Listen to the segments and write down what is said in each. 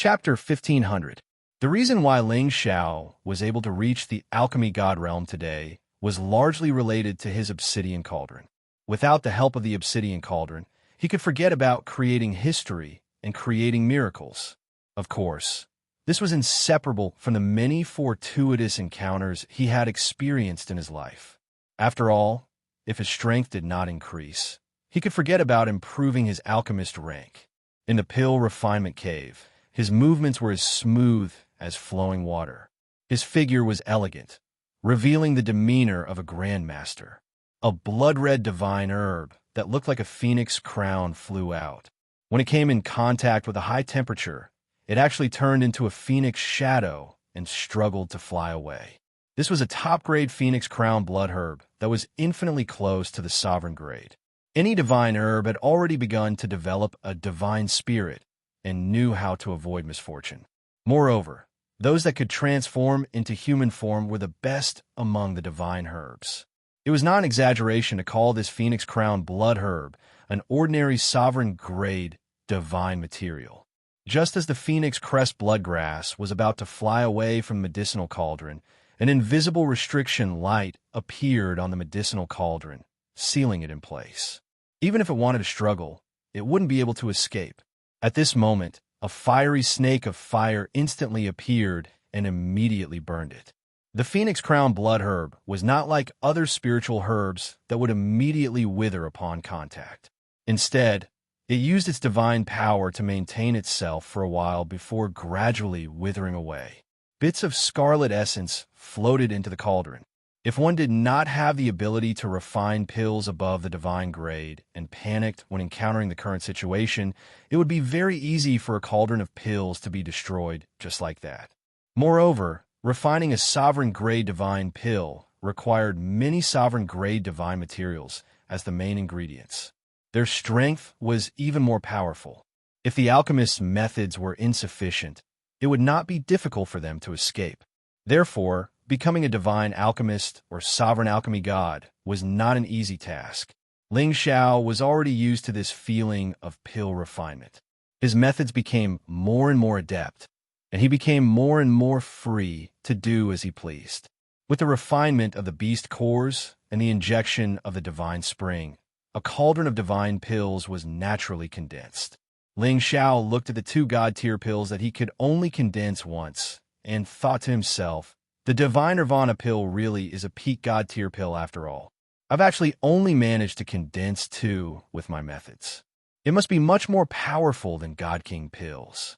Chapter 1500. The reason why Ling Xiao was able to reach the alchemy god realm today was largely related to his obsidian cauldron. Without the help of the obsidian cauldron, he could forget about creating history and creating miracles. Of course, this was inseparable from the many fortuitous encounters he had experienced in his life. After all, if his strength did not increase, he could forget about improving his alchemist rank. In the pill refinement cave, his movements were as smooth as flowing water. His figure was elegant, revealing the demeanor of a grandmaster. A blood-red divine herb that looked like a phoenix crown flew out. When it came in contact with a high temperature, it actually turned into a phoenix shadow and struggled to fly away. This was a top-grade phoenix crown blood herb that was infinitely close to the sovereign grade. Any divine herb had already begun to develop a divine spirit and knew how to avoid misfortune. Moreover, those that could transform into human form were the best among the divine herbs. It was not an exaggeration to call this phoenix crown blood herb an ordinary sovereign grade divine material. Just as the phoenix crest bloodgrass was about to fly away from the medicinal cauldron, an invisible restriction light appeared on the medicinal cauldron, sealing it in place. Even if it wanted to struggle, it wouldn't be able to escape. At this moment, a fiery snake of fire instantly appeared and immediately burned it. The phoenix crown blood herb was not like other spiritual herbs that would immediately wither upon contact. Instead, it used its divine power to maintain itself for a while before gradually withering away. Bits of scarlet essence floated into the cauldron. If one did not have the ability to refine pills above the divine grade and panicked when encountering the current situation, it would be very easy for a cauldron of pills to be destroyed just like that. Moreover, refining a sovereign grade divine pill required many sovereign grade divine materials as the main ingredients. Their strength was even more powerful. If the alchemist's methods were insufficient, it would not be difficult for them to escape. Therefore, becoming a divine alchemist or sovereign alchemy god was not an easy task. Ling Xiao was already used to this feeling of pill refinement. His methods became more and more adept, and he became more and more free to do as he pleased. With the refinement of the beast cores and the injection of the divine spring, a cauldron of divine pills was naturally condensed. Ling Xiao looked at the two god-tier pills that he could only condense once and thought to himself, the divine nirvana pill really is a peak god-tier pill after all. I've actually only managed to condense two with my methods. It must be much more powerful than God King pills.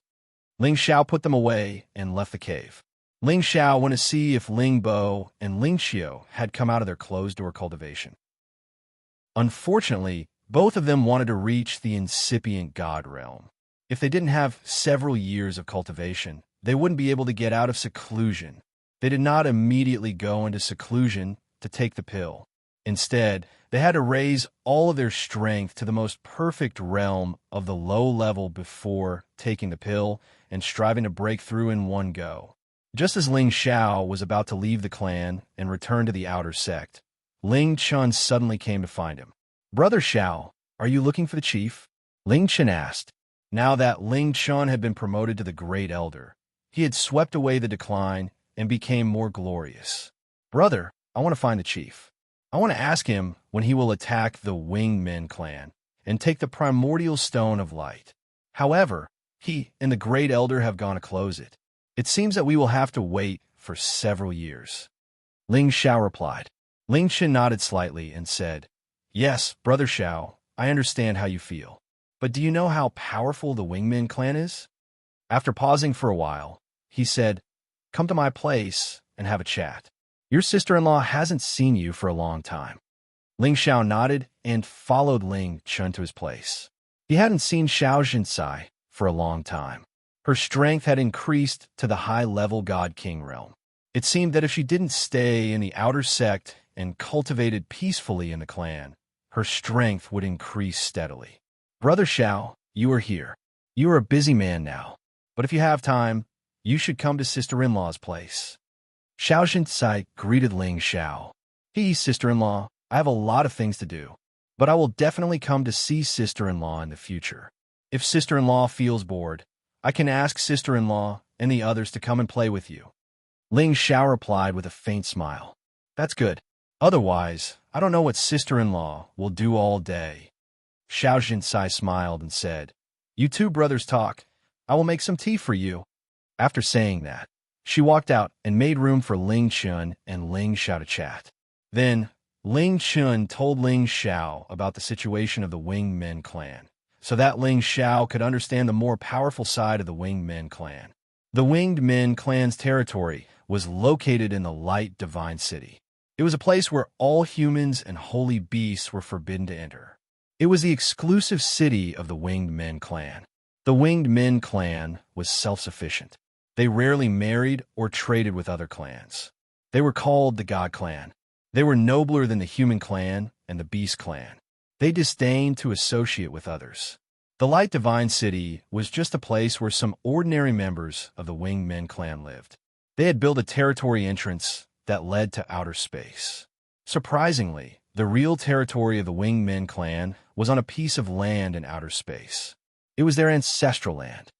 Ling Xiao put them away and left the cave. Ling Xiao went to see if Ling Bo and Ling Xiu had come out of their closed-door cultivation. Unfortunately, both of them wanted to reach the incipient god realm. If they didn't have several years of cultivation, they wouldn't be able to get out of seclusion. They did not immediately go into seclusion to take the pill. Instead, they had to raise all of their strength to the most perfect realm of the low level before taking the pill and striving to break through in one go. Just as Ling Xiao was about to leave the clan and return to the outer sect, Ling Chun suddenly came to find him. "Brother Xiao, are you looking for the chief?" Ling Chun asked. Now that Ling Chun had been promoted to the Great Elder, he had swept away the decline and became more glorious. "Brother, I want to find the chief. I want to ask him when he will attack the Winged Men clan and take the primordial stone of light. However, he and the Great Elder have gone to close it. It seems that we will have to wait for several years." Ling Xiao replied. Ling Chen nodded slightly and said, "Yes, Brother Xiao, I understand how you feel. But do you know how powerful the Wingmen clan is?" After pausing for a while, he said, "Come to my place and have a chat. Your sister-in-law hasn't seen you for a long time." Ling Xiao nodded and followed Ling Chun to his place. He hadn't seen Xianxia for a long time. Her strength had increased to the high-level God King realm. It seemed that if she didn't stay in the outer sect and cultivated peacefully in the clan, her strength would increase steadily. "Brother Xiao, you are here. You are a busy man now, but if you have time, you should come to sister-in-law's place." Xianxia greeted Ling Xiao. Sister-in-law, I have a lot of things to do, but I will definitely come to see sister-in-law in the future. If sister-in-law feels bored, I can ask sister-in-law and the others to come and play with you. Ling Xiao replied with a faint smile. That's good. Otherwise, I don't know what sister-in-law will do all day. Xianxia smiled and said, You two brothers talk. I will make some tea for you. After saying that, she walked out and made room for Ling Chun and Ling Xiao to chat. Then, Ling Chun told Ling Xiao about the situation of the Winged Men clan, so that Ling Xiao could understand the more powerful side of the Winged Men clan. The Winged Men clan's territory was located in the Light Divine City. It was a place where all humans and holy beasts were forbidden to enter. It was the exclusive city of the Winged Men clan. The Winged Men clan was self-sufficient. They rarely married or traded with other clans. They were called the God Clan. They were nobler than the Human Clan and the Beast Clan. They disdained to associate with others. The Light Divine City was just a place where some ordinary members of the Winged Men clan lived. They had built a territory entrance that led to outer space. Surprisingly, the real territory of the Winged Men clan was on a piece of land in outer space. It was their ancestral land.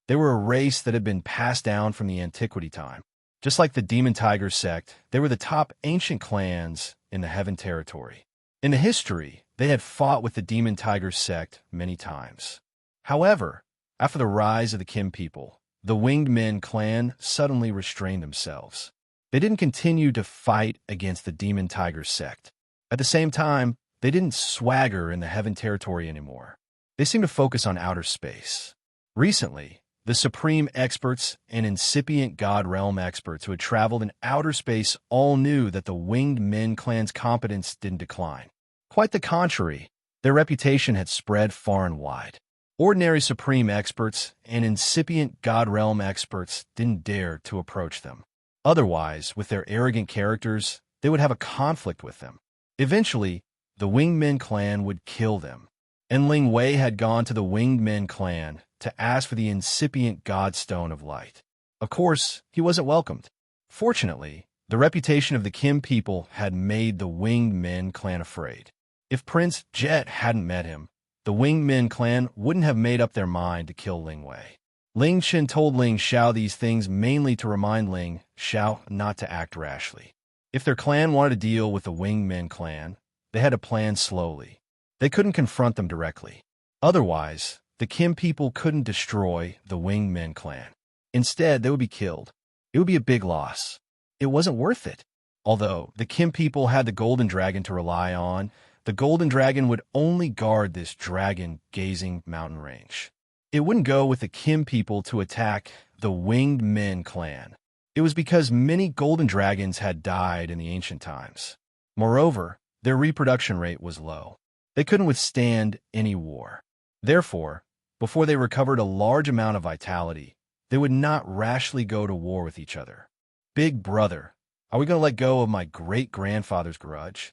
They were a race that had been passed down from the antiquity time. Just like the Demon Tiger sect, they were the top ancient clans in the Heaven territory. In the history, they had fought with the Demon Tiger sect many times. However, after the rise of the Kim people, the Winged Men clan suddenly restrained themselves. They didn't continue to fight against the Demon Tiger sect. At the same time, they didn't swagger in the Heaven territory anymore. They seemed to focus on outer space. Recently, the supreme experts and incipient God Realm experts who had traveled in outer space all knew that the Winged Men clan's competence didn't decline. Quite the contrary, their reputation had spread far and wide. Ordinary supreme experts and incipient God Realm experts didn't dare to approach them. Otherwise, with their arrogant characters, they would have a conflict with them. Eventually, the Winged Men clan would kill them. And Ling Wei had gone to the Winged Men clan to ask for the incipient Godstone of Light. Of course, he wasn't welcomed. Fortunately, the reputation of the Kim people had made the Winged Men clan afraid. If Prince Jet hadn't met him, the Winged Men clan wouldn't have made up their mind to kill Ling Wei. Ling Chen told Ling Xiao these things mainly to remind Ling Xiao not to act rashly. If their clan wanted to deal with the Winged Men clan, they had to plan slowly. They couldn't confront them directly. Otherwise, the Kim people couldn't destroy the Winged Men clan. Instead, they would be killed. It would be a big loss. It wasn't worth it. Although the Kim people had the Golden Dragon to rely on, the Golden Dragon would only guard this dragon-gazing mountain range. It wouldn't go with the Kim people to attack the Winged Men clan. It was because many golden dragons had died in the ancient times. Moreover, their reproduction rate was low. They couldn't withstand any war. Therefore, before they recovered a large amount of vitality, they would not rashly go to war with each other. Big brother, are we going to let go of my great-grandfather's grudge?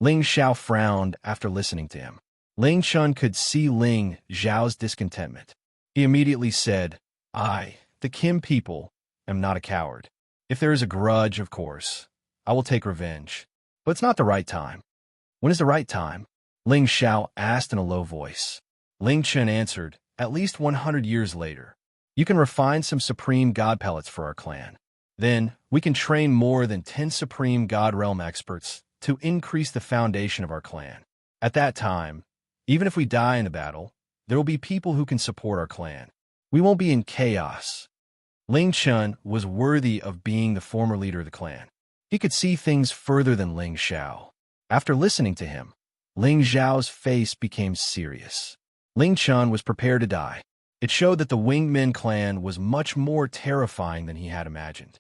Ling Xiao frowned after listening to him. Ling Chun could see Ling Xiao's discontentment. He immediately said, I, the Kim people, am not a coward. If there is a grudge, of course, I will take revenge. But it's not the right time. When is the right time? Ling Xiao asked in a low voice. Ling Chen answered, at least 100 years later. You can refine some supreme god pellets for our clan. Then, we can train more than 10 supreme god realm experts to increase the foundation of our clan. At that time, even if we die in the battle, there will be people who can support our clan. We won't be in chaos. Ling Chun was worthy of being the former leader of the clan. He could see things further than Ling Xiao. After listening to him, Ling Xiao's face became serious. Ling Chun was prepared to die. It showed that the Winged Men clan was much more terrifying than he had imagined.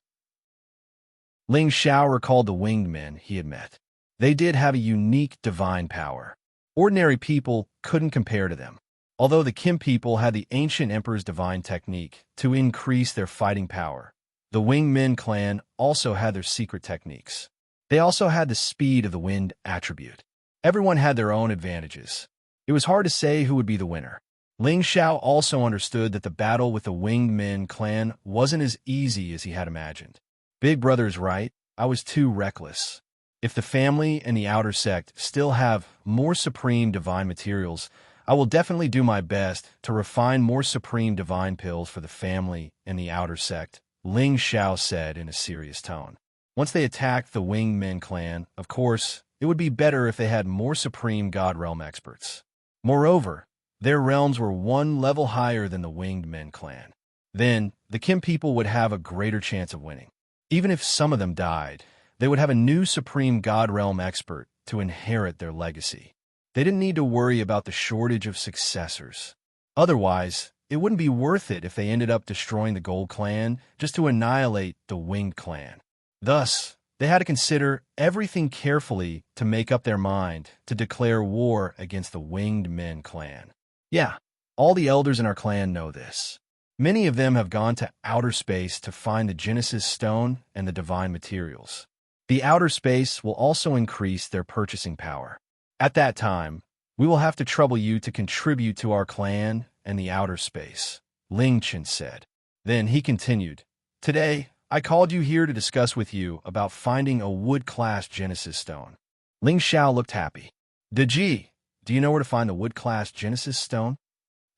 Ling Xiao recalled the Winged Men he had met. They did have a unique divine power. Ordinary people couldn't compare to them. Although the Kim people had the ancient emperor's divine technique to increase their fighting power, the Winged Men clan also had their secret techniques. They also had the speed of the wind attribute. Everyone had their own advantages. It was hard to say who would be the winner. Ling Xiao also understood that the battle with the Winged Men clan wasn't as easy as he had imagined. Big brother is right, I was too reckless. If the family and the outer sect still have more supreme divine materials, I will definitely do my best to refine more supreme divine pills for the family and the outer sect, Ling Xiao said in a serious tone. Once they attacked the Winged Men clan, of course, it would be better if they had more supreme God Realm experts. Moreover, their realms were one level higher than the Winged Men clan. Then, the Kim people would have a greater chance of winning. Even if some of them died, they would have a new supreme God Realm expert to inherit their legacy. They didn't need to worry about the shortage of successors. Otherwise, it wouldn't be worth it if they ended up destroying the Gold Clan just to annihilate the Winged Clan. Thus, they had to consider everything carefully to make up their mind to declare war against the Winged Men clan. Yeah, all the elders in our clan know this. Many of them have gone to outer space to find the Genesis Stone and the divine materials. The outer space will also increase their purchasing power. At that time, we will have to trouble you to contribute to our clan and the outer space, Ling Chen said. Then he continued, Today, I called you here to discuss with you about finding a wood-class Genesis Stone. Ling Xiao looked happy. Deji, do you know where to find the wood-class Genesis Stone?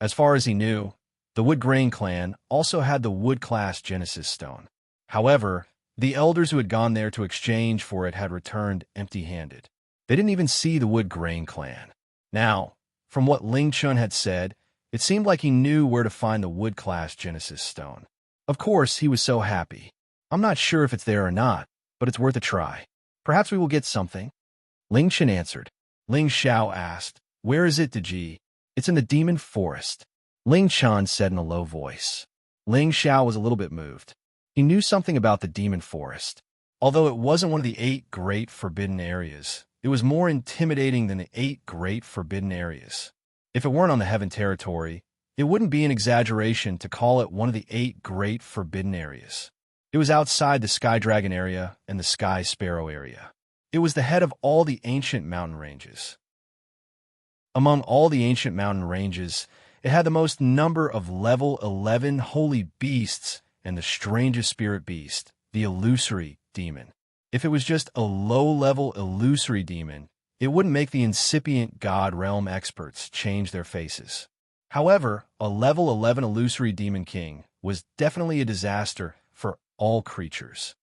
As far as he knew, the Wood Grain clan also had the wood-class Genesis Stone. However, the elders who had gone there to exchange for it had returned empty-handed. They didn't even see the Wood Grain clan. Now, from what Ling Chun had said, it seemed like he knew where to find the wood-class Genesis Stone. Of course, he was so happy. I'm not sure if it's there or not, but it's worth a try. Perhaps we will get something. Ling Chen answered. Ling Xiao asked, Where is it, Deji? It's in the Demon Forest. Ling Chan said in a low voice. Ling Xiao was a little bit moved. He knew something about the Demon Forest. Although it wasn't one of the 8 great forbidden areas, it was more intimidating than the 8 great forbidden areas. If it weren't on the Heaven territory, it wouldn't be an exaggeration to call it one of the 8 great forbidden areas. It was outside the Sky Dragon area and the Sky Sparrow area. It was the head of all the ancient mountain ranges. Among all the ancient mountain ranges, it had the most number of level 11 holy beasts and the strangest spirit beast, the illusory demon. If it was just a low-level illusory demon, it wouldn't make the incipient God Realm experts change their faces. However, a level 11 illusory demon king was definitely a disaster for all creatures.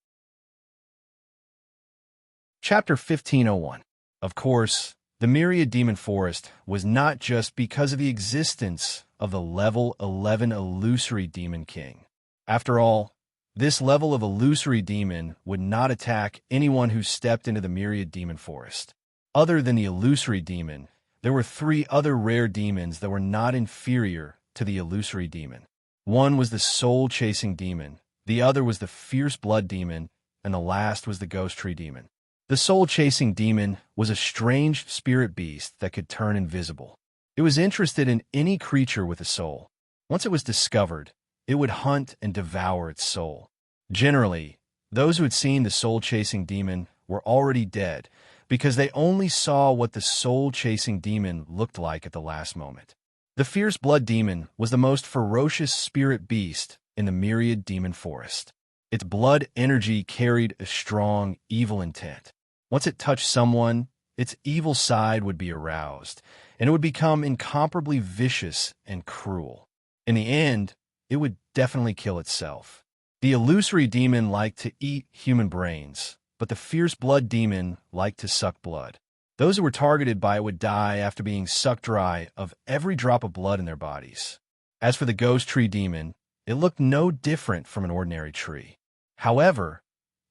Chapter 1501. Of course, the Myriad Demon Forest was not just because of the existence of the level 11 illusory demon king. After all, this level of illusory demon would not attack anyone who stepped into the Myriad Demon Forest. Other than the illusory demon, there were 3 other rare demons that were not inferior to the illusory demon. One was the soul-chasing demon, the other was the fierce blood demon, and the last was the ghost tree demon. The soul-chasing demon was a strange spirit beast that could turn invisible. It was interested in any creature with a soul. Once it was discovered, it would hunt and devour its soul. Generally, those who had seen the soul-chasing demon were already dead because they only saw what the soul-chasing demon looked like at the last moment. The fierce blood demon was the most ferocious spirit beast in the Myriad Demon Forest. Its blood energy carried a strong, evil intent. Once it touched someone, its evil side would be aroused, and it would become incomparably vicious and cruel. In the end, it would definitely kill itself. The illusory demon liked to eat human brains, but the fierce blood demon liked to suck blood. Those who were targeted by it would die after being sucked dry of every drop of blood in their bodies. As for the ghost tree demon, it looked no different from an ordinary tree. However,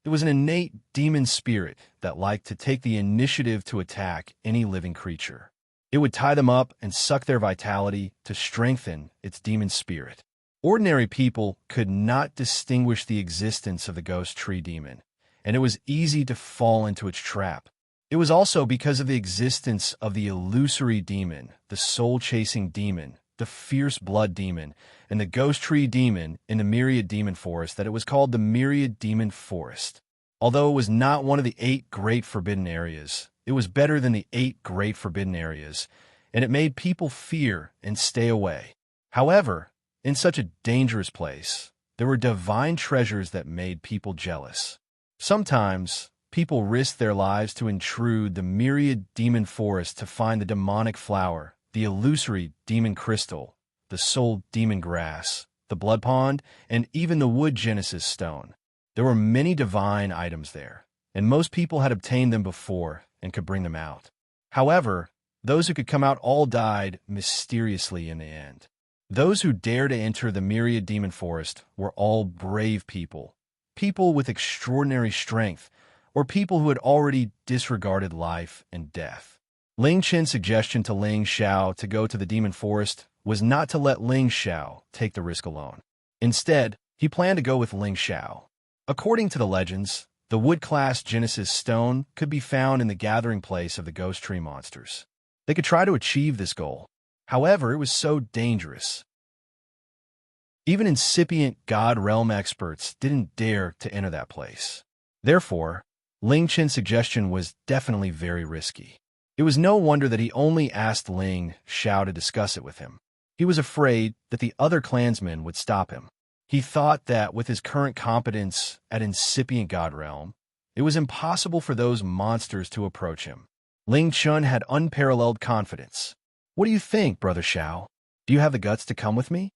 it was an innate demon spirit that liked to take the initiative to attack any living creature. It would tie them up and suck their vitality to strengthen its demon spirit. Ordinary people could not distinguish the existence of the ghost tree demon, and it was easy to fall into its trap. It was also because of the existence of the illusory demon, the soul-chasing demon, the fierce blood demon, and the ghost tree demon in the Myriad Demon Forest that it was called the Myriad Demon Forest. Although it was not one of the 8 great forbidden areas, it was better than the 8 great forbidden areas, and it made people fear and stay away. However, in such a dangerous place, there were divine treasures that made people jealous. Sometimes, people risked their lives to intrude the Myriad Demon Forest to find the demonic flower the illusory demon crystal, the soul demon grass, the blood pond, and even the wood genesis stone. There were many divine items there, and most people had obtained them before and could bring them out. However, those who could come out all died mysteriously in the end. Those who dared to enter the myriad demon forest were all brave people, people with extraordinary strength, or people who had already disregarded life and death. Ling Chen's suggestion to Ling Xiao to go to the demon forest was not to let Ling Xiao take the risk alone. Instead, he planned to go with Ling Xiao. According to the legends, the wood-class Genesis stone could be found in the gathering place of the ghost tree monsters. They could try to achieve this goal. However, it was so dangerous. Even incipient God Realm experts didn't dare to enter that place. Therefore, Ling Chen's suggestion was definitely very risky. It was no wonder that he only asked Ling Xiao to discuss it with him. He was afraid that the other clansmen would stop him. He thought that with his current competence at incipient God Realm, it was impossible for those monsters to approach him. Ling Chun had unparalleled confidence. "What do you think, Brother Xiao? Do you have the guts to come with me?"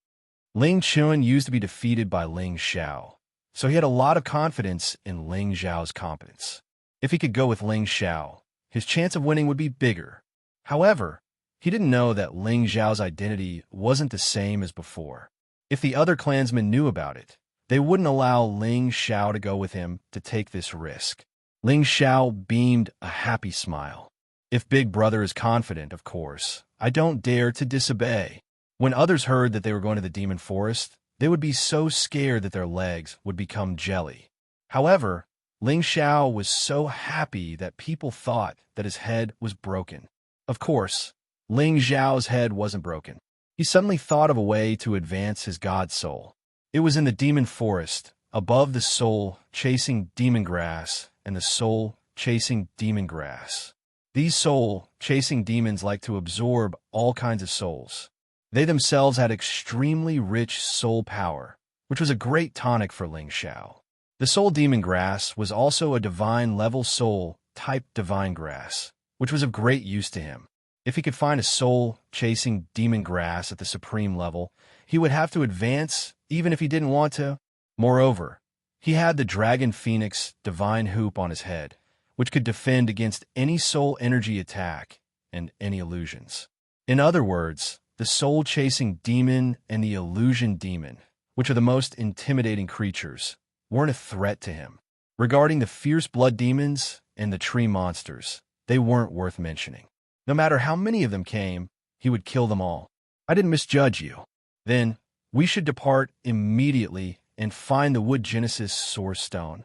Ling Chun used to be defeated by Ling Xiao, so he had a lot of confidence in Ling Xiao's competence. If he could go with Ling Xiao, his chance of winning would be bigger. However, he didn't know that Ling Xiao's identity wasn't the same as before. If the other clansmen knew about it, they wouldn't allow Ling Xiao to go with him to take this risk. Ling Xiao beamed a happy smile. "If Big Brother is confident, of course, I don't dare to disobey." When others heard that they were going to the demon forest, they would be so scared that their legs would become jelly. However, Ling Xiao was so happy that people thought that his head was broken. Of course, Ling Xiao's head wasn't broken. He suddenly thought of a way to advance his god soul. It was in the demon forest, above the soul chasing demon grass and the soul chasing demon grass. These soul chasing demons like to absorb all kinds of souls. They themselves had extremely rich soul power, which was a great tonic for Ling Xiao. The soul demon grass was also a divine level soul type divine grass, which was of great use to him. If he could find a soul-chasing demon grass at the supreme level, he would have to advance even if he didn't want to. Moreover, he had the Dragon Phoenix divine hoop on his head, which could defend against any soul energy attack and any illusions. In other words, the soul-chasing demon and the illusion demon, which are the most intimidating creatures, weren't a threat to him. Regarding the fierce blood demons and the tree monsters, they weren't worth mentioning. No matter how many of them came, he would kill them all. "I didn't misjudge you. Then, we should depart immediately and find the wood genesis source stone,"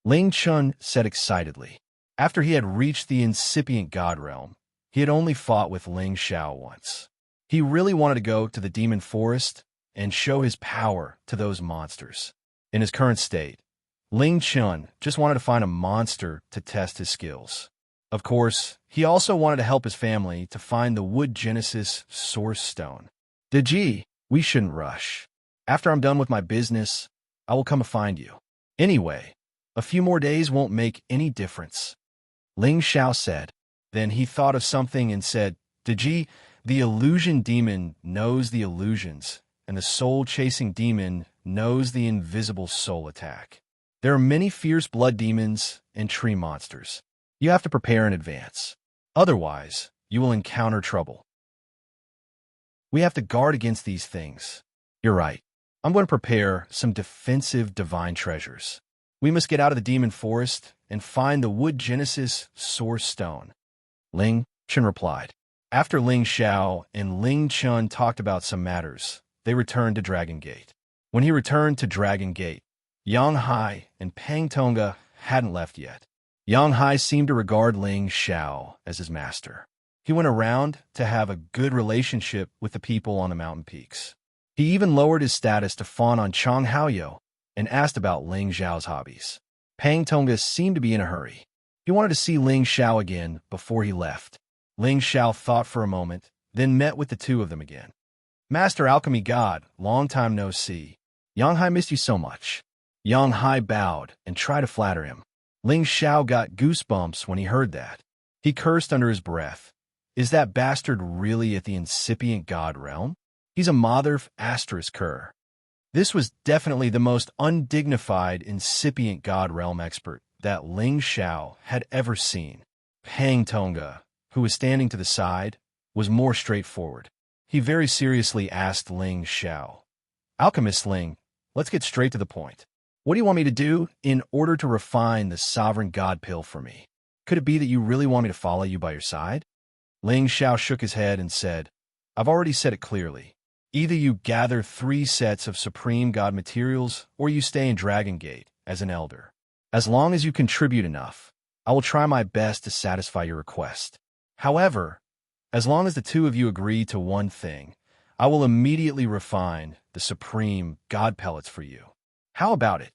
Ling Chun said excitedly. After he had reached the incipient god realm, he had only fought with Ling Xiao once. He really wanted to go to the demon forest and show his power to those monsters. In his current state, Ling Chun just wanted to find a monster to test his skills. Of course, he also wanted to help his family to find the wood genesis source stone. "Deji, we shouldn't rush. After I'm done with my business, I will come and find you. Anyway, a few more days won't make any difference," Ling Xiao said. Then he thought of something and said, "Deji, the illusion demon knows the illusions, and the soul-chasing demon knows the invisible soul attack. There are many fierce blood demons and tree monsters. You have to prepare in advance. Otherwise, you will encounter trouble. We have to guard against these things." "You're right. I'm going to prepare some defensive divine treasures. We must get out of the demon forest and find the wood genesis source stone," Ling Chun replied. After Ling Xiao and Ling Chun talked about some matters, they returned to Dragon Gate. When he returned to Dragon Gate, Yang Hai and Pang Tonga hadn't left yet. Yang Hai seemed to regard Ling Xiao as his master. He went around to have a good relationship with the people on the mountain peaks. He even lowered his status to fawn on Chang Haoyou and asked about Ling Xiao's hobbies. Pang Tonga seemed to be in a hurry. He wanted to see Ling Xiao again before he left. Ling Xiao thought for a moment, then met with the two of them again. "Master Alchemy God, long time no see. Yang Hai missed you so much." Yang Hai bowed and tried to flatter him. Ling Xiao got goosebumps when he heard that. He cursed under his breath. Is that bastard really at the incipient god realm? He's a mother asterisk cur. This was definitely the most undignified incipient god realm expert that Ling Xiao had ever seen. Pang Tonga, who was standing to the side, was more straightforward. He very seriously asked Ling Xiao, "Alchemist Ling, let's get straight to the point. What do you want me to do in order to refine the sovereign god pill for me? Could it be that you really want me to follow you by your side?" Ling Xiao shook his head and said, "I've already said it clearly. Either you gather 3 sets of supreme god materials, or you stay in Dragon Gate as an elder. As long as you contribute enough, I will try my best to satisfy your request. However, as long as the 2 of you agree to one thing, I will immediately refine the supreme god pellets for you. How about it?"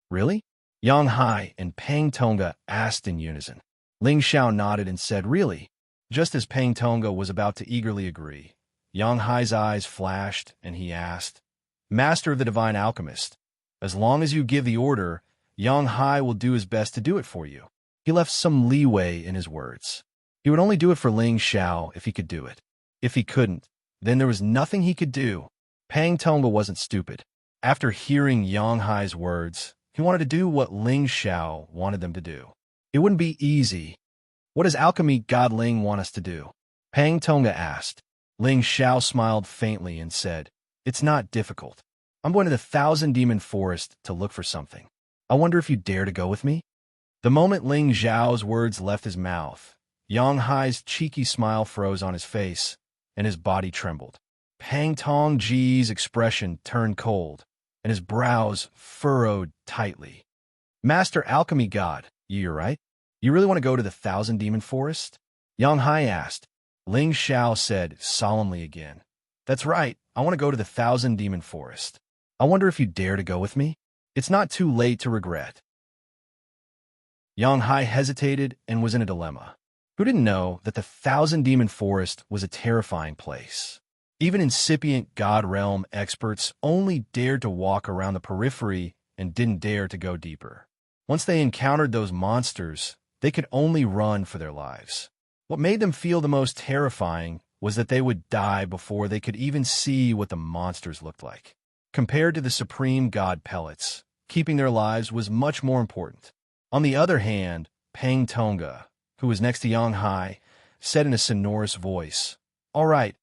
"Really?" Yang Hai and Pang Tonga asked in unison. Ling Xiao nodded and said, "Really?" Just as Pang Tonga was about to eagerly agree, Yang Hai's eyes flashed and he asked, "Master of the Divine Alchemist, as long as you give the order, Yang Hai will do his best to do it for you." He left some leeway in his words. He would only do it for Ling Xiao if he could do it. If he couldn't, then there was nothing he could do. Pang Tonga wasn't stupid. After hearing Yang Hai's words, he wanted to do what Ling Xiao wanted them to do. It wouldn't be easy. "What does alchemy god Ling want us to do?" Pang Tonga asked. Ling Xiao smiled faintly and said, "It's not difficult. I'm going to the Thousand Demon Forest to look for something. I wonder if you dare to go with me?" The moment Ling Xiao's words left his mouth, Yang Hai's cheeky smile froze on his face, and his body trembled. Pang Tongji's expression turned cold, and his brows furrowed tightly. "Master Alchemy God, you're right? You really want to go to the Thousand Demon Forest?" Yang Hai asked. Ling Xiao said solemnly again, "That's right, I want to go to the Thousand Demon Forest. I wonder if you dare to go with me? It's not too late to regret." Yang Hai hesitated and was in a dilemma. Who didn't know that the Thousand Demon Forest was a terrifying place? Even incipient God Realm experts only dared to walk around the periphery and didn't dare to go deeper. Once they encountered those monsters, they could only run for their lives. What made them feel the most terrifying was that they would die before they could even see what the monsters looked like. Compared to the supreme god pellets, keeping their lives was much more important. On the other hand, Pang Tonga, who was next to Yang Hai, said in a sonorous voice, "All right,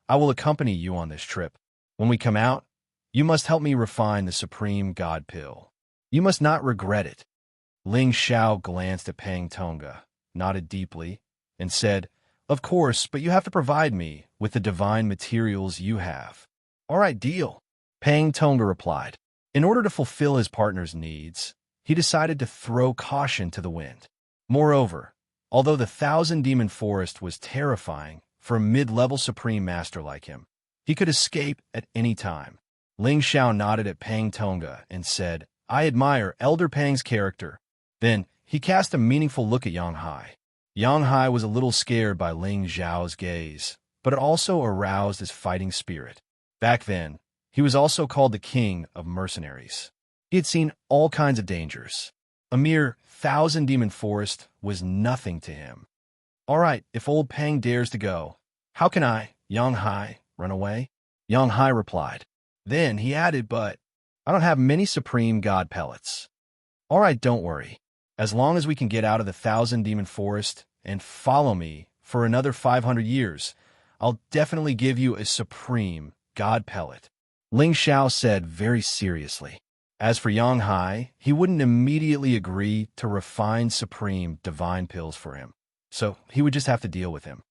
I will accompany you on this trip. When we come out, you must help me refine the supreme god pill. You must not regret it." Ling Xiao glanced at Pang Tonga, nodded deeply, and said, "Of course, but you have to provide me with the divine materials you have." "All right, deal," Pang Tonga replied. In order to fulfill his partner's needs, he decided to throw caution to the wind. Moreover, although the Thousand Demon Forest was terrifying for a mid-level supreme master like him, he could escape at any time. Ling Xiao nodded at Pang Tonga and said, "I admire Elder Pang's character." Then he cast a meaningful look at Yang Hai. Yang Hai was a little scared by Ling Xiao's gaze, but it also aroused his fighting spirit. Back then, he was also called the King of Mercenaries. He had seen all kinds of dangers. A mere Thousand Demon Forest was nothing to him. "All right, if old Pang dares to go, how can I, Yang Hai, run away?" Yang Hai replied. Then he added, "But I don't have many supreme god pellets." "All right, don't worry. As long as we can get out of the Thousand Demon Forest and follow me for another 500 years, I'll definitely give you a supreme god pellet," Ling Xiao said very seriously. As for Yang Hai, he wouldn't immediately agree to refine supreme divine pills for him, so he would just have to deal with him.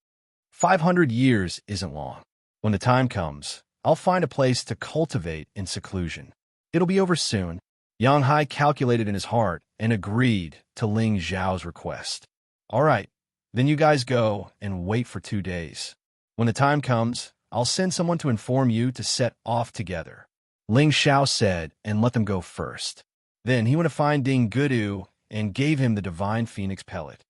500 years isn't long. When the time comes, I'll find a place to cultivate in seclusion. It'll be over soon. Yang Hai calculated in his heart and agreed to Ling Xiao's request. "All right, then you guys go and wait for 2 days. When the time comes, I'll send someone to inform you to set off together," Ling Xiao said and let them go first. Then he went to find Ding Gudu and gave him the Divine Phoenix Pellet.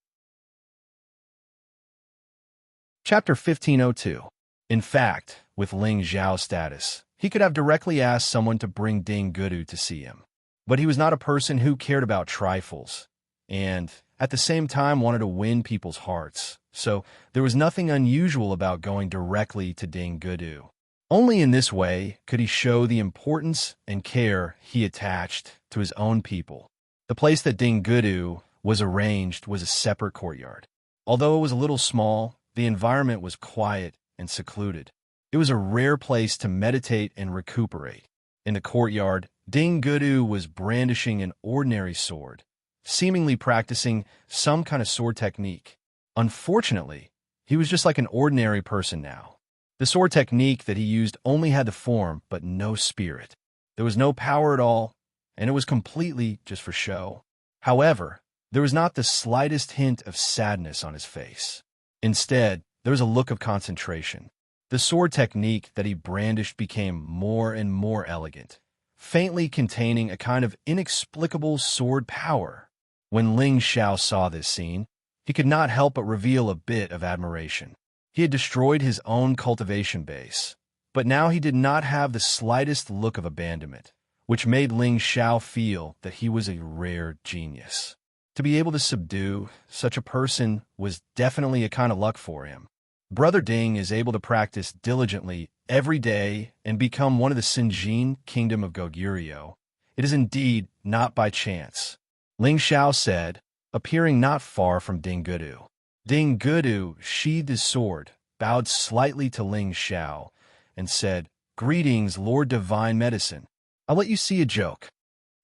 Chapter 1502. In fact, with Ling Xiao's status, he could have directly asked someone to bring Ding Gudu to see him. But he was not a person who cared about trifles, and at the same time wanted to win people's hearts so there was nothing unusual about going directly to Ding Gudu. Only in this way could he show the importance and care he attached to his own people. The place that Ding Gudu was arranged was a separate courtyard. Although it was a little small, the environment was quiet and secluded. It was a rare place to meditate and recuperate. In the courtyard, Ding Gudu was brandishing an ordinary sword, seemingly practicing some kind of sword technique. Unfortunately, he was just like an ordinary person now. The sword technique that he used only had the form but no spirit. There was no power at all, and it was completely just for show. However, there was not the slightest hint of sadness on his face. Instead, there was a look of concentration. The sword technique that he brandished became more and more elegant, faintly containing a kind of inexplicable sword power. When Ling Xiao saw this scene, he could not help but reveal a bit of admiration. He had destroyed his own cultivation base, but now he did not have the slightest look of abandonment, which made Ling Xiao feel that he was a rare genius. To be able to subdue such a person was definitely a kind of luck for him. Brother Ding is able to practice diligently every day and become one of the Sinjin kingdom of Goguryeo. It is indeed not by chance, Ling Xiao said, appearing not far from Ding Gudu. Ding Gudu sheathed his sword, bowed slightly to Ling Xiao, and said, "Greetings, Lord Divine Medicine. I'll let you see a joke."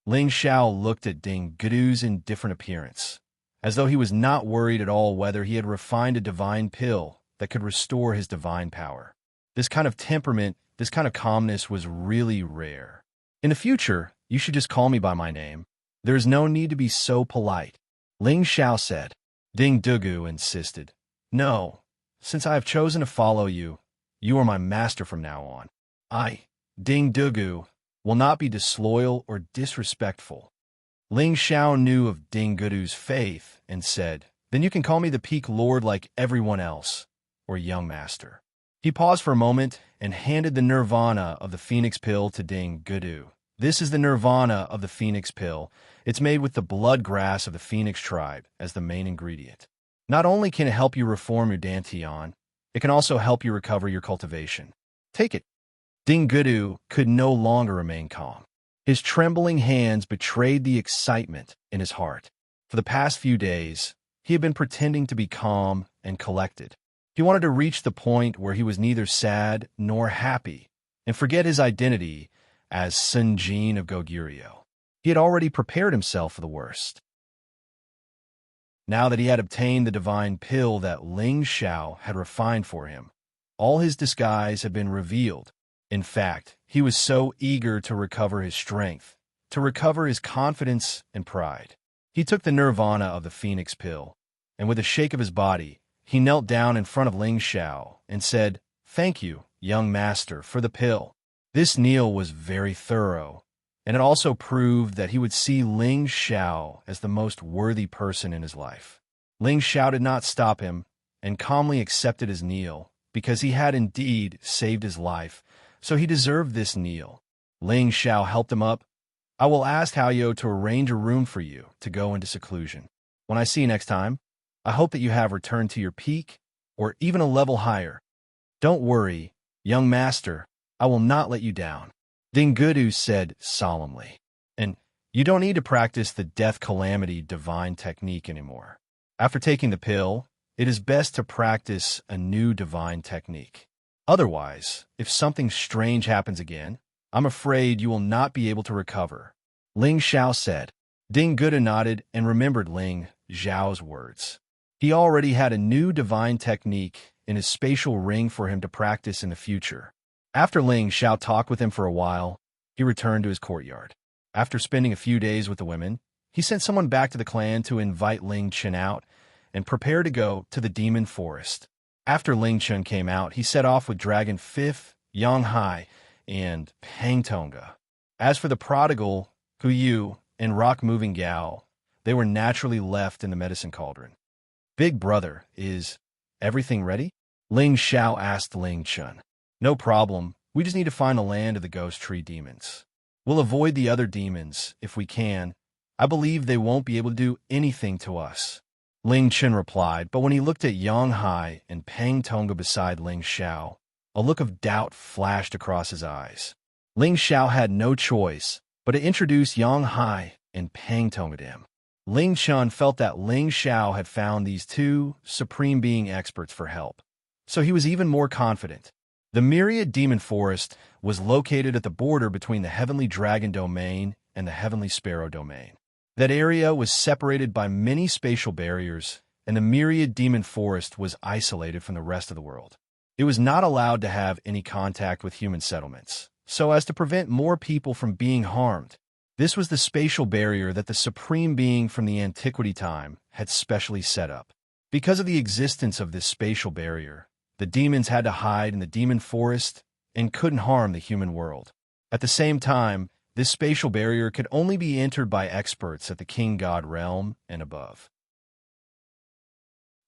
Ling Xiao looked at Ding Gudu's indifferent appearance, as though he was not worried at all whether he had refined a divine pill that could restore his divine power. This kind of temperament, this kind of calmness was really rare. In the future, you should just call me by my name. There is no need to be so polite, Ling Xiao said. Ding Gudu insisted. No, since I have chosen to follow you, you are my master from now on. I, Ding Gudu, will not be disloyal or disrespectful. Ling Xiao knew of Ding Gudu's faith and said, Then you can call me the Peak Lord like everyone else, or young master. He paused for a moment and handed the nirvana of the phoenix pill to Ding Gudu. This is the nirvana of the phoenix pill. It's made with the blood grass of the phoenix tribe as the main ingredient. Not only can it help you reform your dantian, it can also help you recover your cultivation. Take it. Ding Gudu could no longer remain calm. His trembling hands betrayed the excitement in his heart. For the past few days, he had been pretending to be calm and collected. He wanted to reach the point where he was neither sad nor happy and forget his identity as Sun Jin of Goguryeo. He had already prepared himself for the worst. Now that he had obtained the divine pill that Ling Xiao had refined for him, all his disguise had been revealed. In fact, he was so eager to recover his strength, to recover his confidence and pride. He took the nirvana of the phoenix pill, and with a shake of his body, he knelt down in front of Ling Xiao and said, Thank you, young master, for the pill. This kneel was very thorough, and it also proved that he would see Ling Xiao as the most worthy person in his life. Ling Xiao did not stop him and calmly accepted his kneel, because he had indeed saved his life, so he deserved this kneel. Ling Xiao helped him up. I will ask Haoyou to arrange a room for you to go into seclusion. When I see you next time, I hope that you have returned to your peak, or even a level higher. Don't worry, young master, I will not let you down, Ding Gudu said solemnly. And you don't need to practice the death calamity divine technique anymore. After taking the pill, it is best to practice a new divine technique. Otherwise, if something strange happens again, I'm afraid you will not be able to recover, Ling Xiao said. Ding Gudu nodded and remembered Ling Xiao's words. He already had a new divine technique in his spatial ring for him to practice in the future. After Ling Xiao talked with him for a while, he returned to his courtyard. After spending a few days with the women, he sent someone back to the clan to invite Ling Chen out and prepare to go to the demon forest. After Ling Chen came out, he set off with Dragon Fifth, Yang Hai, and Pang Tonga. As for the prodigal, Hu Yu, and rock-moving Gao, they were naturally left in the medicine cauldron. Big brother, is everything ready? Ling Xiao asked Ling Chen. No problem. We just need to find the land of the ghost tree demons. We'll avoid the other demons if we can. I believe they won't be able to do anything to us. Ling Chen replied, but when he looked at Yang Hai and Pang Tongga beside Ling Xiao, a look of doubt flashed across his eyes. Ling Xiao had no choice but to introduce Yang Hai and Pang Tongga to him. Ling Chen felt that Ling Xiao had found these two supreme being experts for help, so he was even more confident. The Myriad Demon Forest was located at the border between the Heavenly Dragon Domain and the Heavenly Sparrow Domain. That area was separated by many spatial barriers, and the Myriad Demon Forest was isolated from the rest of the world. It was not allowed to have any contact with human settlements, so as to prevent more people from being harmed. This was the spatial barrier that the Supreme Being from the Antiquity time had specially set up. Because of the existence of this spatial barrier, the demons had to hide in the demon forest and couldn't harm the human world. At the same time, this spatial barrier could only be entered by experts at the King God realm and above.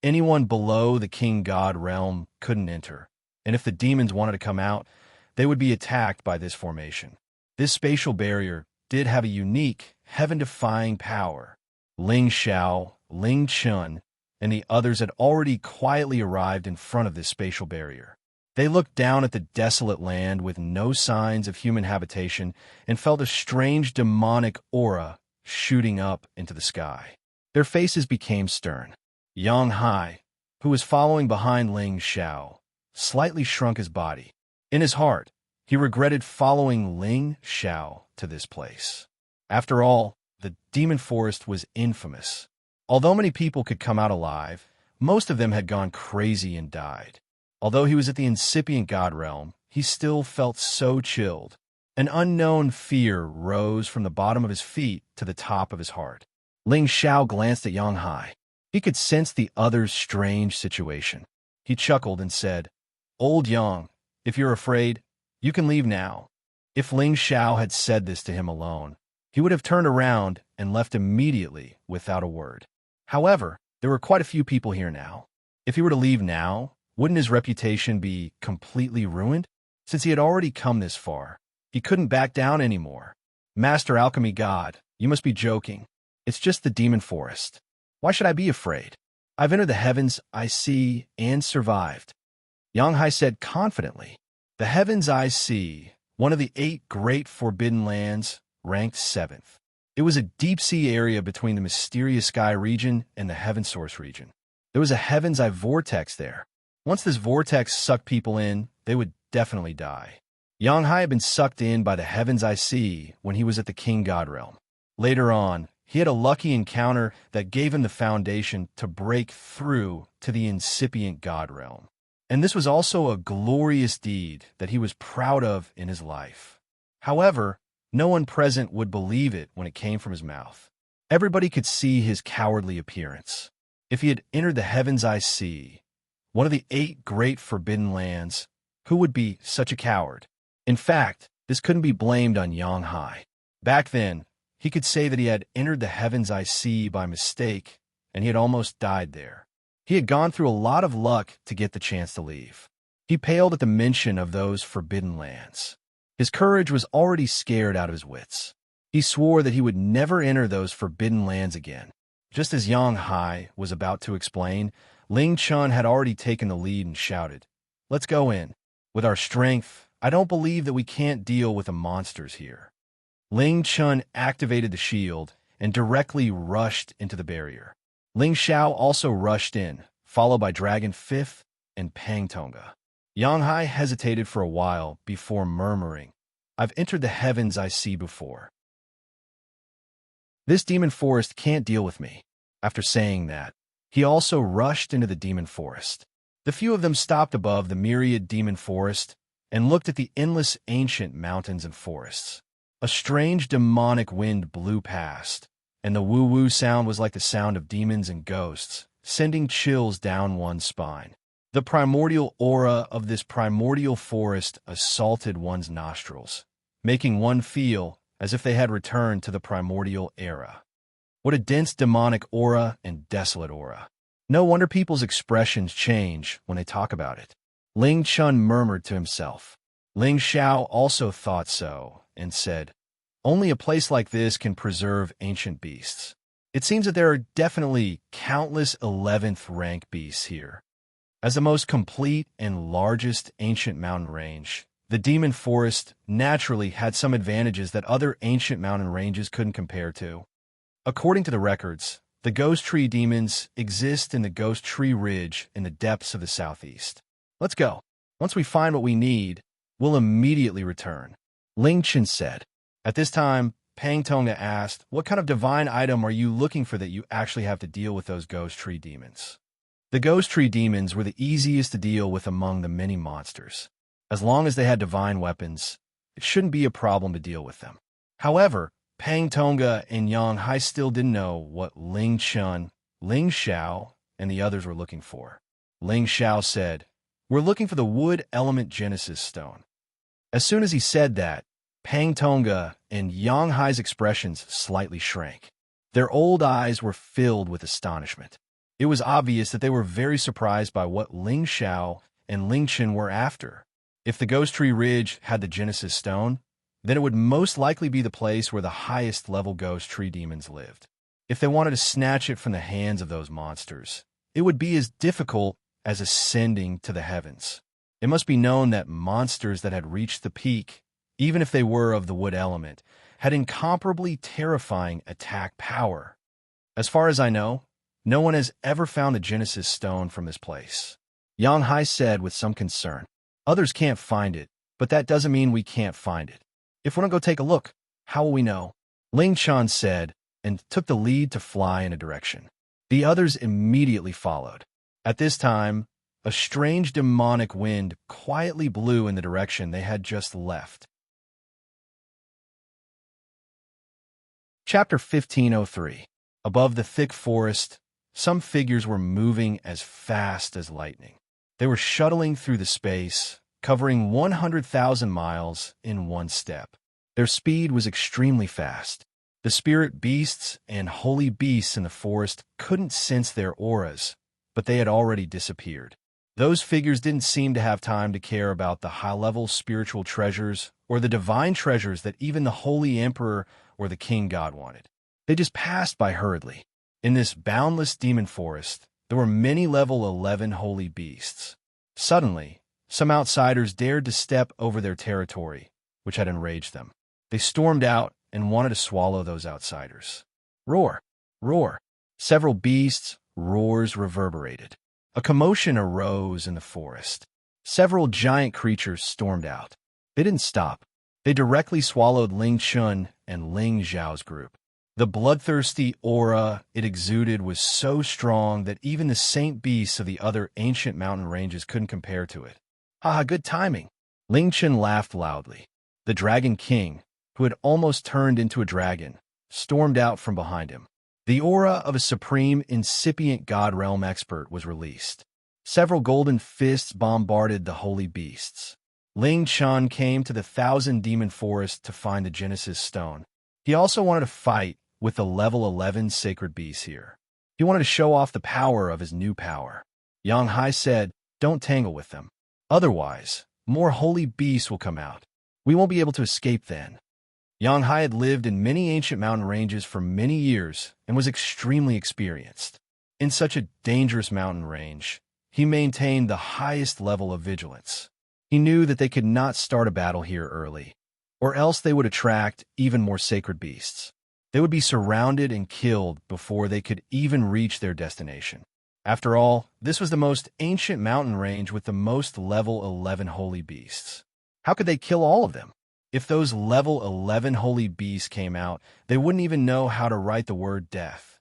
Anyone below the King God realm couldn't enter, and if the demons wanted to come out, they would be attacked by this formation. This spatial barrier did have a unique, heaven-defying power. Ling Xiao, Ling Chen, and the others had already quietly arrived in front of this spatial barrier. They looked down at the desolate land with no signs of human habitation and felt a strange demonic aura shooting up into the sky. Their faces became stern. Yang Hai, who was following behind Ling Xiao, slightly shrunk his body. In his heart, he regretted following Ling Xiao to this place. After all, the demon forest was infamous. Although many people could come out alive, most of them had gone crazy and died. Although he was at the incipient God realm, he still felt so chilled. An unknown fear rose from the bottom of his feet to the top of his heart. Ling Xiao glanced at Yang Hai. He could sense the other's strange situation. He chuckled and said, "Old Yang, if you're afraid, you can leave now." If Ling Xiao had said this to him alone, he would have turned around and left immediately without a word. However, there were quite a few people here now. If he were to leave now, wouldn't his reputation be completely ruined? Since he had already come this far, he couldn't back down anymore. "Master Alchemy God, you must be joking. It's just the demon forest. Why should I be afraid? I've entered the heavens I see and survived." Yang Hai said confidently. The heavens I see, one of the 8 great forbidden lands, ranked 7th. It was a deep-sea area between the mysterious sky region and the heaven source region. There was a heavens eye vortex there. Once this vortex sucked people in, they would definitely die. Yang Hai had been sucked in by the heavens I see when he was at the King God realm. Later on, he had a lucky encounter that gave him the foundation to break through to the incipient God realm. And this was also a glorious deed that he was proud of in his life. However, no one present would believe it when it came from his mouth. Everybody could see his cowardly appearance. If he had entered the heavens I see, one of the 8 great forbidden lands, who would be such a coward? In fact, this couldn't be blamed on Yang Hai. Back then, he could say that he had entered the heavens I see by mistake, and he had almost died there. He had gone through a lot of luck to get the chance to leave. He paled at the mention of those forbidden lands. His courage was already scared out of his wits. He swore that he would never enter those forbidden lands again. Just as Yang Hai was about to explain, Ling Chen had already taken the lead and shouted, "Let's go in. With our strength, I don't believe that we can't deal with the monsters here." Ling Chen activated the shield and directly rushed into the barrier. Ling Xiao also rushed in, followed by Dragon 5th and Pang Tongga. Yang Hai hesitated for a while before murmuring, "I've entered the heavens I see before. This demon forest can't deal with me." After saying that, he also rushed into the demon forest. The few of them stopped above the myriad demon forest and looked at the endless ancient mountains and forests. A strange demonic wind blew past, and the woo-woo sound was like the sound of demons and ghosts, sending chills down one's spine. The primordial aura of this primordial forest assaulted one's nostrils, making one feel as if they had returned to the primordial era. What a dense demonic aura and desolate aura. No wonder people's expressions change when they talk about it. Ling Chen murmured to himself. Ling Xiao also thought so and said, "Only a place like this can preserve ancient beasts." It seems that there are definitely countless 11th rank beasts here. As the most complete and largest ancient mountain range, the Demon Forest naturally had some advantages that other ancient mountain ranges couldn't compare to. According to the records, the Ghost Tree Demons exist in the Ghost Tree Ridge in the depths of the southeast. Let's go. Once we find what we need, we'll immediately return, Ling Chen said. At this time, Pang Tonga asked, what kind of divine item are you looking for that you actually have to deal with those Ghost Tree Demons? The Ghost Tree Demons were the easiest to deal with among the many monsters. As long as they had divine weapons, it shouldn't be a problem to deal with them. However, Pang Tonga and Yang Hai still didn't know what Ling Chun, Ling Xiao, and the others were looking for. Ling Xiao said, we're looking for the Wood Element Genesis Stone. As soon as he said that, Pang Tonga and Yang Hai's expressions slightly shrank. Their old eyes were filled with astonishment. It was obvious that they were very surprised by what Ling Xiao and Ling Chen were after. If the Ghost Tree Ridge had the Genesis Stone, then it would most likely be the place where the highest level Ghost Tree Demons lived. If they wanted to snatch it from the hands of those monsters, it would be as difficult as ascending to the heavens. It must be known that monsters that had reached the peak, even if they were of the wood element, had incomparably terrifying attack power. As far as I know, no one has ever found the Genesis Stone from this place, Yang Hai said with some concern. Others can't find it, but that doesn't mean we can't find it. If we don't go take a look, how will we know? Ling Chan said, and took the lead to fly in a direction. The others immediately followed. At this time, a strange demonic wind quietly blew in the direction they had just left. Chapter 1503. Above the thick forest, some figures were moving as fast as lightning. They were shuttling through the space, covering 100,000 miles in one step. Their speed was extremely fast. The spirit beasts and holy beasts in the forest couldn't sense their auras, but they had already disappeared. Those figures didn't seem to have time to care about the high-level spiritual treasures or the divine treasures that even the holy emperor or the king god wanted. They just passed by hurriedly. In this boundless demon forest, there were many level 11 holy beasts. Suddenly, some outsiders dared to step over their territory, which had enraged them. They stormed out and wanted to swallow those outsiders. Roar! Roar! Several beasts' roars reverberated. A commotion arose in the forest. Several giant creatures stormed out. They didn't stop. They directly swallowed Ling Chun and Ling Zhao's group. The bloodthirsty aura it exuded was so strong that even the saint beasts of the other ancient mountain ranges couldn't compare to it. Ah, good timing. Ling Chen laughed loudly. The Dragon King, who had almost turned into a dragon, stormed out from behind him. The aura of a supreme incipient god realm expert was released. Several golden fists bombarded the holy beasts. Ling Chan came to the 1,000 Demon Forest to find the Genesis Stone. He also wanted to fight with the level 11 sacred beasts here. He wanted to show off the power of his new power. Yang Hai said, don't tangle with them. Otherwise, more holy beasts will come out. We won't be able to escape then. Yang Hai had lived in many ancient mountain ranges for many years and was extremely experienced. In such a dangerous mountain range, he maintained the highest level of vigilance. He knew that they could not start a battle here early, or else they would attract even more sacred beasts. They would be surrounded and killed before they could even reach their destination. After all, this was the most ancient mountain range with the most level 11 holy beasts. How could they kill all of them? If those level 11 holy beasts came out, they wouldn't even know how to write the word death.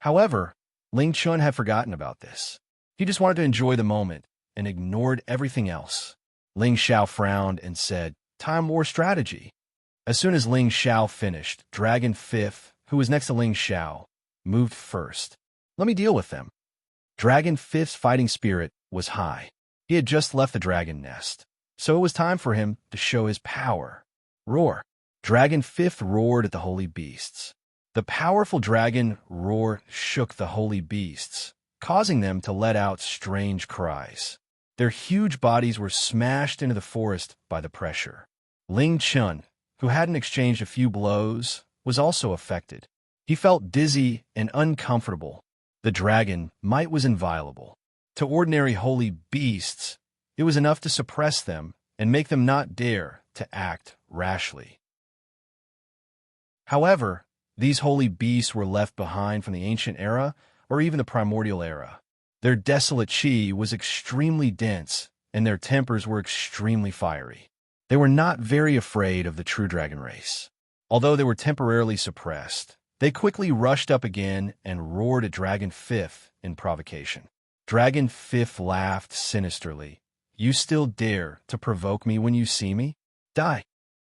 However, Ling Chun had forgotten about this. He just wanted to enjoy the moment and ignored everything else. Ling Xiao frowned and said, time war strategy. As soon as Ling Xiao finished, Dragon Fifth, who was next to Ling Xiao, moved first. Let me deal with them. Dragon Fifth's fighting spirit was high. He had just left the dragon nest, so it was time for him to show his power. Roar! Dragon Fifth roared at the holy beasts. The powerful dragon roar shook the holy beasts, causing them to let out strange cries. Their huge bodies were smashed into the forest by the pressure. Ling Chun, who hadn't exchanged a few blows, was also affected. He felt dizzy and uncomfortable. The dragon might was inviolable. To ordinary holy beasts, it was enough to suppress them and make them not dare to act rashly. However, these holy beasts were left behind from the ancient era or even the primordial era. Their desolate chi was extremely dense, and their tempers were extremely fiery. They were not very afraid of the true dragon race. Although they were temporarily suppressed, they quickly rushed up again and roared at Dragon Fifth in provocation. Dragon Fifth laughed sinisterly. "You still dare to provoke me when you see me? Die!"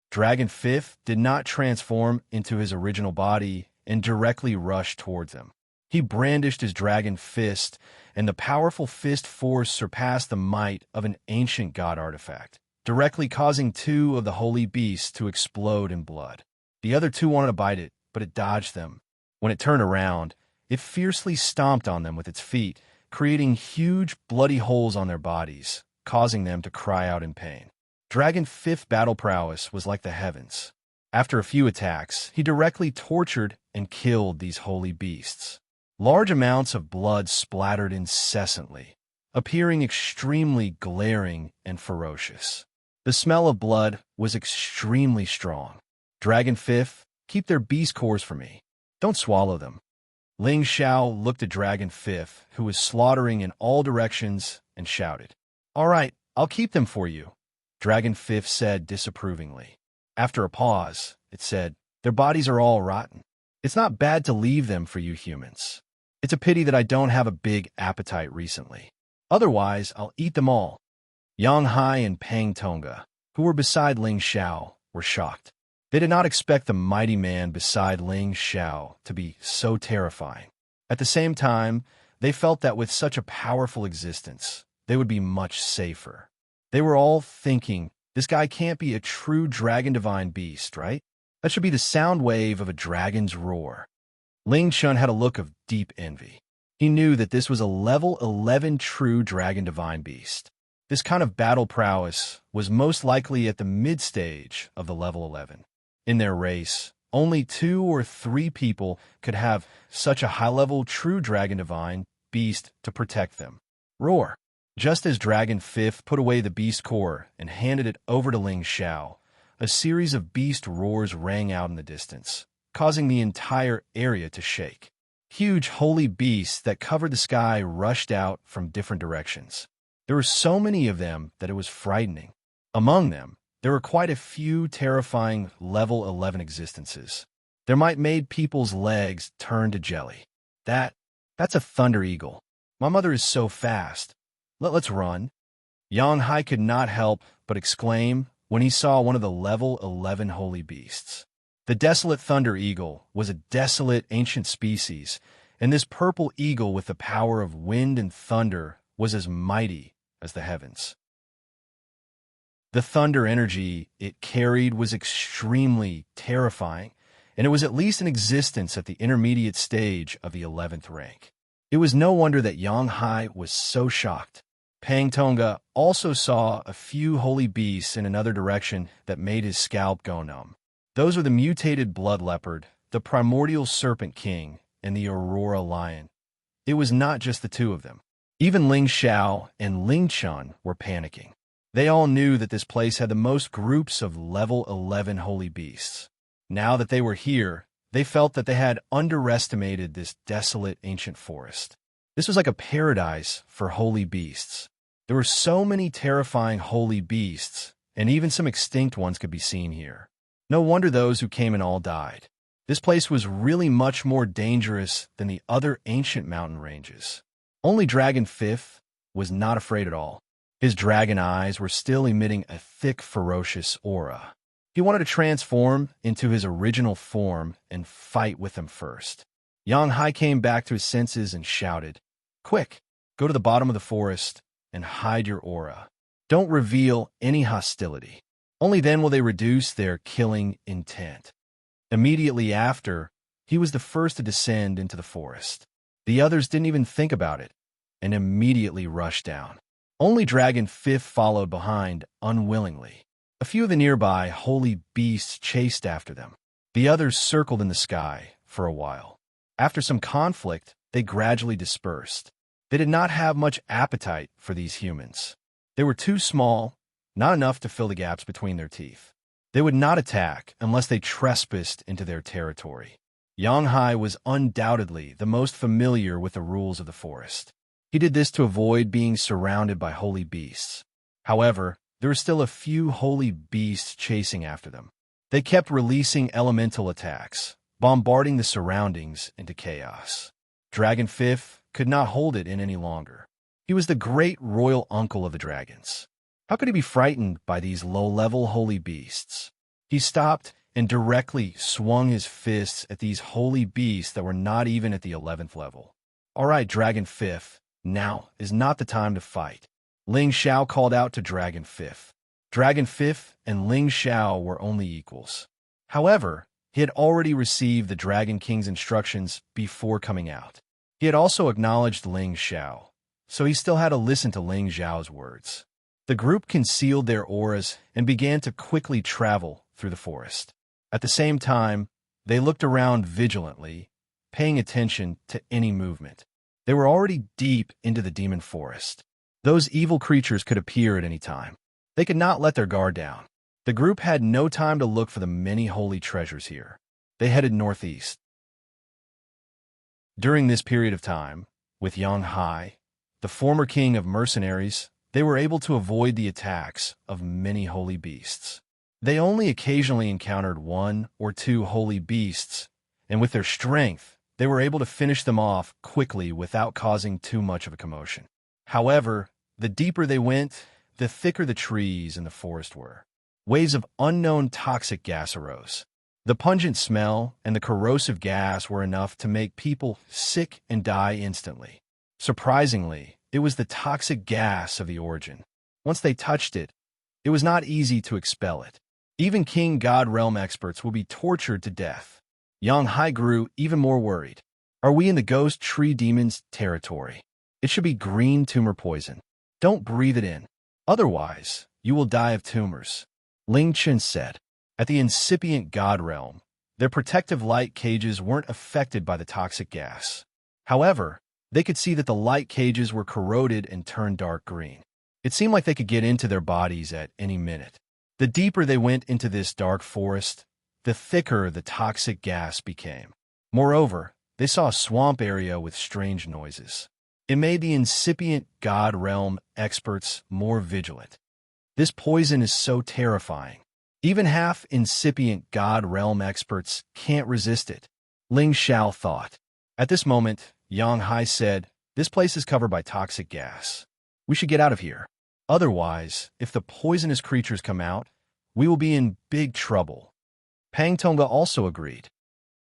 Dragon Fifth did not transform into his original body and directly rushed towards them. He brandished his dragon fist, and the powerful fist force surpassed the might of an ancient god artifact, directly causing two of the holy beasts to explode in blood. The other two wanted to bite it, but it dodged them. When it turned around, it fiercely stomped on them with its feet, creating huge bloody holes on their bodies, causing them to cry out in pain. Dragon Fifth battle prowess was like the heavens. After a few attacks, he directly tortured and killed these holy beasts. Large amounts of blood splattered incessantly, appearing extremely glaring and ferocious. The smell of blood was extremely strong. Dragon Fifth, keep their beast cores for me. Don't swallow them. Ling Xiao looked at Dragon Fifth, who was slaughtering in all directions, and shouted, "All right, I'll keep them for you," Dragon Fifth said disapprovingly. After a pause, it said, "Their bodies are all rotten. It's not bad to leave them for you humans. It's a pity that I don't have a big appetite recently. Otherwise, I'll eat them all." Yang Hai and Pang Tonga, who were beside Ling Xiao, were shocked. They did not expect the mighty man beside Ling Xiao to be so terrifying. At the same time, they felt that with such a powerful existence, they would be much safer. They were all thinking, this guy can't be a true dragon divine beast, right? That should be the sound wave of a dragon's roar. Ling Chun had a look of deep envy. He knew that this was a level 11 true dragon divine beast. This kind of battle prowess was most likely at the mid-stage of the level 11. In their race, only 2 or 3 people could have such a high-level true dragon divine beast to protect them. Roar! Just as Dragon Fifth put away the beast core and handed it over to Ling Xiao, a series of beast roars rang out in the distance, causing the entire area to shake. Huge holy beasts that covered the sky rushed out from different directions. There were so many of them that it was frightening. Among them, there were quite a few terrifying level 11 existences. Their might made people's legs turn to jelly. That's a thunder eagle. My mother is so fast. Let's run. Yang Hai could not help but exclaim when he saw one of the level 11 holy beasts. The desolate thunder eagle was a desolate ancient species, and this purple eagle with the power of wind and thunder was as mighty as the heavens. The thunder energy it carried was extremely terrifying, and it was at least in existence at the intermediate stage of the 11th rank. It was no wonder that Yang Hai was so shocked. Pang Tonga also saw a few holy beasts in another direction that made his scalp go numb. Those were the mutated blood leopard, the primordial serpent king, and the aurora lion. It was not just the two of them. Even Ling Xiao and Ling Chun were panicking. They all knew that this place had the most groups of level 11 holy beasts. Now that they were here, they felt that they had underestimated this desolate ancient forest. This was like a paradise for holy beasts. There were so many terrifying holy beasts, and even some extinct ones could be seen here. No wonder those who came in all died. This place was really much more dangerous than the other ancient mountain ranges. Only Dragon Fifth was not afraid at all. His dragon eyes were still emitting a thick, ferocious aura. He wanted to transform into his original form and fight with them first. Yang Hai came back to his senses and shouted, "Quick, go to the bottom of the forest and hide your aura. Don't reveal any hostility. Only then will they reduce their killing intent." Immediately after, he was the first to descend into the forest. The others didn't even think about it and immediately rushed down. Only Dragon Fifth followed behind unwillingly. A few of the nearby holy beasts chased after them. The others circled in the sky, for a while. After some conflict, they gradually dispersed. They did not have much appetite for these humans. They were too small, not enough to fill the gaps between their teeth. They would not attack unless they trespassed into their territory. Xianxia was undoubtedly the most familiar with the rules of the forest. He did this to avoid being surrounded by holy beasts. However, there were still a few holy beasts chasing after them. They kept releasing elemental attacks, bombarding the surroundings into chaos. Dragon Fifth could not hold it in any longer. He was the great royal uncle of the dragons. How could he be frightened by these low-level holy beasts? He stopped and directly swung his fists at these holy beasts that were not even at the 11th level. All right, Dragon Fifth, now is not the time to fight. Ling Xiao called out to Dragon Fifth. Dragon Fifth and Ling Xiao were only equals. However, he had already received the Dragon King's instructions before coming out. He had also acknowledged Ling Xiao, so he still had to listen to Ling Xiao's words. The group concealed their auras and began to quickly travel through the forest. At the same time, they looked around vigilantly, paying attention to any movement. They were already deep into the demon forest. Those evil creatures could appear at any time. They could not let their guard down. The group had no time to look for the many holy treasures here. They headed northeast. During this period of time, with Xianxia, the former king of mercenaries, they were able to avoid the attacks of many holy beasts. They only occasionally encountered one or two holy beasts, and with their strength, they were able to finish them off quickly without causing too much of a commotion. However, the deeper they went, the thicker the trees in the forest were. Waves of unknown toxic gas arose. The pungent smell and the corrosive gas were enough to make people sick and die instantly. Surprisingly, it was the toxic gas of the origin. Once they touched it, it was not easy to expel it. Even King God Realm experts will be tortured to death. Xianxia grew even more worried. Are we in the ghost tree demon's territory? It should be green tumor poison. Don't breathe it in. Otherwise, you will die of tumors. Ling Chen said. At the incipient God Realm, their protective light cages weren't affected by the toxic gas. However, they could see that the light cages were corroded and turned dark green. It seemed like they could get into their bodies at any minute. The deeper they went into this dark forest, the thicker the toxic gas became. Moreover, they saw a swamp area with strange noises. It made the incipient God Realm experts more vigilant. This poison is so terrifying. Even half incipient God Realm experts can't resist it, Ling Xiao thought. At this moment, Xianxia said, "This place is covered by toxic gas. We should get out of here. Otherwise, if the poisonous creatures come out, we will be in big trouble." Pang Tonga also agreed.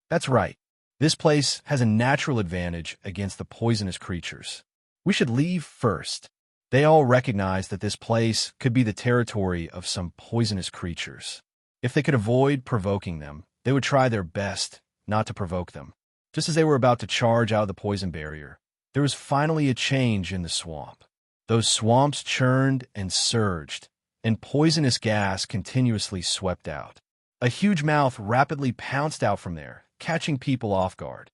That's right. This place has a natural advantage against the poisonous creatures. We should leave first. They all recognized that this place could be the territory of some poisonous creatures. If they could avoid provoking them, they would try their best not to provoke them. Just as they were about to charge out of the poison barrier, there was finally a change in the swamp. Those swamps churned and surged, and poisonous gas continuously swept out. A huge mouth rapidly pounced out from there, catching people off guard.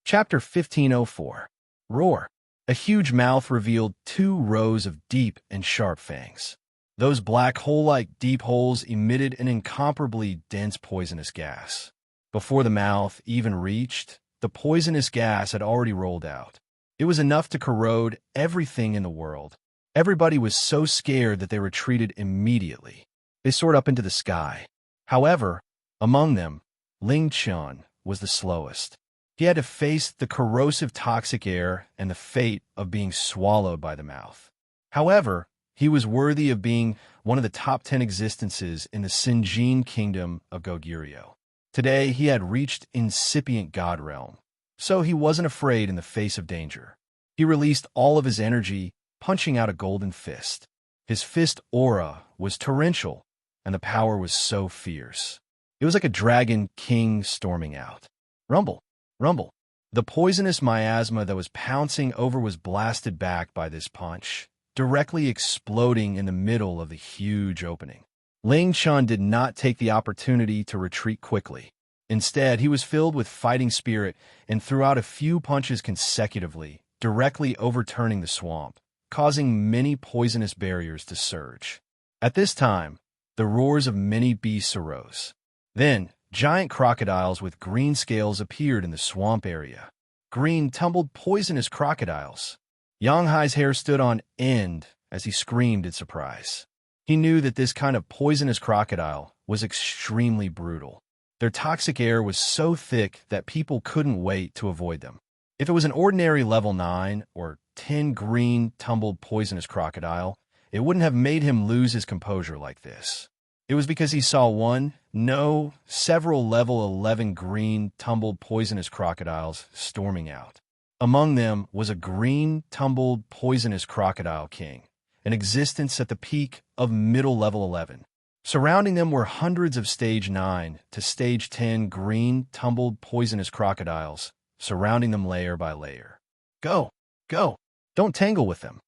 Chapter 1504. Roar. A huge mouth revealed 2 rows of deep and sharp fangs. Those black hole-like deep holes emitted an incomparably dense poisonous gas. Before the mouth even reached, the poisonous gas had already rolled out. It was enough to corrode everything in the world. Everybody was so scared that they retreated immediately. They soared up into the sky. However, among them, Ling Chen was the slowest. He had to face the corrosive toxic air and the fate of being swallowed by the mouth. However, he was worthy of being one of the top 10 existences in the Sinjin kingdom of Goguryeo. Today, he had reached incipient God Realm, so he wasn't afraid in the face of danger. He released all of his energy, punching out a golden fist. His fist aura was torrential, and the power was so fierce. It was like a dragon king storming out. Rumble, rumble. The poisonous miasma that was pouncing over was blasted back by this punch, directly exploding in the middle of the huge opening. Ling Chun did not take the opportunity to retreat quickly. Instead, he was filled with fighting spirit and threw out a few punches consecutively, directly overturning the swamp, causing many poisonous barriers to surge. At this time, the roars of many beasts arose. Then, giant crocodiles with green scales appeared in the swamp area. Green, tumbled, poisonous crocodiles. Yang Hai's hair stood on end as he screamed in surprise. He knew that this kind of poisonous crocodile was extremely brutal. Their toxic air was so thick that people couldn't wait to avoid them. If it was an ordinary level 9 or 10 green, tumbled, poisonous crocodile, it wouldn't have made him lose his composure like this. It was because he saw several level 11 green, tumbled, poisonous crocodiles storming out. Among them was a green, tumbled, poisonous crocodile king, in existence at the peak of middle level 11. Surrounding them were hundreds of stage 9 to stage 10 green, tumbled, poisonous crocodiles, surrounding them layer by layer. Go! Go! Don't tangle with them!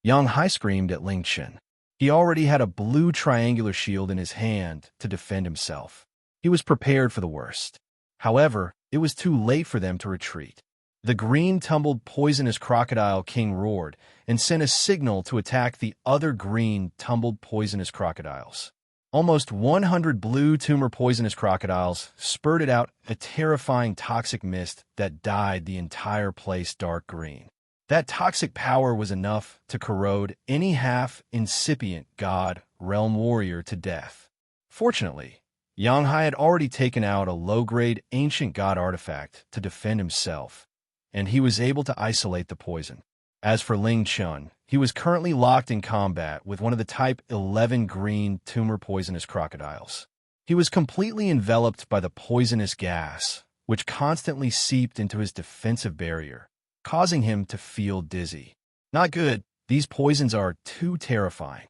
Yang Hai screamed at Ling Chun. He already had a blue triangular shield in his hand to defend himself. He was prepared for the worst. However, it was too late for them to retreat. The green, tumbled, poisonous crocodile king roared and sent a signal to attack the other green, tumbled, poisonous crocodiles. Almost 100 blue tumor poisonous crocodiles spurted out a terrifying toxic mist that dyed the entire place dark green. That toxic power was enough to corrode any half-incipient god realm warrior to death. Fortunately, Yang Hai had already taken out a low-grade ancient god artifact to defend himself, and he was able to isolate the poison. As for Ling Chun, he was currently locked in combat with one of the type 11 green tumor poisonous crocodiles. He was completely enveloped by the poisonous gas, which constantly seeped into his defensive barrier, causing him to feel dizzy. Not good. These poisons are too terrifying.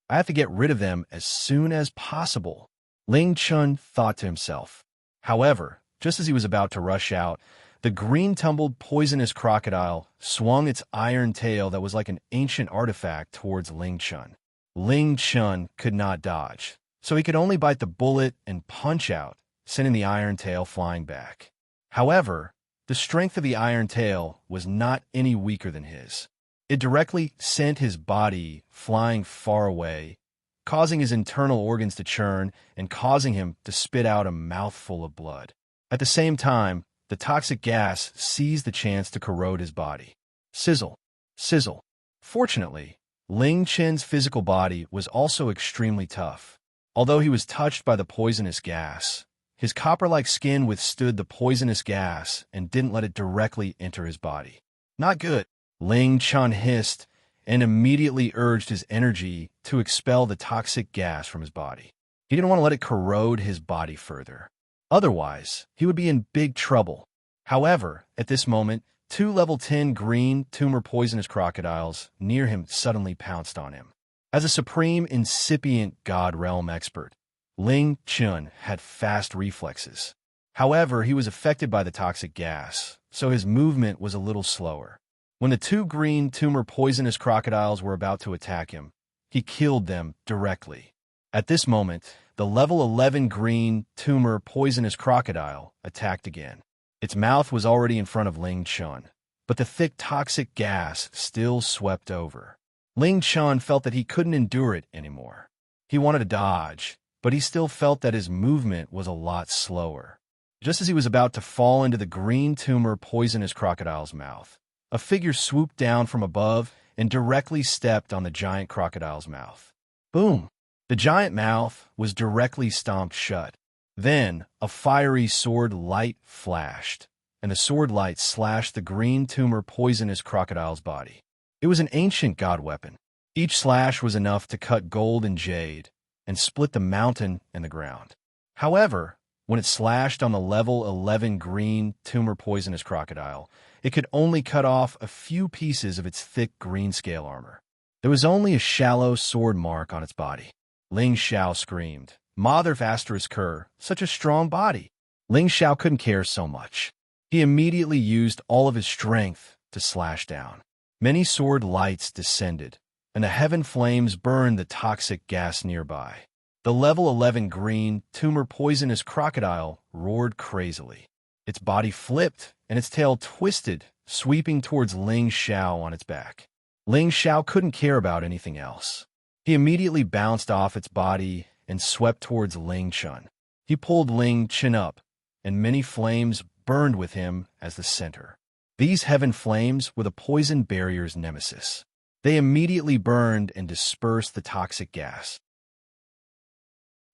I have to get rid of them as soon as possible, Ling Chun thought to himself. However, just as he was about to rush out, the green-tumbled poisonous crocodile swung its iron tail that was like an ancient artifact towards Ling Chun. Ling Chun could not dodge, so he could only bite the bullet and punch out, sending the iron tail flying back. However, the strength of the iron tail was not any weaker than his. It directly sent his body flying far away, causing his internal organs to churn and causing him to spit out a mouthful of blood. At the same time, the toxic gas seized the chance to corrode his body. Sizzle. Sizzle. Fortunately, Ling Chun's physical body was also extremely tough. Although he was touched by the poisonous gas, his copper-like skin withstood the poisonous gas and didn't let it directly enter his body. Not good. Ling Chun hissed and immediately urged his energy to expel the toxic gas from his body. He didn't want to let it corrode his body further. Otherwise, he would be in big trouble. However, at this moment, 2 level 10 green tumor poisonous crocodiles near him suddenly pounced on him. As a supreme incipient god realm expert, Ling Chun had fast reflexes. However, he was affected by the toxic gas, so his movement was a little slower. When the 2 green tumor poisonous crocodiles were about to attack him, he killed them directly. At this moment, the level 11 green tumor poisonous crocodile attacked again. Its mouth was already in front of Ling Chun, but the thick toxic gas still swept over. Ling Chun felt that he couldn't endure it anymore. He wanted to dodge, but he still felt that his movement was a lot slower. Just as he was about to fall into the green tumor poisonous crocodile's mouth, a figure swooped down from above and directly stepped on the giant crocodile's mouth. Boom! The giant mouth was directly stomped shut. Then, a fiery sword light flashed, and the sword light slashed the green tumor poisonous crocodile's body. It was an ancient god weapon. Each slash was enough to cut gold and jade, and split the mountain and the ground. However, when it slashed on the level 11 green tumor poisonous crocodile, it could only cut off a few pieces of its thick green scale armor. There was only a shallow sword mark on its body. Ling Xiao screamed, "Mother of Asterisk Cur, such a strong body!" Ling Xiao couldn't care so much. He immediately used all of his strength to slash down. Many sword lights descended, and the heaven flames burned the toxic gas nearby. The level 11 green, tumor poisonous crocodile roared crazily. Its body flipped, and its tail twisted, sweeping towards Ling Xiao on its back. Ling Xiao couldn't care about anything else. He immediately bounced off its body and swept towards Ling Chun. He pulled Ling Chun up, and many flames burned with him as the center. These heaven flames were the poison barrier's nemesis. They immediately burned and dispersed the toxic gas.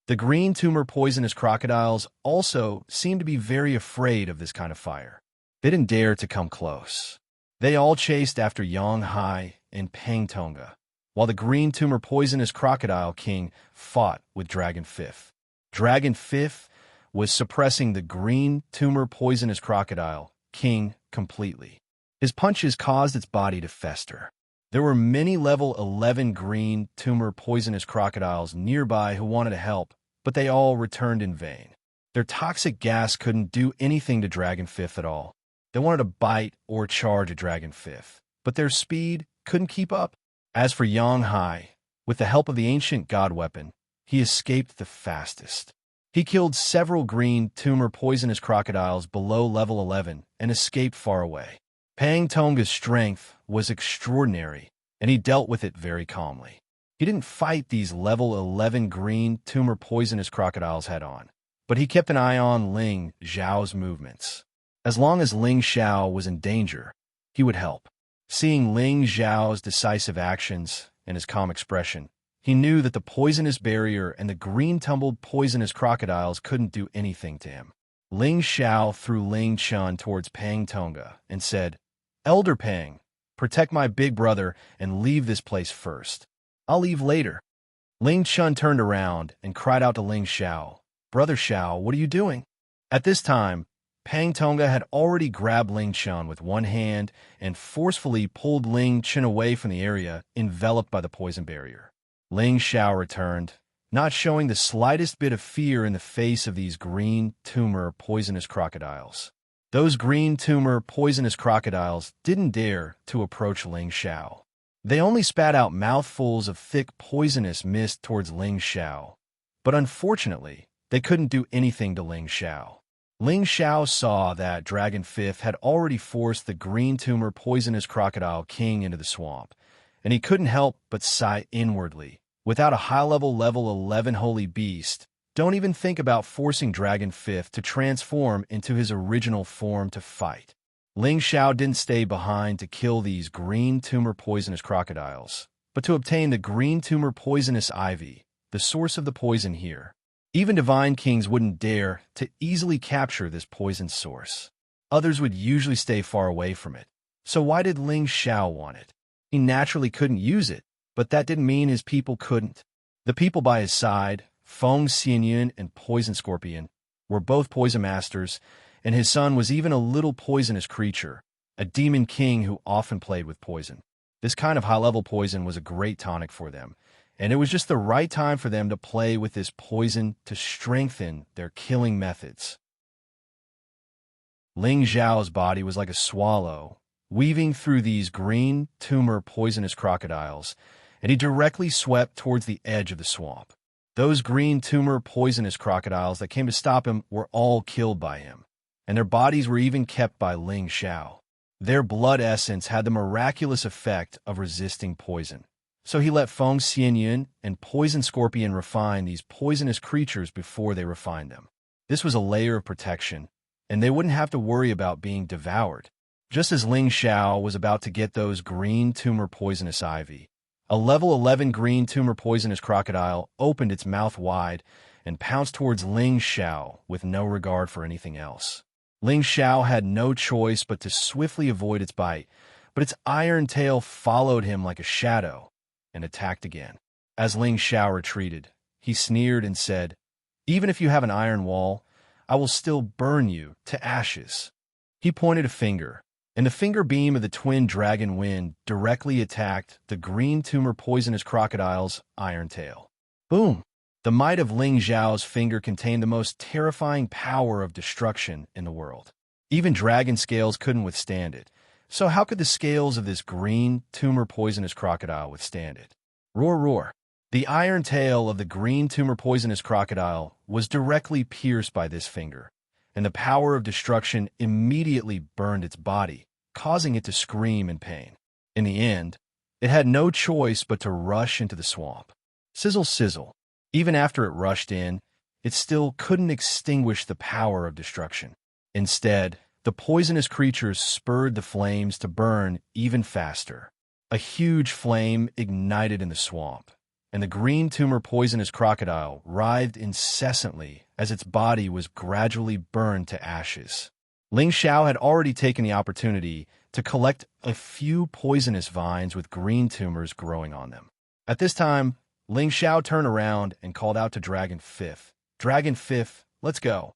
The green tumor poisonous crocodiles also seemed to be very afraid of this kind of fire. They didn't dare to come close. They all chased after Xianxia and Pang Tonga, while the green tumor poisonous crocodile king fought with Dragon Fifth. Dragon Fifth was suppressing the green tumor poisonous crocodile king completely. His punches caused its body to fester. There were many level 11 green tumor poisonous crocodiles nearby who wanted to help, but they all returned in vain. Their toxic gas couldn't do anything to Dragon Fifth at all. They wanted to bite or charge at Dragon Fifth, but their speed couldn't keep up. As for Xianxia, with the help of the ancient god weapon, he escaped the fastest. He killed several green tumor poisonous crocodiles below level 11 and escaped far away. Pang Tonga's strength was extraordinary, and he dealt with it very calmly. He didn't fight these level 11 green tumor poisonous crocodiles head-on, but he kept an eye on Ling Xiao's movements. As long as Ling Xiao was in danger, he would help. Seeing Ling Xiao's decisive actions and his calm expression, he knew that the poisonous barrier and the green-tumbled poisonous crocodiles couldn't do anything to him. Ling Xiao threw Ling Chun towards Pang Tonga and said, "Elder Pang, protect my big brother and leave this place first. I'll leave later." Ling Chun turned around and cried out to Ling Xiao, "Brother Xiao, what are you doing?" At this time, Pang Tonga had already grabbed Ling Chun with one hand and forcefully pulled Ling Chun away from the area enveloped by the poison barrier. Ling Xiao returned, not showing the slightest bit of fear in the face of these green tumor poisonous crocodiles. Those green tumor poisonous crocodiles didn't dare to approach Ling Xiao. They only spat out mouthfuls of thick poisonous mist towards Ling Xiao, but unfortunately, they couldn't do anything to Ling Xiao. Ling Xiao saw that Dragon Fifth had already forced the green tumor poisonous crocodile king into the swamp, and he couldn't help but sigh inwardly. Without a high-level level 11 holy beast, don't even think about forcing Dragon Fifth to transform into his original form to fight. Ling Xiao didn't stay behind to kill these green tumor poisonous crocodiles, but to obtain the green tumor poisonous ivy, the source of the poison here. Even divine kings wouldn't dare to easily capture this poison source. Others would usually stay far away from it. So why did Ling Xiao want it? He naturally couldn't use it, but that didn't mean his people couldn't. The people by his side, Feng Xianyun and Poison Scorpion, were both poison masters, and his son was even a little poisonous creature, a demon king who often played with poison. This kind of high-level poison was a great tonic for them, and it was just the right time for them to play with this poison to strengthen their killing methods. Ling Xiao's body was like a swallow, weaving through these green tumor poisonous crocodiles, and he directly swept towards the edge of the swamp. Those green tumor poisonous crocodiles that came to stop him were all killed by him, and their bodies were even kept by Ling Xiao. Their blood essence had the miraculous effect of resisting poison. So he let Feng Xianyun and Poison Scorpion refine these poisonous creatures before they refined them. This was a layer of protection, and they wouldn't have to worry about being devoured. Just as Ling Xiao was about to get those green tumor poisonous ivy, a level 11 green tumor poisonous crocodile opened its mouth wide and pounced towards Ling Xiao with no regard for anything else. Ling Xiao had no choice but to swiftly avoid its bite, but its iron tail followed him like a shadow and attacked again. As Ling Xiao retreated, he sneered and said, "Even if you have an iron wall, I will still burn you to ashes." He pointed a finger, and the finger beam of the twin dragon wind directly attacked the green tumor poisonous crocodile's iron tail. Boom! The might of Ling Xiao's finger contained the most terrifying power of destruction in the world. Even dragon scales couldn't withstand it, So how could the scales of this green, tumor-poisonous crocodile withstand it? Roar, roar. The iron tail of the green, tumor-poisonous crocodile was directly pierced by this finger, and the power of destruction immediately burned its body, causing it to scream in pain. In the end, it had no choice but to rush into the swamp. Sizzle, sizzle. Even after it rushed in, it still couldn't extinguish the power of destruction. Instead, the poisonous creatures spurred the flames to burn even faster. A huge flame ignited in the swamp, and the green tumor-poisonous crocodile writhed incessantly as its body was gradually burned to ashes. Ling Xiao had already taken the opportunity to collect a few poisonous vines with green tumors growing on them. At this time, Ling Xiao turned around and called out to Dragon Fifth. Dragon Fifth, let's go.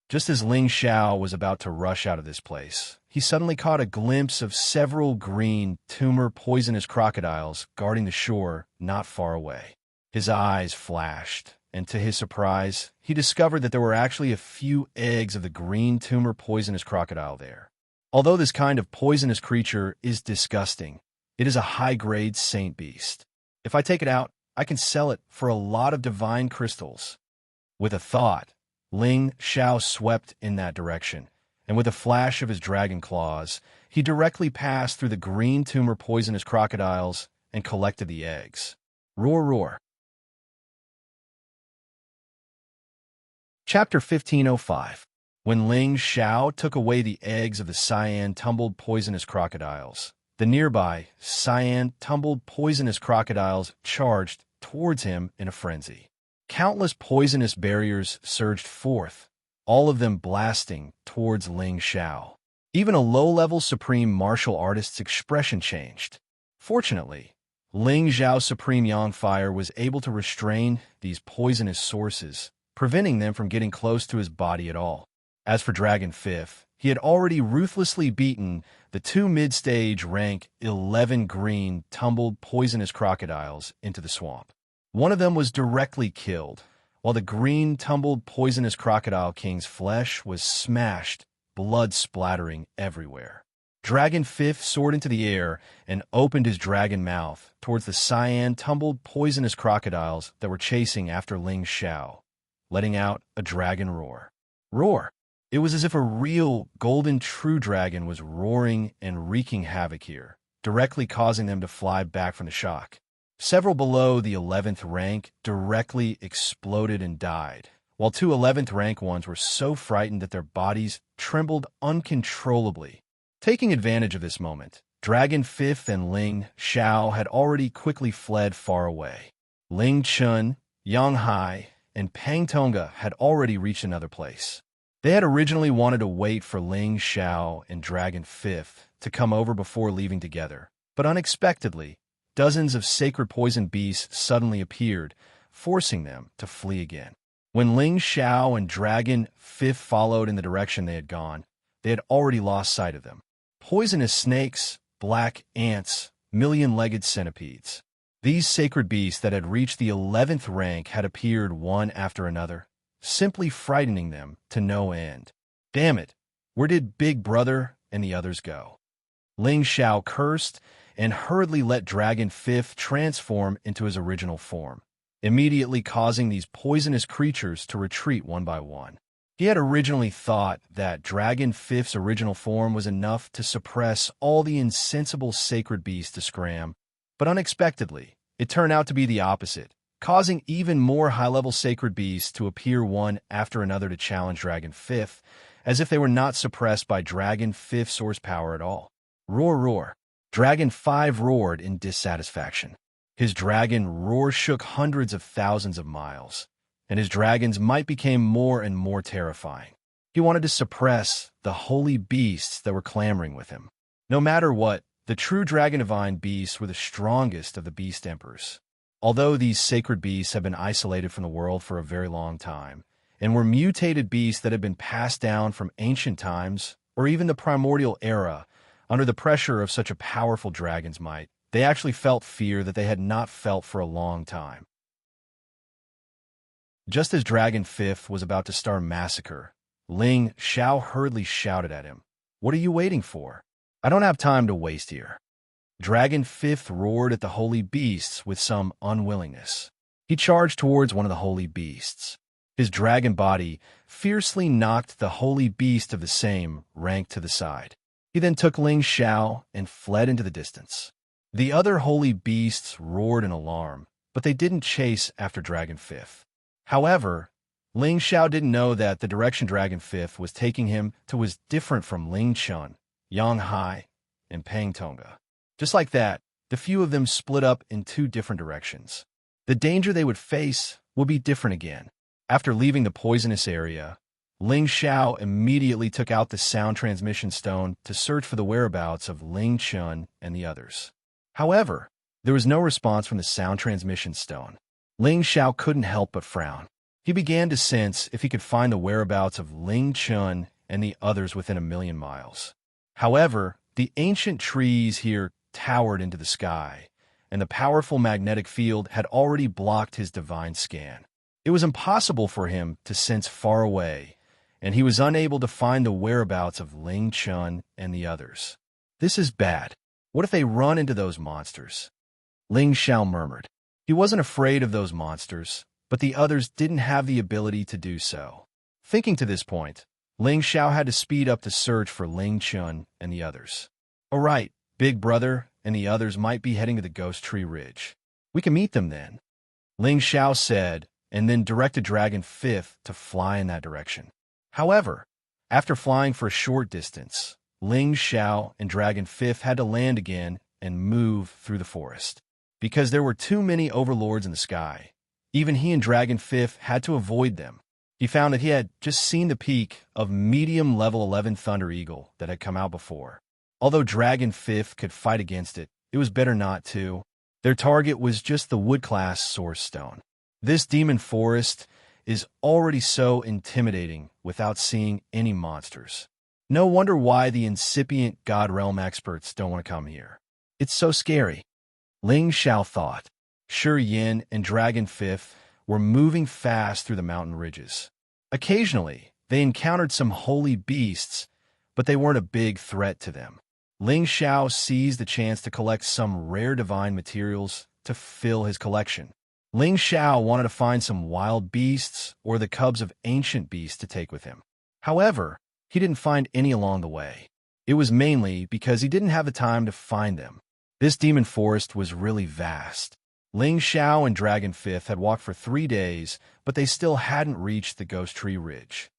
Just as Ling Xiao was about to rush out of this place, he suddenly caught a glimpse of several green, tumor-poisonous crocodiles guarding the shore not far away. His eyes flashed, and to his surprise, he discovered that there were actually a few eggs of the green tumor-poisonous crocodile there. Although this kind of poisonous creature is disgusting, it is a high-grade saint beast. If I take it out, I can sell it for a lot of divine crystals. With a thought, Ling Xiao swept in that direction, and with a flash of his dragon claws, he directly passed through the green tumor-poisonous crocodiles and collected the eggs. Roar, roar. Chapter 1505. When Ling Xiao took away the eggs of the cyan tumbled poisonous crocodiles, the nearby cyan tumbled poisonous crocodiles charged towards him in a frenzy. Countless poisonous barriers surged forth, all of them blasting towards Ling Xiao. Even a low-level supreme martial artist's expression changed. Fortunately, Ling Xiao's supreme yang fire was able to restrain these poisonous sources, preventing them from getting close to his body at all. As for Dragon Fifth, he had already ruthlessly beaten the two mid-stage rank 11 green, tumbled, poisonous crocodiles into the swamp. One of them was directly killed, while the green, tumbled, poisonous crocodile king's flesh was smashed, blood splattering everywhere. Dragon Fifth soared into the air and opened his dragon mouth towards the cyan, tumbled, poisonous crocodiles that were chasing after Ling Xiao, letting out a dragon roar. Roar! It was as if a real golden true dragon was roaring and wreaking havoc here, directly causing them to fly back from the shock. Several below the 11th rank directly exploded and died, while two 11th rank ones were so frightened that their bodies trembled uncontrollably. Taking advantage of this moment, Dragon Fifth and Ling Xiao had already quickly fled far away. Ling Chun, Yang Hai, and Pang Tonga had already reached another place. They had originally wanted to wait for Ling Xiao and Dragon Fifth to come over before leaving together, but unexpectedly, dozens of sacred poison beasts suddenly appeared, forcing them to flee again. When Ling Xiao and Dragon Fifth followed in the direction they had gone, they had already lost sight of them. Poisonous snakes, black ants, million-legged centipedes. These sacred beasts that had reached the 11th rank had appeared one after another, simply frightening them to no end. Damn it, where did Big Brother and the others go? Ling Xiao cursed and hurriedly let Dragon Fifth transform into his original form, immediately causing these poisonous creatures to retreat one by one. He had originally thought that Dragon Fifth's original form was enough to suppress all the insensible sacred beasts to scram, but unexpectedly, it turned out to be the opposite, causing even more high-level sacred beasts to appear one after another to challenge Dragon Fifth, as if they were not suppressed by Dragon Fifth's source power at all. Roar, roar. Dragon 5 roared in dissatisfaction. His dragon roar shook hundreds of thousands of miles, and his dragon's might became more and more terrifying. He wanted to suppress the holy beasts that were clamoring with him. No matter what, the true dragon divine beasts were the strongest of the beast emperors. Although these sacred beasts have been isolated from the world for a very long time, and were mutated beasts that had been passed down from ancient times or even the primordial era, under the pressure of such a powerful dragon's might, they actually felt fear that they had not felt for a long time. Just as Dragon Fifth was about to start a massacre, Ling Xiao hurriedly shouted at him, "What are you waiting for? I don't have time to waste here. Dragon Fifth roared at the holy beasts with some unwillingness. He charged towards one of the holy beasts. His dragon body fiercely knocked the holy beast of the same rank to the side. He then took Ling Xiao and fled into the distance. The other holy beasts roared in alarm, but they didn't chase after Dragon Fifth. However, Ling Xiao didn't know that the direction Dragon Fifth was taking him to was different from Ling Chun, Yang Hai, and Pang Tonga. Just like that, the few of them split up in two different directions. The danger they would face would be different again. After leaving the poisonous area, Ling Xiao immediately took out the sound transmission stone to search for the whereabouts of Ling Chun and the others. However, there was no response from the sound transmission stone. Ling Xiao couldn't help but frown. He began to sense if he could find the whereabouts of Ling Chun and the others within 1,000,000 miles. However, the ancient trees here towered into the sky, and the powerful magnetic field had already blocked his divine scan. It was impossible for him to sense far away, and he was unable to find the whereabouts of Ling Chun and the others. This is bad. What if they run into those monsters? Ling Xiao murmured. He wasn't afraid of those monsters, but the others didn't have the ability to do so. Thinking to this point, Ling Xiao had to speed up the search for Ling Chun and the others. All right, Big Brother and the others might be heading to the Ghost Tree Ridge. We can meet them then, Ling Xiao said, and then directed Dragon Fifth to fly in that direction. However, after flying for a short distance, Ling Xiao and Dragon Fifth had to land again and move through the forest. Because there were too many overlords in the sky, even he and Dragon Fifth had to avoid them. He found that he had just seen the peak of medium level 11 Thunder Eagle that had come out before. Although Dragon Fifth could fight against it, it was better not to. Their target was just the wood class Source Stone. This demon forest is already so intimidating without seeing any monsters. No wonder why the incipient God Realm experts don't want to come here. It's so scary. Ling Xiao thought. Shi Yin and Dragon Fifth were moving fast through the mountain ridges. Occasionally, they encountered some holy beasts, but they weren't a big threat to them. Ling Xiao seized the chance to collect some rare divine materials to fill his collection. Ling Xiao wanted to find some wild beasts or the cubs of ancient beasts to take with him. However, he didn't find any along the way. It was mainly because he didn't have the time to find them. This demon forest was really vast. Ling Xiao and Dragon Fifth had walked for 3 days, but they still hadn't reached the Ghost Tree Ridge.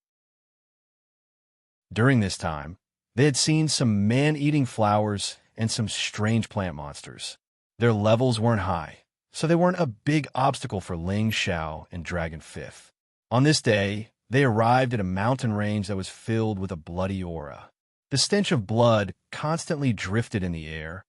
During this time, they had seen some man-eating flowers and some strange plant monsters. Their levels weren't high, so they weren't a big obstacle for Ling Xiao and Dragon Fifth. On this day, they arrived at a mountain range that was filled with a bloody aura. The stench of blood constantly drifted in the air,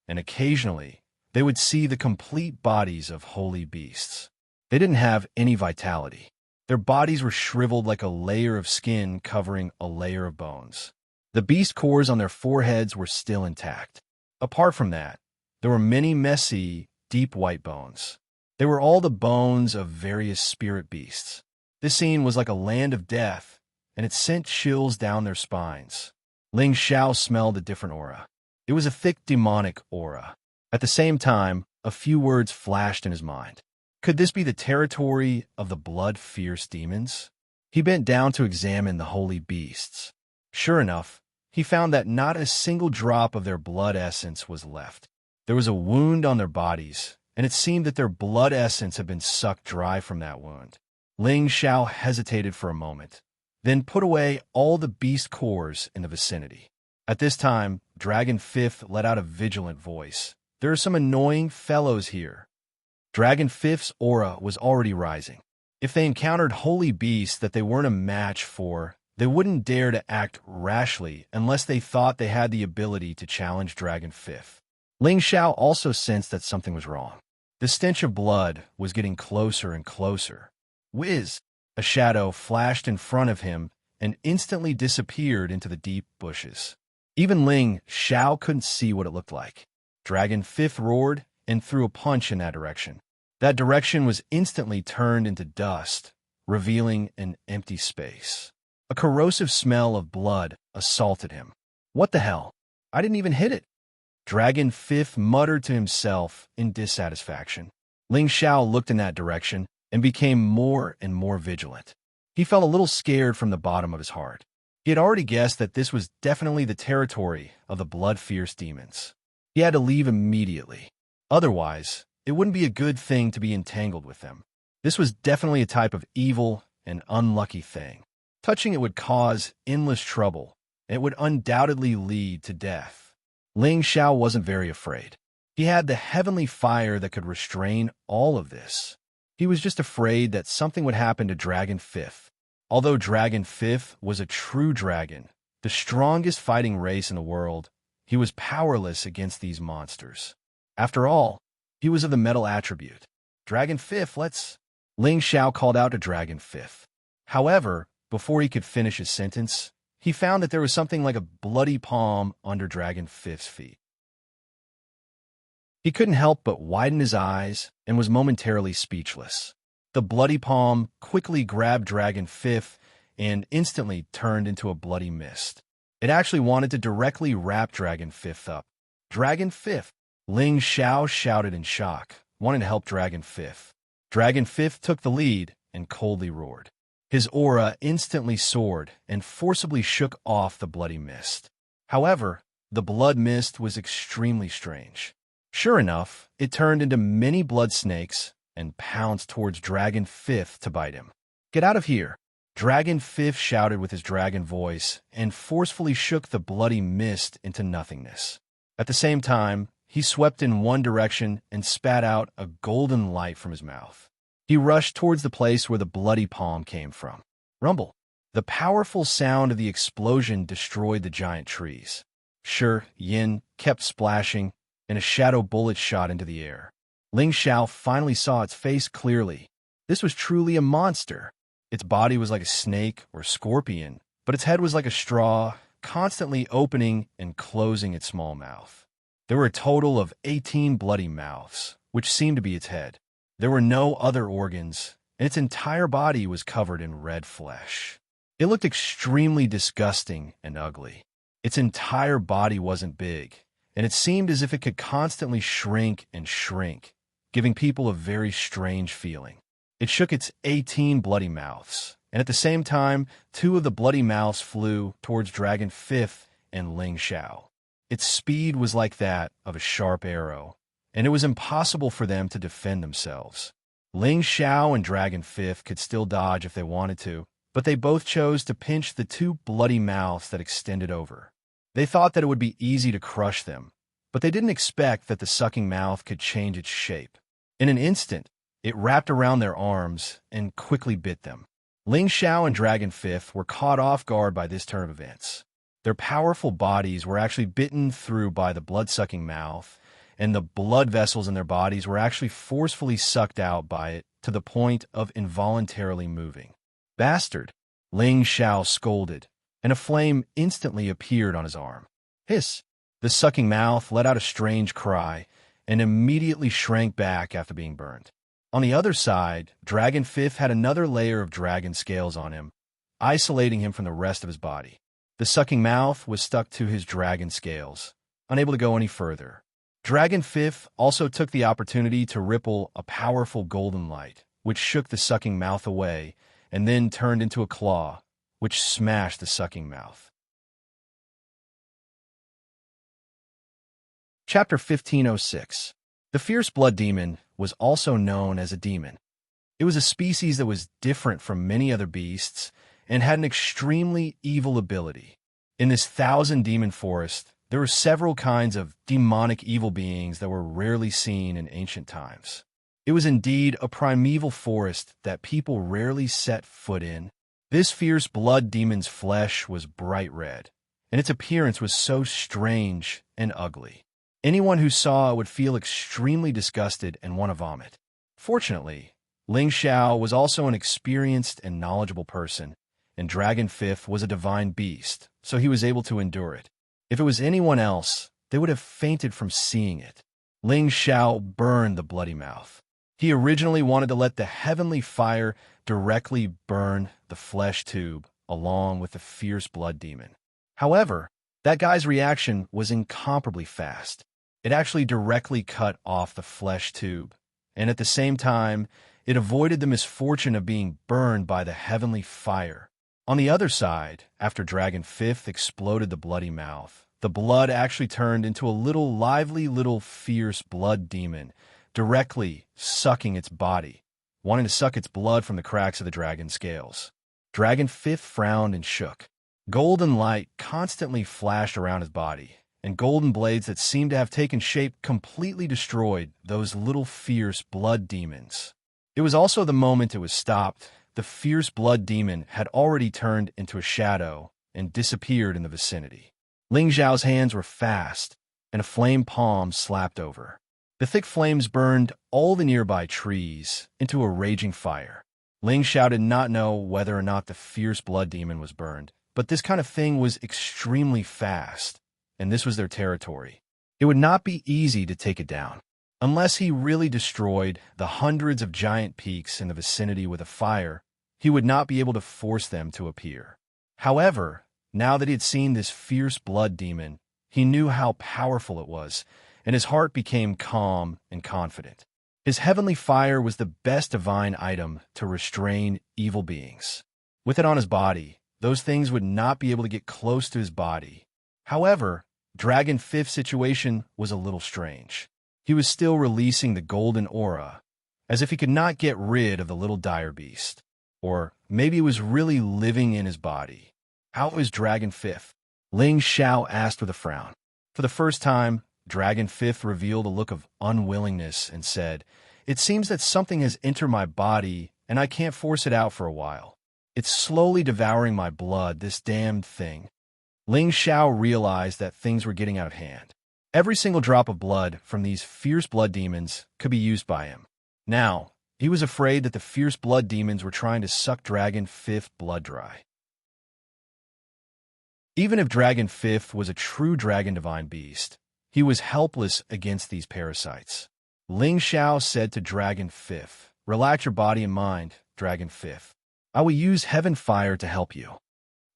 and occasionally, they would see the complete bodies of holy beasts. They didn't have any vitality. Their bodies were shriveled like a layer of skin covering a layer of bones. The beast cores on their foreheads were still intact. Apart from that, there were many messy, deep white bones. They were all the bones of various spirit beasts. This scene was like a land of death, and it sent chills down their spines. Ling Xiao smelled a different aura. It was a thick demonic aura. At the same time, a few words flashed in his mind. Could this be the territory of the blood-fierce demons? He bent down to examine the holy beasts. Sure enough, he found that not a single drop of their blood essence was left. There was a wound on their bodies, and it seemed that their blood essence had been sucked dry from that wound. Ling Xiao hesitated for a moment, then put away all the beast cores in the vicinity. At this time, Dragon Fifth let out a vigilant voice. There are some annoying fellows here. Dragon Fifth's aura was already rising. If they encountered holy beasts that they weren't a match for, they wouldn't dare to act rashly unless they thought they had the ability to challenge Dragon Fifth. Ling Xiao also sensed that something was wrong. The stench of blood was getting closer and closer. Whiz! A shadow flashed in front of him and instantly disappeared into the deep bushes. Even Ling Xiao couldn't see what it looked like. Dragon Fifth roared and threw a punch in that direction. That direction was instantly turned into dust, revealing an empty space. A corrosive smell of blood assaulted him. What the hell? I didn't even hit it. Dragon Fifth muttered to himself in dissatisfaction. Ling Xiao looked in that direction and became more and more vigilant. He felt a little scared from the bottom of his heart. He had already guessed that this was definitely the territory of the blood-fierce demons. He had to leave immediately. Otherwise, it wouldn't be a good thing to be entangled with them. This was definitely a type of evil and unlucky thing. Touching it would cause endless trouble, and it would undoubtedly lead to death. Ling Xiao wasn't very afraid. He had the heavenly fire that could restrain all of this. He was just afraid that something would happen to Dragon Fifth. Although Dragon Fifth was a true dragon, the strongest fighting race in the world, he was powerless against these monsters. After all, he was of the metal attribute. Dragon Fifth, Ling Xiao called out to Dragon Fifth. However, before he could finish his sentence, he found that there was something like a bloody palm under Dragon Fifth's feet. He couldn't help but widen his eyes and was momentarily speechless. The bloody palm quickly grabbed Dragon Fifth and instantly turned into a bloody mist. It actually wanted to directly wrap Dragon Fifth up. Dragon Fifth! Ling Xiao shouted in shock, wanting to help Dragon Fifth. Dragon Fifth took the lead and coldly roared. His aura instantly soared and forcibly shook off the bloody mist. However, the blood mist was extremely strange. Sure enough, it turned into many blood snakes and pounced towards Dragon Fifth to bite him. "Get out of here!" Dragon Fifth shouted with his dragon voice and forcefully shook the bloody mist into nothingness. At the same time, he swept in one direction and spat out a golden light from his mouth. He rushed towards the place where the bloody palm came from. Rumble! The powerful sound of the explosion destroyed the giant trees. Shi Yin kept splashing, and a shadow bullet shot into the air. Ling Xiao finally saw its face clearly. This was truly a monster. Its body was like a snake or scorpion, but its head was like a straw, constantly opening and closing its small mouth. There were a total of 18 bloody mouths, which seemed to be its head. There were no other organs, and its entire body was covered in red flesh. It looked extremely disgusting and ugly. Its entire body wasn't big, and it seemed as if it could constantly shrink and shrink, giving people a very strange feeling. It shook its 18 bloody mouths, and at the same time, 2 of the bloody mouths flew towards Dragon Fifth and Ling Xiao. Its speed was like that of a sharp arrow, and it was impossible for them to defend themselves. Ling Xiao and Dragon Fifth could still dodge if they wanted to, but they both chose to pinch the 2 bloody mouths that extended over. They thought that it would be easy to crush them, but they didn't expect that the sucking mouth could change its shape. In an instant, it wrapped around their arms and quickly bit them. Ling Xiao and Dragon Fifth were caught off guard by this turn of events. Their powerful bodies were actually bitten through by the blood-sucking mouth, and the blood vessels in their bodies were actually forcefully sucked out by it to the point of involuntarily moving. "Bastard!" Ling Xiao scolded, and a flame instantly appeared on his arm. Hiss! The sucking mouth let out a strange cry and immediately shrank back after being burned. On the other side, Dragon Fifth had another layer of dragon scales on him, isolating him from the rest of his body. The sucking mouth was stuck to his dragon scales, unable to go any further. Dragon Fifth also took the opportunity to ripple a powerful golden light, which shook the sucking mouth away and then turned into a claw, which smashed the sucking mouth. Chapter 1506. The fierce blood demon was also known as a demon. It was a species that was different from many other beasts and had an extremely evil ability. In this 1,000-demon forest, there were several kinds of demonic evil beings that were rarely seen in ancient times. It was indeed a primeval forest that people rarely set foot in. This fierce blood demon's flesh was bright red, and its appearance was so strange and ugly. Anyone who saw it would feel extremely disgusted and want to vomit. Fortunately, Ling Xiao was also an experienced and knowledgeable person, and Dragon Fifth was a divine beast, so he was able to endure it. If it was anyone else, they would have fainted from seeing it. Ling Xiao burned the bloody mouth. He originally wanted to let the heavenly fire directly burn the flesh tube along with the fierce blood demon. However, That guy's reaction was incomparably fast. It actually directly cut off the flesh tube, and at the same time, it avoided the misfortune of being burned by the heavenly fire. On the other side, after Dragon Fifth exploded the bloody mouth, the blood actually turned into a lively little fierce blood demon, directly sucking its body, wanting to suck its blood from the cracks of the dragon's scales. Dragon Fifth frowned and shook. Golden light constantly flashed around his body, and golden blades that seemed to have taken shape completely destroyed those little fierce blood demons. It was also the moment it was stopped. The fierce blood demon had already turned into a shadow and disappeared in the vicinity. Ling Xiao's hands were fast, and a flame palm slapped over. The thick flames burned all the nearby trees into a raging fire. Ling Xiao did not know whether or not the fierce blood demon was burned, but this kind of thing was extremely fast, and this was their territory. It would not be easy to take it down. Unless he really destroyed the hundreds of giant peaks in the vicinity with a fire, he would not be able to force them to appear. However, now that he had seen this fierce blood demon, he knew how powerful it was, and his heart became calm and confident. His heavenly fire was the best divine item to restrain evil beings. With it on his body, those things would not be able to get close to his body. However, Dragon Fifth's situation was a little strange. He was still releasing the golden aura, as if he could not get rid of the little dire beast. Or maybe it was really living in his body. How was Dragon Fifth? Ling Xiao asked with a frown. For the first time, Dragon Fifth revealed a look of unwillingness and said, "It seems that something has entered my body, and I can't force it out for a while. It's slowly devouring my blood, this damned thing." Ling Xiao realized that things were getting out of hand. Every single drop of blood from these fierce blood demons could be used by him. Now, he was afraid that the fierce blood demons were trying to suck Dragon Fifth blood dry. Even if Dragon Fifth was a true dragon divine beast, he was helpless against these parasites. Ling Xiao said to Dragon Fifth, "Relax your body and mind, Dragon Fifth. I will use heaven fire to help you."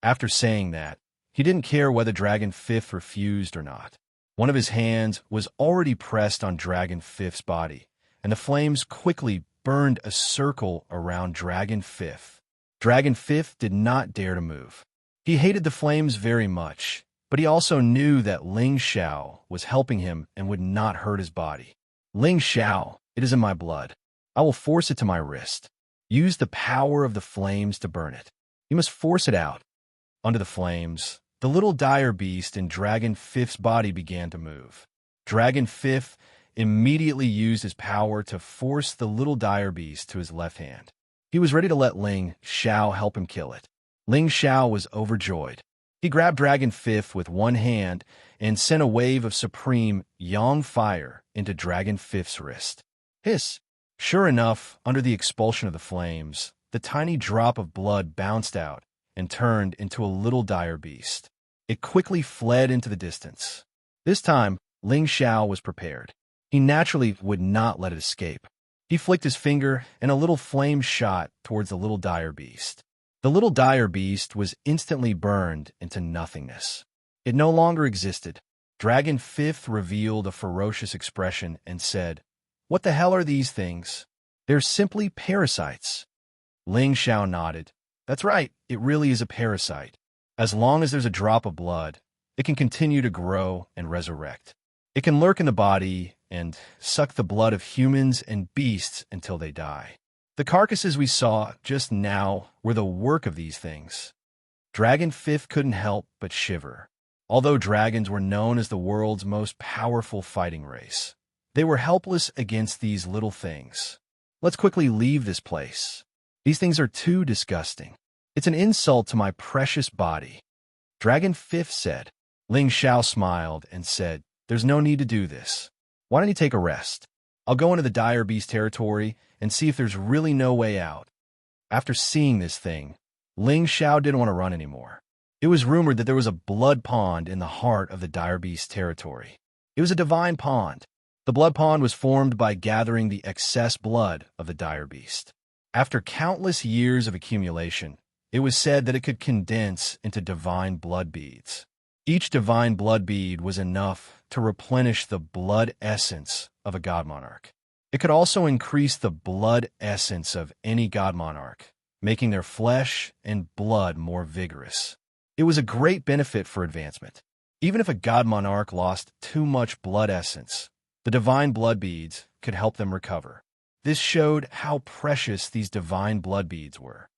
After saying that, he didn't care whether Dragon Fifth refused or not. One of his hands was already pressed on Dragon Fifth's body, and the flames quickly burned a circle around Dragon Fifth. Dragon Fifth did not dare to move. He hated the flames very much, but he also knew that Ling Xiao was helping him and would not hurt his body. "Ling Xiao, it is in my blood. I will force it to my wrist. Use the power of the flames to burn it. You must force it out." Under the flames, the little dire beast in Dragon Fifth's body began to move. Dragon Fifth immediately used his power to force the little dire beast to his left hand. He was ready to let Ling Xiao help him kill it. Ling Xiao was overjoyed. He grabbed Dragon Fifth with one hand and sent a wave of supreme yang fire into Dragon Fifth's wrist. Hiss! Sure enough, under the expulsion of the flames, the tiny drop of blood bounced out and turned into a little dire beast. It quickly fled into the distance. This time, Ling Xiao was prepared. He naturally would not let it escape. He flicked his finger, and a little flame shot towards the little dire beast. The little dire beast was instantly burned into nothingness. It no longer existed. Dragon Fifth revealed a ferocious expression and said, "What the hell are these things?" "They're simply parasites." Ling Xiao nodded. "That's right, it really is a parasite. As long as there's a drop of blood, it can continue to grow and resurrect. It can lurk in the body and suck the blood of humans and beasts until they die. The carcasses we saw just now were the work of these things." Dragon Fifth couldn't help but shiver. Although dragons were known as the world's most powerful fighting race, they were helpless against these little things. "Let's quickly leave this place. These things are too disgusting. It's an insult to my precious body," Dragon Fifth said. Ling Xiao smiled and said, "There's no need to do this. Why don't you take a rest? I'll go into the dire beast territory and see if there's really no way out." After seeing this thing, Ling Xiao didn't want to run anymore. It was rumored that there was a blood pond in the heart of the dire beast territory. It was a divine pond. The blood pond was formed by gathering the excess blood of the dire beast. After countless years of accumulation, it was said that it could condense into divine blood beads. Each divine blood bead was enough to replenish the blood essence of a god monarch. It could also increase the blood essence of any god monarch, making their flesh and blood more vigorous. It was a great benefit for advancement. Even if a god monarch lost too much blood essence, the divine blood beads could help them recover. This showed how precious these divine blood beads were.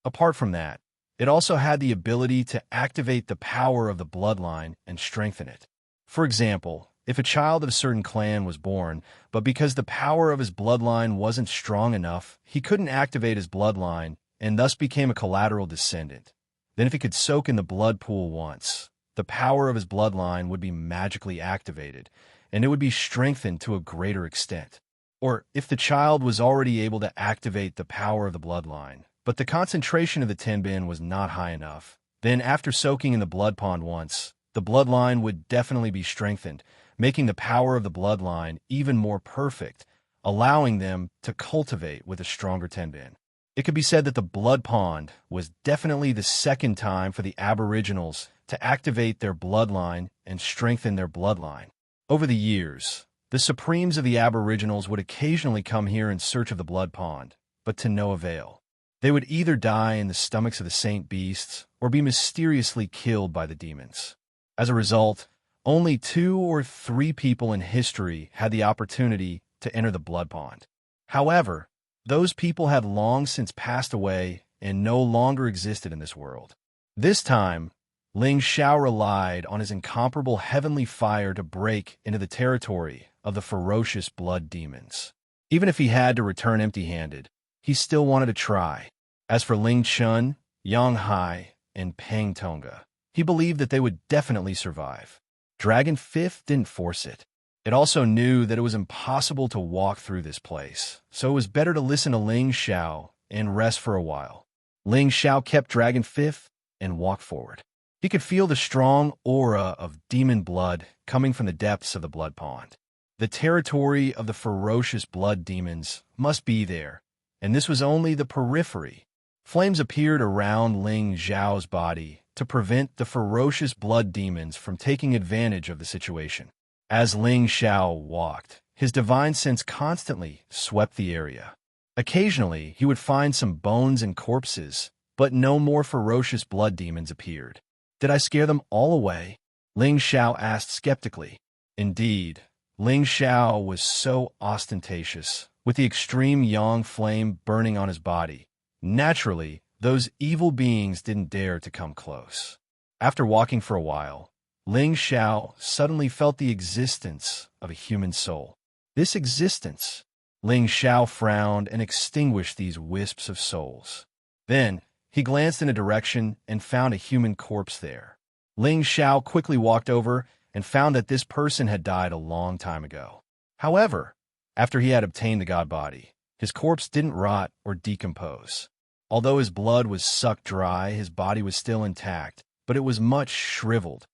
Apart from that, it also had the ability to activate the power of the bloodline and strengthen it. For example, if a child of a certain clan was born, but because the power of his bloodline wasn't strong enough, he couldn't activate his bloodline and thus became a collateral descendant. Then if he could soak in the blood pool once, the power of his bloodline would be magically activated, and it would be strengthened to a greater extent. Or if the child was already able to activate the power of the bloodline, but the concentration of the tenbin was not high enough, then after soaking in the blood pond once, the bloodline would definitely be strengthened, making the power of the bloodline even more perfect, allowing them to cultivate with a stronger tenbin. It could be said that the blood pond was definitely the second time for the Aboriginals to activate their bloodline and strengthen their bloodline. Over the years, the Supremes of the Aboriginals would occasionally come here in search of the blood pond, but to no avail. They would either die in the stomachs of the saint beasts or be mysteriously killed by the demons. As a result, only 2 or 3 people in history had the opportunity to enter the blood pond. However, those people have long since passed away and no longer existed in this world. This time, Xianxia relied on his incomparable heavenly fire to break into the territory of the ferocious blood demons. Even if he had to return empty-handed, he still wanted to try. As for Ling Chun, Yang Hai, and Peng Tonga, he believed that they would definitely survive. Dragon Fifth didn't force it. It also knew that it was impossible to walk through this place, so it was better to listen to Xianxia and rest for a while. Xianxia kept Dragon Fifth and walked forward. He could feel the strong aura of demon blood coming from the depths of the blood pond. The territory of the ferocious blood demons must be there, and this was only the periphery. Flames appeared around Ling Zhao's body to prevent the ferocious blood demons from taking advantage of the situation. As Ling Zhao walked, his divine sense constantly swept the area. Occasionally, he would find some bones and corpses, but no more ferocious blood demons appeared. Did I scare them all away? Ling Zhao asked skeptically. Indeed, Ling Zhao was so ostentatious, with the extreme yang flame burning on his body. Naturally, those evil beings didn't dare to come close. After walking for a while, Ling Zhao suddenly felt the existence of a human soul. This existence. Ling Zhao frowned and extinguished these wisps of souls. Then, he glanced in a direction and found a human corpse there. Ling Zhao quickly walked over and found that this person had died a long time ago. However, after he had obtained the god body, his corpse didn't rot or decompose. Although his blood was sucked dry, his body was still intact, but it was much shriveled.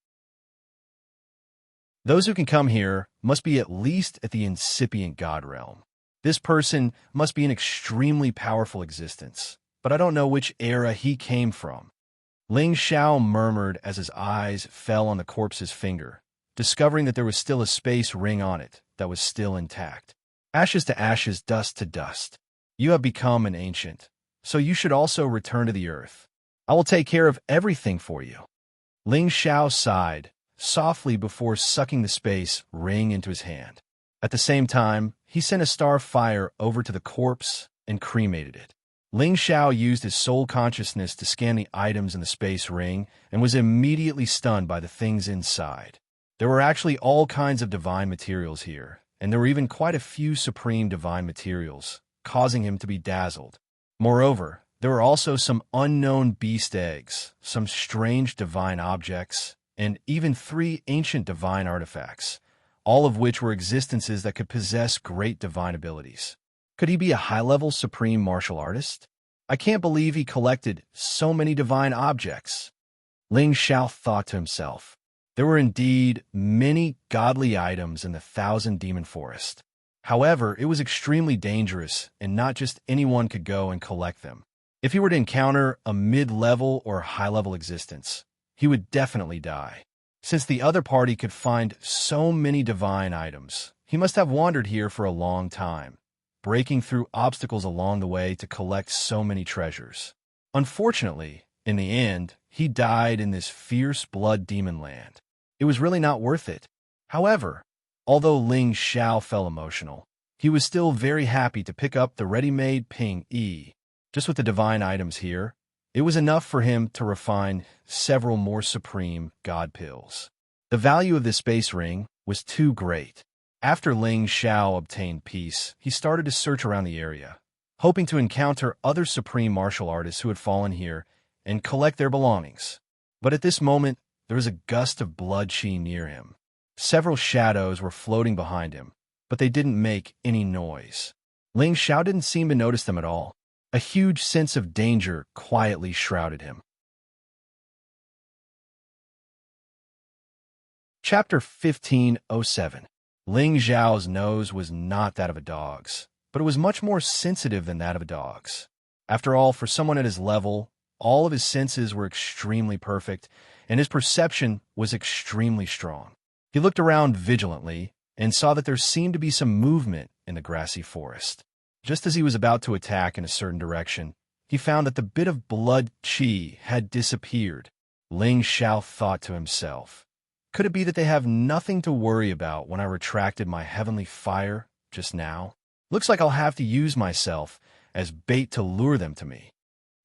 Those who can come here must be at least at the incipient god realm. This person must be an extremely powerful existence, but I don't know which era he came from. Ling Zhao murmured as his eyes fell on the corpse's finger, discovering that there was still a space ring on it that was still intact. Ashes to ashes, dust to dust. You have become an ancient, so you should also return to the earth. I will take care of everything for you. Ling Zhao sighed softly before sucking the space ring into his hand. At the same time, he sent a star of fire over to the corpse and cremated it. Ling Zhao used his soul consciousness to scan the items in the space ring and was immediately stunned by the things inside. There were actually all kinds of divine materials here, and there were even quite a few supreme divine materials, causing him to be dazzled. Moreover, there were also some unknown beast eggs, some strange divine objects, and even 3 ancient divine artifacts, all of which were existences that could possess great divine abilities. Could he be a high-level supreme martial artist? I can't believe he collected so many divine objects. Ling Zhao thought to himself. There were indeed many godly items in the Thousand Demon Forest. However, it was extremely dangerous, and not just anyone could go and collect them. If he were to encounter a mid-level or high-level existence, he would definitely die. Since the other party could find so many divine items, he must have wandered here for a long time, breaking through obstacles along the way to collect so many treasures. Unfortunately, in the end, he died in this fierce blood demon land. It was really not worth it. However, although Ling Xiao felt emotional, he was still very happy to pick up the ready-made Ping Yi. Just with the divine items here, it was enough for him to refine several more supreme god pills. The value of this space ring was too great. After Ling Xiao obtained peace, he started to search around the area, hoping to encounter other supreme martial artists who had fallen here and collect their belongings. But at this moment, there was a gust of blood chi near him. Several shadows were floating behind him, but they didn't make any noise. Ling Xiao didn't seem to notice them at all. A huge sense of danger quietly shrouded him. Chapter 1507. Ling Xiao's nose was not that of a dog's, but it was much more sensitive than that of a dog's. After all, for someone at his level, all of his senses were extremely perfect, and his perception was extremely strong. He looked around vigilantly and saw that there seemed to be some movement in the grassy forest. Just as he was about to attack in a certain direction, he found that the bit of blood chi had disappeared. Ling Xiao thought to himself, could it be that they have nothing to worry about when I retracted my heavenly fire just now? Looks like I'll have to use myself as bait to lure them to me.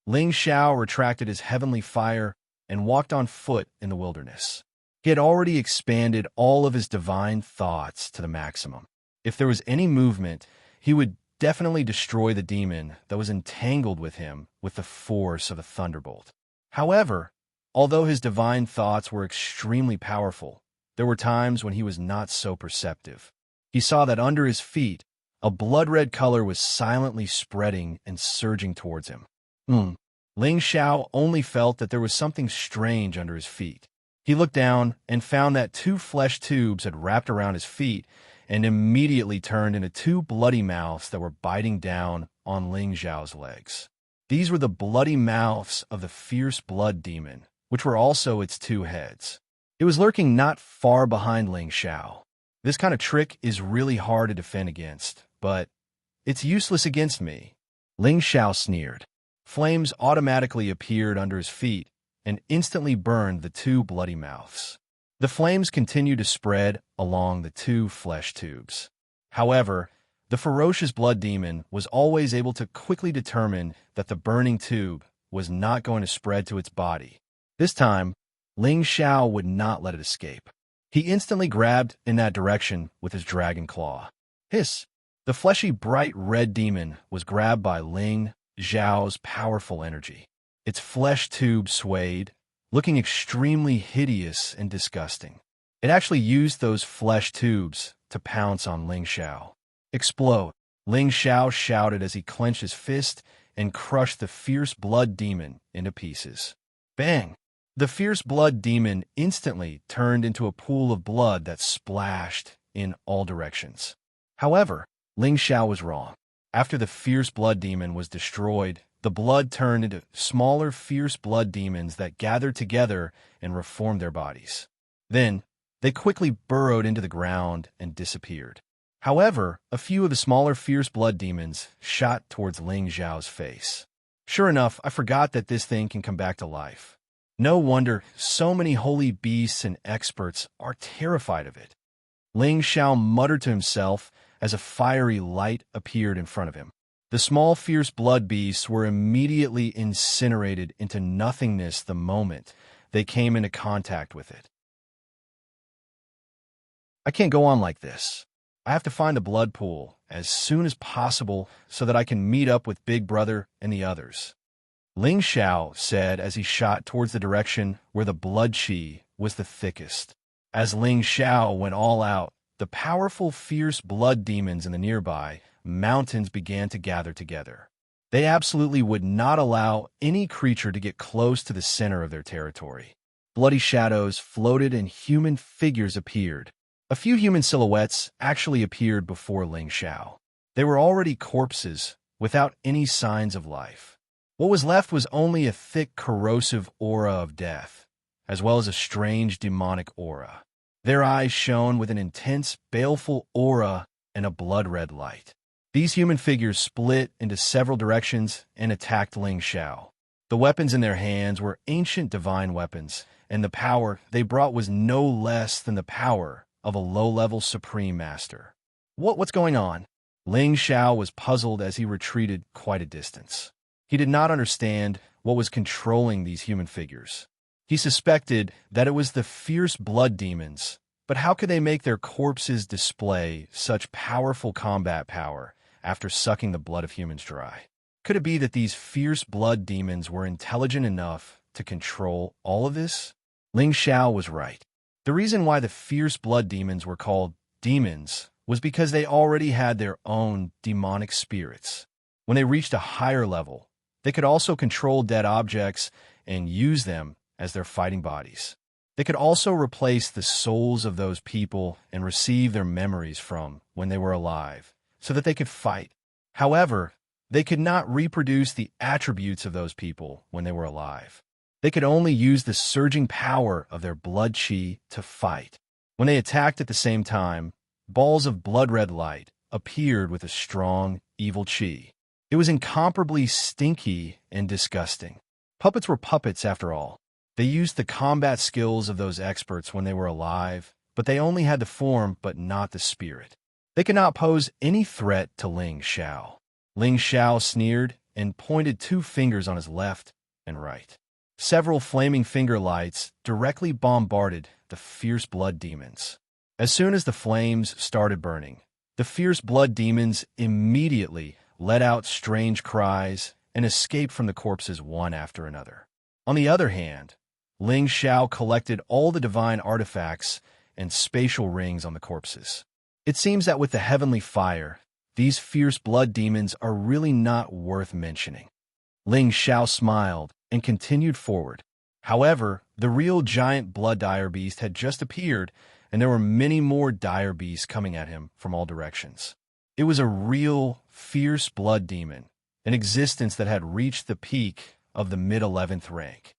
Ling Xiao retracted his heavenly fire and walked on foot in the wilderness. He had already expanded all of his divine thoughts to the maximum. If there was any movement, he would definitely destroy the demon that was entangled with him with the force of a thunderbolt. However, although his divine thoughts were extremely powerful, there were times when he was not so perceptive. He saw that under his feet, a blood-red color was silently spreading and surging towards him. Ling Xiao only felt that there was something strange under his feet. He looked down and found that 2 flesh tubes had wrapped around his feet and immediately turned into 2 bloody mouths that were biting down on Ling Xiao's legs. These were the bloody mouths of the fierce blood demon, which were also its 2 heads. It was lurking not far behind Ling Xiao. This kind of trick is really hard to defend against, but it's useless against me. Ling Xiao sneered. Flames automatically appeared under his feet and instantly burned the 2 bloody mouths. The flames continued to spread along the 2 flesh tubes. However, the ferocious blood demon was always able to quickly determine that the burning tube was not going to spread to its body. This time, Ling Xiao would not let it escape. He instantly grabbed in that direction with his dragon claw. Hiss! The fleshy, bright red demon was grabbed by Ling Xiao's powerful energy. Its flesh tube swayed, looking extremely hideous and disgusting. It actually used those flesh tubes to pounce on Ling Xiao. Explode! Ling Xiao shouted as he clenched his fist and crushed the fierce blood demon into pieces. Bang! The fierce blood demon instantly turned into a pool of blood that splashed in all directions. However, Ling Xiao was wrong. After the fierce blood demon was destroyed, the blood turned into smaller fierce blood demons that gathered together and reformed their bodies. Then, they quickly burrowed into the ground and disappeared. However, a few of the smaller fierce blood demons shot towards Ling Xiao's face. Sure enough, I forgot that this thing can come back to life. No wonder so many holy beasts and experts are terrified of it. Ling Xiao muttered to himself as a fiery light appeared in front of him. The small fierce blood beasts were immediately incinerated into nothingness the moment they came into contact with it. I can't go on like this. I have to find the blood pool as soon as possible so that I can meet up with Big Brother and the others. Ling Xiao said as he shot towards the direction where the blood chi was the thickest. As Ling Xiao went all out, the powerful fierce blood demons in the nearby mountains began to gather together. They absolutely would not allow any creature to get close to the center of their territory. Bloody shadows floated and human figures appeared. A few human silhouettes actually appeared before Ling Xiao. They were already corpses without any signs of life. What was left was only a thick, corrosive aura of death. as well as a strange demonic aura. Their eyes shone with an intense, baleful aura and a blood-red light. These human figures split into several directions and attacked Ling Xiao. The weapons in their hands were ancient divine weapons, and the power they brought was no less than the power of a low-level supreme master. What's going on? Ling Xiao was puzzled as he retreated quite a distance. He did not understand what was controlling these human figures. He suspected that it was the fierce blood demons, but how could they make their corpses display such powerful combat power after sucking the blood of humans dry? Could it be that these fierce blood demons were intelligent enough to control all of this? Ling Xiao was right. The reason why the fierce blood demons were called demons was because they already had their own demonic spirits. When they reached a higher level, they could also control dead objects and use them as their fighting bodies. They could also replace the souls of those people and receive their memories from when they were alive, so that they could fight. However, they could not reproduce the attributes of those people when they were alive. They could only use the surging power of their blood qi to fight. When they attacked at the same time, balls of blood-red light appeared with a strong, evil qi. It was incomparably stinky and disgusting. Puppets were puppets after all. They used the combat skills of those experts when they were alive, but they only had the form but not the spirit. They could not pose any threat to Ling Xiao. Ling Xiao sneered and pointed 2 fingers on his left and right. Several flaming finger lights directly bombarded the fierce blood demons. As soon as the flames started burning, the fierce blood demons immediately let out strange cries and escaped from the corpses one after another. On the other hand, Ling Xiao collected all the divine artifacts and spatial rings on the corpses. It seems that with the heavenly fire, these fierce blood demons are really not worth mentioning. Ling Xiao smiled and continued forward. However, the real giant blood dire beast had just appeared, and there were many more dire beasts coming at him from all directions. It was a real, fierce blood demon, an existence that had reached the peak of the mid-11th rank.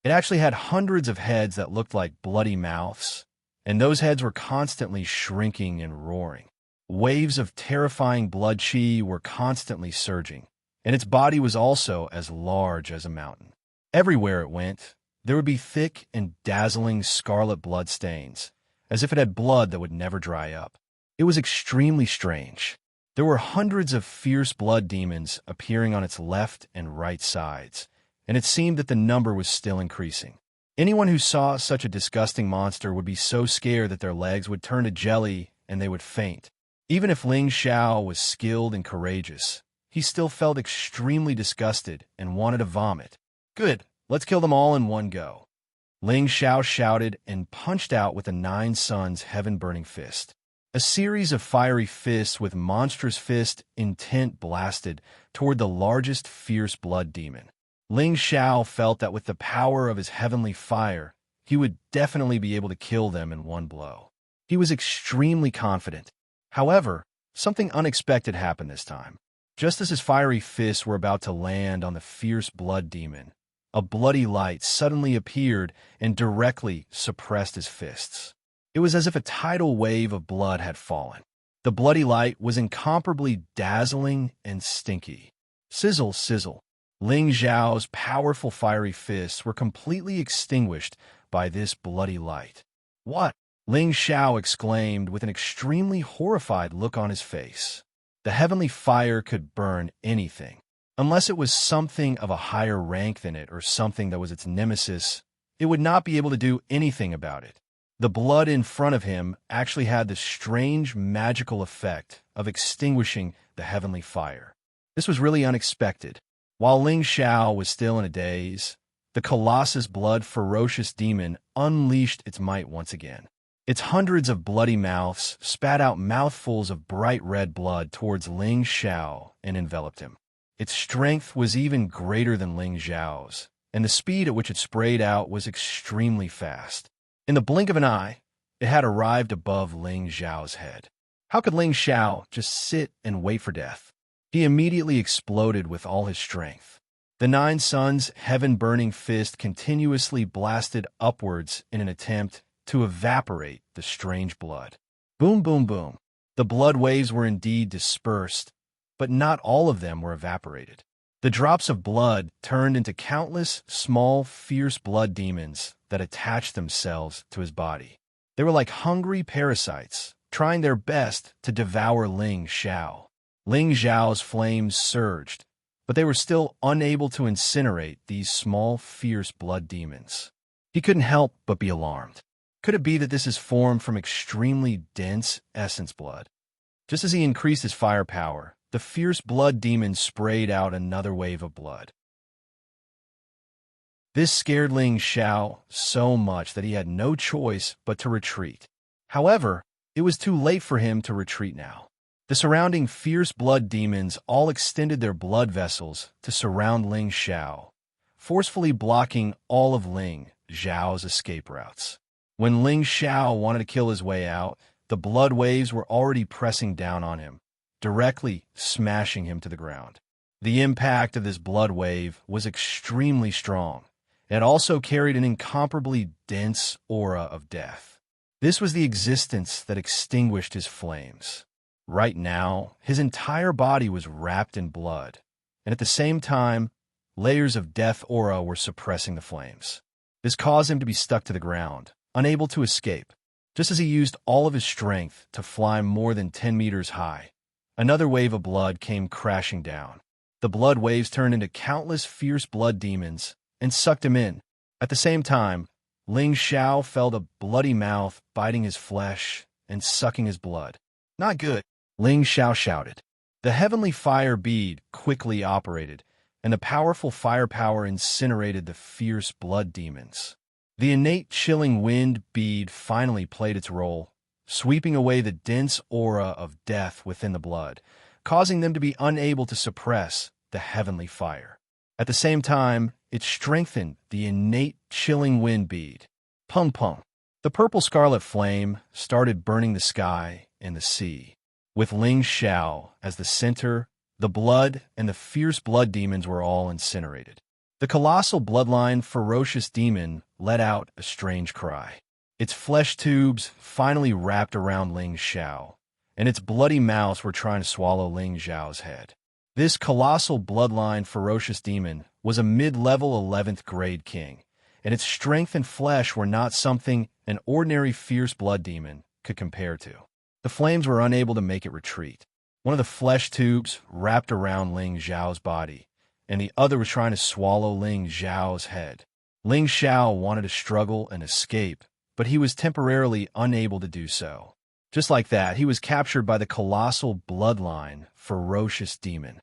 It actually had hundreds of heads that looked like bloody mouths, and those heads were constantly shrinking and roaring. Waves of terrifying blood qi were constantly surging, and its body was also as large as a mountain. Everywhere it went, there would be thick and dazzling scarlet blood stains, as if it had blood that would never dry up. It was extremely strange. There were hundreds of fierce blood demons appearing on its left and right sides, and it seemed that the number was still increasing. Anyone who saw such a disgusting monster would be so scared that their legs would turn to jelly and they would faint. Even if Ling Xiao was skilled and courageous, he still felt extremely disgusted and wanted to vomit. Good, let's kill them all in one go. Ling Xiao shouted and punched out with the 9 suns heaven-burning fist. A series of fiery fists with monstrous fist intent blasted toward the largest fierce blood demon. Ling Xiao felt that with the power of his heavenly fire, he would definitely be able to kill them in one blow. He was extremely confident. However, something unexpected happened this time. Just as his fiery fists were about to land on the fierce blood demon, a bloody light suddenly appeared and directly suppressed his fists. It was as if a tidal wave of blood had fallen. The bloody light was incomparably dazzling and stinky. Sizzle, sizzle. Ling Xiao's powerful fiery fists were completely extinguished by this bloody light. What? Ling Xiao exclaimed with an extremely horrified look on his face. The heavenly fire could burn anything. Unless it was something of a higher rank than it or something that was its nemesis, it would not be able to do anything about it. The blood in front of him actually had the strange magical effect of extinguishing the heavenly fire. This was really unexpected. While Ling Xiao was still in a daze, the Colossus blood ferocious demon unleashed its might once again. Its hundreds of bloody mouths spat out mouthfuls of bright red blood towards Ling Xiao and enveloped him. Its strength was even greater than Ling Xiao's, and the speed at which it sprayed out was extremely fast. In the blink of an eye, it had arrived above Ling Xiao's head. How could Ling Xiao just sit and wait for death? He immediately exploded with all his strength. The Nine Suns' heaven-burning fist continuously blasted upwards in an attempt to evaporate the strange blood. Boom, boom, boom. The blood waves were indeed dispersed, but not all of them were evaporated. The drops of blood turned into countless small, fierce blood demons that attached themselves to his body. They were like hungry parasites, trying their best to devour Ling Xiao. Ling Xiao's flames surged, but they were still unable to incinerate these small, fierce blood demons. He couldn't help but be alarmed. Could it be that this is formed from extremely dense essence blood? Just as he increased his firepower, the fierce blood demon sprayed out another wave of blood. This scared Ling Xiao so much that he had no choice but to retreat. However, it was too late for him to retreat now. The surrounding fierce blood demons all extended their blood vessels to surround Ling Xiao, forcefully blocking all of Ling Xiao's escape routes. When Ling Xiao wanted to kill his way out, the blood waves were already pressing down on him, directly smashing him to the ground. The impact of this blood wave was extremely strong. It also carried an incomparably dense aura of death. This was the existence that extinguished his flames. Right now, his entire body was wrapped in blood, and at the same time, layers of death aura were suppressing the flames. This caused him to be stuck to the ground, unable to escape. Just as he used all of his strength to fly more than 10 meters high, another wave of blood came crashing down. The blood waves turned into countless fierce blood demons and sucked him in. At the same time, Ling Xiao felt a bloody mouth biting his flesh and sucking his blood. Not good, Ling Xiao shouted. The heavenly fire bead quickly operated, and the powerful firepower incinerated the fierce blood demons. The innate chilling wind bead finally played its role, sweeping away the dense aura of death within the blood, causing them to be unable to suppress the heavenly fire. At the same time, it strengthened the innate chilling wind bead. Pung pung. The purple scarlet flame started burning the sky and the sea. With Ling Xiao as the center, the blood and the fierce blood demons were all incinerated. The colossal bloodline ferocious demon let out a strange cry. Its flesh tubes finally wrapped around Ling Xiao, and its bloody mouths were trying to swallow Ling Xiao's head. This colossal bloodline ferocious demon was a mid-level 11th grade king, and its strength and flesh were not something an ordinary fierce blood demon could compare to. The flames were unable to make it retreat. One of the flesh tubes wrapped around Ling Xiao's body, and the other was trying to swallow Ling Xiao's head. Ling Xiao wanted to struggle and escape, but he was temporarily unable to do so. Just like that, he was captured by the colossal bloodline ferocious demon.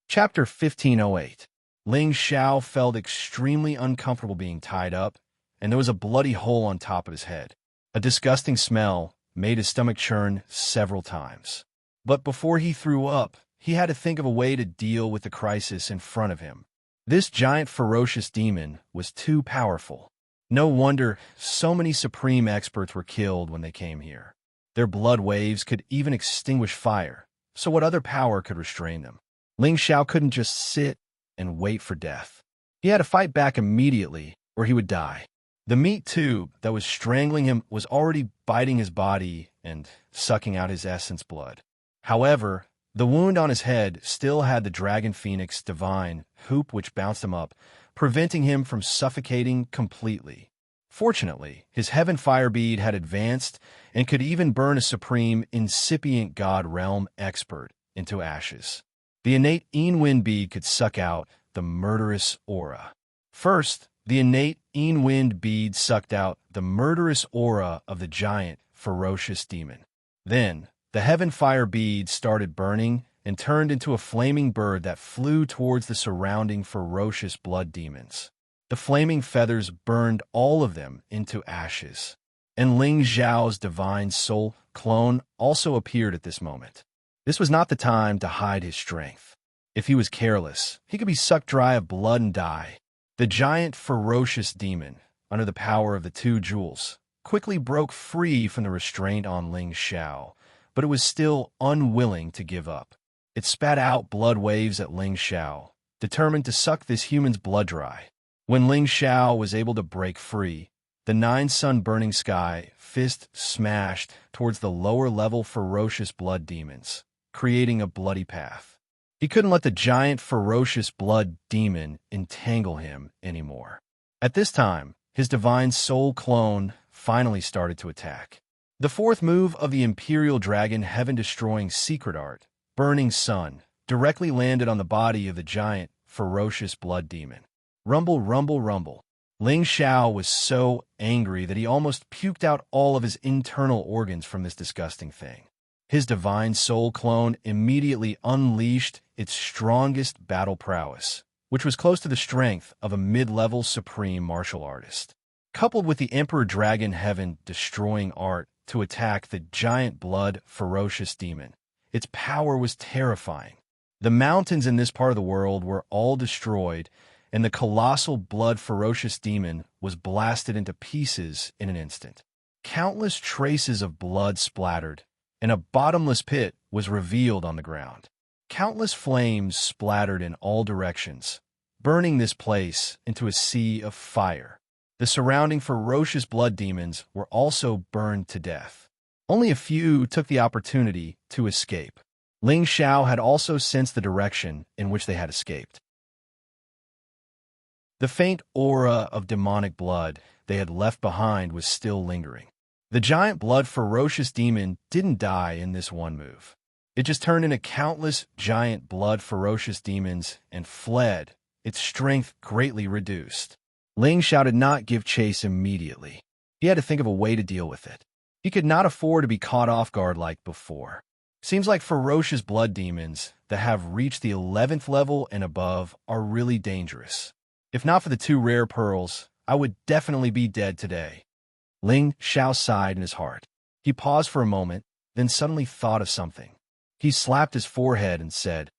Chapter 1508. Ling Xiao felt extremely uncomfortable being tied up, and there was a bloody hole on top of his head. A disgusting smell made his stomach churn several times. But before he threw up, he had to think of a way to deal with the crisis in front of him. This giant ferocious demon was too powerful. No wonder so many supreme experts were killed when they came here. Their blood waves could even extinguish fire, so what other power could restrain them? Ling Xiao couldn't just sit and wait for death. He had to fight back immediately, or he would die. The meat tube that was strangling him was already biting his body and sucking out his essence blood. However, the wound on his head still had the Dragon Phoenix divine hoop which bounced him up, preventing him from suffocating completely. Fortunately, his heaven fire bead had advanced and could even burn a supreme incipient god realm expert into ashes. The innate Wind bead could suck out the murderous aura. First, the innate Wind bead sucked out the murderous aura of the giant, ferocious demon. Then, the heaven fire bead started burning and turned into a flaming bird that flew towards the surrounding ferocious blood demons. The flaming feathers burned all of them into ashes. And Ling Xiao's divine soul clone also appeared at this moment. This was not the time to hide his strength. If he was careless, he could be sucked dry of blood and die. The giant ferocious demon, under the power of the two jewels, quickly broke free from the restraint on Ling Xiao, but it was still unwilling to give up. It spat out blood waves at Ling Xiao, determined to suck this human's blood dry. When Ling Xiao was able to break free, the nine-sun burning sky fist smashed towards the lower-level ferocious blood demons, creating a bloody path. He couldn't let the giant ferocious blood demon entangle him anymore. At this time, his divine soul clone finally started to attack. The fourth move of the Imperial Dragon heaven-destroying secret art, Burning Sun, directly landed on the body of the giant ferocious blood demon. Rumble, rumble, rumble. Ling Xiao was so angry that he almost puked out all of his internal organs from this disgusting thing. His divine soul clone immediately unleashed its strongest battle prowess, which was close to the strength of a mid-level supreme martial artist. Coupled with the Emperor Dragon Heaven destroying art to attack the giant blood ferocious demon, its power was terrifying. The mountains in this part of the world were all destroyed, and the colossal blood ferocious demon was blasted into pieces in an instant. Countless traces of blood splattered, and a bottomless pit was revealed on the ground. Countless flames splattered in all directions, burning this place into a sea of fire. The surrounding ferocious blood demons were also burned to death. Only a few took the opportunity to escape. Ling Xiao had also sensed the direction in which they had escaped. The faint aura of demonic blood they had left behind was still lingering. The giant blood ferocious demon didn't die in this one move. It just turned into countless giant blood ferocious demons and fled, its strength greatly reduced. Ling Xiao did not give chase immediately. He had to think of a way to deal with it. He could not afford to be caught off guard like before. Seems like ferocious blood demons that have reached the 11th level and above are really dangerous. If not for the 2 rare pearls, I would definitely be dead today. Ling Xiao sighed in his heart. He paused for a moment, then suddenly thought of something. He slapped his forehead and said,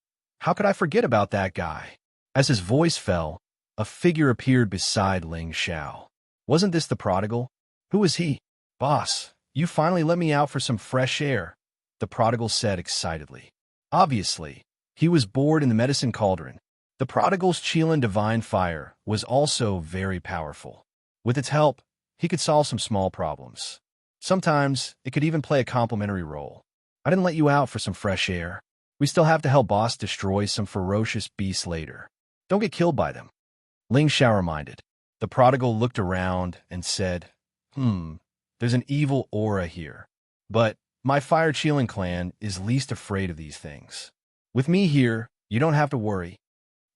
"How could I forget about that guy?" As his voice fell, a figure appeared beside Ling Xiao. Wasn't this the prodigal? Who was he? "Boss, you finally let me out for some fresh air," the prodigal said excitedly. Obviously, he was bored in the medicine cauldron. The prodigal's Qilin divine fire was also very powerful. With its help, he could solve some small problems. Sometimes, it could even play a complementary role. "I didn't let you out for some fresh air. We still have to help boss destroy some ferocious beasts later. Don't get killed by them," Ling Xiao reminded. The prodigal looked around and said, there's an evil aura here. But my Fire Qilin clan is least afraid of these things. With me here, you don't have to worry."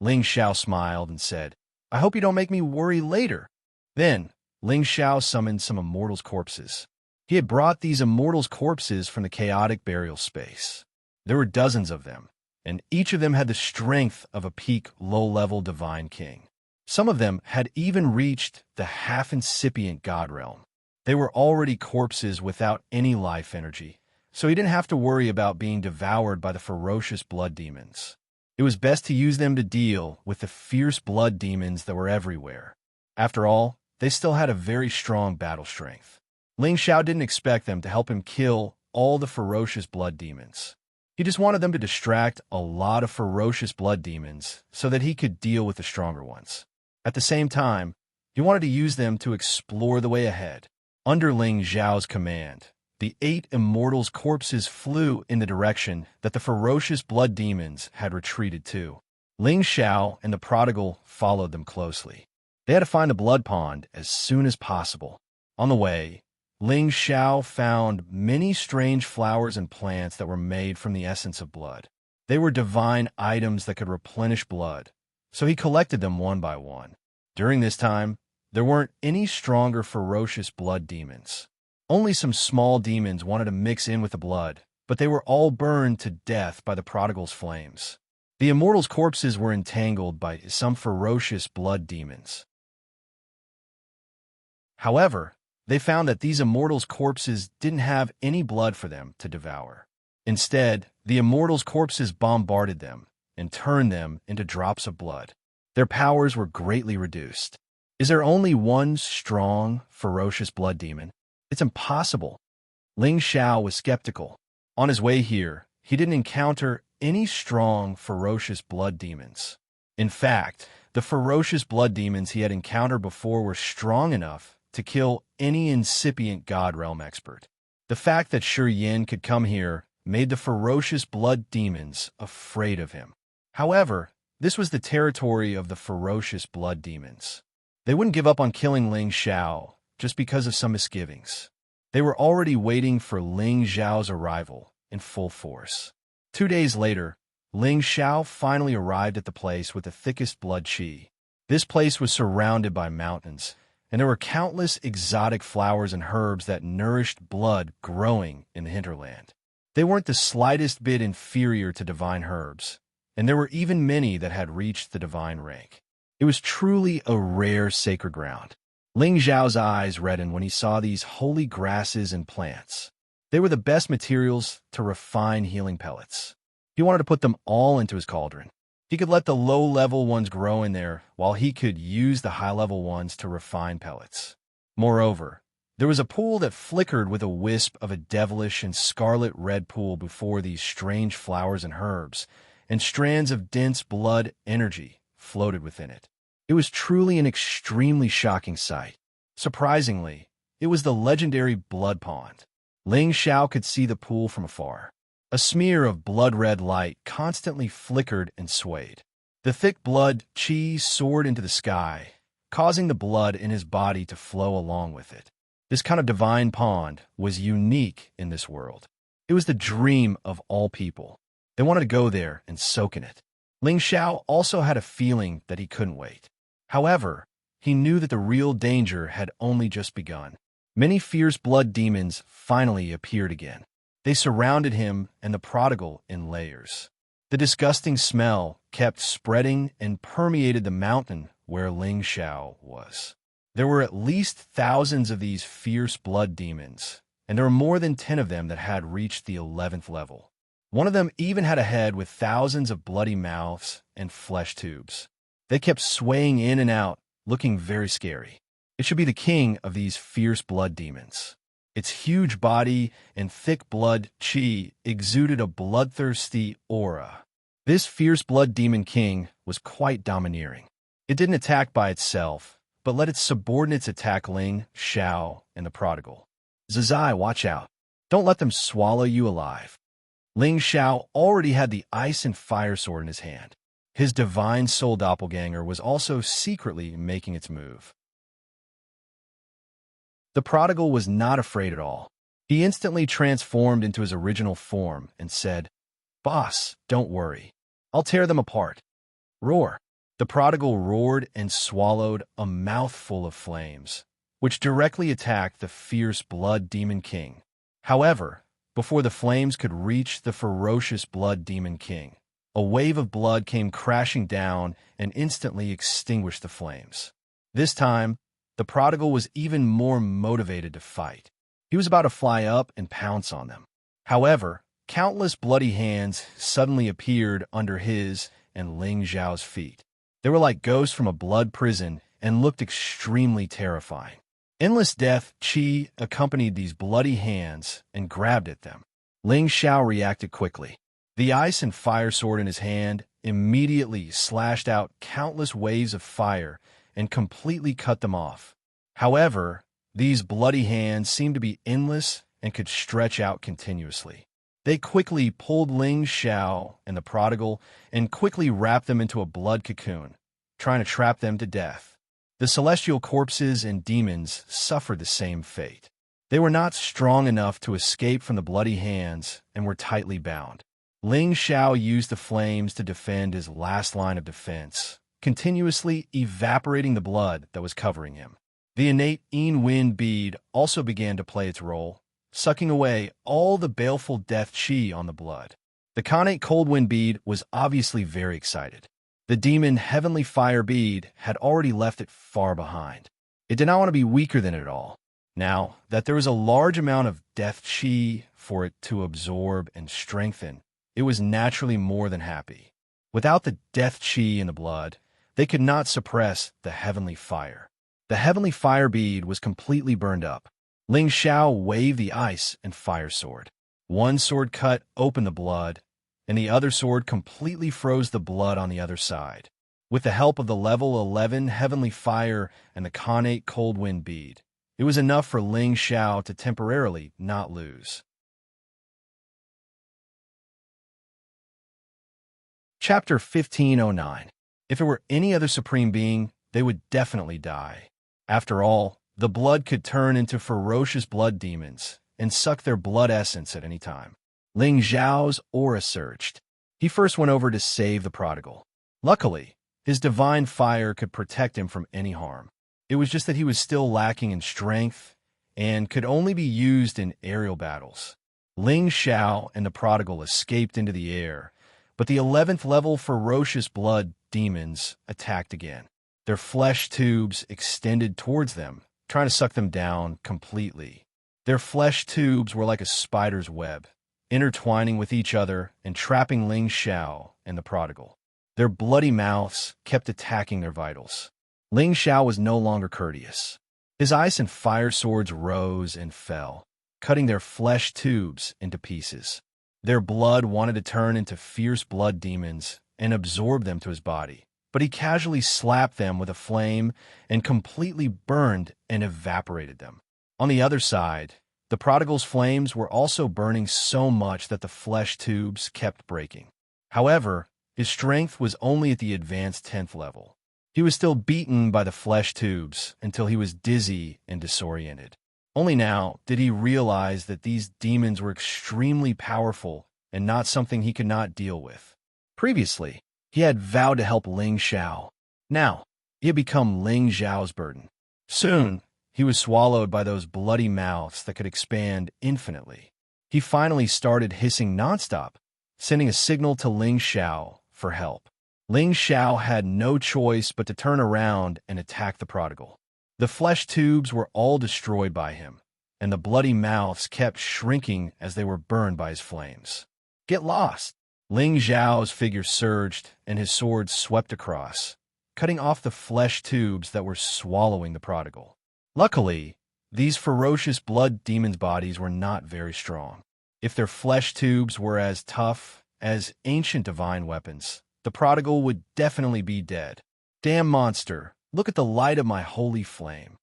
Ling Xiao smiled and said, "I hope you don't make me worry later." Then, Ling Xiao summoned some immortals' corpses. He had brought these immortals' corpses from the chaotic burial space. There were dozens of them, and each of them had the strength of a peak low-level divine king. Some of them had even reached the half-incipient god realm. They were already corpses without any life energy, so he didn't have to worry about being devoured by the ferocious blood demons. It was best to use them to deal with the fierce blood demons that were everywhere. After all, they still had a very strong battle strength. Ling Xiao didn't expect them to help him kill all the ferocious blood demons. He just wanted them to distract a lot of ferocious blood demons so that he could deal with the stronger ones. At the same time, he wanted to use them to explore the way ahead. Under Ling Xiao's command, the 8 immortals' corpses flew in the direction that the ferocious blood demons had retreated to. Ling Xiao and the prodigal followed them closely. They had to find a blood pond as soon as possible. On the way, Ling Xiao found many strange flowers and plants that were made from the essence of blood. They were divine items that could replenish blood, so he collected them one by one. During this time, there weren't any stronger ferocious blood demons. Only some small demons wanted to mix in with the blood, but they were all burned to death by the prodigal's flames. The immortals' corpses were entangled by some ferocious blood demons. However, they found that these immortals' corpses didn't have any blood for them to devour. Instead, the immortals' corpses bombarded them and turned them into drops of blood. Their powers were greatly reduced. Is there only one strong, ferocious blood demon? It's impossible. Ling Xiao was skeptical. On his way here, he didn't encounter any strong, ferocious blood demons. In fact, the ferocious blood demons he had encountered before were strong enough to kill any incipient God Realm expert. The fact that Shi Yin could come here made the ferocious blood demons afraid of him. However, this was the territory of the ferocious blood demons. They wouldn't give up on killing Ling Xiao just because of some misgivings. They were already waiting for Ling Xiao's arrival in full force. 2 days later, Ling Xiao finally arrived at the place with the thickest blood qi. This place was surrounded by mountains, and there were countless exotic flowers and herbs that nourished blood growing in the hinterland. They weren't the slightest bit inferior to divine herbs, and there were even many that had reached the divine rank. It was truly a rare sacred ground. Ling Xiao's eyes reddened when he saw these holy grasses and plants. They were the best materials to refine healing pellets. He wanted to put them all into his cauldron. He could let the low-level ones grow in there, while he could use the high-level ones to refine pellets. Moreover, there was a pool that flickered with a wisp of a devilish and scarlet-red pool before these strange flowers and herbs, and strands of dense blood energy floated within it. It was truly an extremely shocking sight. Surprisingly, it was the legendary blood pond. Ling Xiao could see the pool from afar. A smear of blood-red light constantly flickered and swayed. The thick blood qi soared into the sky, causing the blood in his body to flow along with it. This kind of divine pond was unique in this world. It was the dream of all people. They wanted to go there and soak in it. Ling Xiao also had a feeling that he couldn't wait. However, he knew that the real danger had only just begun. Many fierce blood demons finally appeared again. They surrounded him and the prodigal in layers. The disgusting smell kept spreading and permeated the mountain where Ling Xiao was. There were at least thousands of these fierce blood demons, and there were more than 10 of them that had reached the 11th level. One of them even had a head with thousands of bloody mouths and flesh tubes. They kept swaying in and out, looking very scary. It should be the king of these fierce blood demons. Its huge body and thick blood qi exuded a bloodthirsty aura. This fierce blood demon king was quite domineering. It didn't attack by itself, but let its subordinates attack Ling Xiao and the prodigal. Zazai, watch out. Don't let them swallow you alive. Ling Xiao already had the ice and fire sword in his hand. His divine soul doppelganger was also secretly making its move. The prodigal was not afraid at all. He instantly transformed into his original form and said, "Boss, don't worry. I'll tear them apart." Roar. The prodigal roared and swallowed a mouthful of flames, which directly attacked the fierce blood demon king. However, before the flames could reach the ferocious blood demon king, a wave of blood came crashing down and instantly extinguished the flames. This time, the prodigal was even more motivated to fight. He was about to fly up and pounce on them. However, countless bloody hands suddenly appeared under his and Ling Xiao's feet. They were like ghosts from a blood prison and looked extremely terrifying. Endless death qi accompanied these bloody hands and grabbed at them. Ling Xiao reacted quickly. The ice and fire sword in his hand immediately slashed out countless waves of fire and completely cut them off. However, these bloody hands seemed to be endless and could stretch out continuously. They quickly pulled Ling Xiao and the prodigal and quickly wrapped them into a blood cocoon, trying to trap them to death. The celestial corpses and demons suffered the same fate. They were not strong enough to escape from the bloody hands and were tightly bound. Ling Xiao used the flames to defend his last line of defense, continuously evaporating the blood that was covering him. The innate Yin Wind bead also began to play its role, sucking away all the baleful death qi on the blood. The Khanate Cold Wind bead was obviously very excited. The demon Heavenly Fire bead had already left it far behind. It did not want to be weaker than it at all. Now that there was a large amount of death qi for it to absorb and strengthen, it was naturally more than happy. Without the death qi in the blood, they could not suppress the Heavenly Fire. The Heavenly Fire bead was completely burned up. Ling Xiao waved the ice and fire sword. One sword cut open the blood, and the other sword completely froze the blood on the other side. With the help of the level 11 Heavenly Fire and the Connate Cold Wind Bead, it was enough for Ling Xiao to temporarily not lose. Chapter 1509. If it were any other supreme being, they would definitely die. After all, the blood could turn into ferocious blood demons and suck their blood essence at any time. Ling Xiao's aura surged. He first went over to save the prodigal. Luckily, his divine fire could protect him from any harm. It was just that he was still lacking in strength and could only be used in aerial battles. Ling Xiao and the prodigal escaped into the air, but the 11th level ferocious blood demons attacked again. Their flesh tubes extended towards them, trying to suck them down completely. Their flesh tubes were like a spider's web, intertwining with each other and trapping Ling Xiao and the prodigal. Their bloody mouths kept attacking their vitals. Ling Xiao was no longer courteous. His ice and fire swords rose and fell, cutting their flesh tubes into pieces. Their blood wanted to turn into fierce blood demons and absorb them to his body, but he casually slapped them with a flame and completely burned and evaporated them. On the other side, the prodigal's flames were also burning so much that the flesh tubes kept breaking. However, his strength was only at the advanced 10th level. He was still beaten by the flesh tubes until he was dizzy and disoriented. Only now did he realize that these demons were extremely powerful and not something he could not deal with. Previously, he had vowed to help Ling Xiao. Now, he had become Ling Xiao's burden. Soon, he was swallowed by those bloody mouths that could expand infinitely. He finally started hissing nonstop, sending a signal to Ling Xiao for help. Ling Xiao had no choice but to turn around and attack the prodigal. The flesh tubes were all destroyed by him, and the bloody mouths kept shrinking as they were burned by his flames. Get lost! Ling Xiao's figure surged, and his sword swept across, cutting off the flesh tubes that were swallowing the prodigal. Luckily, these ferocious blood demons' bodies were not very strong. If their flesh tubes were as tough as ancient divine weapons, the prodigal would definitely be dead. Damn monster, look at the light of my holy flame.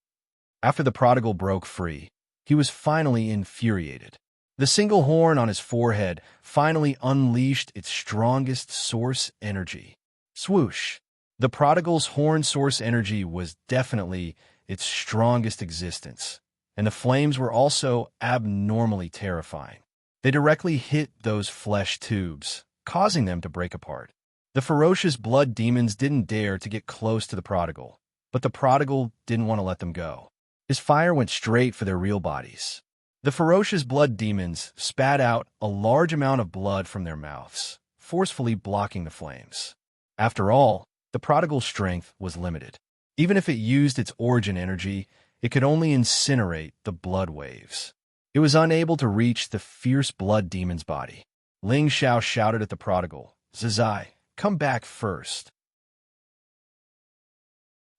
After the prodigal broke free, he was finally infuriated. The single horn on his forehead finally unleashed its strongest source energy. Swoosh! The prodigal's horn source energy was definitely its strongest existence, and the flames were also abnormally terrifying. They directly hit those flesh tubes, causing them to break apart. The ferocious blood demons didn't dare to get close to the prodigal, but the prodigal didn't want to let them go. His fire went straight for their real bodies. The ferocious blood demons spat out a large amount of blood from their mouths, forcefully blocking the flames. After all, the prodigal's strength was limited. Even if it used its origin energy, it could only incinerate the blood waves. It was unable to reach the fierce blood demon's body. Ling Xiao shouted at the prodigal, "Zizai, come back first."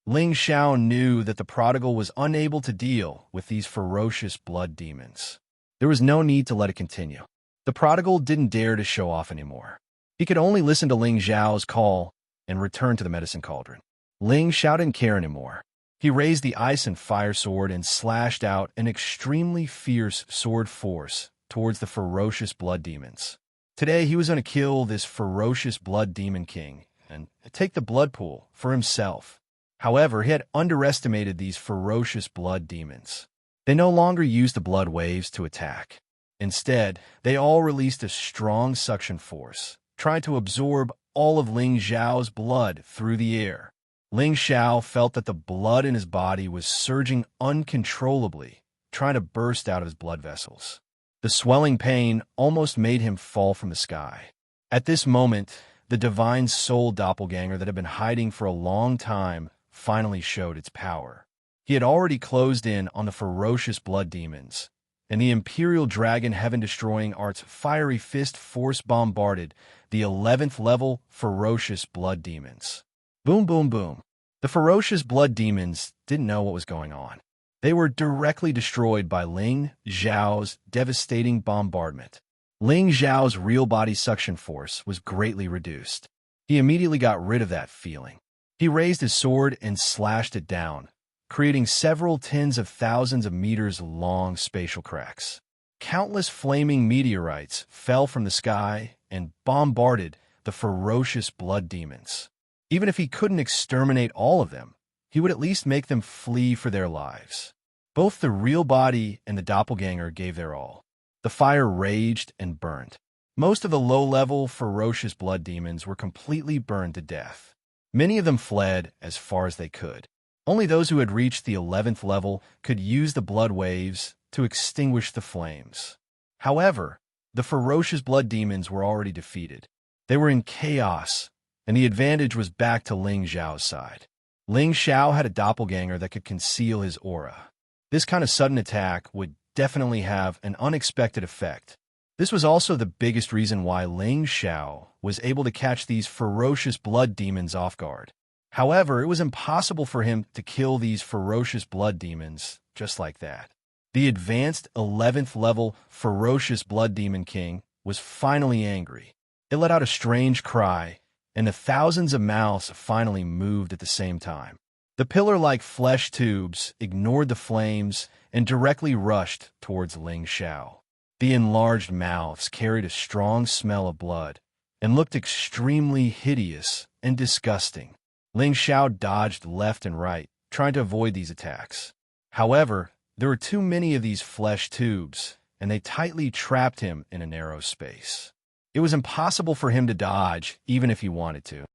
Ling Xiao knew that the prodigal was unable to deal with these ferocious blood demons. There was no need to let it continue. The prodigal didn't dare to show off anymore. He could only listen to Ling Xiao's call and return to the medicine cauldron. Ling Xiao didn't care anymore. He raised the ice and fire sword and slashed out an extremely fierce sword force towards the ferocious blood demons. Today, he was going to kill this ferocious blood demon king and take the blood pool for himself. However, he had underestimated these ferocious blood demons. They no longer used the blood waves to attack. Instead, they all released a strong suction force, trying to absorb all of Ling Xiao's blood through the air. Ling Xiao felt that the blood in his body was surging uncontrollably, trying to burst out of his blood vessels. The swelling pain almost made him fall from the sky. At this moment, the divine soul doppelganger that had been hiding for a long time finally showed its power. He had already closed in on the ferocious blood demons, and the Imperial Dragon Heaven-Destroying Art's fiery fist force bombarded the 11th level ferocious blood demons. Boom, boom, boom. The ferocious blood demons didn't know what was going on. They were directly destroyed by Ling Xiao's devastating bombardment. Ling Xiao's real body suction force was greatly reduced. He immediately got rid of that feeling. He raised his sword and slashed it down, creating several tens of thousands of meters long spatial cracks. Countless flaming meteorites fell from the sky and bombarded the ferocious blood demons. Even if he couldn't exterminate all of them, he would at least make them flee for their lives. Both the real body and the doppelganger gave their all. The fire raged and burned. Most of the low-level, ferocious blood demons were completely burned to death. Many of them fled as far as they could. Only those who had reached the 11th level could use the blood waves to extinguish the flames. However, the ferocious blood demons were already defeated. They were in chaos, and the advantage was back to Ling Xiao's side. Ling Xiao had a doppelganger that could conceal his aura. This kind of sudden attack would definitely have an unexpected effect. This was also the biggest reason why Ling Xiao was able to catch these ferocious blood demons off guard. However, it was impossible for him to kill these ferocious blood demons just like that. The advanced 11th level ferocious blood demon king was finally angry. It let out a strange cry, and the thousands of mouths finally moved at the same time. The pillar-like flesh tubes ignored the flames and directly rushed towards Ling Xiao. The enlarged mouths carried a strong smell of blood and looked extremely hideous and disgusting. Ling Xiao dodged left and right, trying to avoid these attacks. However, there were too many of these flesh tubes, and they tightly trapped him in a narrow space. It was impossible for him to dodge, even if he wanted to.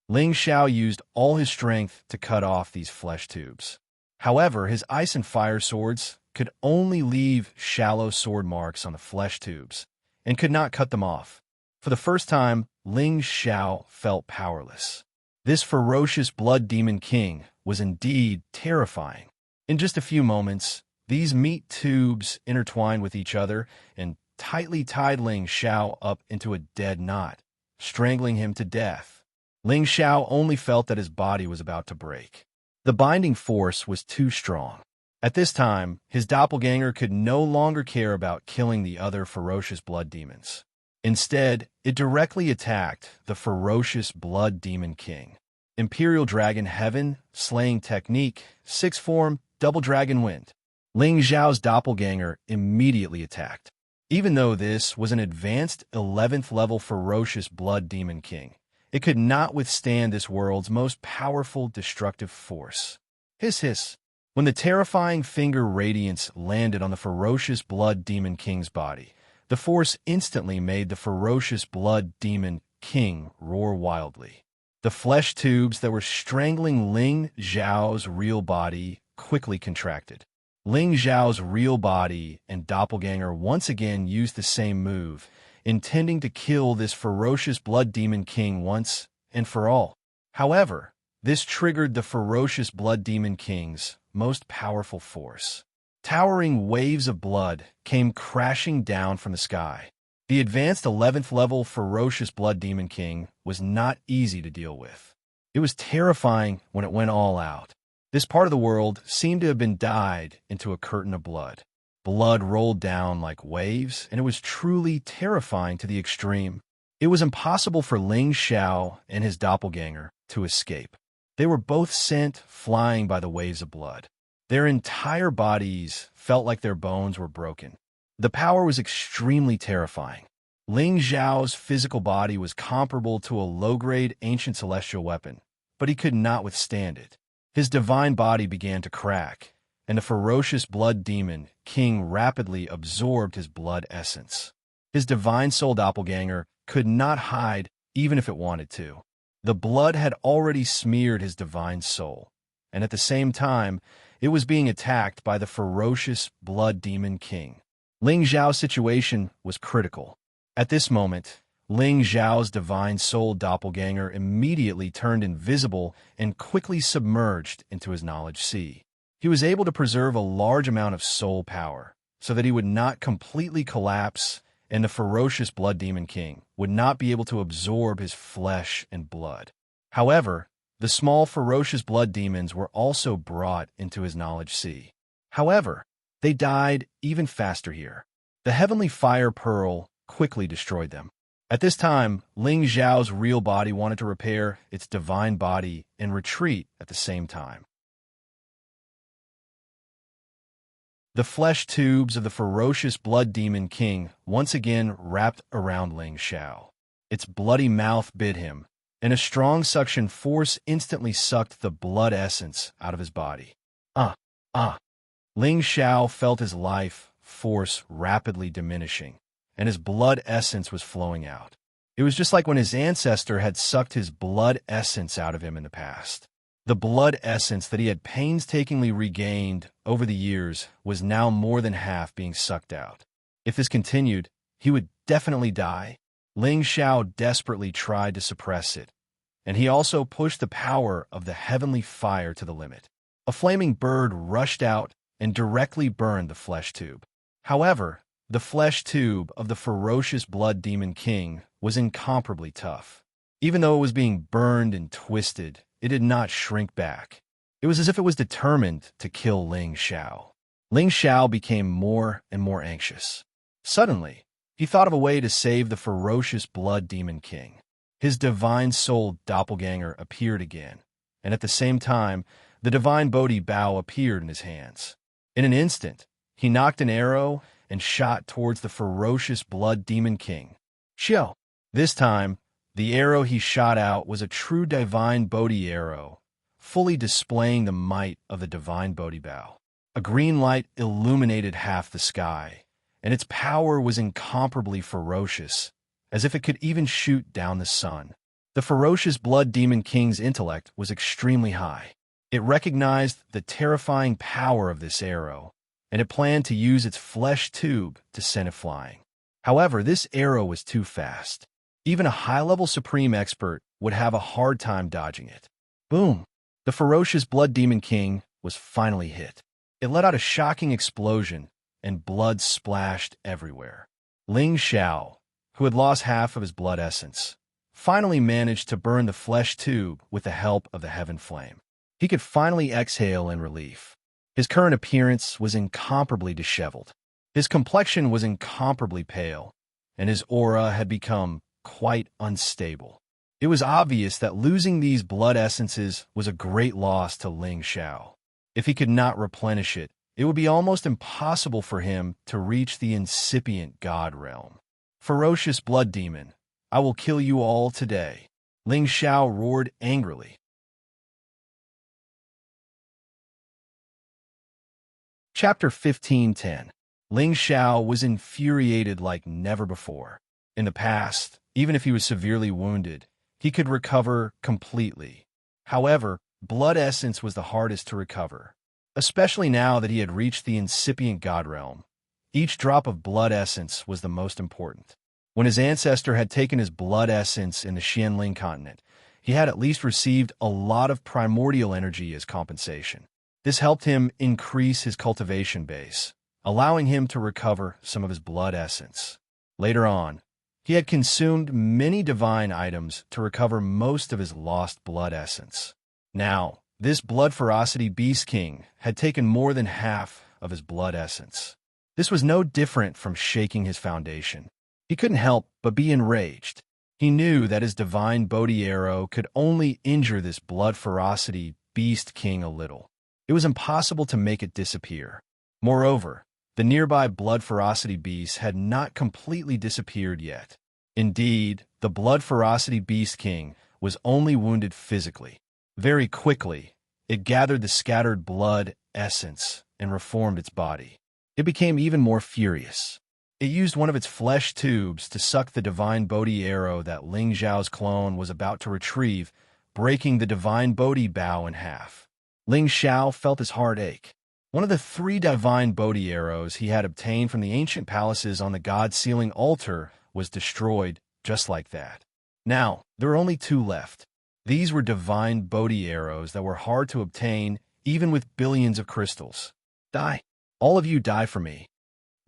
Ling Xiao used all his strength to cut off these flesh tubes. However, his ice and fire swords could only leave shallow sword marks on the flesh tubes, and could not cut them off. For the first time, Ling Xiao felt powerless. This ferocious blood demon king was indeed terrifying. In just a few moments, these meat tubes intertwined with each other and tightly tied Ling Xiao up into a dead knot, strangling him to death. Ling Xiao only felt that his body was about to break. The binding force was too strong. At this time, his doppelganger could no longer care about killing the other ferocious blood demons. Instead, it directly attacked the ferocious blood demon king. Imperial Dragon Heaven, Slaying Technique, 6th Form, Double Dragon Wind. Ling Xiao's doppelganger immediately attacked. Even though this was an advanced 11th level ferocious blood demon king, it could not withstand this world's most powerful destructive force. Hiss hiss. When the terrifying finger radiance landed on the ferocious blood demon king's body, the force instantly made the ferocious blood demon king roar wildly. The flesh tubes that were strangling Ling Xiao's real body quickly contracted. Ling Xiao's real body and doppelganger once again used the same move, intending to kill this ferocious blood demon king once and for all. However, this triggered the ferocious blood demon king's most powerful force. Towering waves of blood came crashing down from the sky. The advanced 11th level ferocious blood demon king was not easy to deal with. It was terrifying when it went all out. This part of the world seemed to have been dyed into a curtain of blood. Blood rolled down like waves, and it was truly terrifying to the extreme. It was impossible for Ling Xiao and his doppelganger to escape. They were both sent flying by the waves of blood. Their entire bodies felt like their bones were broken. The power was extremely terrifying. Ling Xiao's physical body was comparable to a low-grade ancient celestial weapon, but he could not withstand it. His divine body began to crack, and the ferocious blood demon king rapidly absorbed his blood essence. His divine soul doppelganger could not hide even if it wanted to. The blood had already smeared his divine soul, and at the same time, it was being attacked by the ferocious blood demon king. Ling Xiao's situation was critical. At this moment, Ling Xiao's divine soul doppelganger immediately turned invisible and quickly submerged into his knowledge sea. He was able to preserve a large amount of soul power so that he would not completely collapse, and the ferocious blood demon king would not be able to absorb his flesh and blood. However, the small ferocious blood demons were also brought into his knowledge sea. However, They died even faster here. The heavenly fire pearl quickly destroyed them. At this time, Ling Xiao's real body wanted to repair its divine body and retreat at the same time. The flesh tubes of the ferocious blood demon king once again wrapped around Ling Xiao. Its bloody mouth bit him, and a strong suction force instantly sucked the blood essence out of his body. Ling Xiao felt his life force rapidly diminishing, and his blood essence was flowing out. It was just like when his ancestor had sucked his blood essence out of him in the past. The blood essence that he had painstakingly regained over the years was now more than half being sucked out. If this continued, he would definitely die. Ling Xiao desperately tried to suppress it, and he also pushed the power of the heavenly fire to the limit. A flaming bird rushed out and directly burned the flesh tube. However, the flesh tube of the ferocious blood demon king was incomparably tough. Even though it was being burned and twisted, it did not shrink back. It was as if it was determined to kill Ling Xiao. Ling Xiao became more and more anxious. Suddenly, he thought of a way to save the ferocious blood demon king. His divine soul doppelganger appeared again, and at the same time, the divine Bodhi bow appeared in his hands. In an instant, he knocked an arrow and shot towards the ferocious blood demon king. Xiao. This time, the arrow he shot out was a true divine Bodhi arrow, fully displaying the might of the divine Bodhi bow. A green light illuminated half the sky, and its power was incomparably ferocious, as if it could even shoot down the sun. The ferocious blood demon king's intellect was extremely high. It recognized the terrifying power of this arrow, and it planned to use its flesh tube to send it flying. However, this arrow was too fast. Even a high-level supreme expert would have a hard time dodging it. Boom! The ferocious blood demon king was finally hit. It let out a shocking explosion, and blood splashed everywhere. Ling Xiao, who had lost half of his blood essence, finally managed to burn the flesh tube with the help of the heaven flame. He could finally exhale in relief. His current appearance was incomparably disheveled. His complexion was incomparably pale, and his aura had become quite unstable. It was obvious that losing these blood essences was a great loss to Ling Xiao. If he could not replenish it, it would be almost impossible for him to reach the incipient god realm. Ferocious blood demon, I will kill you all today. Ling Xiao roared angrily. Chapter 15:10. Ling Xiao was infuriated like never before. In the past, even if he was severely wounded, he could recover completely. However, blood essence was the hardest to recover, especially now that he had reached the incipient god realm. Each drop of blood essence was the most important. When his ancestor had taken his blood essence in the Xianling continent, he had at least received a lot of primordial energy as compensation. This helped him increase his cultivation base, allowing him to recover some of his blood essence. Later on, he had consumed many divine items to recover most of his lost blood essence. Now, this blood ferocity beast king had taken more than half of his blood essence. This was no different from shaking his foundation. He couldn't help but be enraged. He knew that his divine Bodhi arrow could only injure this blood ferocity beast king a little. It was impossible to make it disappear. Moreover, the nearby blood ferocity beast had not completely disappeared yet. Indeed, the blood ferocity beast king was only wounded physically. Very quickly, it gathered the scattered blood essence and reformed its body. It became even more furious. It used one of its flesh tubes to suck the divine Bodhi arrow that Ling Xiao's clone was about to retrieve, breaking the divine Bodhi bow in half. Ling Xiao felt his heart ache. One of the 3 divine Bodhi arrows he had obtained from the ancient palaces on the god-sealing altar was destroyed just like that. Now, there were only 2 left. These were divine Bodhi arrows that were hard to obtain even with billions of crystals. Die. All of you die for me.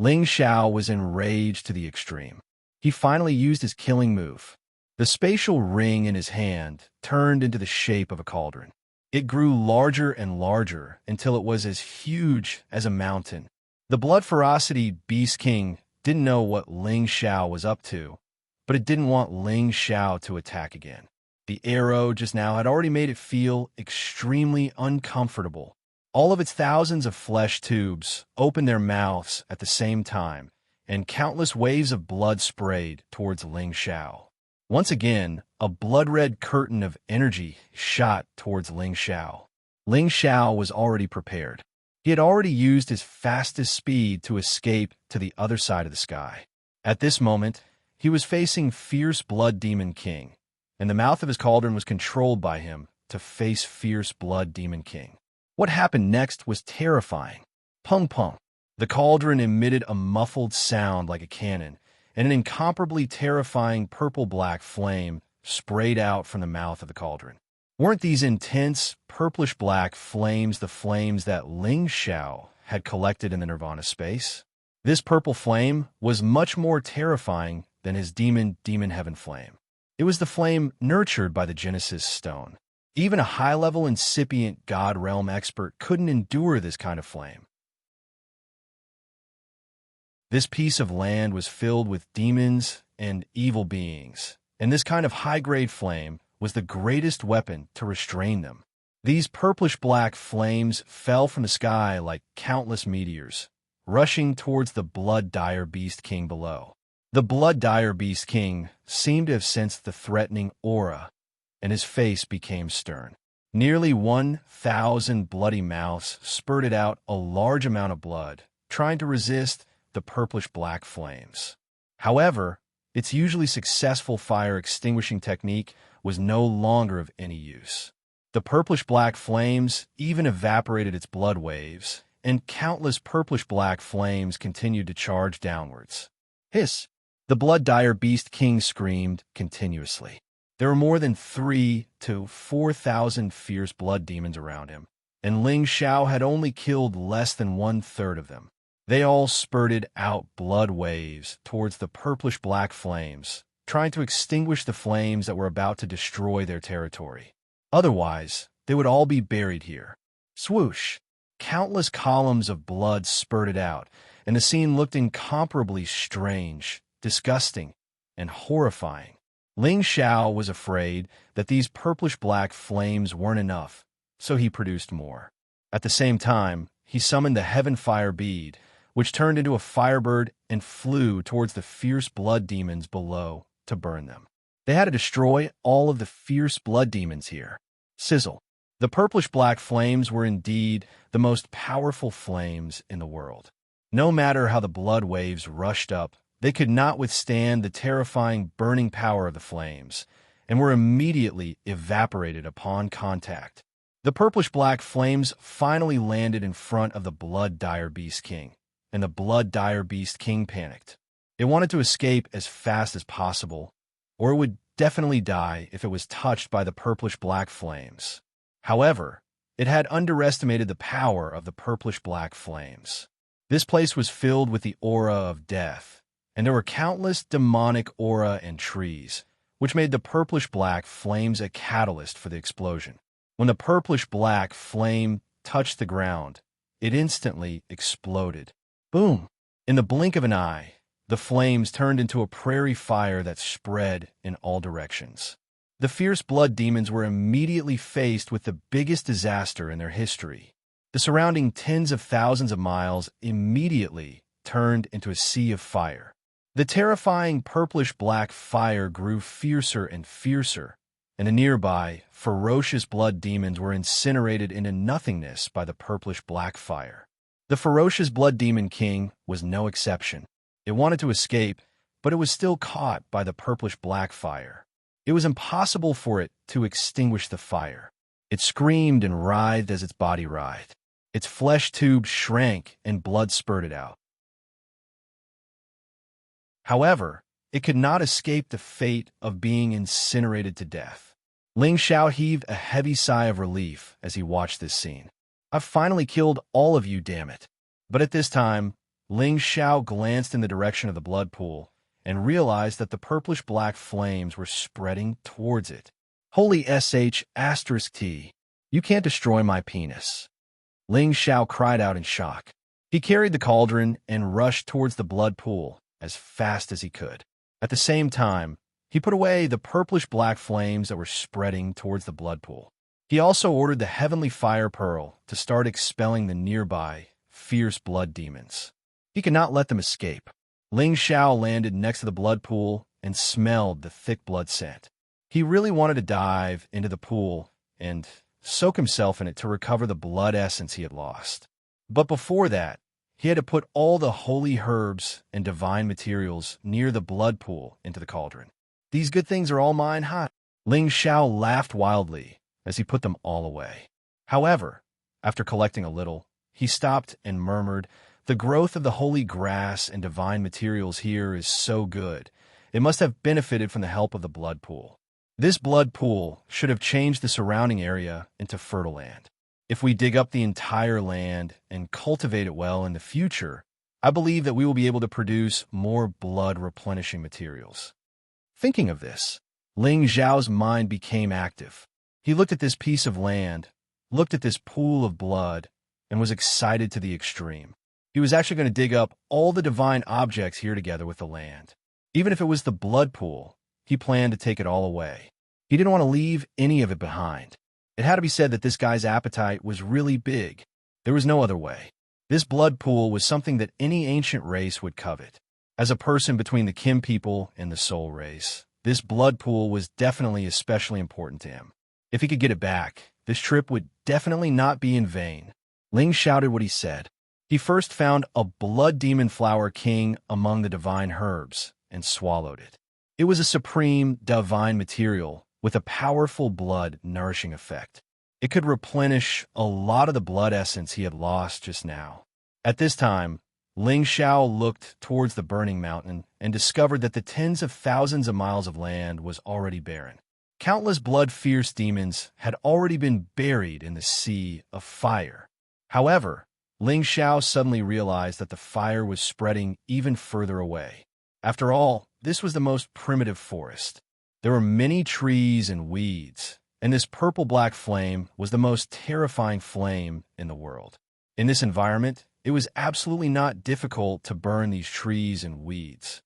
Ling Xiao was enraged to the extreme. He finally used his killing move. The spatial ring in his hand turned into the shape of a cauldron. It grew larger and larger until it was as huge as a mountain. The blood ferocity Beast King didn't know what Ling Xiao was up to, but it didn't want Ling Xiao to attack again. The arrow just now had already made it feel extremely uncomfortable. All of its thousands of flesh tubes opened their mouths at the same time, and countless waves of blood sprayed towards Ling Xiao. Once again, a blood-red curtain of energy shot towards Ling Xiao. Ling Xiao was already prepared. He had already used his fastest speed to escape to the other side of the sky. At this moment, he was facing fierce Blood Demon King, and the mouth of his cauldron was controlled by him to face fierce Blood Demon King. What happened next was terrifying. Pung pung. The cauldron emitted a muffled sound like a cannon, and an incomparably terrifying purple-black flame sprayed out from the mouth of the cauldron. Weren't these intense, purplish-black flames the flames that Ling Xiao had collected in the Nirvana space? This purple flame was much more terrifying than his demon heaven flame. It was the flame nurtured by the Genesis Stone. Even a high-level incipient God Realm expert couldn't endure this kind of flame. This piece of land was filled with demons and evil beings, and this kind of high-grade flame was the greatest weapon to restrain them. These purplish-black flames fell from the sky like countless meteors, rushing towards the blood-dire Beast King below. The blood-dire Beast King seemed to have sensed the threatening aura, and his face became stern. Nearly 1,000 bloody mouths spurted out a large amount of blood, trying to resist the purplish-black flames. However, its usually successful fire-extinguishing technique was no longer of any use. The purplish-black flames even evaporated its blood waves, and countless purplish-black flames continued to charge downwards. Hiss! The blood-dire Beast King screamed continuously. There were more than 3,000 to 4,000 fierce blood demons around him, and Ling Xiao had only killed less than 1/3 of them. They all spurted out blood waves towards the purplish-black flames, trying to extinguish the flames that were about to destroy their territory. Otherwise, they would all be buried here. Swoosh! Countless columns of blood spurted out, and the scene looked incomparably strange, disgusting, and horrifying. Ling Xiao was afraid that these purplish-black flames weren't enough, so he produced more. At the same time, he summoned the Heaven Fire Bead, which turned into a firebird and flew towards the fierce blood demons below to burn them. They had to destroy all of the fierce blood demons here. Sizzle. The purplish-black flames were indeed the most powerful flames in the world. No matter how the blood waves rushed up, they could not withstand the terrifying burning power of the flames, and were immediately evaporated upon contact. The purplish-black flames finally landed in front of the blood-dire Beast King, and the blood-dire Beast King panicked. It wanted to escape as fast as possible, or it would definitely die if it was touched by the purplish-black flames. However, it had underestimated the power of the purplish-black flames. This place was filled with the aura of death, and there were countless demonic aura and trees, which made the purplish-black flames a catalyst for the explosion. When the purplish-black flame touched the ground, it instantly exploded. Boom! In the blink of an eye, the flames turned into a prairie fire that spread in all directions. The fierce blood demons were immediately faced with the biggest disaster in their history. The surrounding tens of thousands of miles immediately turned into a sea of fire. The terrifying purplish-black fire grew fiercer and fiercer, and the nearby, ferocious blood demons were incinerated into nothingness by the purplish-black fire. The ferocious Blood Demon King was no exception. It wanted to escape, but it was still caught by the purplish-black fire. It was impossible for it to extinguish the fire. It screamed and writhed as its body writhed. Its flesh tubes shrank and blood spurted out. However, it could not escape the fate of being incinerated to death. Ling Xiao heaved a heavy sigh of relief as he watched this scene. I've finally killed all of you, damn it. But at this time, Ling Xiao glanced in the direction of the blood pool and realized that the purplish-black flames were spreading towards it. Holy sh**t. You can't destroy my penis. Ling Xiao cried out in shock. He carried the cauldron and rushed towards the blood pool as fast as he could. At the same time, he put away the purplish-black flames that were spreading towards the blood pool. He also ordered the heavenly fire pearl to start expelling the nearby, fierce blood demons. He could not let them escape. Ling Xiao landed next to the blood pool and smelled the thick blood scent. He really wanted to dive into the pool and soak himself in it to recover the blood essence he had lost. But before that, he had to put all the holy herbs and divine materials near the blood pool into the cauldron. These good things are all mine, huh? Ling Xiao laughed wildly as he put them all away. However, after collecting a little, he stopped and murmured, "The growth of the holy grass and divine materials here is so good. It must have benefited from the help of the blood pool. This blood pool should have changed the surrounding area into fertile land. If we dig up the entire land and cultivate it well in the future, I believe that we will be able to produce more blood-replenishing materials." Thinking of this, Ling Xiao's mind became active. He looked at this piece of land, looked at this pool of blood, and was excited to the extreme. He was actually going to dig up all the divine objects here together with the land. Even if it was the blood pool, he planned to take it all away. He didn't want to leave any of it behind. It had to be said that this guy's appetite was really big. There was no other way. This blood pool was something that any ancient race would covet. As a person between the Kim people and the Soul race, this blood pool was definitely especially important to him. If he could get it back, this trip would definitely not be in vain. Ling shouted what he said. He first found a blood demon flower king among the divine herbs and swallowed it. It was a supreme divine material with a powerful blood nourishing effect. It could replenish a lot of the blood essence he had lost just now. At this time, Ling Xiao looked towards the burning mountain and discovered that the tens of thousands of miles of land was already barren. Countless blood-fierce demons had already been buried in the sea of fire. However, Ling Xiao suddenly realized that the fire was spreading even further away. After all, this was the most primitive forest. There were many trees and weeds, and this purple-black flame was the most terrifying flame in the world. In this environment, it was absolutely not difficult to burn these trees and weeds.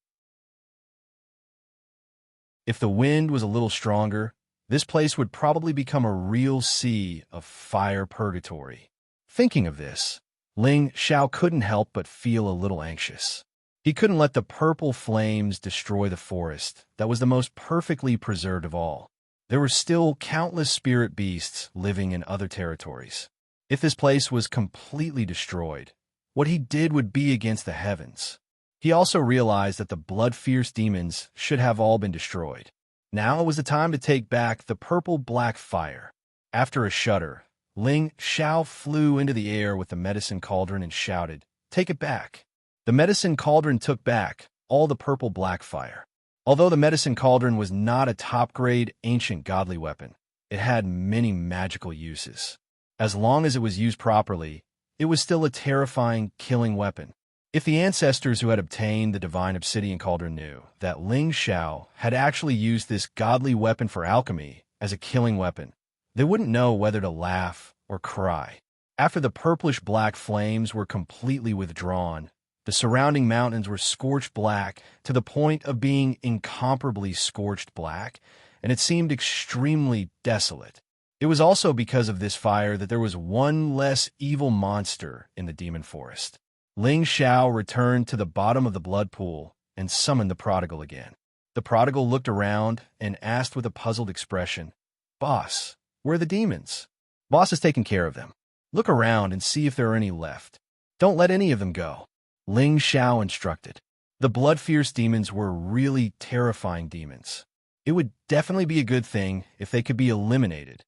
If the wind was a little stronger, this place would probably become a real sea of fire purgatory. Thinking of this, Ling Xiao couldn't help but feel a little anxious. He couldn't let the purple flames destroy the forest that was the most perfectly preserved of all. There were still countless spirit beasts living in other territories. If this place was completely destroyed, what he did would be against the heavens. He also realized that the blood-fierce demons should have all been destroyed. Now was the time to take back the purple-black fire. After a shudder, Ling Xiao flew into the air with the medicine cauldron and shouted, "Take it back." The medicine cauldron took back all the purple-black fire. Although the medicine cauldron was not a top-grade ancient godly weapon, it had many magical uses. As long as it was used properly, it was still a terrifying, killing weapon. If the ancestors who had obtained the divine obsidian cauldron knew that Ling Xiao had actually used this godly weapon for alchemy as a killing weapon, they wouldn't know whether to laugh or cry. After the purplish-black flames were completely withdrawn, the surrounding mountains were scorched black to the point of being incomparably scorched black, and it seemed extremely desolate. It was also because of this fire that there was one less evil monster in the demon forest. Ling Xiao returned to the bottom of the blood pool and summoned the prodigal again. The prodigal looked around and asked with a puzzled expression, "Boss, where are the demons?" "Boss is taking care of them. Look around and see if there are any left. Don't let any of them go," Ling Xiao instructed. The blood-fierce demons were really terrifying demons. It would definitely be a good thing if they could be eliminated.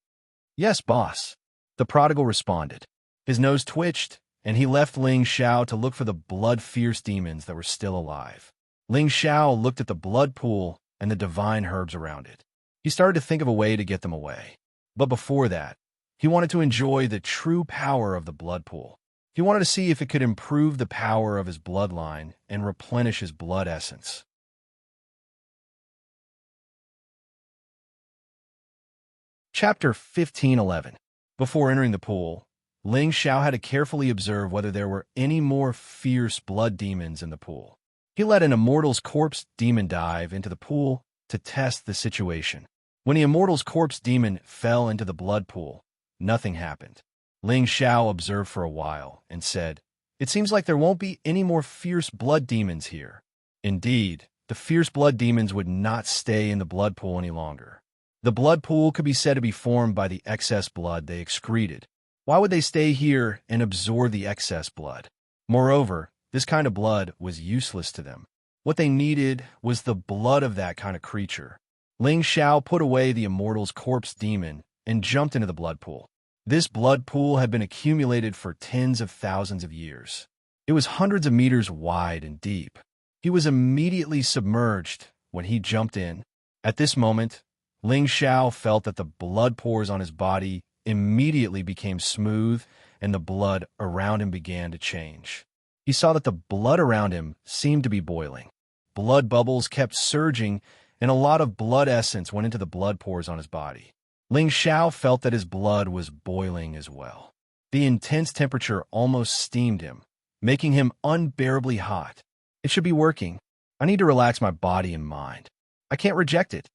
"Yes, boss," the prodigal responded. His nose twitched, and he left Ling Xiao to look for the blood-fierce demons that were still alive. Ling Xiao looked at the blood pool and the divine herbs around it. He started to think of a way to get them away. But before that, he wanted to enjoy the true power of the blood pool. He wanted to see if it could improve the power of his bloodline and replenish his blood essence. Chapter 15:11. Before entering the pool, Ling Xiao had to carefully observe whether there were any more fierce blood demons in the pool. He let an Immortal's Corpse demon dive into the pool to test the situation. When the Immortal's Corpse demon fell into the blood pool, nothing happened. Ling Xiao observed for a while and said, "It seems like there won't be any more fierce blood demons here." Indeed, the fierce blood demons would not stay in the blood pool any longer. The blood pool could be said to be formed by the excess blood they excreted. Why would they stay here and absorb the excess blood? Moreover, this kind of blood was useless to them. What they needed was the blood of that kind of creature. Ling Xiao put away the Immortal's Corpse demon and jumped into the blood pool. This blood pool had been accumulated for tens of thousands of years. It was hundreds of meters wide and deep. He was immediately submerged when he jumped in. At this moment, Ling Xiao felt that the blood pores on his body immediately became smooth and the blood around him began to change. He saw that the blood around him seemed to be boiling. Blood bubbles kept surging and a lot of blood essence went into the blood pores on his body. Ling Xiao felt that his blood was boiling as well. The intense temperature almost steamed him, making him unbearably hot. It should be working. I need to relax my body and mind. I can't reject it.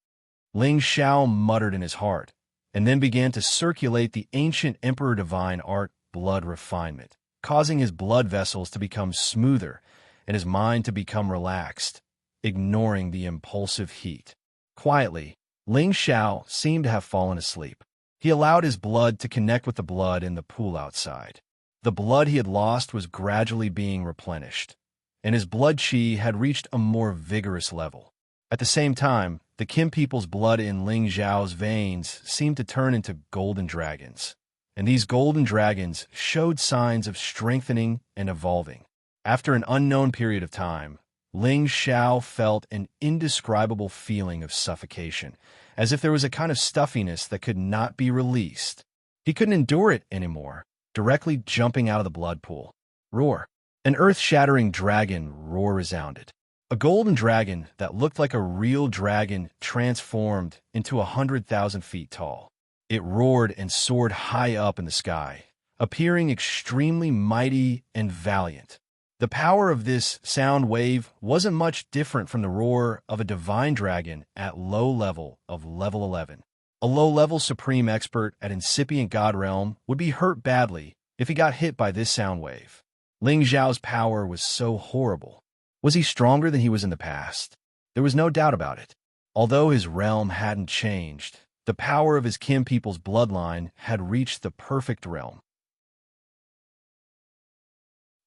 Ling Xiao muttered in his heart, and then began to circulate the ancient Emperor Divine Art blood refinement, causing his blood vessels to become smoother and his mind to become relaxed, ignoring the impulsive heat. Quietly, Ling Xiao seemed to have fallen asleep. He allowed his blood to connect with the blood in the pool outside. The blood he had lost was gradually being replenished, and his blood qi had reached a more vigorous level. At the same time, the Kim people's blood in Ling Xiao's veins seemed to turn into golden dragons, and these golden dragons showed signs of strengthening and evolving. After an unknown period of time, Ling Xiao felt an indescribable feeling of suffocation, as if there was a kind of stuffiness that could not be released. He couldn't endure it anymore, directly jumping out of the blood pool. Roar! An earth-shattering dragon roar resounded. A golden dragon that looked like a real dragon transformed into 100,000 feet tall. It roared and soared high up in the sky, appearing extremely mighty and valiant. The power of this sound wave wasn't much different from the roar of a divine dragon at low level of level 11. A low-level supreme expert at incipient god realm would be hurt badly if he got hit by this sound wave. Ling Xiao's power was so horrible. Was he stronger than he was in the past? There was no doubt about it. Although his realm hadn't changed, the power of his Kim people's bloodline had reached the perfect realm.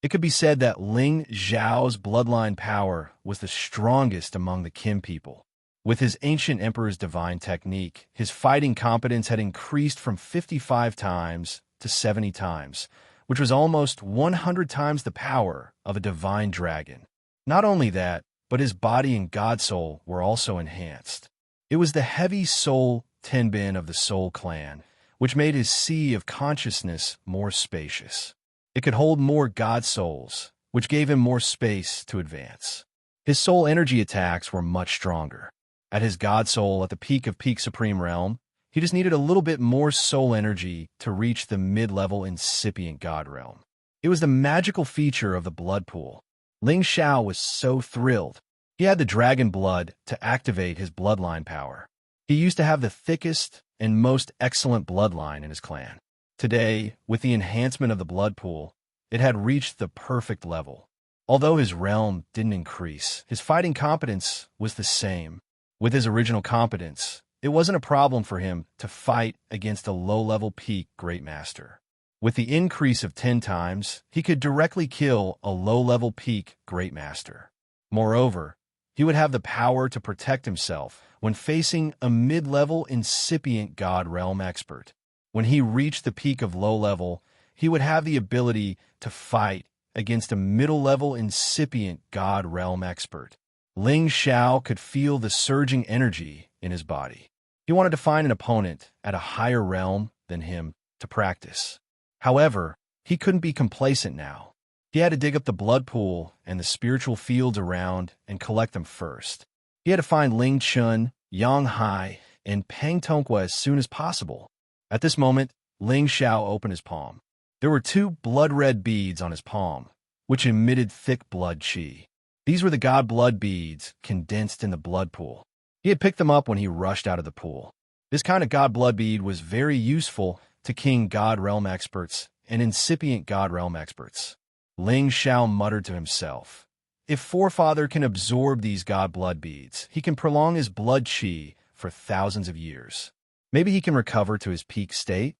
It could be said that Ling Xiao's bloodline power was the strongest among the Kim people. With his ancient emperor's divine technique, his fighting competence had increased from 55 times to 70 times, which was almost 100 times the power of a divine dragon. Not only that, but his body and god soul were also enhanced. It was the heavy soul Tenbin of the Soul clan, which made his sea of consciousness more spacious. It could hold more god souls, which gave him more space to advance. His soul energy attacks were much stronger. At his god soul at the peak of peak supreme realm, he just needed a little bit more soul energy to reach the mid-level incipient god realm. It was the magical feature of the blood pool. Ling Xiao was so thrilled. He had the dragon blood to activate his bloodline power. He used to have the thickest and most excellent bloodline in his clan. Today, with the enhancement of the blood pool, it had reached the perfect level. Although his realm didn't increase, his fighting competence was the same. With his original competence, it wasn't a problem for him to fight against a low-level peak Great Master. With the increase of 10 times, he could directly kill a low-level peak Great Master. Moreover, he would have the power to protect himself when facing a mid-level incipient god realm expert. When he reached the peak of low level, he would have the ability to fight against a middle-level incipient god realm expert. Ling Xiao could feel the surging energy in his body. He wanted to find an opponent at a higher realm than him to practice. However, he couldn't be complacent now. He had to dig up the blood pool and the spiritual fields around and collect them first. He had to find Ling Chun, Yang Hai, and Peng Tongqua as soon as possible. At this moment, Ling Xiao opened his palm. There were two blood-red beads on his palm, which emitted thick blood chi. These were the god blood beads condensed in the blood pool. He had picked them up when he rushed out of the pool. This kind of god blood bead was very useful to king god realm experts and incipient god realm experts. Ling Xiao muttered to himself, "If Forefather can absorb these god blood beads, he can prolong his blood chi for thousands of years. Maybe he can recover to his peak state?"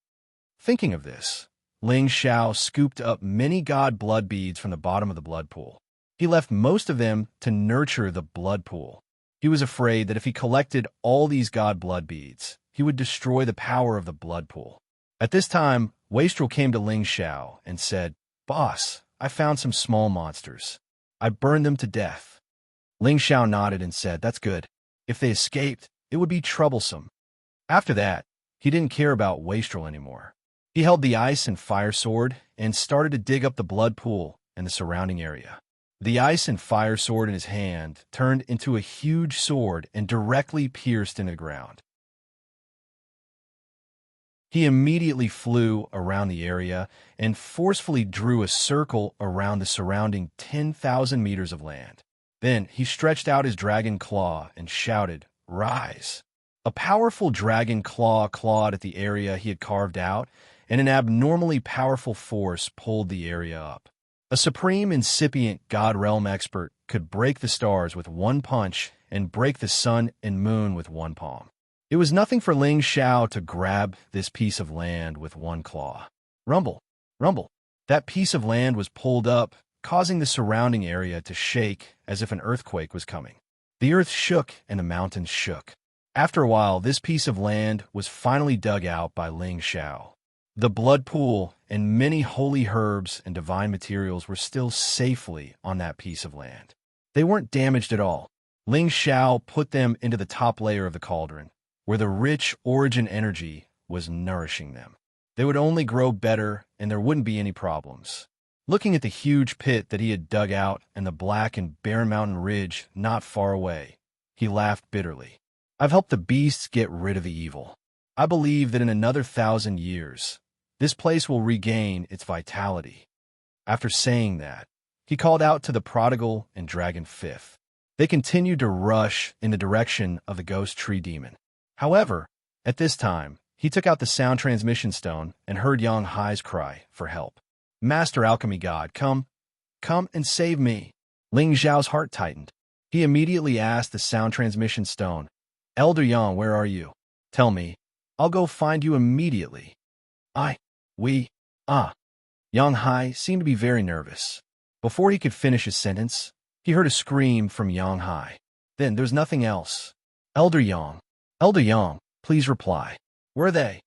Thinking of this, Ling Xiao scooped up many god blood beads from the bottom of the blood pool. He left most of them to nurture the blood pool. He was afraid that if he collected all these god blood beads, he would destroy the power of the blood pool. At this time, Wastrel came to Ling Xiao and said, "Boss, I found some small monsters. I burned them to death." Ling Xiao nodded and said, "That's good. If they escaped, it would be troublesome." After that, he didn't care about Wastrel anymore. He held the ice and fire sword and started to dig up the blood pool and the surrounding area. The ice and fire sword in his hand turned into a huge sword and directly pierced into the ground. He immediately flew around the area and forcefully drew a circle around the surrounding 10,000 meters of land. Then he stretched out his dragon claw and shouted, "Rise!" A powerful dragon claw clawed at the area he had carved out, and an abnormally powerful force pulled the area up. A supreme incipient god realm expert could break the stars with one punch and break the sun and moon with one palm. It was nothing for Ling Xiao to grab this piece of land with one claw. Rumble, rumble. That piece of land was pulled up, causing the surrounding area to shake as if an earthquake was coming. The earth shook and the mountains shook. After a while, this piece of land was finally dug out by Ling Xiao. The blood pool and many holy herbs and divine materials were still safely on that piece of land. They weren't damaged at all. Ling Xiao put them into the top layer of the cauldron, where the rich origin energy was nourishing them. They would only grow better, and there wouldn't be any problems. Looking at the huge pit that he had dug out and the black and barren mountain ridge not far away, he laughed bitterly. "I've helped the beasts get rid of the evil. I believe that in another 1,000 years, this place will regain its vitality." After saying that, he called out to the prodigal and dragon fifth. They continued to rush in the direction of the ghost tree demon. However, at this time, he took out the sound transmission stone and heard Xianxia's cry for help. "Master Alchemy God, come and save me." Ling Xiao's heart tightened. He immediately asked the sound transmission stone, "Elder Yang, where are you? Tell me. I'll go find you immediately." Xianxia seemed to be very nervous. Before he could finish his sentence, he heard a scream from Xianxia. Then there was nothing else. Elder Yang, please reply. Where are they?"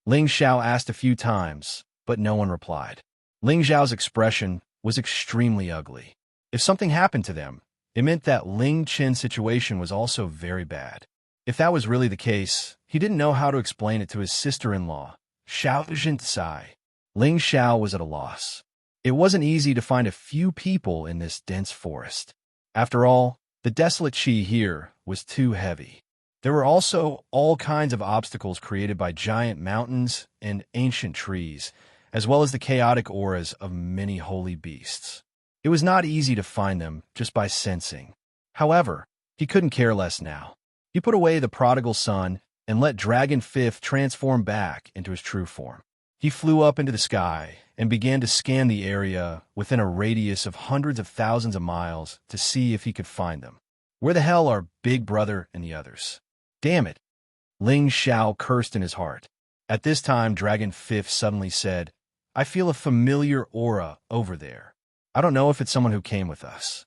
Ling Xiao asked a few times, but no one replied. Ling Xiao's expression was extremely ugly. If something happened to them, it meant that Ling Qin's situation was also very bad. If that was really the case, he didn't know how to explain it to his sister-in-law, Xianxia. Ling Xiao was at a loss. It wasn't easy to find a few people in this dense forest. After all, the desolate qi here was too heavy. There were also all kinds of obstacles created by giant mountains and ancient trees, as well as the chaotic auras of many holy beasts. It was not easy to find them just by sensing. However, he couldn't care less now. He put away the prodigal son and let Dragon Fifth transform back into his true form. He flew up into the sky and began to scan the area within a radius of hundreds of thousands of miles to see if he could find them. Where the hell are Big Brother and the others? Damn it! Ling Xiao cursed in his heart. At this time, Dragon Fifth suddenly said, "I feel a familiar aura over there. I don't know if it's someone who came with us."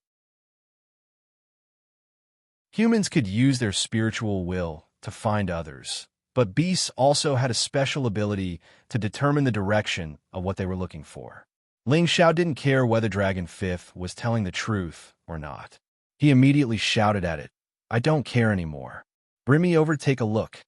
Humans could use their spiritual will to find others, but beasts also had a special ability to determine the direction of what they were looking for. Ling Xiao didn't care whether Dragon Fifth was telling the truth or not. He immediately shouted at it, "I don't care anymore. Bring me over to take a look."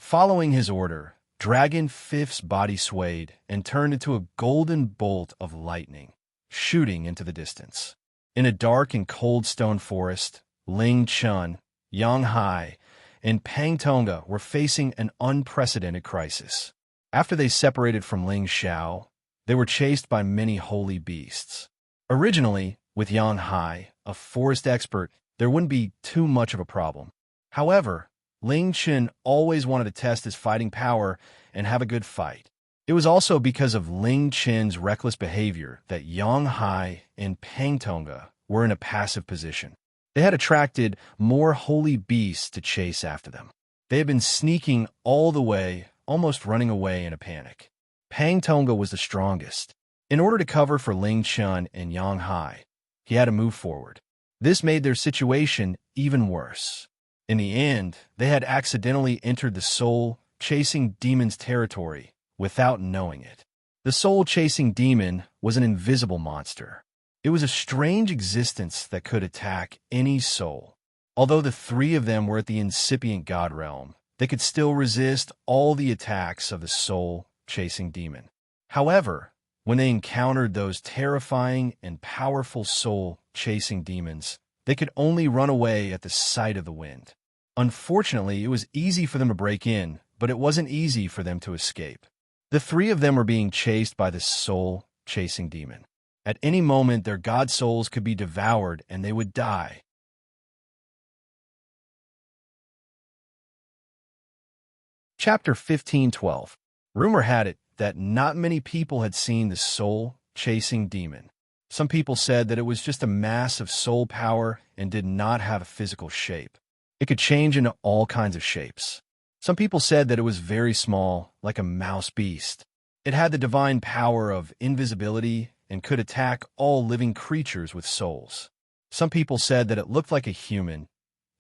Following his order, Dragon Fifth's body swayed and turned into a golden bolt of lightning, shooting into the distance. In a dark and cold stone forest, Ling Chun, Xianxia, and Pang Tonga were facing an unprecedented crisis. After they separated from Ling Xiao, they were chased by many holy beasts. Originally, with Yang Hai, a forest expert, there wouldn't be too much of a problem. However, Ling Chen always wanted to test his fighting power and have a good fight. It was also because of Ling Chen's reckless behavior that Yang Hai and Pang Tonga were in a passive position. They had attracted more holy beasts to chase after them. They had been sneaking all the way, almost running away in a panic. Pang Tonga was the strongest. In order to cover for Ling Chen and Yang Hai, he had to move forward. This made their situation even worse. In the end, they had accidentally entered the soul-chasing demon's territory without knowing it. The soul-chasing demon was an invisible monster. It was a strange existence that could attack any soul. Although the three of them were at the incipient god realm, they could still resist all the attacks of the soul-chasing demon. However, when they encountered those terrifying and powerful soul-chasing demons, they could only run away at the sight of the wind. Unfortunately, it was easy for them to break in, but it wasn't easy for them to escape. The three of them were being chased by the soul-chasing demon. At any moment, their god souls could be devoured and they would die. Chapter 15:12. Rumor had it that not many people had seen the soul-chasing demon. Some people said that it was just a mass of soul power and did not have a physical shape. It could change into all kinds of shapes. Some people said that it was very small, like a mouse beast. It had the divine power of invisibility and could attack all living creatures with souls. Some people said that it looked like a human.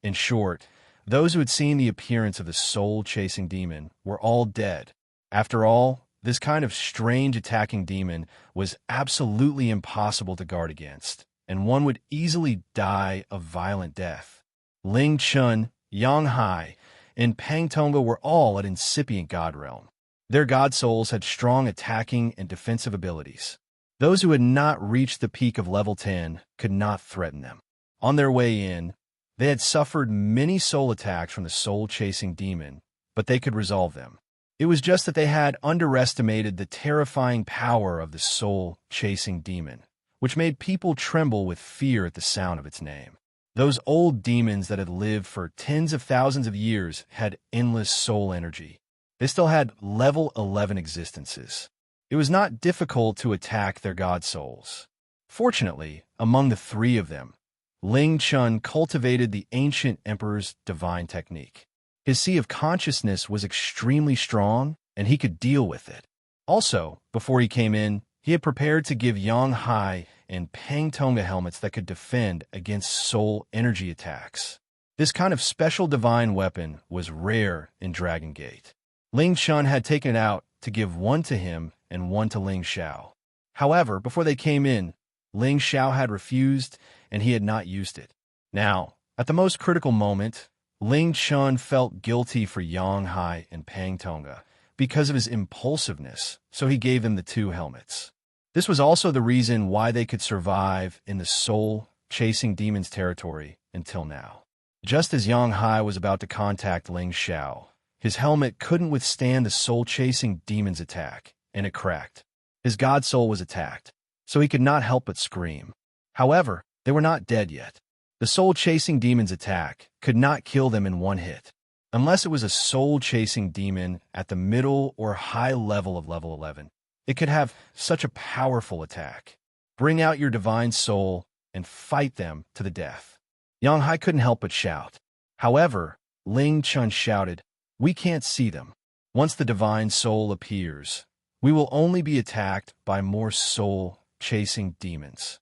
In short, those who had seen the appearance of the soul-chasing demon were all dead. After all, this kind of strange attacking demon was absolutely impossible to guard against, and one would easily die a violent death. Ling Chen, Yang Hai, and Pang Tonga were all at incipient god realm. Their god souls had strong attacking and defensive abilities. Those who had not reached the peak of level 10 could not threaten them. On their way in, they had suffered many soul attacks from the soul-chasing demon, but they could resolve them. It was just that they had underestimated the terrifying power of the soul-chasing demon, which made people tremble with fear at the sound of its name. Those old demons that had lived for tens of thousands of years had endless soul energy. They still had level 11 existences. It was not difficult to attack their god souls. Fortunately, among the three of them, Ling Chen cultivated the ancient emperor's divine technique. His sea of consciousness was extremely strong, and he could deal with it. Also, before he came in, he had prepared to give Yang Hai and Pang Tonga helmets that could defend against soul energy attacks. This kind of special divine weapon was rare in Dragon Gate. Ling Chen had taken it out to give one to him and one to Ling Xiao. However, before they came in, Ling Xiao had refused and he had not used it. Now, at the most critical moment, Ling Chen felt guilty for Yang Hai and Pang Tonga because of his impulsiveness, so he gave them the two helmets. This was also the reason why they could survive in the soul-chasing demon's territory until now. Just as Yang Hai was about to contact Ling Xiao, his helmet couldn't withstand the soul-chasing demon's attack, and it cracked. His god soul was attacked, so he could not help but scream. However, they were not dead yet. The soul-chasing demon's attack could not kill them in one hit, unless it was a soul-chasing demon at the middle or high level of level 11. It could have such a powerful attack. Bring out your divine soul and fight them to the death. Yang Hai couldn't help but shout. However, Ling Chen shouted, "We can't see them. Once the divine soul appears, we will only be attacked by more soul-chasing demons.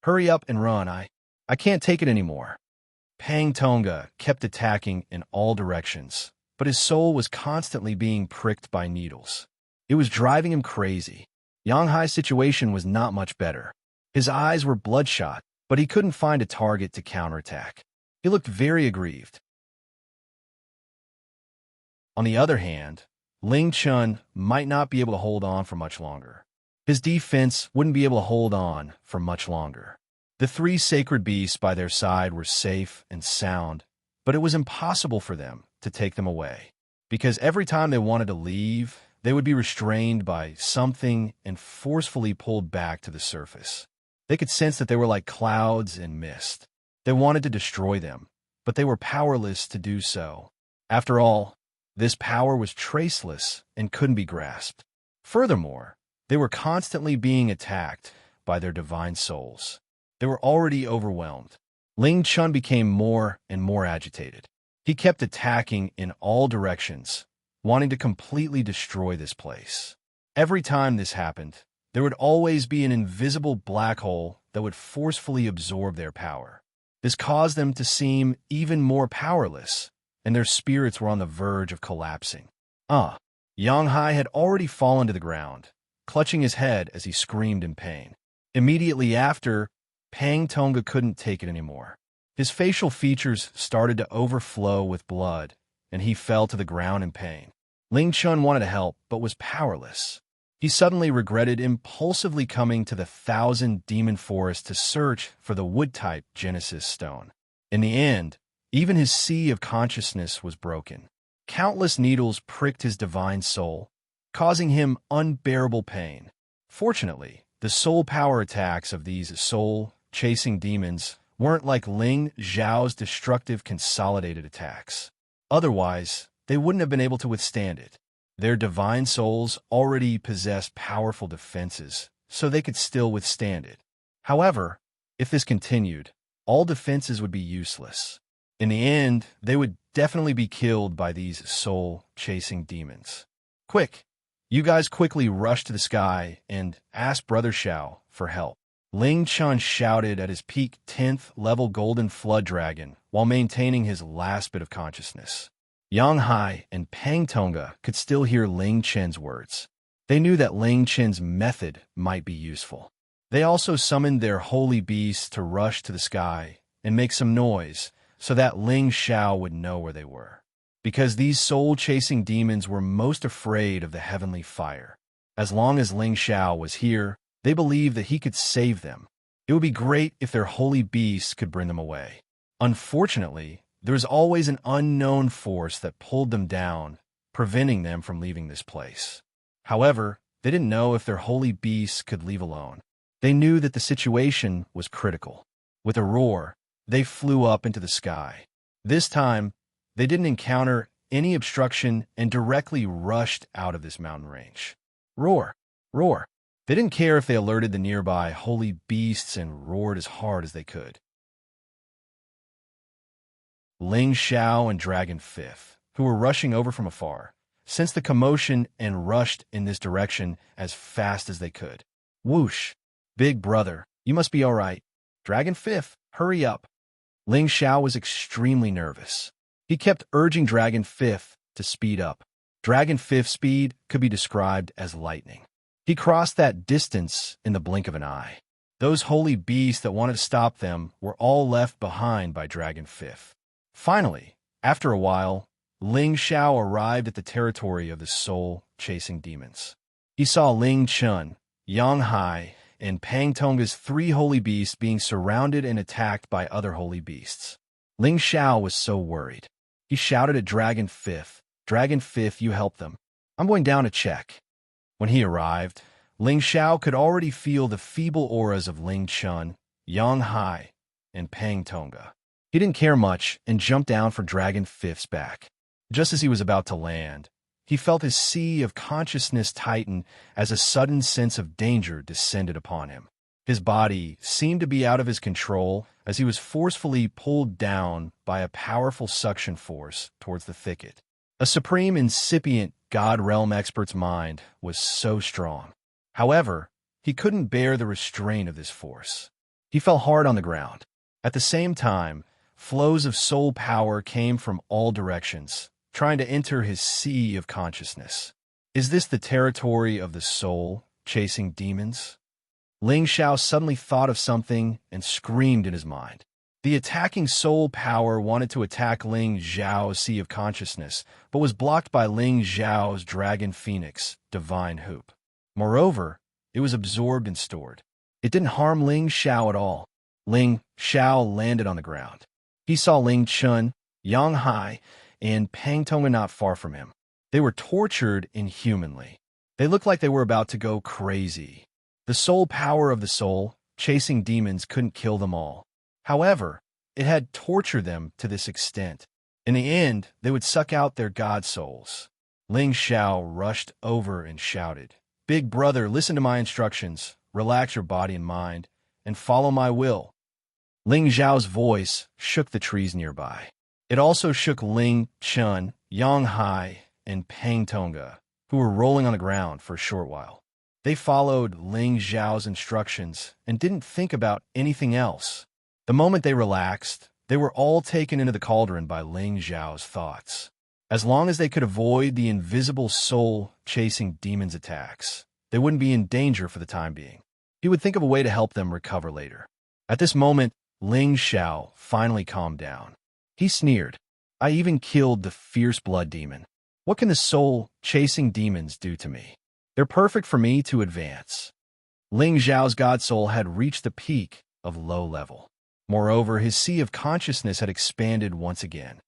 Hurry up and run, I can't take it anymore." Pang Tonga kept attacking in all directions, but his soul was constantly being pricked by needles. It was driving him crazy. Yang Hai's situation was not much better. His eyes were bloodshot, but he couldn't find a target to counterattack. He looked very aggrieved. On the other hand, Ling Chen might not be able to hold on for much longer. His defense wouldn't be able to hold on for much longer. The three sacred beasts by their side were safe and sound, but it was impossible for them to take them away, because every time they wanted to leave, They would be restrained by something and forcefully pulled back to the surface. They could sense that they were like clouds and mist. They wanted to destroy them, but they were powerless to do so. After all, this power was traceless and couldn't be grasped. Furthermore, they were constantly being attacked by their divine souls. They were already overwhelmed. Ling Chun became more and more agitated. He kept attacking in all directions, wanting to completely destroy this place. Every time this happened, there would always be an invisible black hole that would forcefully absorb their power. This caused them to seem even more powerless, and their spirits were on the verge of collapsing. Yang Hai had already fallen to the ground, clutching his head as he screamed in pain. Immediately after, Pang Tonga couldn't take it anymore. His facial features started to overflow with blood, and he fell to the ground in pain. Ling Chun wanted to help, but was powerless. He suddenly regretted impulsively coming to the 1,000 Demon Forest to search for the wood-type Genesis Stone. In the end, even his sea of consciousness was broken. Countless needles pricked his divine soul, causing him unbearable pain. Fortunately, the soul power attacks of these soul-chasing demons weren't like Ling Zhao's destructive consolidated attacks. Otherwise, they wouldn't have been able to withstand it. Their divine souls already possessed powerful defenses, so they could still withstand it. However, if this continued, all defenses would be useless. In the end, they would definitely be killed by these soul-chasing demons. Quick! You guys quickly rushed to the sky and asked Brother Xiao for help. Ling Chun shouted at his peak 10th level golden flood dragon while maintaining his last bit of consciousness. Yang Hai and Pang Tonga could still hear Ling Chen's words. They knew that Ling Chen's method might be useful. They also summoned their holy beasts to rush to the sky and make some noise so that Ling Xiao would know where they were. Because these soul-chasing demons were most afraid of the heavenly fire. As long as Ling Xiao was here, they believed that he could save them. It would be great if their holy beasts could bring them away. Unfortunately, there was always an unknown force that pulled them down, preventing them from leaving this place. However, they didn't know if their holy beasts could leave alone. They knew that the situation was critical. With a roar, they flew up into the sky. This time, they didn't encounter any obstruction and directly rushed out of this mountain range. Roar! Roar! They didn't care if they alerted the nearby holy beasts and roared as hard as they could. Ling Xiao and Dragon Fifth, who were rushing over from afar, sensed the commotion and rushed in this direction as fast as they could. Whoosh! Big brother, you must be all right. Dragon Fifth, hurry up. Ling Xiao was extremely nervous. He kept urging Dragon Fifth to speed up. Dragon Fifth's speed could be described as lightning. He crossed that distance in the blink of an eye. Those holy beasts that wanted to stop them were all left behind by Dragon Fifth. Finally, after a while, Ling Xiao arrived at the territory of the soul-chasing demons. He saw Ling Chun, Yang Hai, and Pang Tonga's 3 holy beasts being surrounded and attacked by other holy beasts. Ling Xiao was so worried. He shouted at Dragon Fifth, "Dragon Fifth, you help them. I'm going down to check." When he arrived, Ling Xiao could already feel the feeble auras of Ling Chun, Yang Hai, and Pang Tonga. He didn't care much and jumped down for Dragon Fifth's back. Just as he was about to land, he felt his sea of consciousness tighten as a sudden sense of danger descended upon him. His body seemed to be out of his control as he was forcefully pulled down by a powerful suction force towards the thicket. A supreme incipient God Realm expert's mind was so strong. However, he couldn't bear the restraint of this force. He fell hard on the ground. At the same time, flows of soul power came from all directions, trying to enter his sea of consciousness. Is this the territory of the soul, chasing demons? Ling Xiao suddenly thought of something and screamed in his mind. The attacking soul power wanted to attack Ling Zhao's sea of consciousness, but was blocked by Ling Zhao's Dragon Phoenix, Divine Hoop. Moreover, it was absorbed and stored. It didn't harm Ling Xiao at all. Ling Xiao landed on the ground. He saw Ling Chun, Yang Hai, and Pang Tonga not far from him. They were tortured inhumanly. They looked like they were about to go crazy. The soul power of the soul, chasing demons, couldn't kill them all. However, it had tortured them to this extent. In the end, they would suck out their god souls. Ling Xiao rushed over and shouted, "Big brother, listen to my instructions. Relax your body and mind, and follow my will." Ling Xiao's voice shook the trees nearby. It also shook Ling Chun, Yang Hai, and Pang Tonga, who were rolling on the ground for a short while. They followed Ling Xiao's instructions and didn't think about anything else. The moment they relaxed, they were all taken into the cauldron by Ling Xiao's thoughts. As long as they could avoid the invisible soul-chasing demons' attacks, they wouldn't be in danger for the time being. He would think of a way to help them recover later. At this moment, Ling Xiao finally calmed down. He sneered, "I even killed the fierce blood demon. What can the soul-chasing demons do to me? They're perfect for me to advance." Ling Xiao's god soul had reached the peak of low level. Moreover, his sea of consciousness had expanded once again.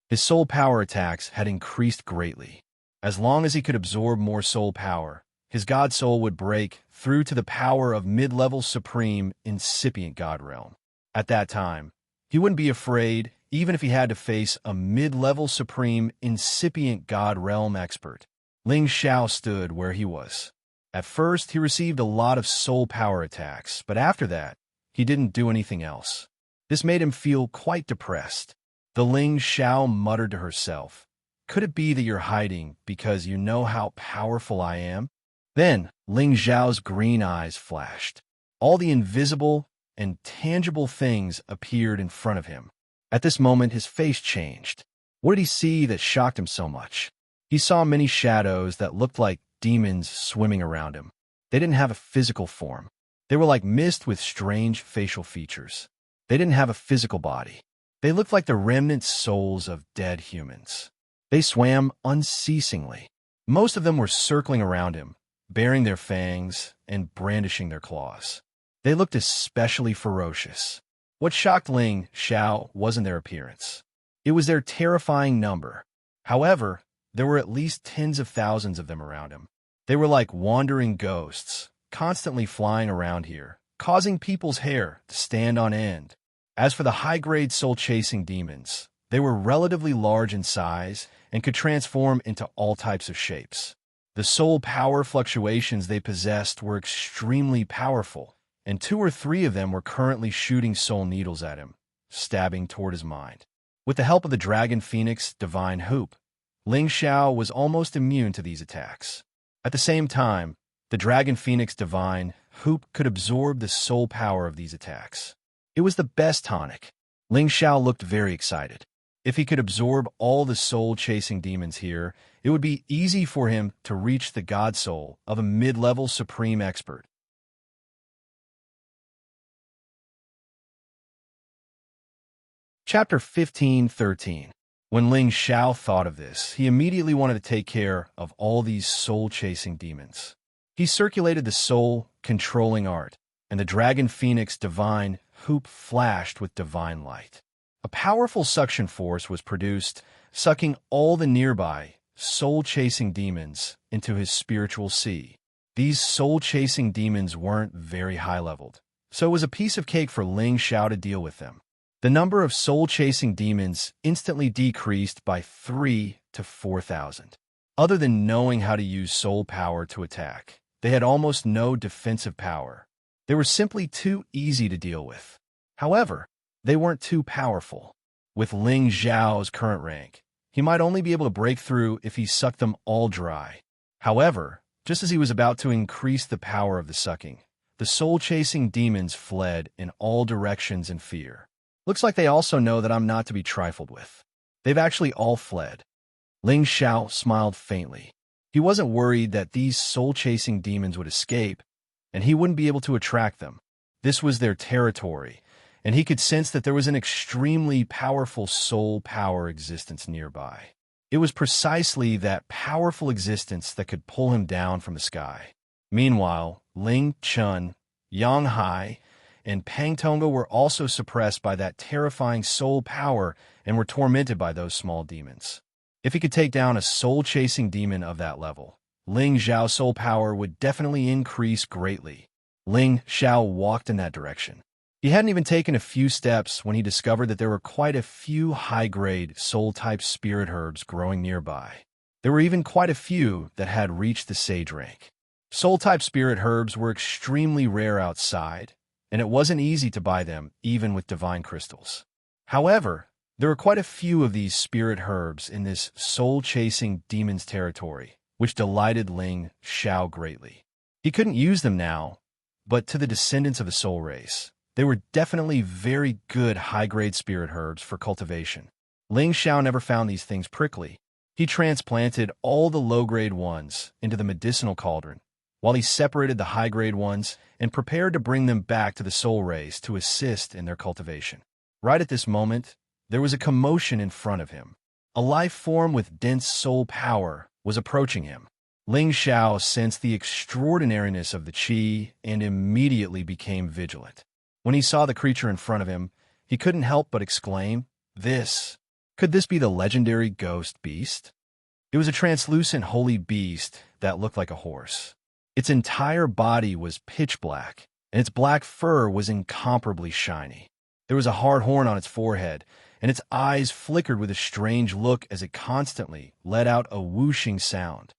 His soul power attacks had increased greatly. As long as he could absorb more soul power, his god soul would break through to the power of mid-level supreme incipient god realm. At that time, he wouldn't be afraid even if he had to face a mid-level supreme incipient god realm expert. Ling Xiao stood where he was. At first, he received a lot of soul power attacks, but after that, he didn't do anything else. This made him feel quite depressed. The Ling Xiao muttered to herself, "Could it be that you're hiding because you know how powerful I am?" Then, Ling Xiao's green eyes flashed. All the invisible and tangible things appeared in front of him. At this moment, his face changed. What did he see that shocked him so much? He saw many shadows that looked like demons swimming around him. They didn't have a physical form. They were like mist with strange facial features. They didn't have a physical body. They looked like the remnant souls of dead humans. They swam unceasingly. Most of them were circling around him, baring their fangs and brandishing their claws. They looked especially ferocious. What shocked Ling Xiao wasn't their appearance. It was their terrifying number. However, there were at least tens of thousands of them around him. They were like wandering ghosts, constantly flying around here, causing people's hair to stand on end. As for the high-grade soul-chasing demons, they were relatively large in size and could transform into all types of shapes. The soul power fluctuations they possessed were extremely powerful, and 2 or 3 of them were currently shooting soul needles at him, stabbing toward his mind. With the help of the Dragon Phoenix Divine Hoop, Ling Xiao was almost immune to these attacks. At the same time, the Dragon Phoenix Divine Hoop could absorb the soul power of these attacks. It was the best tonic. Ling Xiao looked very excited. If he could absorb all the soul-chasing demons here, it would be easy for him to reach the god soul of a mid-level supreme expert. Chapter 15:13. When Ling Xiao thought of this, he immediately wanted to take care of all these soul-chasing demons. He circulated the soul-controlling art, and the Dragon Phoenix Divine Hoop flashed with divine light. A powerful suction force was produced, sucking all the nearby soul-chasing demons into his spiritual sea. These soul-chasing demons weren't very high-leveled, so it was a piece of cake for Ling Xiao to deal with them. The number of soul-chasing demons instantly decreased by 3 to 4,000. Other than knowing how to use soul power to attack, they had almost no defensive power. They were simply too easy to deal with. However, they weren't too powerful. With Ling Xiao's current rank, he might only be able to break through if he sucked them all dry. However, just as he was about to increase the power of the sucking, the soul-chasing demons fled in all directions in fear. Looks like they also know that I'm not to be trifled with. They've actually all fled. Ling Xiao smiled faintly. He wasn't worried that these soul-chasing demons would escape, and he wouldn't be able to attract them. This was their territory, and he could sense that there was an extremely powerful soul power existence nearby. It was precisely that powerful existence that could pull him down from the sky. Meanwhile, Ling Chun, Yang Hai, and Pang Tonga were also suppressed by that terrifying soul power and were tormented by those small demons. If he could take down a soul-chasing demon of that level, Ling Xiao's soul power would definitely increase greatly. Ling Xiao walked in that direction. He hadn't even taken a few steps when he discovered that there were quite a few high-grade soul-type spirit herbs growing nearby. There were even quite a few that had reached the sage rank. Soul-type spirit herbs were extremely rare outside, and it wasn't easy to buy them even with divine crystals. However, there were quite a few of these spirit herbs in this soul-chasing demon's territory, which delighted Ling Xiao greatly. He couldn't use them now, but to the descendants of the soul race, they were definitely very good high-grade spirit herbs for cultivation. Ling Xiao never found these things prickly. He transplanted all the low-grade ones into the medicinal cauldron, while he separated the high-grade ones and prepared to bring them back to the soul race to assist in their cultivation. Right at this moment, there was a commotion in front of him. A life form with dense soul power was approaching him. Ling Xiao sensed the extraordinariness of the qi and immediately became vigilant. When he saw the creature in front of him, he couldn't help but exclaim, Could this be the legendary ghost beast? It was a translucent holy beast that looked like a horse. Its entire body was pitch black, and its black fur was incomparably shiny. There was a hard horn on its forehead, and its eyes flickered with a strange look as it constantly let out a whooshing sound.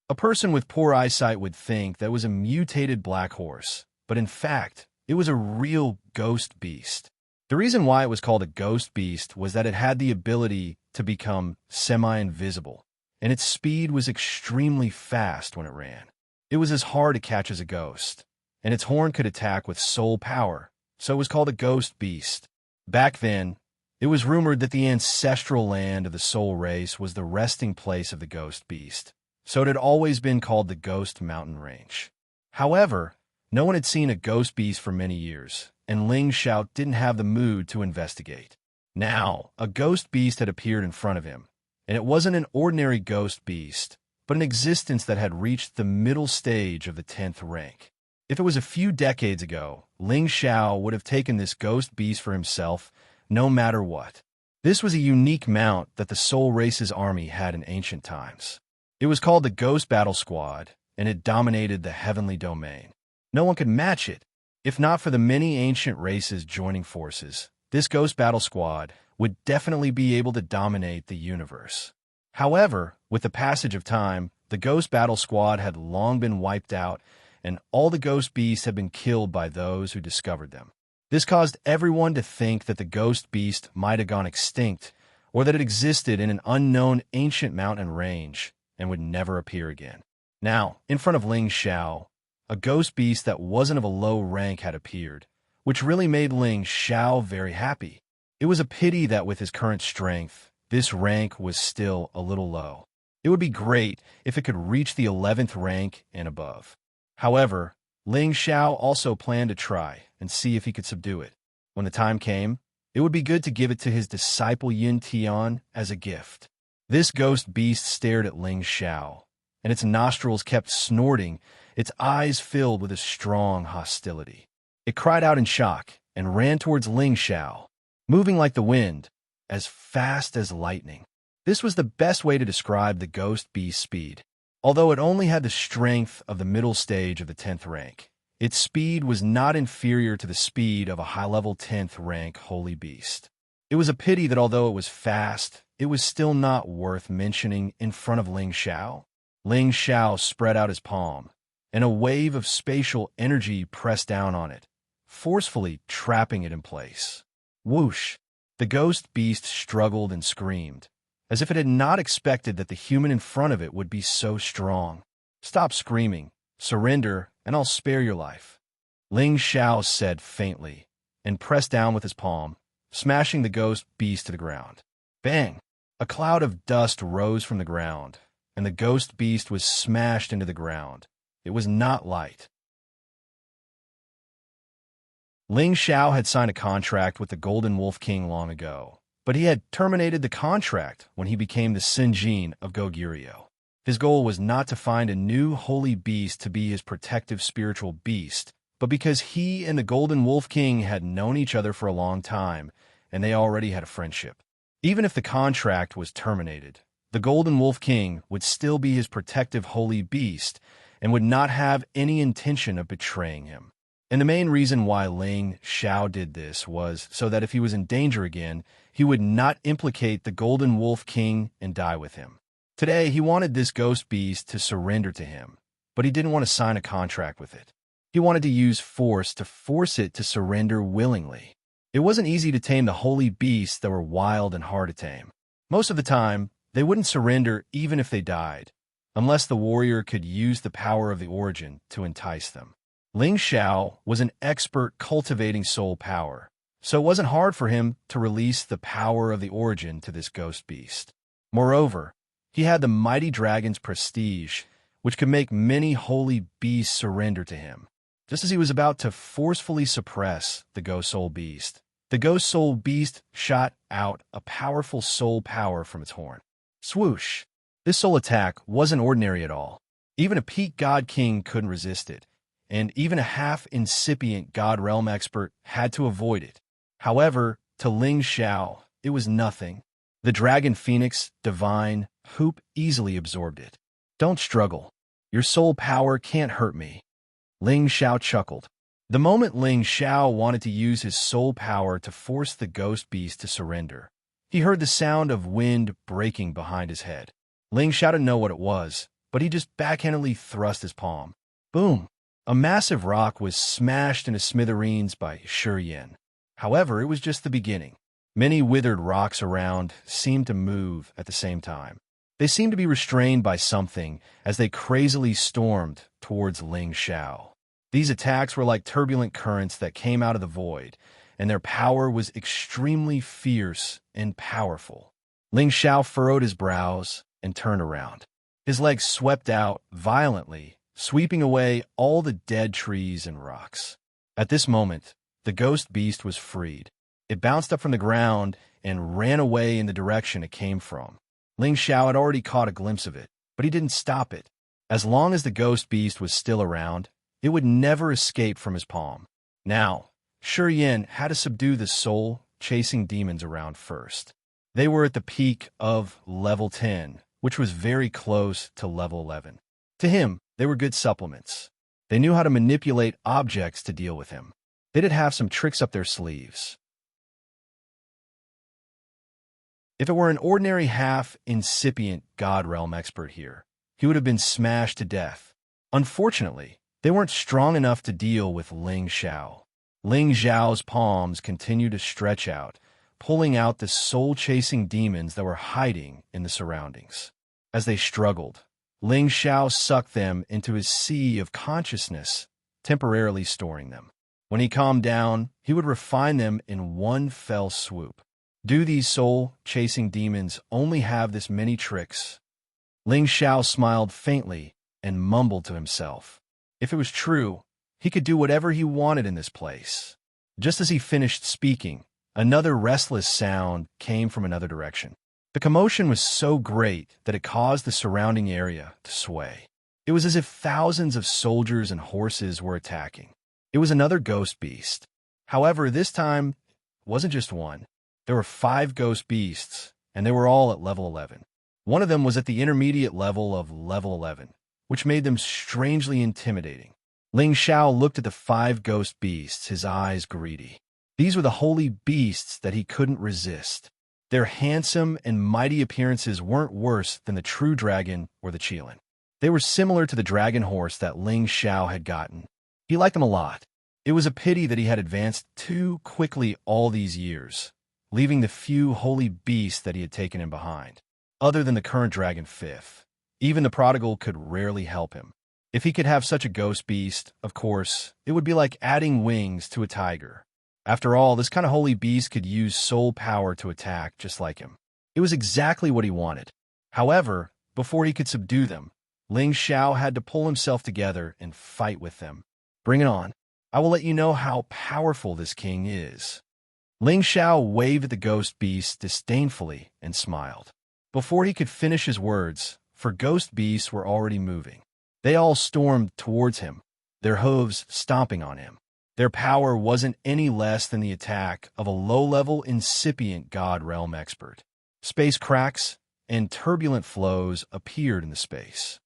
A person with poor eyesight would think that it was a mutated black horse, but in fact, it was a real ghost beast. The reason why it was called a ghost beast was that it had the ability to become semi-invisible, and its speed was extremely fast when it ran. It was as hard to catch as a ghost, and its horn could attack with soul power, so it was called a ghost beast. Back then, it was rumored that the ancestral land of the soul race was the resting place of the ghost beast, so it had always been called the Ghost Mountain Range. However, no one had seen a ghost beast for many years, and Ling Xiao didn't have the mood to investigate. Now, a ghost beast had appeared in front of him, and it wasn't an ordinary ghost beast, but an existence that had reached the middle stage of the 10th rank. If it was a few decades ago, Ling Xiao would have taken this ghost beast for himself, no matter what. This was a unique mount that the Soul Race's army had in ancient times. It was called the Ghost Battle Squad, and it dominated the heavenly domain. No one could match it. If not for the many ancient races joining forces, this Ghost Battle Squad would definitely be able to dominate the universe. However, with the passage of time, the Ghost Battle Squad had long been wiped out, and all the ghost beasts had been killed by those who discovered them. This caused everyone to think that the ghost beast might have gone extinct, or that it existed in an unknown ancient mountain range and would never appear again. Now, in front of Ling Xiao, a ghost beast that wasn't of a low rank had appeared, which really made Ling Xiao very happy. It was a pity that with his current strength, this rank was still a little low. It would be great if it could reach the 11th rank and above. However, Ling Xiao also planned to try and see if he could subdue it. When the time came, it would be good to give it to his disciple Yin Tian as a gift. This ghost beast stared at Ling Xiao, and its nostrils kept snorting, its eyes filled with a strong hostility. It cried out in shock and ran towards Ling Xiao, moving like the wind, as fast as lightning. This was the best way to describe the ghost beast's speed. Although it only had the strength of the middle stage of the 10th rank, its speed was not inferior to the speed of a high-level 10th rank holy beast. It was a pity that although it was fast, it was still not worth mentioning in front of Ling Xiao. Ling Xiao spread out his palm, and a wave of spatial energy pressed down on it, forcefully trapping it in place. Whoosh! The ghost beast struggled and screamed, as if it had not expected that the human in front of it would be so strong. Stop screaming, surrender, and I'll spare your life, Ling Xiao said faintly, and pressed down with his palm, smashing the ghost beast to the ground. Bang! A cloud of dust rose from the ground, and the ghost beast was smashed into the ground. It was not light. Ling Xiao had signed a contract with the Golden Wolf King long ago, but he had terminated the contract when he became the Sinjin of Goguryeo. His goal was not to find a new holy beast to be his protective spiritual beast, but because he and the Golden Wolf King had known each other for a long time, and they already had a friendship. Even if the contract was terminated, the Golden Wolf King would still be his protective holy beast and would not have any intention of betraying him. And the main reason why Ling Xiao did this was so that if he was in danger again, he would not implicate the Golden Wolf King and die with him. Today, he wanted this ghost beast to surrender to him, but he didn't want to sign a contract with it. He wanted to use force to force it to surrender willingly. It wasn't easy to tame the holy beasts that were wild and hard to tame. Most of the time, they wouldn't surrender even if they died, unless the warrior could use the power of the origin to entice them. Ling Xiao was an expert cultivating soul power, so it wasn't hard for him to release the power of the origin to this ghost beast. Moreover, he had the mighty dragon's prestige, which could make many holy beasts surrender to him. Just as he was about to forcefully suppress the ghost soul beast, the ghost soul beast shot out a powerful soul power from its horn. Swoosh! This soul attack wasn't ordinary at all. Even a peak god king couldn't resist it, and even a half-incipient god realm expert had to avoid it. However, to Ling Xiao, it was nothing. The dragon phoenix, divine, hoop easily absorbed it. Don't struggle. Your soul power can't hurt me. Ling Xiao chuckled. The moment Ling Xiao wanted to use his soul power to force the ghost beast to surrender, he heard the sound of wind breaking behind his head. Ling Xiao didn't know what it was, but he just backhandedly thrust his palm. Boom! A massive rock was smashed into smithereens by Xianxia. However, it was just the beginning. Many withered rocks around seemed to move at the same time. They seemed to be restrained by something as they crazily stormed towards Ling Xiao. These attacks were like turbulent currents that came out of the void, and their power was extremely fierce and powerful. Ling Xiao furrowed his brows and turned around. His legs swept out violently, sweeping away all the dead trees and rocks. At this moment, the ghost beast was freed. It bounced up from the ground and ran away in the direction it came from. Ling Xiao had already caught a glimpse of it, but he didn't stop it. As long as the ghost beast was still around, it would never escape from his palm. Now, Xianxia had to subdue the soul-chasing demons around first. They were at the peak of level 10, which was very close to level 11. To him, they were good supplements. They knew how to manipulate objects to deal with him. They did have some tricks up their sleeves. If it were an ordinary half-incipient God Realm expert here, he would have been smashed to death. Unfortunately, they weren't strong enough to deal with Ling Xiao. Ling Xiao's palms continued to stretch out, pulling out the soul-chasing demons that were hiding in the surroundings. As they struggled, Ling Xiao sucked them into his sea of consciousness, temporarily storing them. When he calmed down, he would refine them in one fell swoop. Do these soul-chasing demons only have this many tricks? Ling Xiao smiled faintly and mumbled to himself. If it was true, he could do whatever he wanted in this place. Just as he finished speaking, another restless sound came from another direction. The commotion was so great that it caused the surrounding area to sway. It was as if thousands of soldiers and horses were attacking. It was another ghost beast. However, this time, it wasn't just one. There were 5 ghost beasts, and they were all at level 11. One of them was at the intermediate level of level 11, which made them strangely intimidating. Ling Xiao looked at the 5 ghost beasts, his eyes greedy. These were the holy beasts that he couldn't resist. Their handsome and mighty appearances weren't worse than the true dragon or the Qilin. They were similar to the dragon horse that Ling Xiao had gotten. He liked them a lot. It was a pity that he had advanced too quickly all these years, leaving the few holy beasts that he had taken in behind. Other than the current dragon fifth, even the prodigal could rarely help him. If he could have such a ghost beast, of course, it would be like adding wings to a tiger. After all, this kind of holy beast could use soul power to attack just like him. It was exactly what he wanted. However, before he could subdue them, Ling Xiao had to pull himself together and fight with them. Bring it on. I will let you know how powerful this king is. Ling Xiao waved at the ghost beast disdainfully and smiled. Before he could finish his words, for ghost beasts were already moving. They all stormed towards him. their hooves stomping on him. Their power wasn't any less than the attack of a low-level, incipient God Realm expert. Space cracks and turbulent flows appeared in the space.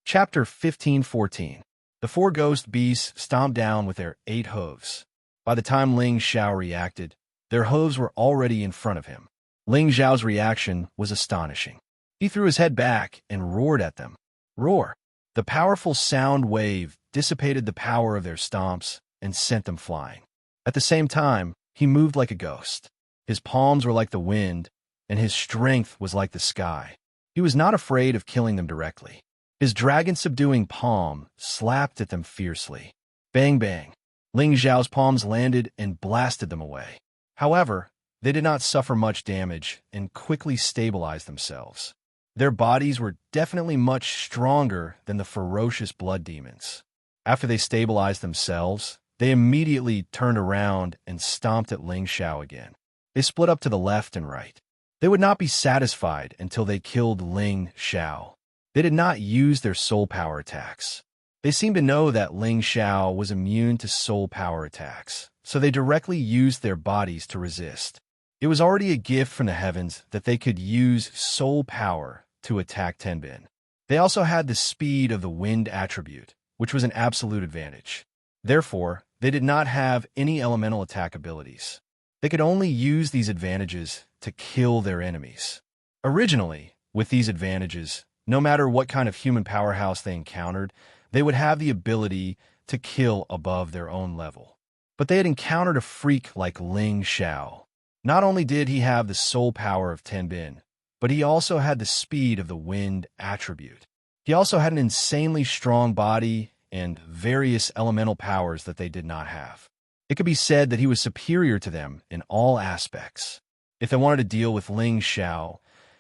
Chapter 15:14. The four ghost beasts stomped down with their 8 hooves. By the time Ling Xiao reacted, their hooves were already in front of him. Ling Xiao's reaction was astonishing. He threw his head back and roared at them. Roar! The powerful sound wave dissipated the power of their stomps and sent them flying. At the same time, he moved like a ghost. His palms were like the wind, and his strength was like the sky. He was not afraid of killing them directly. His dragon-subduing palm slapped at them fiercely. Bang, bang. Ling Xiao's palms landed and blasted them away. However, they did not suffer much damage and quickly stabilized themselves. Their bodies were definitely much stronger than the ferocious blood demons. After they stabilized themselves, they immediately turned around and stomped at Ling Xiao again. They split up to the left and right. They would not be satisfied until they killed Ling Xiao. They did not use their soul power attacks. They seemed to know that Ling Xiao was immune to soul power attacks, so they directly used their bodies to resist. It was already a gift from the heavens that they could use soul power to attack Tenbin. They also had the speed of the wind attribute, which was an absolute advantage. Therefore, they did not have any elemental attack abilities. They could only use these advantages to kill their enemies. Originally, with these advantages, no matter what kind of human powerhouse they encountered, they would have the ability to kill above their own level. But they had encountered a freak like Ling Xiao. Not only did he have the soul power of Tenbin, but he also had the speed of the wind attribute. He also had an insanely strong body and various elemental powers that they did not have. It could be said that he was superior to them in all aspects. If they wanted to deal with Ling Xiao,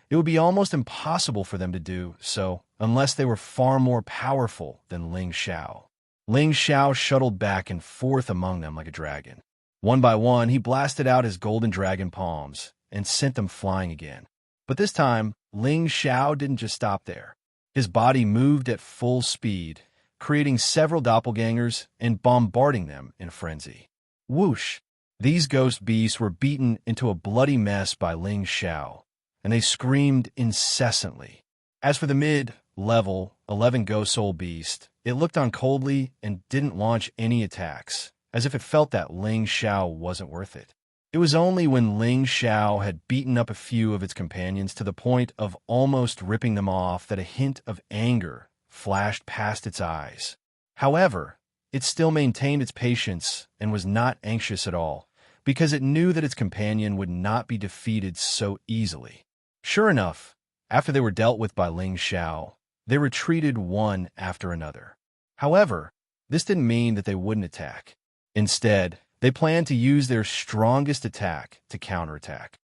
it would be almost impossible for them to do so unless they were far more powerful than Ling Xiao. Ling Xiao shuttled back and forth among them like a dragon. One by one, he blasted out his golden dragon palms and sent them flying again. But this time, Ling Xiao didn't just stop there. His body moved at full speed, creating several doppelgangers and bombarding them in a frenzy. Whoosh! These ghost beasts were beaten into a bloody mess by Ling Xiao, and they screamed incessantly. As for the mid-level 11 Ghost Soul Beast, it looked on coldly and didn't launch any attacks, as if it felt that Ling Xiao wasn't worth it. It was only when Ling Xiao had beaten up a few of its companions to the point of almost ripping them off that a hint of anger flashed past its eyes. However, it still maintained its patience and was not anxious at all, because it knew that its companion would not be defeated so easily. Sure enough, after they were dealt with by Ling Xiao, they retreated one after another. However, this didn't mean that they wouldn't attack. Instead, they planned to use their strongest attack to counterattack.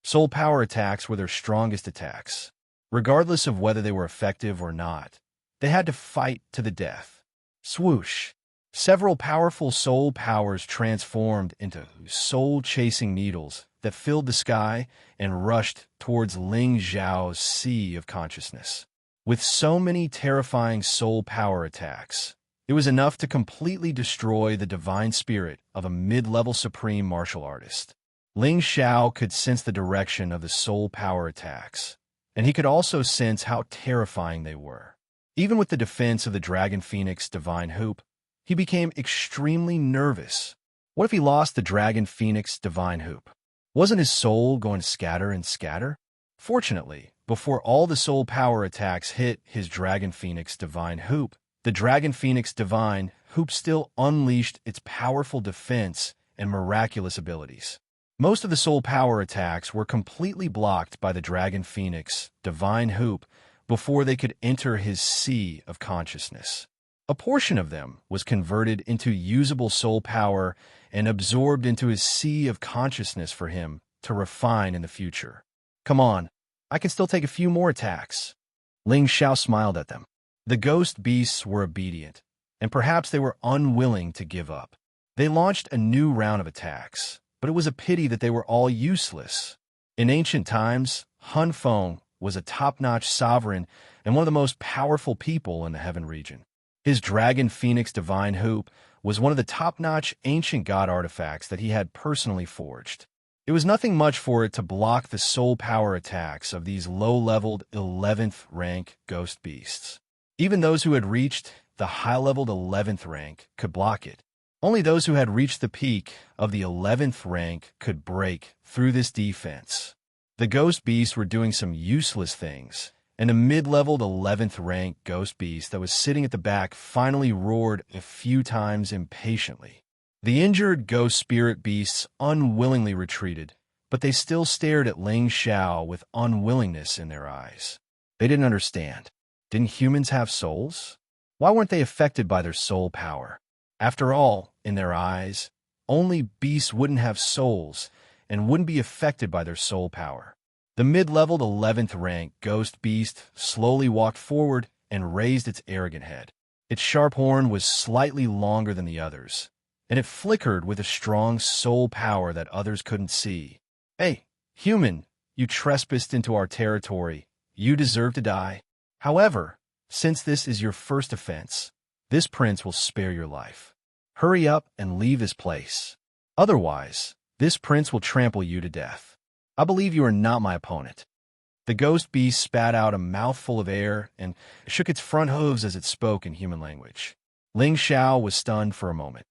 Soul power attacks were their strongest attacks. Regardless of whether they were effective or not, they had to fight to the death. Swoosh! Several powerful soul powers transformed into soul-chasing needles that filled the sky and rushed towards Ling Xiao's sea of consciousness. With so many terrifying soul power attacks, it was enough to completely destroy the divine spirit of a mid-level supreme martial artist. Ling Xiao could sense the direction of the soul power attacks, and he could also sense how terrifying they were. Even with the defense of the Dragon Phoenix Divine Hoop, he became extremely nervous. What if he lost the Dragon Phoenix Divine Hoop? Wasn't his soul going to scatter and scatter? Fortunately, before all the soul power attacks hit his Dragon Phoenix Divine Hoop, the Dragon Phoenix Divine Hoop still unleashed its powerful defense and miraculous abilities. Most of the soul power attacks were completely blocked by the Dragon Phoenix Divine Hoop before they could enter his sea of consciousness. A portion of them was converted into usable soul power and absorbed into his sea of consciousness for him to refine in the future. Come on, I can still take a few more attacks. Ling Xiao smiled at them. The ghost beasts were obedient, and perhaps they were unwilling to give up. They launched a new round of attacks, but it was a pity that they were all useless. In ancient times, Hun Feng was a top-notch sovereign and one of the most powerful people in the heaven region. His dragon phoenix divine hoop was one of the top-notch ancient god artifacts that he had personally forged. It was nothing much for it to block the soul power attacks of these low-leveled 11th rank ghost beasts. Even those who had reached the high-leveled 11th rank could block it. Only those who had reached the peak of the 11th rank could break through this defense. The ghost beasts were doing some useless things, and a mid-leveled 11th rank ghost beast that was sitting at the back finally roared a few times impatiently. The injured ghost spirit beasts unwillingly retreated, but they still stared at Ling Xiao with unwillingness in their eyes. They didn't understand. Didn't humans have souls? Why weren't they affected by their soul power? After all, in their eyes, only beasts wouldn't have souls and wouldn't be affected by their soul power. The mid-leveled 11th rank ghost beast slowly walked forward and raised its arrogant head. Its sharp horn was slightly longer than the others, and it flickered with a strong soul power that others couldn't see. "Hey, human, you trespassed into our territory. You deserve to die. However, since this is your first offense, this prince will spare your life. Hurry up and leave this place. Otherwise, this prince will trample you to death. I believe you are not my opponent." The ghost beast spat out a mouthful of air and shook its front hooves as it spoke in human language. Ling Xiao was stunned for a moment.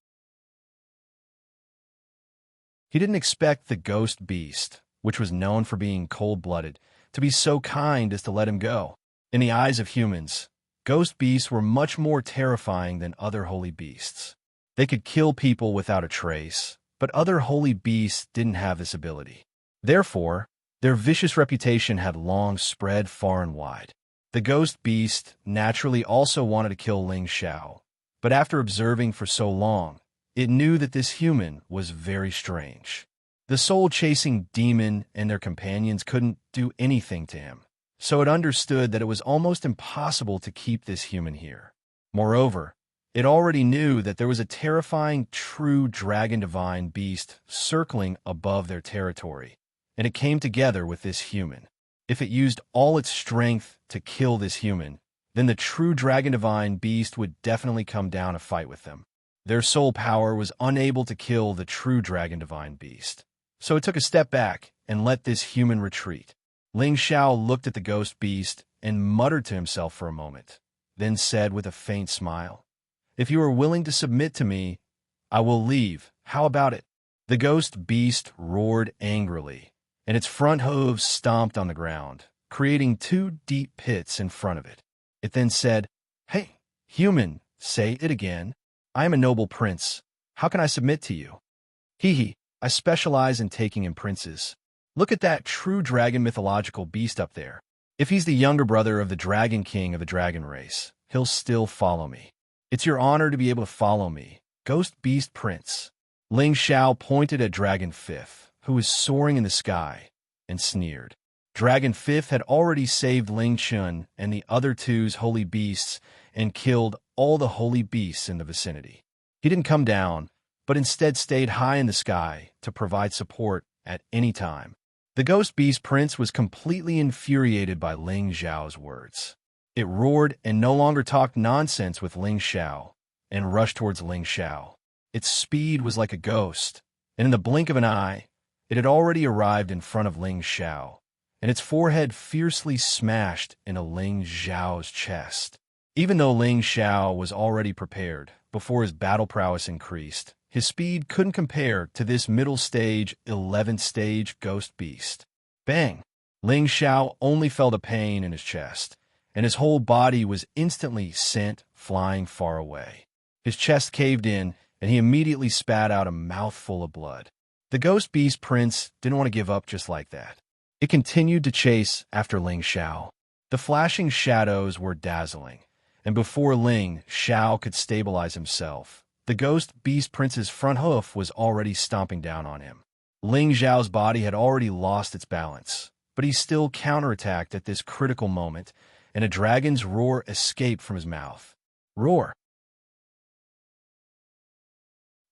He didn't expect the ghost beast, which was known for being cold-blooded, to be so kind as to let him go. In the eyes of humans, ghost beasts were much more terrifying than other holy beasts. They could kill people without a trace, but other holy beasts didn't have this ability. Therefore, their vicious reputation had long spread far and wide. The ghost beast naturally also wanted to kill Ling Xiao, but after observing for so long, it knew that this human was very strange. The soul-chasing demon and their companions couldn't do anything to him, so it understood that it was almost impossible to keep this human here. Moreover, it already knew that there was a terrifying true dragon divine beast circling above their territory, and it came together with this human. If it used all its strength to kill this human, then the true dragon divine beast would definitely come down to fight with them. Their soul power was unable to kill the true dragon divine beast, so it took a step back and let this human retreat. Ling Xiao looked at the ghost beast and muttered to himself for a moment, then said with a faint smile, "If you are willing to submit to me, I will leave. How about it?" The ghost beast roared angrily, and its front hooves stomped on the ground, creating 2 deep pits in front of it. It then said, "Hey, human, say it again. I am a noble prince. How can I submit to you?" "Hee, I specialize in taking in princes. Look at that true dragon mythological beast up there. If he's the younger brother of the dragon king of the dragon race, he'll still follow me. It's your honor to be able to follow me, ghost beast prince." Ling Xiao pointed at Dragon Fifth, who was soaring in the sky, and sneered. Dragon Fifth had already saved Ling Chun and the other two's holy beasts and killed all the holy beasts in the vicinity. He didn't come down, but instead stayed high in the sky to provide support at any time. The ghost beast prince was completely infuriated by Ling Xiao's words. It roared and no longer talked nonsense with Ling Xiao, and rushed towards Ling Xiao. Its speed was like a ghost, and in the blink of an eye, it had already arrived in front of Ling Xiao, and its forehead fiercely smashed into Ling Xiao's chest. Even though Ling Xiao was already prepared, before his battle prowess increased, his speed couldn't compare to this middle stage, 11th stage ghost beast. Bang! Ling Xiao only felt a pain in his chest, and his whole body was instantly sent flying far away. His chest caved in, and he immediately spat out a mouthful of blood. The ghost beast prince didn't want to give up just like that. It continued to chase after Ling Xiao. The flashing shadows were dazzling, and before Ling Xiao could stabilize himself, the ghost beast prince's front hoof was already stomping down on him. Ling Xiao's body had already lost its balance, but he still counterattacked at this critical moment, and a dragon's roar escaped from his mouth. Roar!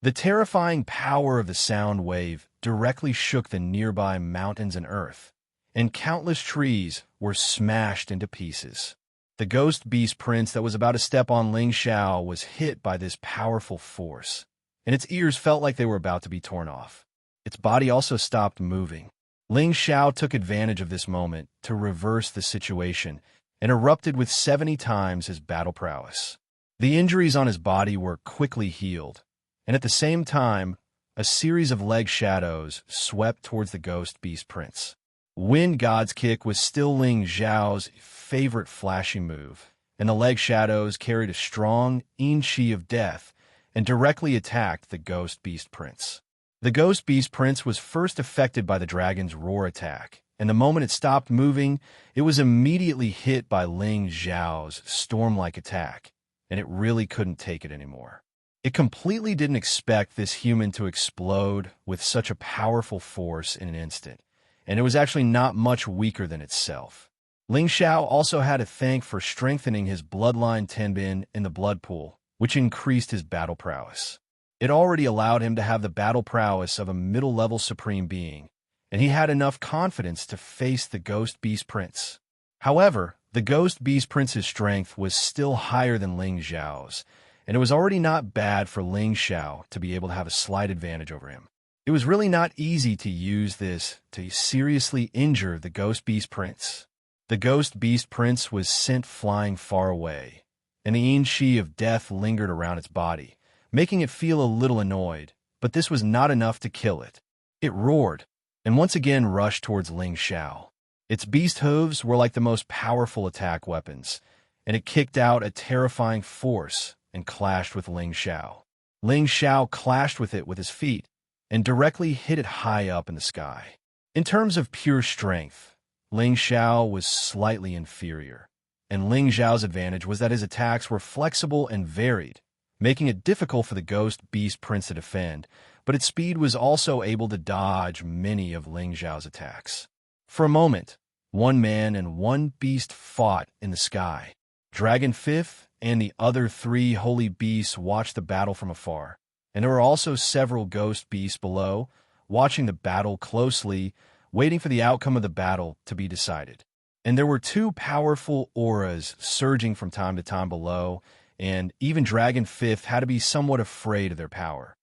The terrifying power of the sound wave directly shook the nearby mountains and earth, and countless trees were smashed into pieces. The ghost beast prince that was about to step on Ling Xiao was hit by this powerful force, and its ears felt like they were about to be torn off. Its body also stopped moving. Ling Xiao took advantage of this moment to reverse the situation and erupted with 70 times his battle prowess. The injuries on his body were quickly healed, and at the same time, a series of leg shadows swept towards the ghost beast prince. Wind God's Kick was still Ling Xiao's favorite flashy move, and the leg shadows carried a strong Xianxia of death and directly attacked the ghost beast prince. The ghost beast prince was first affected by the dragon's roar attack, and the moment it stopped moving, it was immediately hit by Ling Xiao's storm-like attack, and it really couldn't take it anymore. It completely didn't expect this human to explode with such a powerful force in an instant, and it was actually not much weaker than itself. Ling Xiao also had to thank for strengthening his bloodline Tenbin in the blood pool, which increased his battle prowess. It already allowed him to have the battle prowess of a middle-level supreme being, and he had enough confidence to face the Ghost Beast Prince. However, the Ghost Beast Prince's strength was still higher than Ling Xiao's, and it was already not bad for Ling Xiao to be able to have a slight advantage over him. It was really not easy to use this to seriously injure the Ghost Beast Prince. The Ghost Beast Prince was sent flying far away, and the Xianxia of death lingered around its body, making it feel a little annoyed, but this was not enough to kill it. It roared, and once again rushed towards Ling Xiao. Its beast hooves were like the most powerful attack weapons, and it kicked out a terrifying force and clashed with Ling Xiao. Ling Xiao clashed with it with his feet and directly hit it high up in the sky. In terms of pure strength, Ling Xiao was slightly inferior, and Ling Xiao's advantage was that his attacks were flexible and varied, making it difficult for the Ghost Beast Prince to defend, but its speed was also able to dodge many of Ling Xiao's attacks. For a moment, one man and one beast fought in the sky. Dragon Fifth and the other 3 holy beasts watched the battle from afar, and there were also several ghost beasts below, watching the battle closely, waiting for the outcome of the battle to be decided. And there were 2 powerful auras surging from time to time below, and even Dragon Fifth had to be somewhat afraid of their power.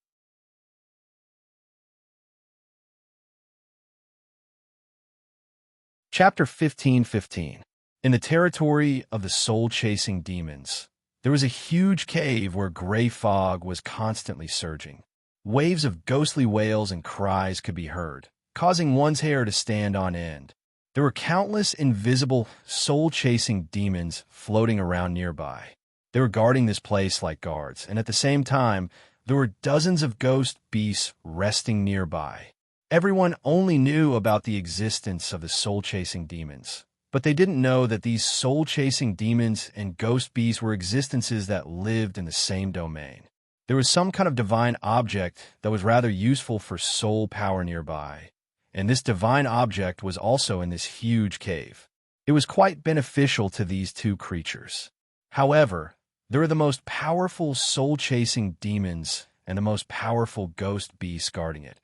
Chapter 15:15. In the territory of the soul-chasing demons, there was a huge cave where gray fog was constantly surging. Waves of ghostly wails and cries could be heard, causing one's hair to stand on end. There were countless invisible, soul-chasing demons floating around nearby. They were guarding this place like guards, and at the same time, there were dozens of ghost beasts resting nearby. Everyone only knew about the existence of the soul-chasing demons, but they didn't know that these soul-chasing demons and ghost beasts were existences that lived in the same domain. There was some kind of divine object that was rather useful for soul power nearby, and this divine object was also in this huge cave. It was quite beneficial to these 2 creatures. However, there were the most powerful soul-chasing demons and the most powerful ghost beasts guarding it,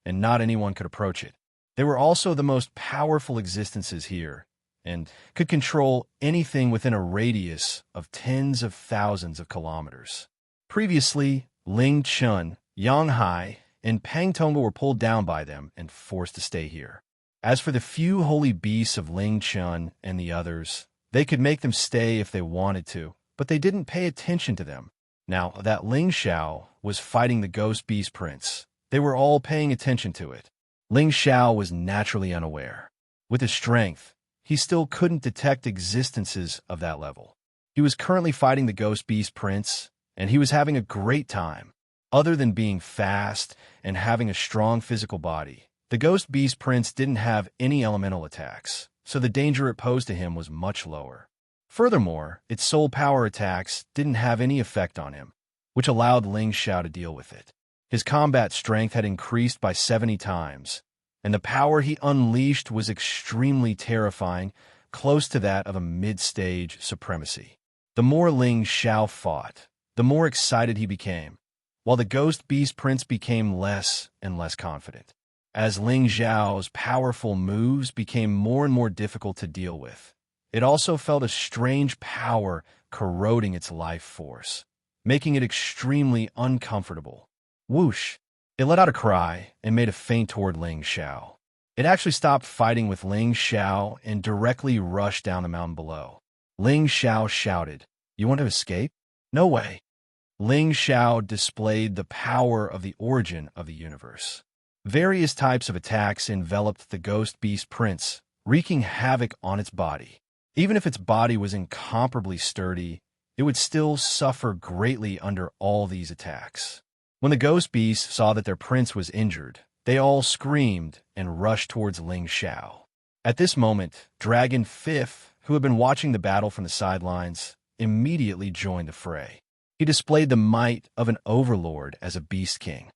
and not anyone could approach it. They were also the most powerful existences here, and could control anything within a radius of tens of thousands of kilometers. Previously, Ling Chun, Yang Hai, and Pang Tongba were pulled down by them and forced to stay here. As for the few holy beasts of Ling Chun and the others, they could make them stay if they wanted to, but they didn't pay attention to them. Now that Ling Xiao was fighting the Ghost Beast Prince, they were all paying attention to it. Ling Xiao was naturally unaware. With his strength, he still couldn't detect existences of that level. He was currently fighting the Ghost Beast Prince, and he was having a great time. Other than being fast and having a strong physical body, the Ghost Beast Prince didn't have any elemental attacks, so the danger it posed to him was much lower. Furthermore, its soul power attacks didn't have any effect on him, which allowed Ling Xiao to deal with it. His combat strength had increased by 70 times, and the power he unleashed was extremely terrifying, close to that of a mid-stage supremacy. The more Ling Xiao fought, the more excited he became, while the Ghost Beast Prince became less and less confident. as Ling Xiao's powerful moves became more and more difficult to deal with. It also felt a strange power corroding its life force, making it extremely uncomfortable. Whoosh! It let out a cry and made a feint toward Ling Xiao. It actually stopped fighting with Ling Xiao and directly rushed down the mountain below. Ling Xiao shouted, "You want to escape? No way." Ling Xiao displayed the power of the origin of the universe. Various types of attacks enveloped the ghost beast prince, wreaking havoc on its body. Even if its body was incomparably sturdy, it would still suffer greatly under all these attacks. When the ghost beasts saw that their prince was injured, they all screamed and rushed towards Ling Xiao. At this moment, Dragon Fifth, who had been watching the battle from the sidelines, immediately joined the fray. He displayed the might of an overlord as a beast king.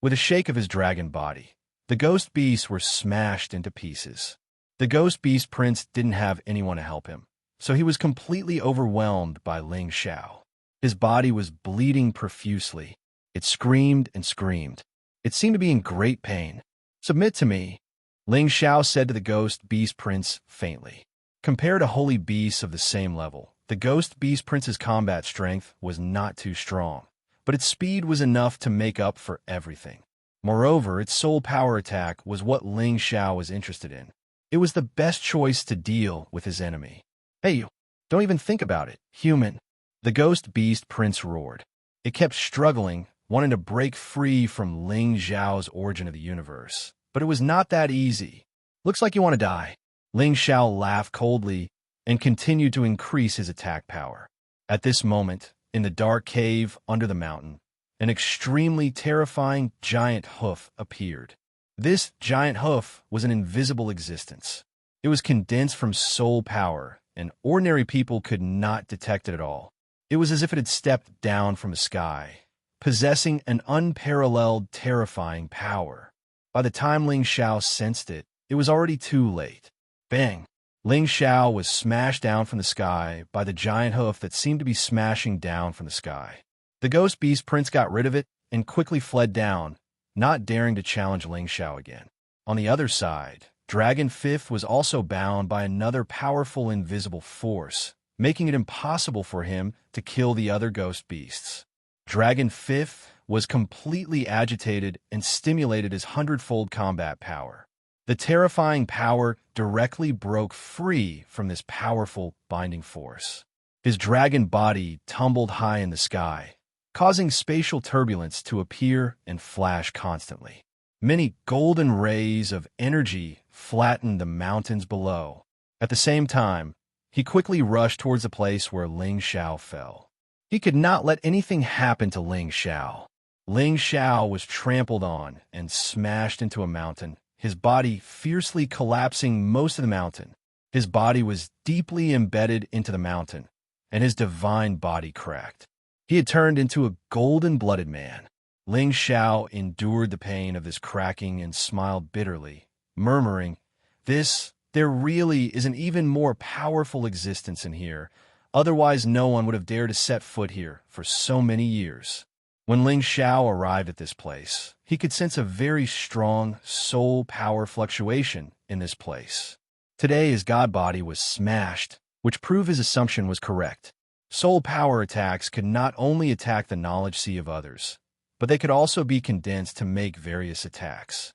With a shake of his dragon body, the ghost beasts were smashed into pieces. The ghost beast prince didn't have anyone to help him, so he was completely overwhelmed by Ling Xiao. His body was bleeding profusely. It screamed and screamed. It seemed to be in great pain. "Submit to me," Ling Xiao said to the ghost beast prince faintly. Compared to holy beasts of the same level, the ghost beast prince's combat strength was not too strong, but its speed was enough to make up for everything. Moreover, its soul power attack was what Ling Xiao was interested in. It was the best choice to deal with his enemy. "Hey, you! Don't even think about it, human!" The ghost beast prince roared. It kept struggling, wanting to break free from Ling Xiao's origin of the universe. But it was not that easy. "Looks like you want to die." Ling Xiao laughed coldly and continued to increase his attack power. At this moment, in the dark cave under the mountain, an extremely terrifying giant hoof appeared. This giant hoof was an invisible existence. It was condensed from soul power, and ordinary people could not detect it at all. It was as if it had stepped down from the sky, possessing an unparalleled, terrifying power. By the time Ling Xiao sensed it, it was already too late. Bang! Ling Xiao was smashed down from the sky by the giant hoof that seemed to be smashing down from the sky. The ghost beast prince got rid of it and quickly fled down, not daring to challenge Ling Xiao again. On the other side, Dragon Fifth was also bound by another powerful invisible force, making it impossible for him to kill the other ghost beasts. Dragon Fifth was completely agitated and stimulated his hundredfold combat power. The terrifying power directly broke free from this powerful binding force. His dragon body tumbled high in the sky, causing spatial turbulence to appear and flash constantly. Many golden rays of energy flattened the mountains below. At the same time, he quickly rushed towards the place where Ling Xiao fell. He could not let anything happen to Ling Xiao. Ling Xiao was trampled on and smashed into a mountain, his body fiercely collapsing most of the mountain. His body was deeply embedded into the mountain, and his divine body cracked. He had turned into a golden-blooded man. Ling Xiao endured the pain of this cracking and smiled bitterly, murmuring, There really is an even more powerful existence in here. Otherwise, no one would have dared to set foot here for so many years." When Ling Xiao arrived at this place, he could sense a very strong soul power fluctuation in this place. Today, his god body was smashed, which proved his assumption was correct. Soul power attacks could not only attack the knowledge sea of others, but they could also be condensed to make various attacks.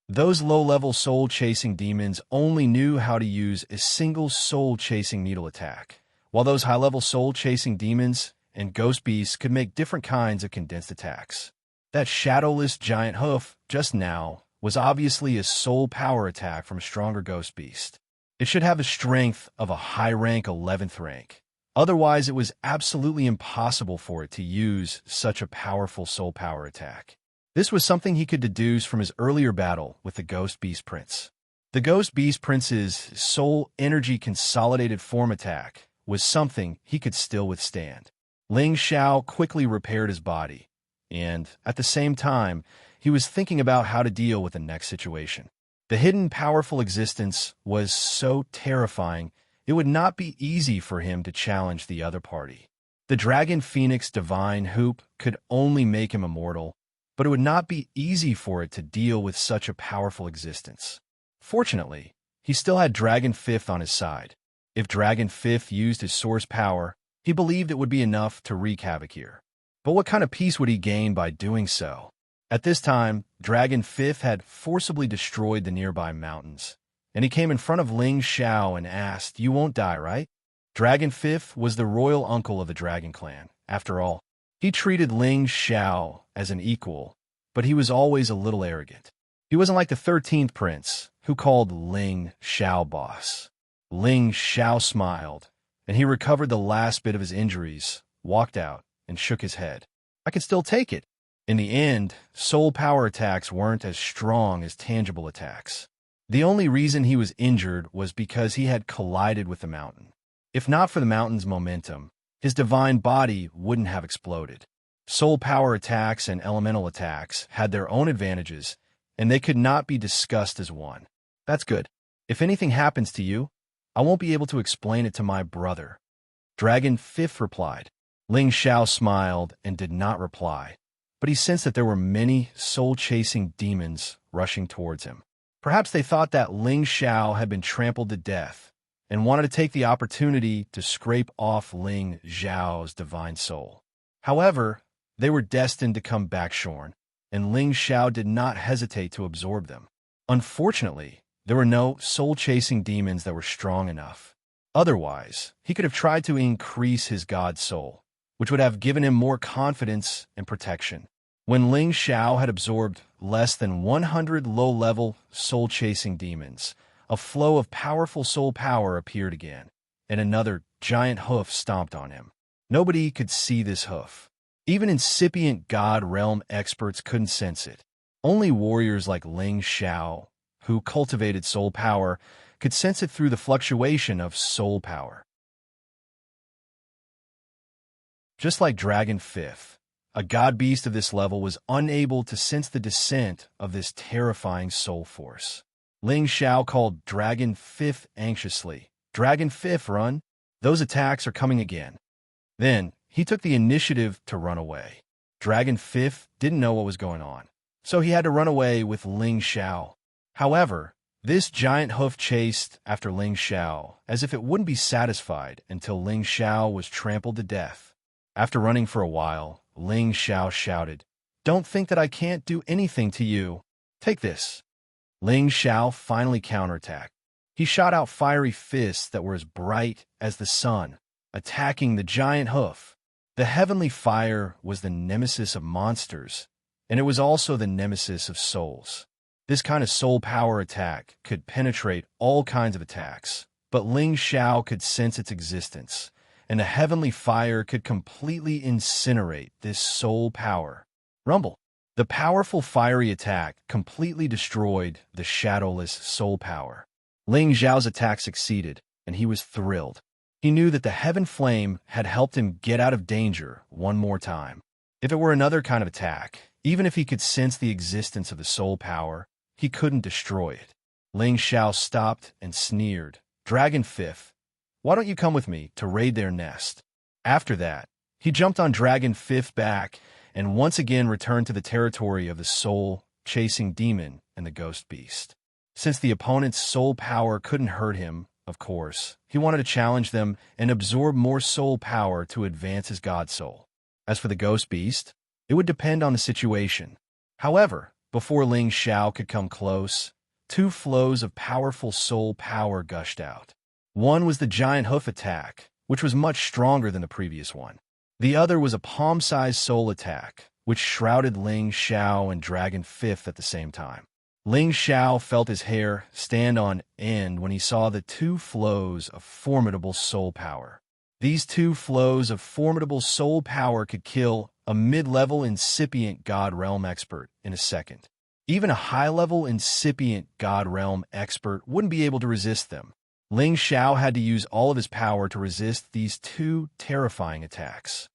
Those low-level soul-chasing demons only knew how to use a single soul-chasing needle attack, while those high-level soul-chasing demons and ghost beasts could make different kinds of condensed attacks. That shadowless giant hoof, just now, was obviously a soul power attack from a stronger ghost beast. It should have the strength of a high-rank 11th rank. Otherwise, it was absolutely impossible for it to use such a powerful soul power attack. This was something he could deduce from his earlier battle with the Ghost Beast Prince. The Ghost Beast Prince's soul energy consolidated form attack was something he could still withstand. Ling Xiao quickly repaired his body, and, at the same time, he was thinking about how to deal with the next situation. The hidden powerful existence was so terrifying, it would not be easy for him to challenge the other party. The Dragon Phoenix Divine Hoop could only make him immortal, but it would not be easy for it to deal with such a powerful existence. Fortunately, he still had Dragon Fifth on his side. If Dragon Fifth used his source power, he believed it would be enough to wreak havoc here. But what kind of peace would he gain by doing so? At this time, Dragon Fifth had forcibly destroyed the nearby mountains, and he came in front of Ling Xiao and asked, "You won't die, right?" Dragon Fifth was the royal uncle of the Dragon Clan. After all, he treated Ling Xiao as an equal, but he was always a little arrogant. He wasn't like the 13th prince, who called Ling Xiao boss. Ling Xiao smiled, and he recovered the last bit of his injuries, walked out, and shook his head. "I can still take it." In the end, soul power attacks weren't as strong as tangible attacks. The only reason he was injured was because he had collided with the mountain. If not for the mountain's momentum, his divine body wouldn't have exploded. Soul power attacks and elemental attacks had their own advantages, and they could not be discussed as one. "That's good. If anything happens to you, I won't be able to explain it to my brother." Dragon Fifth replied. Ling Xiao smiled and did not reply, but he sensed that there were many soul-chasing demons rushing towards him. Perhaps they thought that Ling Xiao had been trampled to death and wanted to take the opportunity to scrape off Ling Xiao's divine soul. However, they were destined to come back shorn, and Ling Xiao did not hesitate to absorb them. Unfortunately, there were no soul-chasing demons that were strong enough. Otherwise, he could have tried to increase his god soul, which would have given him more confidence and protection. When Ling Xiao had absorbed less than 100 low-level soul-chasing demons, a flow of powerful soul power appeared again, and another giant hoof stomped on him. Nobody could see this hoof. Even incipient God Realm experts couldn't sense it. Only warriors like Ling Xiao, who cultivated soul power, could sense it through the fluctuation of soul power. Just like Dragon Fifth, a god beast of this level was unable to sense the descent of this terrifying soul force. Ling Xiao called Dragon Fifth anxiously. "Dragon Fifth, run! Those attacks are coming again." Then, he took the initiative to run away. Dragon Fifth didn't know what was going on, so he had to run away with Ling Xiao. However, this giant hoof chased after Ling Xiao as if it wouldn't be satisfied until Ling Xiao was trampled to death. After running for a while, Ling Xiao shouted, "Don't think that I can't do anything to you. Take this." Ling Xiao finally counterattacked. He shot out fiery fists that were as bright as the sun, attacking the giant hoof. The heavenly fire was the nemesis of monsters, and it was also the nemesis of souls. This kind of soul power attack could penetrate all kinds of attacks, but Ling Xiao could sense its existence, and the heavenly fire could completely incinerate this soul power. Rumble. The powerful fiery attack completely destroyed the shadowless soul power. Ling Xiao's attack succeeded, and he was thrilled. He knew that the heaven flame had helped him get out of danger one more time. If it were another kind of attack, even if he could sense the existence of the soul power, he couldn't destroy it. Ling Xiao stopped and sneered. "Dragon Fifth, why don't you come with me to raid their nest?" After that, he jumped on Dragon Fifth back and once again returned to the territory of the soul-chasing demon and the ghost beast. Since the opponent's soul power couldn't hurt him, of course, he wanted to challenge them and absorb more soul power to advance his god soul. As for the ghost beast, it would depend on the situation. However, before Ling Xiao could come close, two flows of powerful soul power gushed out. One was the giant hoof attack, which was much stronger than the previous one. The other was a palm-sized soul attack, which shrouded Ling Xiao and Dragon Fifth at the same time. Ling Xiao felt his hair stand on end when he saw the two flows of formidable soul power. These two flows of formidable soul power could kill a mid-level incipient God Realm expert in a second. Even a high-level incipient God Realm expert wouldn't be able to resist them. Ling Xiao had to use all of his power to resist these two terrifying attacks.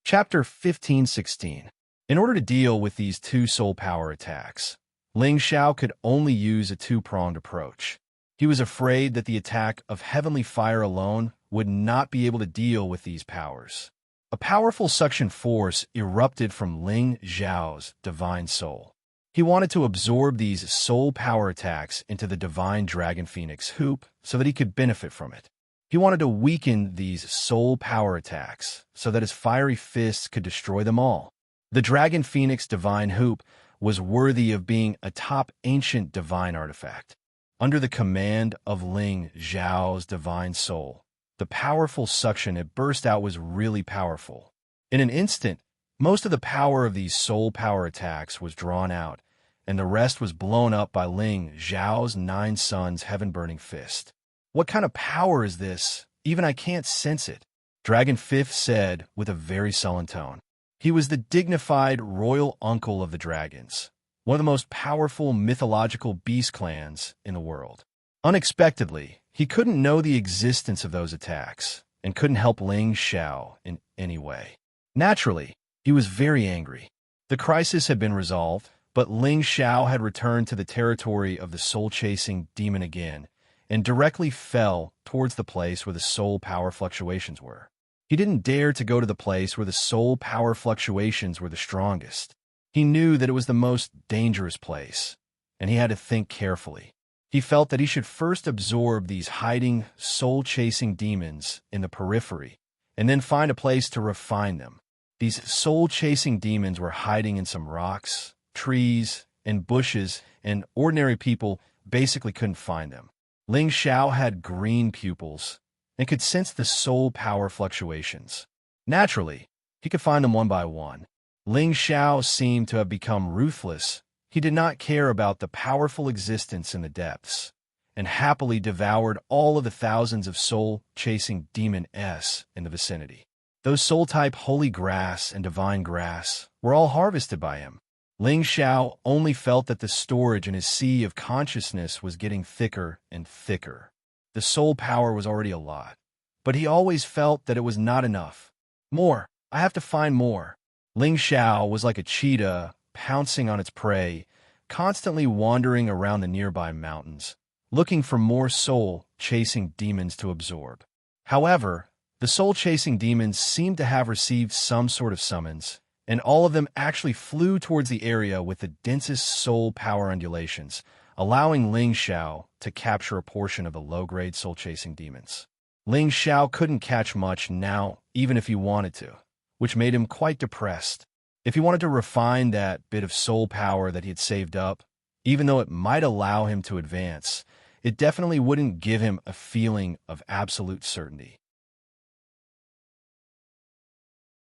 Chapter 15-16. In order to deal with these two soul power attacks, Ling Xiao could only use a two-pronged approach. He was afraid that the attack of heavenly fire alone would not be able to deal with these powers. A powerful suction force erupted from Ling Xiao's divine soul. He wanted to absorb these soul power attacks into the divine dragon phoenix hoop so that he could benefit from it. He wanted to weaken these soul power attacks so that his fiery fists could destroy them all. The dragon phoenix divine hoop was worthy of being a top ancient divine artifact. Under the command of Ling Xiao's divine soul, the powerful suction it burst out was really powerful. In an instant, most of the power of these soul power attacks was drawn out, and the rest was blown up by Ling Xiao's 9 sons' heaven-burning fist. "What kind of power is this? Even I can't sense it," Dragon Fifth said with a very sullen tone. He was the dignified royal uncle of the dragons, one of the most powerful mythological beast clans in the world. Unexpectedly, he couldn't know the existence of those attacks and couldn't help Ling Xiao in any way. Naturally, he was very angry. The crisis had been resolved, but Ling Xiao had returned to the territory of the soul-chasing demon again and directly fell towards the place where the soul power fluctuations were. He didn't dare to go to the place where the soul power fluctuations were the strongest. He knew that it was the most dangerous place, and he had to think carefully. He felt that he should first absorb these hiding, soul-chasing demons in the periphery, and then find a place to refine them. These soul-chasing demons were hiding in some rocks, trees, and bushes, and ordinary people basically couldn't find them. Ling Xiao had green pupils and could sense the soul power fluctuations. Naturally, he could find them one by one. Ling Xiao seemed to have become ruthless. He did not care about the powerful existence in the depths, and happily devoured all of the thousands of soul-chasing demon-s in the vicinity. Those soul-type holy grass and divine grass were all harvested by him. Ling Xiao only felt that the storage in his sea of consciousness was getting thicker and thicker. The soul power was already a lot, but he always felt that it was not enough. More. I have to find more. Ling Xiao was like a cheetah pouncing on its prey, constantly wandering around the nearby mountains, looking for more soul-chasing demons to absorb. However, the soul-chasing demons seemed to have received some sort of summons, and all of them actually flew towards the area with the densest soul power undulations, allowing Ling Xiao to capture a portion of the low-grade soul-chasing demons. Ling Xiao couldn't catch much now, even if he wanted to, which made him quite depressed. If he wanted to refine that bit of soul power that he had saved up, even though it might allow him to advance, it definitely wouldn't give him a feeling of absolute certainty.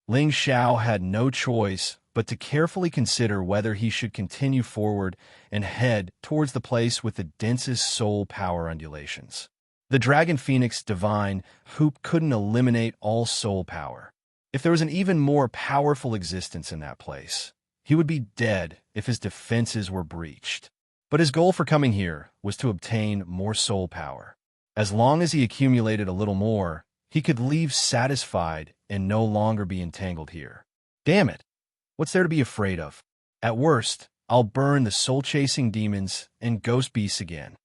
Ling Xiao had no choice but to carefully consider whether he should continue forward and head towards the place with the densest soul power undulations. The Dragon Phoenix Divine Hoop couldn't eliminate all soul power. If there was an even more powerful existence in that place, he would be dead if his defenses were breached. But his goal for coming here was to obtain more soul power. As long as he accumulated a little more, he could leave satisfied and no longer be entangled here. Damn it! What's there to be afraid of? At worst, I'll burn the soul-chasing demons and ghost beasts again.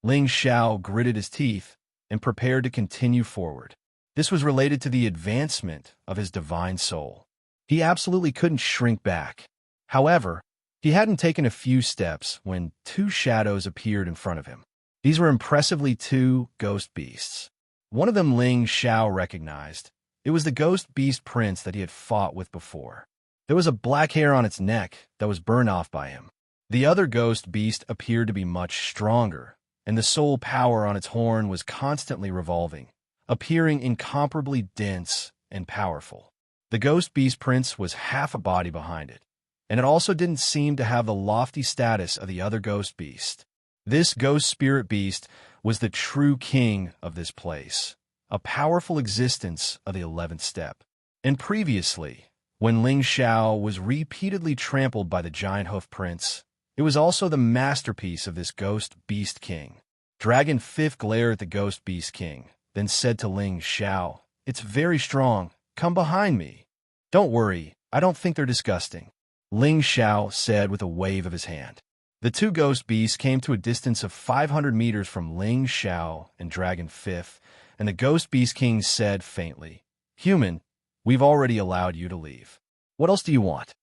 Ling Xiao gritted his teeth and prepared to continue forward. This was related to the advancement of his divine soul. He absolutely couldn't shrink back. However, he hadn't taken a few steps when 2 shadows appeared in front of him. These were impressively 2 ghost beasts. One of them Ling Xiao recognized. It was the ghost beast prince that he had fought with before. There was a black hair on its neck that was burned off by him. The other ghost beast appeared to be much stronger, and the soul power on its horn was constantly revolving, appearing incomparably dense and powerful. The ghost beast prince was half a body behind it, and it also didn't seem to have the lofty status of the other ghost beast. This ghost spirit beast was the true king of this place, a powerful existence of the 11th step. And previously, when Ling Xiao was repeatedly trampled by the giant hoof prince, it was also the masterpiece of this ghost beast king. Dragon Fifth glared at the ghost beast king, then said to Ling Xiao, "It's very strong. Come behind me." "Don't worry, I don't think they're disgusting," Ling Xiao said with a wave of his hand. The two ghost beasts came to a distance of 500 meters from Ling Xiao and Dragon Fifth, and the ghost beast king said faintly, "Human, we've already allowed you to leave. What else do you want?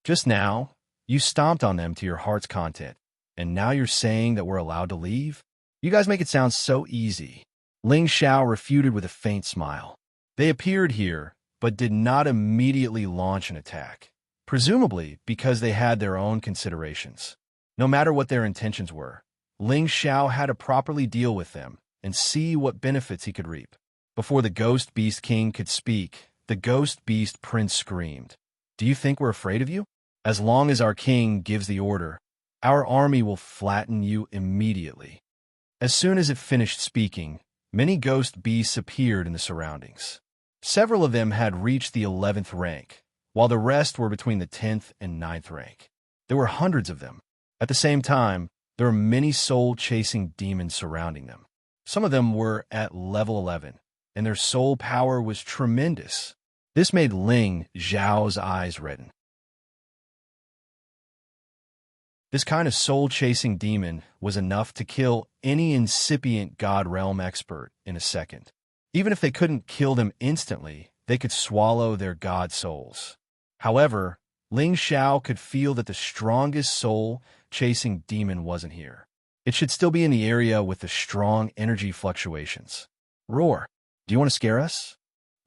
Just now, you stomped on them to your heart's content, and now you're saying that we're allowed to leave? You guys make it sound so easy." Ling Xiao refuted with a faint smile. They appeared here, but did not immediately launch an attack, presumably because they had their own considerations. No matter what their intentions were, Ling Xiao had to properly deal with them and see what benefits he could reap. Before the Ghost Beast King could speak, the Ghost Beast Prince screamed, "Do you think we're afraid of you? As long as our king gives the order, our army will flatten you immediately." As soon as it finished speaking, many ghost beasts appeared in the surroundings. Several of them had reached the 11th rank, while the rest were between the 10th and 9th rank. There were hundreds of them. At the same time, there were many soul-chasing demons surrounding them. Some of them were at level 11, and their soul power was tremendous. This made Ling Xiao's eyes redden. This kind of soul-chasing demon was enough to kill any incipient God Realm expert in a second. Even if they couldn't kill them instantly, they could swallow their God souls. However, Ling Xiao could feel that the strongest soul-chasing demon wasn't here. It should still be in the area with the strong energy fluctuations. Roar, do you want to scare us?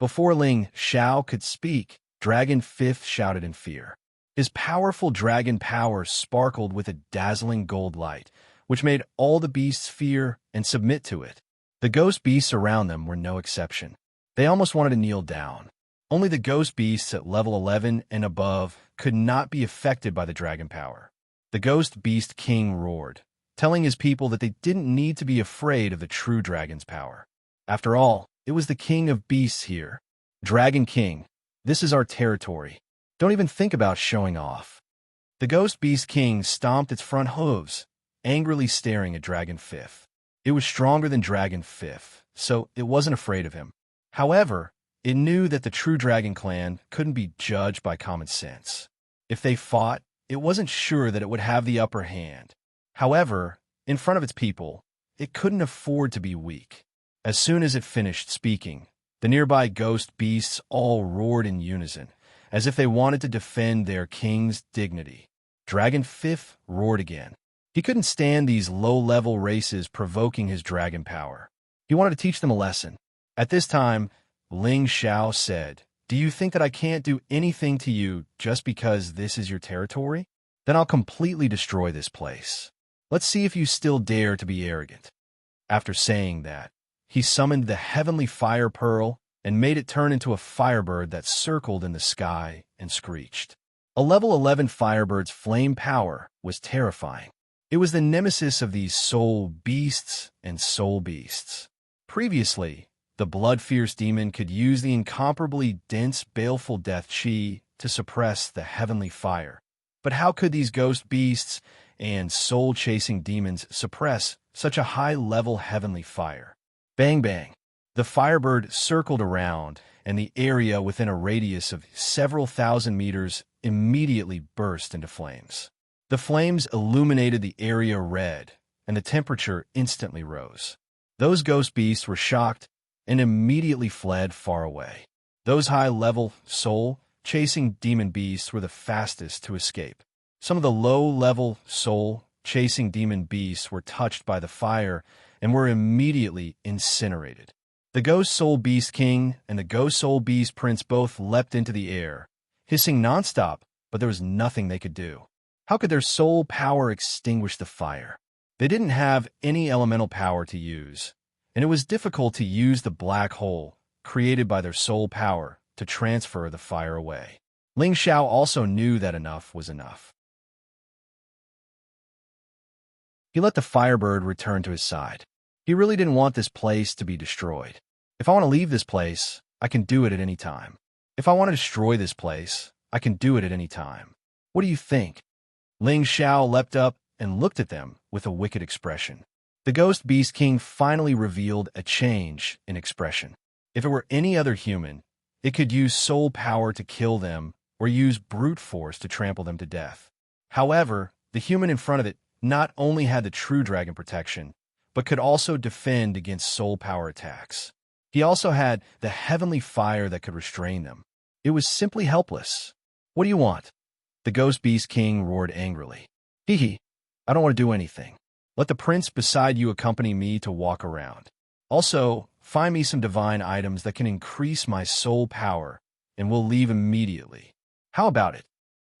Before Ling Xiao could speak, Dragon Fifth shouted in fear. His powerful dragon power sparkled with a dazzling gold light, which made all the beasts fear and submit to it. The ghost beasts around them were no exception. They almost wanted to kneel down. Only the ghost beasts at level 11 and above could not be affected by the dragon power. The Ghost Beast King roared, telling his people that they didn't need to be afraid of the true dragon's power. After all, it was the king of beasts here. Dragon King, this is our territory. Don't even think about showing off. The Ghost Beast King stomped its front hooves, angrily staring at Dragon Fifth. It was stronger than Dragon Fifth, so it wasn't afraid of him. However, it knew that the true Dragon Clan couldn't be judged by common sense. If they fought, it wasn't sure that it would have the upper hand. However, in front of its people, it couldn't afford to be weak. As soon as it finished speaking, the nearby ghost beasts all roared in unison, as if they wanted to defend their king's dignity. Dragon Fifth roared again. He couldn't stand these low-level races provoking his dragon power. He wanted to teach them a lesson. At this time, Ling Xiao said, "Do you think that I can't do anything to you just because this is your territory? Then I'll completely destroy this place. Let's see if you still dare to be arrogant." After saying that, he summoned the heavenly fire pearl and made it turn into a firebird that circled in the sky and screeched. A level 11 firebird's flame power was terrifying. It was the nemesis of these soul beasts and soul beasts. Previously, the blood-fierce demon could use the incomparably dense, baleful death chi to suppress the heavenly fire. But how could these ghost beasts and soul-chasing demons suppress such a high-level heavenly fire? Bang, bang. The firebird circled around, and the area within a radius of several thousand meters immediately burst into flames. The flames illuminated the area red, and the temperature instantly rose. Those ghost beasts were shocked and immediately fled far away. Those high-level, soul-chasing demon beasts were the fastest to escape. Some of the low-level, soul-chasing demon beasts were touched by the fire and were immediately incinerated. The Ghost Soul Beast King and the Ghost Soul Beast Prince both leapt into the air, hissing nonstop, but there was nothing they could do. How could their soul power extinguish the fire? They didn't have any elemental power to use, and it was difficult to use the black hole created by their soul power to transfer the fire away. Ling Xiao also knew that enough was enough. He let the firebird return to his side. He really didn't want this place to be destroyed. If I want to leave this place, I can do it at any time. If I want to destroy this place, I can do it at any time. What do you think? Ling Xiao leapt up and looked at them with a wicked expression. The Ghost Beast King finally revealed a change in expression. If it were any other human, it could use soul power to kill them or use brute force to trample them to death. However, the human in front of it not only had the true dragon protection, but could also defend against soul power attacks. He also had the heavenly fire that could restrain them. It was simply helpless. What do you want? The Ghost Beast King roared angrily. Hee hee, I don't want to do anything. Let the prince beside you accompany me to walk around. Also, find me some divine items that can increase my soul power, and we'll leave immediately. How about it?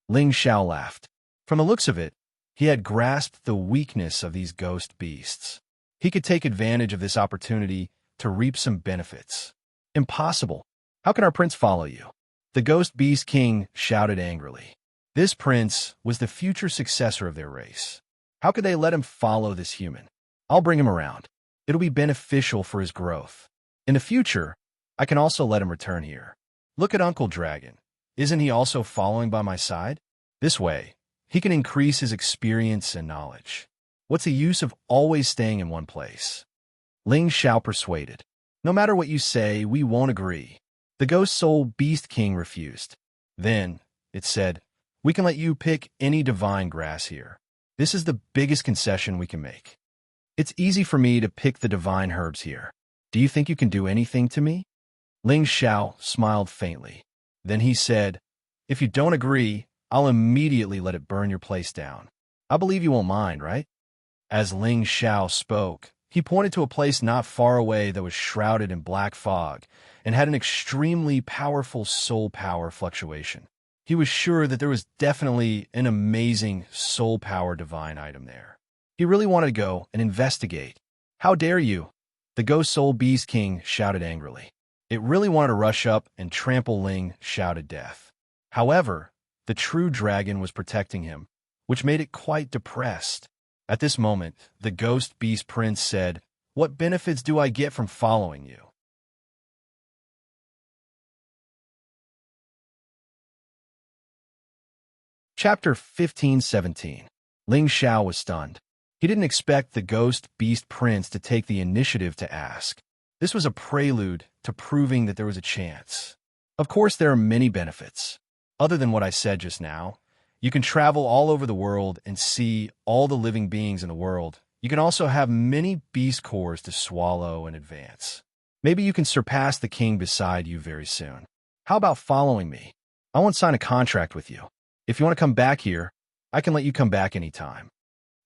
Ling Xiao laughed. From the looks of it, he had grasped the weakness of these ghost beasts. He could take advantage of this opportunity to reap some benefits. Impossible. How can our prince follow you? The Ghost Beast King shouted angrily. This prince was the future successor of their race. How could they let him follow this human? I'll bring him around. It'll be beneficial for his growth. In the future, I can also let him return here. Look at Uncle Dragon. Isn't he also following by my side? This way, he can increase his experience and knowledge. What's the use of always staying in one place? Ling Xiao persuaded. No matter what you say, we won't agree. The Ghost Soul Beast King refused. Then, it said, we can let you pick any divine grass here. This is the biggest concession we can make. It's easy for me to pick the divine herbs here. Do you think you can do anything to me? Ling Xiao smiled faintly. Then he said, if you don't agree, I'll immediately let it burn your place down. I believe you won't mind, right? As Ling Xiao spoke, he pointed to a place not far away that was shrouded in black fog and had an extremely powerful soul power fluctuation. He was sure that there was definitely an amazing soul power divine item there. He really wanted to go and investigate. How dare you? The Ghost Soul Beast King shouted angrily. It really wanted to rush up and trample Ling Xiao to death. However, the true dragon was protecting him, which made it quite depressed. At this moment, the Ghost Beast Prince said, what benefits do I get from following you? Chapter 15-17. Ling Xiao was stunned. He didn't expect the Ghost Beast Prince to take the initiative to ask. This was a prelude to proving that there was a chance. Of course, there are many benefits. Other than what I said just now, you can travel all over the world and see all the living beings in the world. You can also have many beast cores to swallow and advance. Maybe you can surpass the king beside you very soon. How about following me? I won't sign a contract with you. If you want to come back here, I can let you come back anytime.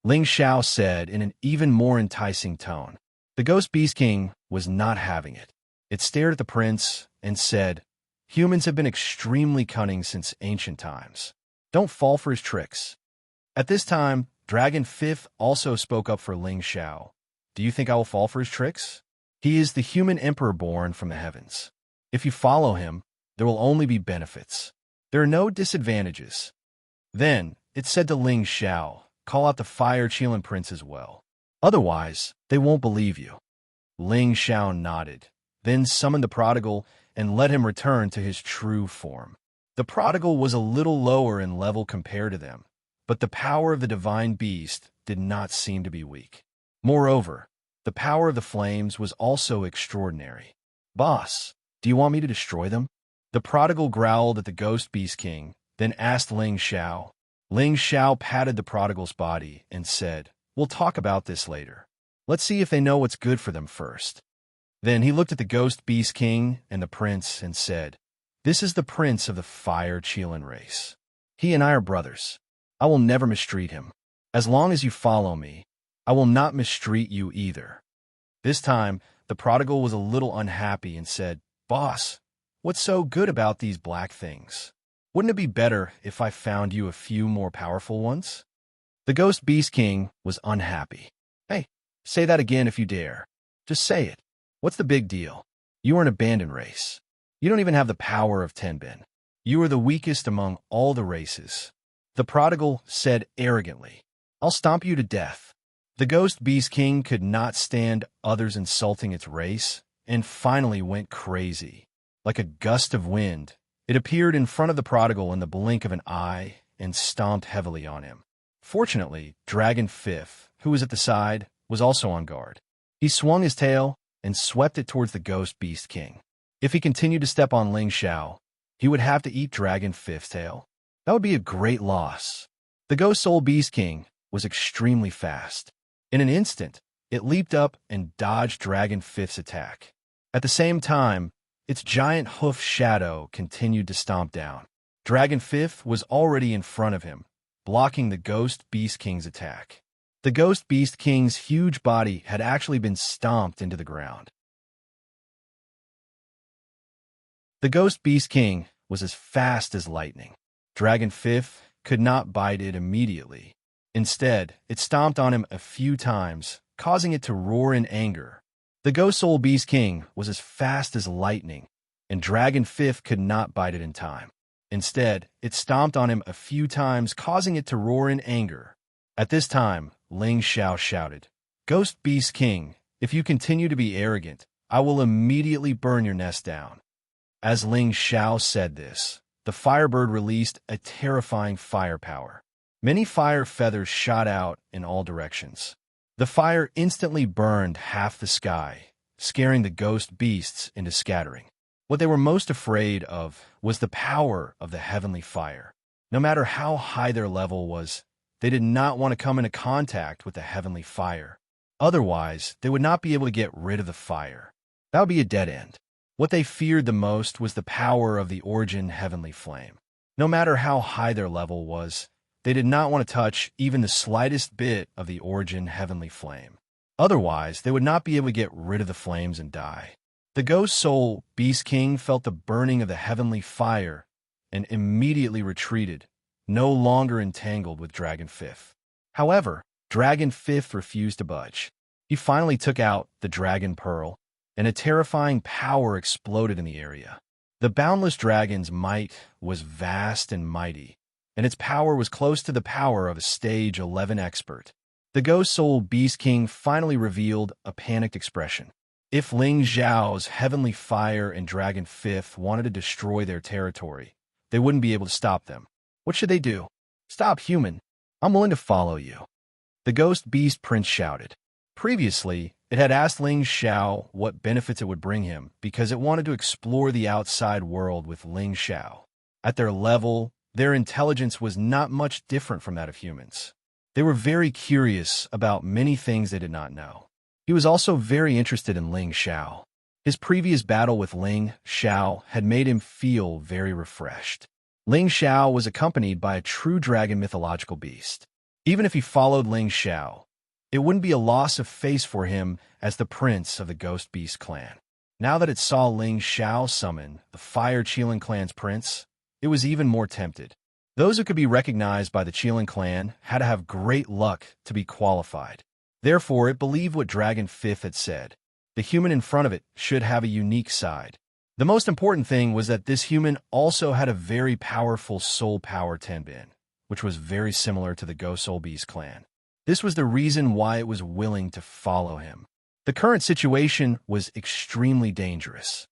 Ling Xiao said in an even more enticing tone. The Ghost Beast King was not having it. It stared at the prince and said, humans have been extremely cunning since ancient times. Don't fall for his tricks. At this time, Dragon Fifth also spoke up for Ling Xiao. Do you think I will fall for his tricks? He is the human emperor born from the heavens. If you follow him, there will only be benefits. There are no disadvantages. Then, it said to Ling Xiao, call out the Fire Qilin Prince as well. Otherwise, they won't believe you. Ling Xiao nodded, then summoned the prodigal and let him return to his true form. The prodigal was a little lower in level compared to them, but the power of the divine beast did not seem to be weak. Moreover, the power of the flames was also extraordinary. Boss, do you want me to destroy them? The prodigal growled at the Ghost Beast King, then asked Ling Xiao. Ling Xiao patted the prodigal's body and said, we'll talk about this later. Let's see if they know what's good for them first. Then he looked at the Ghost Beast King and the prince and said, this is the prince of the Fire Qilin race. He and I are brothers. I will never mistreat him. As long as you follow me, I will not mistreat you either. This time, the prodigal was a little unhappy and said, boss, what's so good about these black things? Wouldn't it be better if I found you a few more powerful ones? The Ghost Beast King was unhappy. Hey, say that again if you dare. Just say it. What's the big deal? You are an abandoned race. You don't even have the power of Tenbin. You are the weakest among all the races. The prodigal said arrogantly, I'll stomp you to death. The Ghost Beast King could not stand others insulting its race and finally went crazy. Like a gust of wind, it appeared in front of the prodigal in the blink of an eye and stomped heavily on him. Fortunately, Dragon Fifth, who was at the side, was also on guard. He swung his tail and swept it towards the Ghost Beast King. If he continued to step on Ling Xiao, he would have to eat Dragon Fifth's tail. That would be a great loss. The Ghost Soul Beast King was extremely fast. In an instant, it leaped up and dodged Dragon 5th's attack. At the same time, its giant hoof shadow continued to stomp down. Dragon 5th was already in front of him, blocking the Ghost Beast King's attack. The Ghost Beast King's huge body had actually been stomped into the ground. The Ghost Beast King was as fast as lightning. Dragon 5th could not bite it immediately. Instead, it stomped on him a few times, causing it to roar in anger. The Ghost Soul Beast King was as fast as lightning, and Dragon 5th could not bite it in time. Instead, it stomped on him a few times, causing it to roar in anger. At this time, Xianxia shouted, "Ghost Beast King, if you continue to be arrogant, I will immediately burn your nest down." As Xianxia said this, the Firebird released a terrifying firepower. Many fire feathers shot out in all directions. The fire instantly burned half the sky, scaring the ghost beasts into scattering. What they were most afraid of was the power of the heavenly fire. No matter how high their level was, they did not want to come into contact with the heavenly fire. Otherwise, they would not be able to get rid of the fire. That would be a dead end. What they feared the most was the power of the origin heavenly flame. No matter how high their level was, they did not want to touch even the slightest bit of the origin heavenly flame. Otherwise, they would not be able to get rid of the flames and die. The Ghost Soul Beast King felt the burning of the heavenly fire and immediately retreated, no longer entangled with Dragon 5th. However, Dragon 5th refused to budge. He finally took out the Dragon Pearl, and a terrifying power exploded in the area. The Boundless Dragon's might was vast and mighty, and its power was close to the power of a Stage 11 expert. The Ghost Soul Beast King finally revealed a panicked expression. If Xiao's heavenly fire and Dragon 5th wanted to destroy their territory, they wouldn't be able to stop them. What should they do? "Stop, human. I'm willing to follow you," the Ghost Beast Prince shouted. Previously, it had asked Xiao what benefits it would bring him because it wanted to explore the outside world with Xiao. At their level, their intelligence was not much different from that of humans. They were very curious about many things they did not know. He was also very interested in Xiao. His previous battle with Xiao had made him feel very refreshed. Xiao was accompanied by a true dragon mythological beast. Even if he followed Xiao, it wouldn't be a loss of face for him as the prince of the Ghost Beast clan. Now that it saw Xiao summon the Fire Qilin clan's prince, it was even more tempted. Those who could be recognized by the Qilin clan had to have great luck to be qualified. Therefore, it believed what Dragon 5th had said. The human in front of it should have a unique side. The most important thing was that this human also had a very powerful soul power Tenbin, which was very similar to the Ghost Soul Beast clan. This was the reason why it was willing to follow him. The current situation was extremely dangerous.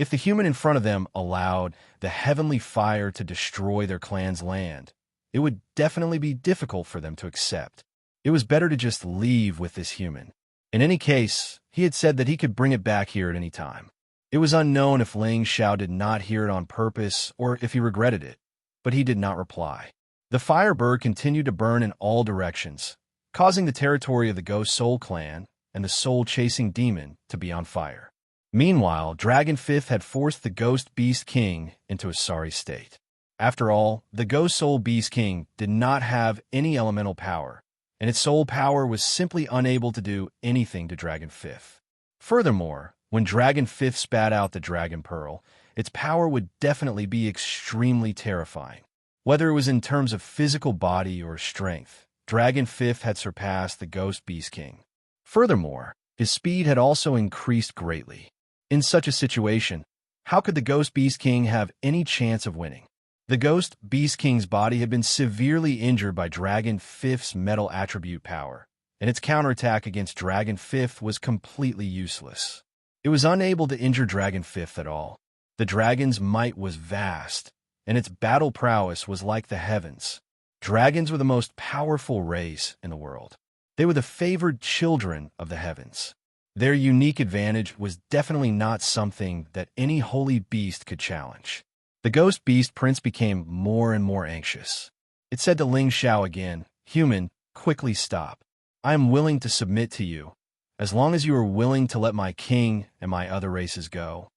If the human in front of them allowed the heavenly fire to destroy their clan's land, it would definitely be difficult for them to accept. It was better to just leave with this human. In any case, he had said that he could bring it back here at any time. It was unknown if Xiao did not hear it on purpose or if he regretted it, but he did not reply. The Firebird continued to burn in all directions, causing the territory of the Ghost Soul clan and the soul-chasing demon to be on fire. Meanwhile, Dragon 5th had forced the Ghost Beast King into a sorry state. After all, the Ghost Soul Beast King did not have any elemental power, and its soul power was simply unable to do anything to Dragon 5th. Furthermore, when Dragon 5th spat out the Dragon Pearl, its power would definitely be extremely terrifying. Whether it was in terms of physical body or strength, Dragon 5th had surpassed the Ghost Beast King. Furthermore, his speed had also increased greatly. In such a situation, how could the Ghost Beast King have any chance of winning? The Ghost Beast King's body had been severely injured by Dragon 5th's metal attribute power, and its counterattack against Dragon 5th was completely useless. It was unable to injure Dragon 5th at all. The dragon's might was vast, and its battle prowess was like the heavens. Dragons were the most powerful race in the world. They were the favored children of the heavens. Their unique advantage was definitely not something that any holy beast could challenge. The ghost beast prince became more and more anxious. It said to Ling Xiao again, "Human, quickly stop. I am willing to submit to you, as long as you are willing to let my king and my other races go."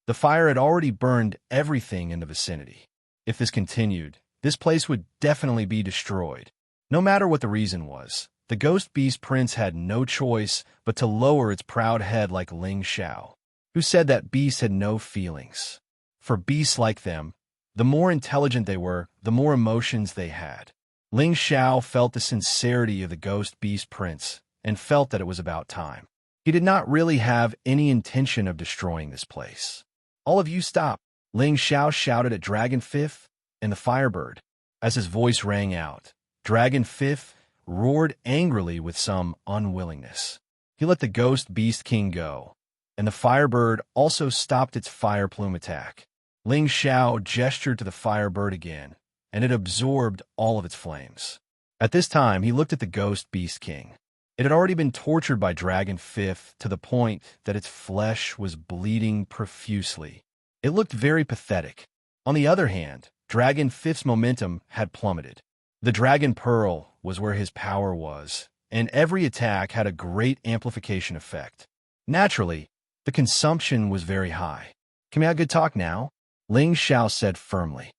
The fire had already burned everything in the vicinity. If this continued, this place would definitely be destroyed. No matter what the reason was, the ghost beast prince had no choice but to lower its proud head like Ling Xiao, who said that beasts had no feelings. For beasts like them, the more intelligent they were, the more emotions they had. Ling Xiao felt the sincerity of the ghost beast prince and felt that it was about time. He did not really have any intention of destroying this place. "All of you stop!" Ling Xiao shouted at Dragon Fifth and the Firebird. As his voice rang out, Dragon Fifth roared angrily with some unwillingness. He let the ghost beast king go, and the Firebird also stopped its fire plume attack. Ling Xiao gestured to the Firebird again, and it absorbed all of its flames. At this time, he looked at the ghost beast king. It had already been tortured by Dragon Fifth to the point that its flesh was bleeding profusely. It looked very pathetic. On the other hand, Dragon Fifth's momentum had plummeted. The Dragon Pearl was where his power was, and every attack had a great amplification effect. Naturally, the consumption was very high. "Can we have good talk now?" Ling Xiao said firmly.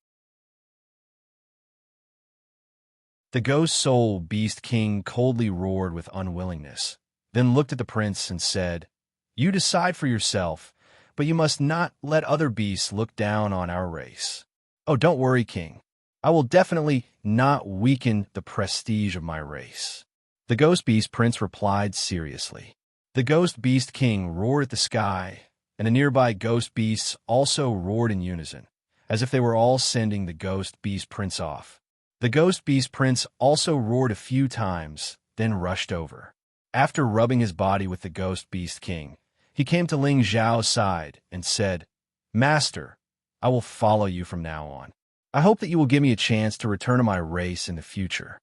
The ghost soul beast king coldly roared with unwillingness, then looked at the prince and said, "You decide for yourself, but you must not let other beasts look down on our race." "Oh, don't worry, king. I will definitely not weaken the prestige of my race." The ghost beast prince replied seriously. The ghost beast king roared at the sky, and the nearby ghost beasts also roared in unison, as if they were all sending the ghost beast prince off. The ghost beast prince also roared a few times, then rushed over. After rubbing his body with the ghost beast king, he came to Ling Xiao's side and said, "Master, I will follow you from now on. I hope that you will give me a chance to return to my race in the future."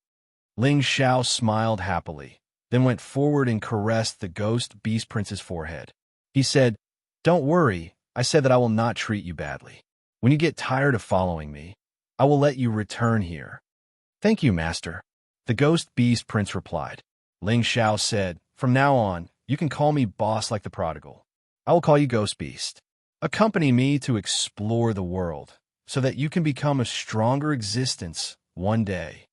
Ling Xiao smiled happily, then went forward and caressed the ghost beast prince's forehead. He said, "Don't worry, I said that I will not treat you badly. When you get tired of following me, I will let you return here." "Thank you, master," the ghost beast prince replied. Ling Xiao said, "From now on, you can call me boss like the prodigal. I will call you Ghost Beast. Accompany me to explore the world, so that you can become a stronger existence one day."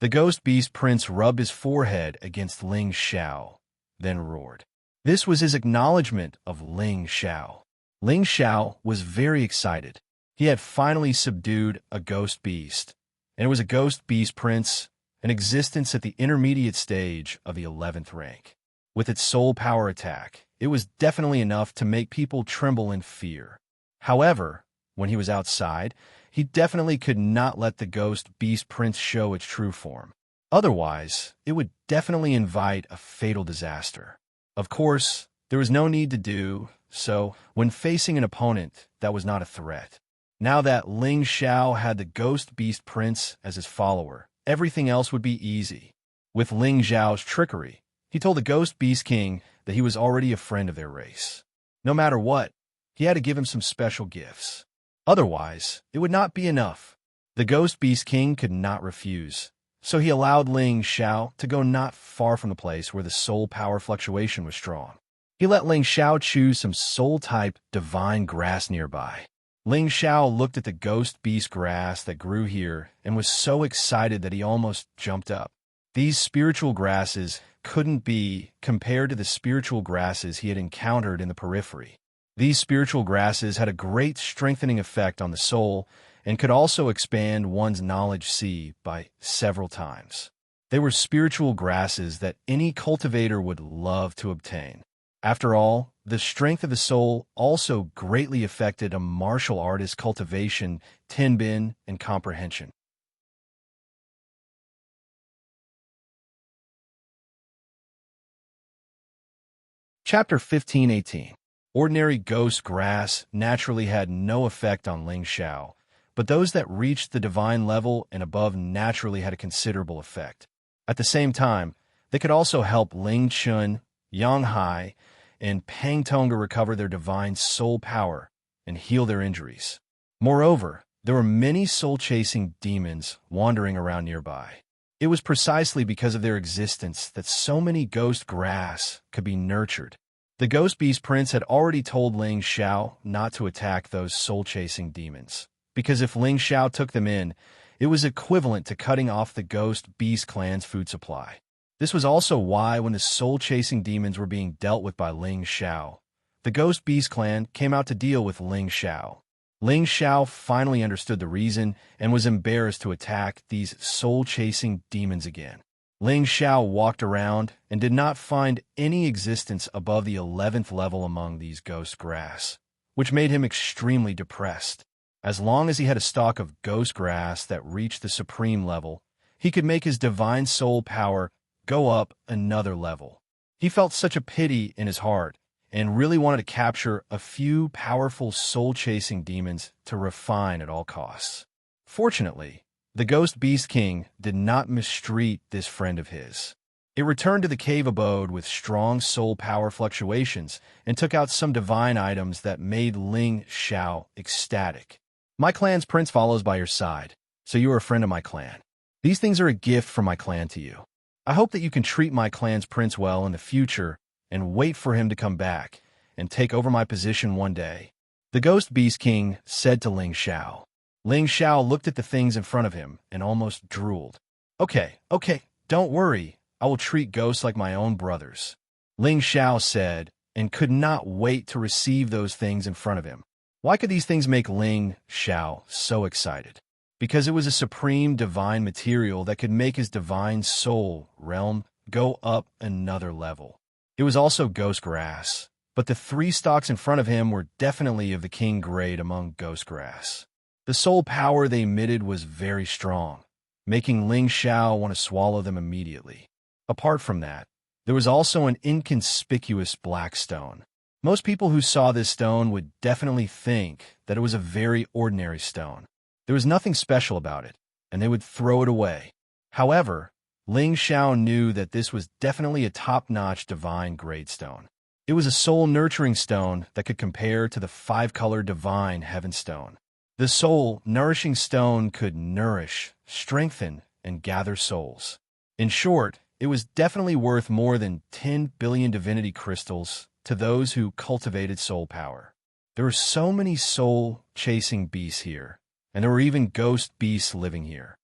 The ghost beast prince rubbed his forehead against Ling Xiao, then roared. This was his acknowledgement of Ling Xiao. Ling Xiao was very excited. He had finally subdued a ghost beast, and it was a ghost beast prince, an existence at the intermediate stage of the 11th rank. With its soul power attack, it was definitely enough to make people tremble in fear. However, when he was outside, he definitely could not let the ghost beast prince show its true form. Otherwise, it would definitely invite a fatal disaster. Of course, there was no need to do so when facing an opponent that was not a threat. Now that Ling Xiao had the ghost beast prince as his follower, everything else would be easy. With Ling Xiao's trickery, he told the ghost beast king that he was already a friend of their race. No matter what, he had to give him some special gifts. Otherwise, it would not be enough. The ghost beast king could not refuse, so he allowed Ling Xiao to go not far from the place where the soul power fluctuation was strong. He let Ling Xiao choose some soul-type divine grass nearby. Ling Xiao looked at the ghost beast grass that grew here and was so excited that he almost jumped up. These spiritual grasses couldn't be compared to the spiritual grasses he had encountered in the periphery. These spiritual grasses had a great strengthening effect on the soul and could also expand one's knowledge sea by several times. They were spiritual grasses that any cultivator would love to obtain. After all, the strength of the soul also greatly affected a martial artist's cultivation, tenbin, and comprehension. Chapter 15:18. Ordinary ghost grass naturally had no effect on Ling Xiao, but those that reached the divine level and above naturally had a considerable effect. At the same time, they could also help Ling Chun, Yang Hai, and Pang Tonga recover their divine soul power and heal their injuries. Moreover, There were many soul-chasing demons wandering around nearby. It was precisely because of their existence that so many ghost grass could be nurtured. The Ghost Beast Prince had already told Ling Xiao not to attack those soul-chasing demons, because if Ling Xiao took them in, it was equivalent to cutting off the Ghost Beast clan's food supply. This was also why, when the soul-chasing demons were being dealt with by Ling Xiao, the Ghost Beast clan came out to deal with Ling Xiao. Ling Xiao finally understood the reason and was embarrassed to attack these soul-chasing demons again. Ling Xiao walked around and did not find any existence above the 11th level among these ghost grass, which made him extremely depressed. As long as he had a stalk of ghost grass that reached the supreme level, he could make his divine soul power go up another level. He felt such a pity in his heart and really wanted to capture a few powerful soul-chasing demons to refine at all costs. Fortunately, the Ghost Beast King did not mistreat this friend of his. It returned to the cave abode with strong soul power fluctuations and took out some divine items that made Ling Xiao ecstatic. My clan's prince follows by your side, so you are a friend of my clan. These things are a gift from my clan to you. I hope that you can treat my clan's prince well in the future and wait for him to come back and take over my position one day. The Ghost Beast King said to Ling Xiao. Ling Xiao looked at the things in front of him and almost drooled. Okay, don't worry. I will treat ghosts like my own brothers, Ling Xiao said, and could not wait to receive those things in front of him. Why could these things make Ling Xiao so excited? Because it was a supreme divine material that could make his divine soul realm go up another level. It was also ghost grass, but the 3 stalks in front of him were definitely of the king grade among ghost grass. The soul power they emitted was very strong, making Ling Xiao want to swallow them immediately. Apart from that, there was also an inconspicuous black stone. Most people who saw this stone would definitely think that it was a very ordinary stone. There was nothing special about it, and they would throw it away. However, Ling Xiao knew that this was definitely a top-notch divine grade stone. It was a soul-nurturing stone that could compare to the 5-color divine heaven stone. The soul-nourishing stone could nourish, strengthen, and gather souls. In short, it was definitely worth more than 10 billion divinity crystals to those who cultivated soul power. There were so many soul-chasing beasts here, and there were even ghost beasts living here.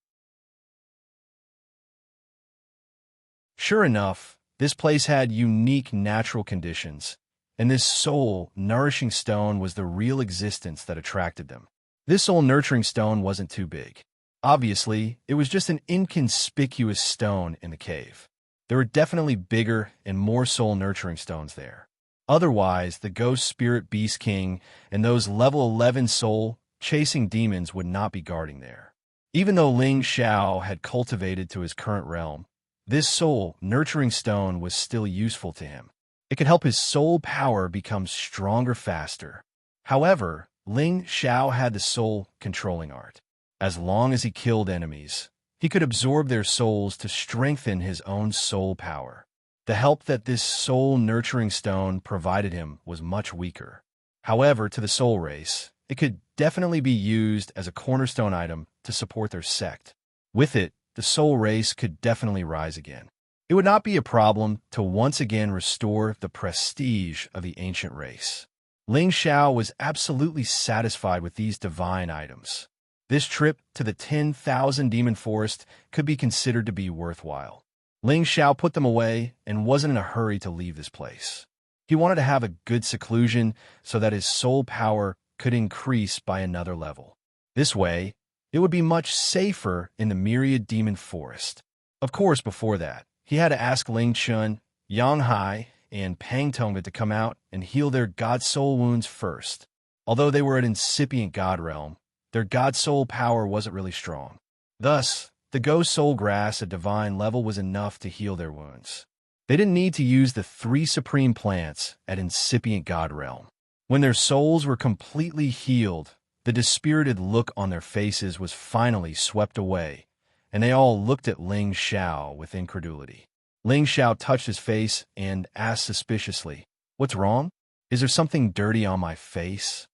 Sure enough, this place had unique natural conditions, and this soul-nourishing stone was the real existence that attracted them. This soul-nurturing stone wasn't too big. Obviously, it was just an inconspicuous stone in the cave. There were definitely bigger and more soul-nurturing stones there. Otherwise, the Ghost Spirit Beast King and those level 11 soul-chasing demons would not be guarding there. Even though Ling Xiao had cultivated to his current realm, this soul-nurturing stone was still useful to him. It could help his soul power become stronger faster. However, Ling Xiao had the soul-controlling art. As long as he killed enemies, he could absorb their souls to strengthen his own soul power. The help that this soul-nurturing stone provided him was much weaker. However, to the soul race, it could definitely be used as a cornerstone item to support their sect. With it, the soul race could definitely rise again. It would not be a problem to once again restore the prestige of the ancient race. Ling Xiao was absolutely satisfied with these divine items. This trip to the 10,000 Demon Forest could be considered to be worthwhile. Ling Xiao put them away and wasn't in a hurry to leave this place. He wanted to have a good seclusion so that his soul power could increase by another level. This way, it would be much safer in the Myriad Demon Forest. Of course, before that, he had to ask Ling Chun, Yang Hai, and Pang Tongva to come out and heal their god soul wounds first. Although they were an incipient god realm, their god soul power wasn't really strong. Thus, the ghost soul grass at divine level was enough to heal their wounds. They didn't need to use the 3 supreme plants at incipient god realm. When their souls were completely healed, the dispirited look on their faces was finally swept away, and they all looked at Ling Xiao with incredulity. Ling Xiao touched his face and asked suspiciously, "What's wrong? Is there something dirty on my face?"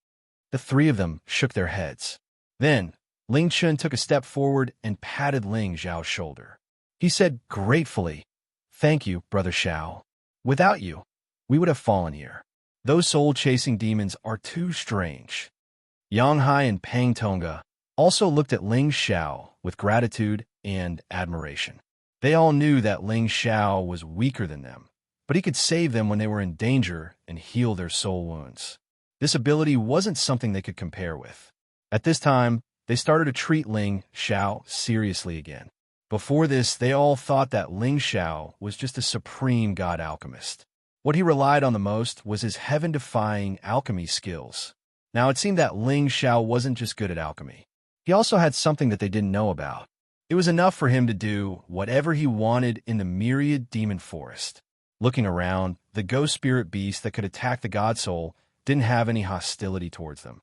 The 3 of them shook their heads. Then, Ling Chun took a step forward and patted Ling Xiao's shoulder. He said gratefully, "Thank you, Brother Xiao. Without you, we would have fallen here. Those soul-chasing demons are too strange." Yang Hai and Pang Tonga also looked at Ling Xiao with gratitude and admiration. They all knew that Ling Xiao was weaker than them, but he could save them when they were in danger and heal their soul wounds. This ability wasn't something they could compare with. At this time, they started to treat Ling Xiao seriously again. Before this, they all thought that Ling Xiao was just a supreme god alchemist. What he relied on the most was his heaven-defying alchemy skills. Now, it seemed that Ling Xiao wasn't just good at alchemy. He also had something that they didn't know about. It was enough for him to do whatever he wanted in the myriad demon forest. Looking around, the ghost spirit beast that could attack the god soul didn't have any hostility towards them.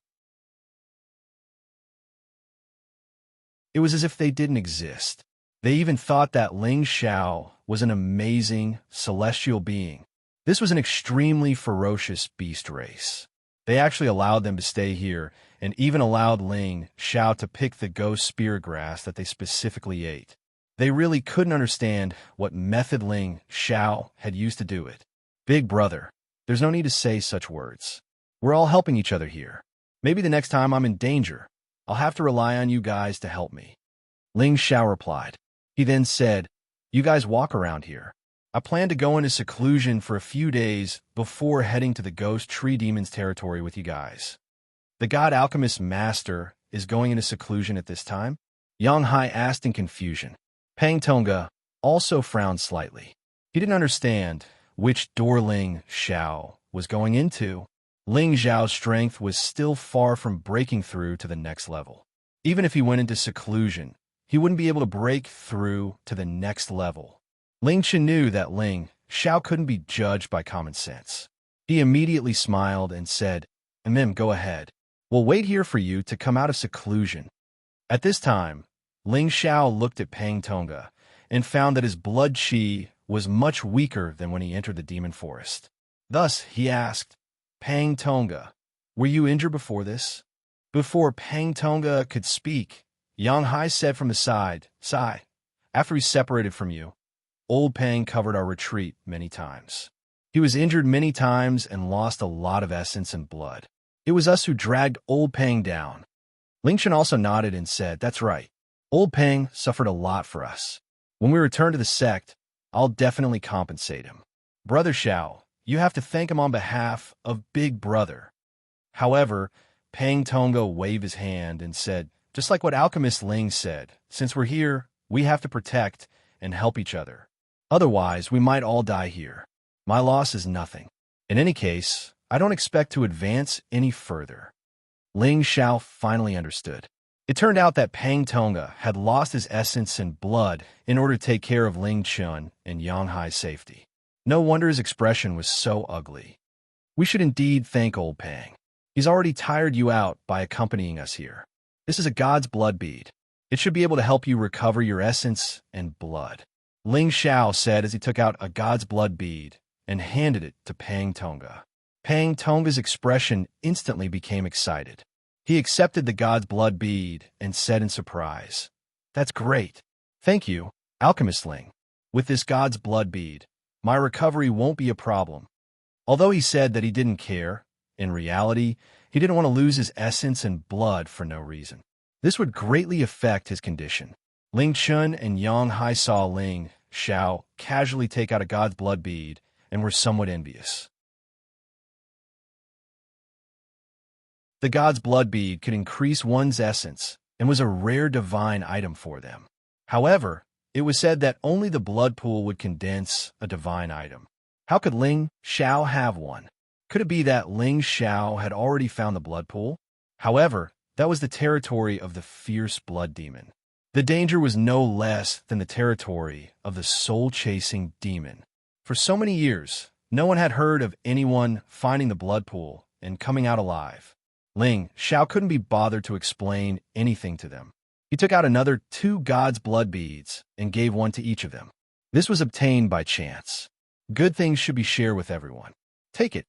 It was as if they didn't exist. They even thought that Ling Xiao was an amazing, celestial being. This was an extremely ferocious beast race. They actually allowed them to stay here, and even allowed Ling Xiao to pick the ghost spirit grass that they specifically ate. They really couldn't understand what method Ling Xiao had used to do it. "Big brother, there's no need to say such words. We're all helping each other here. Maybe the next time I'm in danger, I'll have to rely on you guys to help me." Ling Xiao replied. He then said, "You guys walk around here. I plan to go into seclusion for a few days before heading to the ghost tree demon's territory with you guys." "The god alchemist master is going into seclusion at this time?" Yang Hai asked in confusion. Pang Tonga also frowned slightly. He didn't understand which door Ling Xiao was going into. Ling Xiao's strength was still far from breaking through to the next level. Even if he went into seclusion, he wouldn't be able to break through to the next level. Ling Chen knew that Ling Xiao couldn't be judged by common sense. He immediately smiled and said, Go ahead. We'll wait here for you to come out of seclusion." At this time, Ling Xiao looked at Pang Tonga and found that his blood qi was much weaker than when he entered the demon forest. Thus, he asked, "Pang Tonga, were you injured before this?" Before Pang Tonga could speak, Yang Hai said from the side, "Sai, after we separated from you, old Pang covered our retreat many times. He was injured many times and lost a lot of essence and blood. It was us who dragged old Pang down." Ling Chen also nodded and said, "That's right. Old Pang suffered a lot for us. When we return to the sect, I'll definitely compensate him. Brother Xiao, you have to thank him on behalf of Big Brother." However, Pang Tonga waved his hand and said, "Just like what Alchemist Ling said, since we're here, we have to protect and help each other. Otherwise, we might all die here. My loss is nothing. In any case, I don't expect to advance any further." Ling Xiao finally understood. It turned out that Pang Tonga had lost his essence and blood in order to take care of Ling Chun and Yang Hai's safety. No wonder his expression was so ugly. "We should indeed thank old Pang. He's already tired you out by accompanying us here. This is a god's blood bead. It should be able to help you recover your essence and blood," Ling Xiao said as he took out a god's blood bead and handed it to Pang Tonga. Pang Tonga's expression instantly became excited. He accepted the god's blood bead and said in surprise, "That's great. Thank you, Alchemist Ling. With this god's blood bead, my recovery won't be a problem." Although he said that he didn't care, in reality, he didn't want to lose his essence and blood for no reason. This would greatly affect his condition. Ling Chun and Yang Hai saw Ling Xiao casually take out a god's blood bead and were somewhat envious. The god's blood bead could increase one's essence and was a rare divine item for them. However, it was said that only the blood pool would condense a divine item. How could Ling Xiao have one? Could it be that Ling Xiao had already found the blood pool? However, that was the territory of the fierce blood demon. The danger was no less than the territory of the soul-chasing demon. For so many years, no one had heard of anyone finding the blood pool and coming out alive. Ling Xiao couldn't be bothered to explain anything to them. He took out another 2 god's blood beads and gave one to each of them. This was obtained by chance. Good things should be shared with everyone. "Take it,"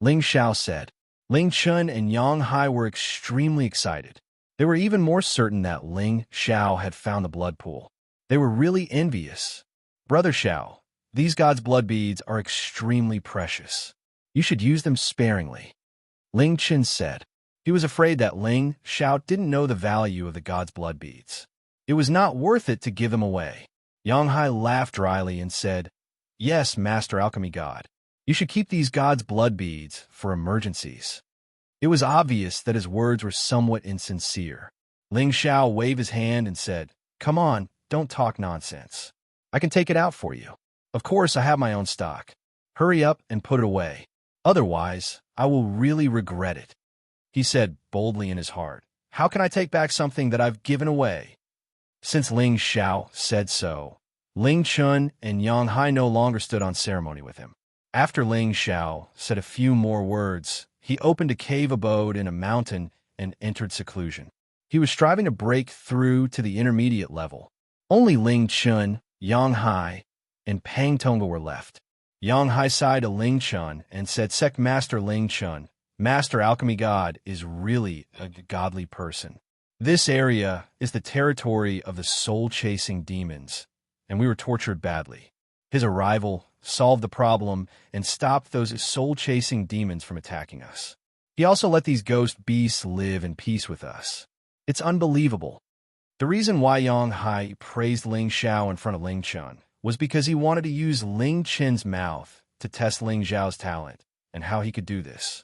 Ling Xiao said. Ling Chun and Yang Hai were extremely excited. They were even more certain that Ling Xiao had found the blood pool. They were really envious. Brother Xiao, these gods' blood beads are extremely precious. You should use them sparingly, Ling Qin said. He was afraid that Ling Xiao didn't know the value of the gods' blood beads. It was not worth it to give them away. Yang Hai laughed dryly and said, "Yes, Master Alchemy God. You should keep these gods' blood beads for emergencies." It was obvious that his words were somewhat insincere. Ling Xiao waved his hand and said, "Come on, don't talk nonsense. I can take it out for you. Of course, I have my own stock. Hurry up and put it away. Otherwise, I will really regret it." He said boldly in his heart, "How can I take back something that I've given away?" Since Ling Xiao said so, Ling Chun and Yang Hai no longer stood on ceremony with him. After Ling Xiao said a few more words, he opened a cave abode in a mountain and entered seclusion. He was striving to break through to the intermediate level. Only Ling Chun, Yang Hai, and Pang Tonga were left. Yang Hai sighed to Ling Chun and said, "Sect Master Ling Chun, Master Alchemy God is really a godly person. This area is the territory of the soul-chasing demons, and we were tortured badly. His arrival solved the problem and stopped those soul-chasing demons from attacking us. He also let these ghost beasts live in peace with us. It's unbelievable." The reason why Yang Hai praised Ling Xiao in front of Ling Chun was because he wanted to use Ling Chin's mouth to test Ling Xiao's talent and how he could do this.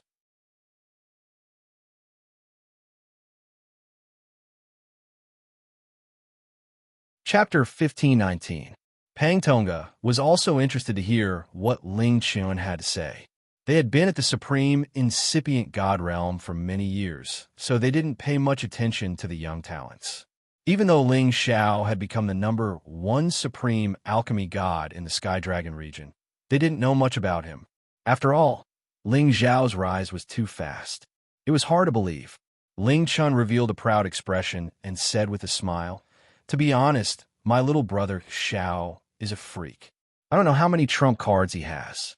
Chapter 1519. Pang Tonga was also interested to hear what Ling Chun had to say. They had been at the supreme incipient god realm for many years, so they didn't pay much attention to the young talents. Even though Ling Xiao had become the #1 supreme alchemy god in the Sky Dragon region, they didn't know much about him. After all, Ling Xiao's rise was too fast. It was hard to believe. Ling Chun revealed a proud expression and said with a smile, "To be honest, my little brother Xiao is a freak. I don't know how many trump cards he has."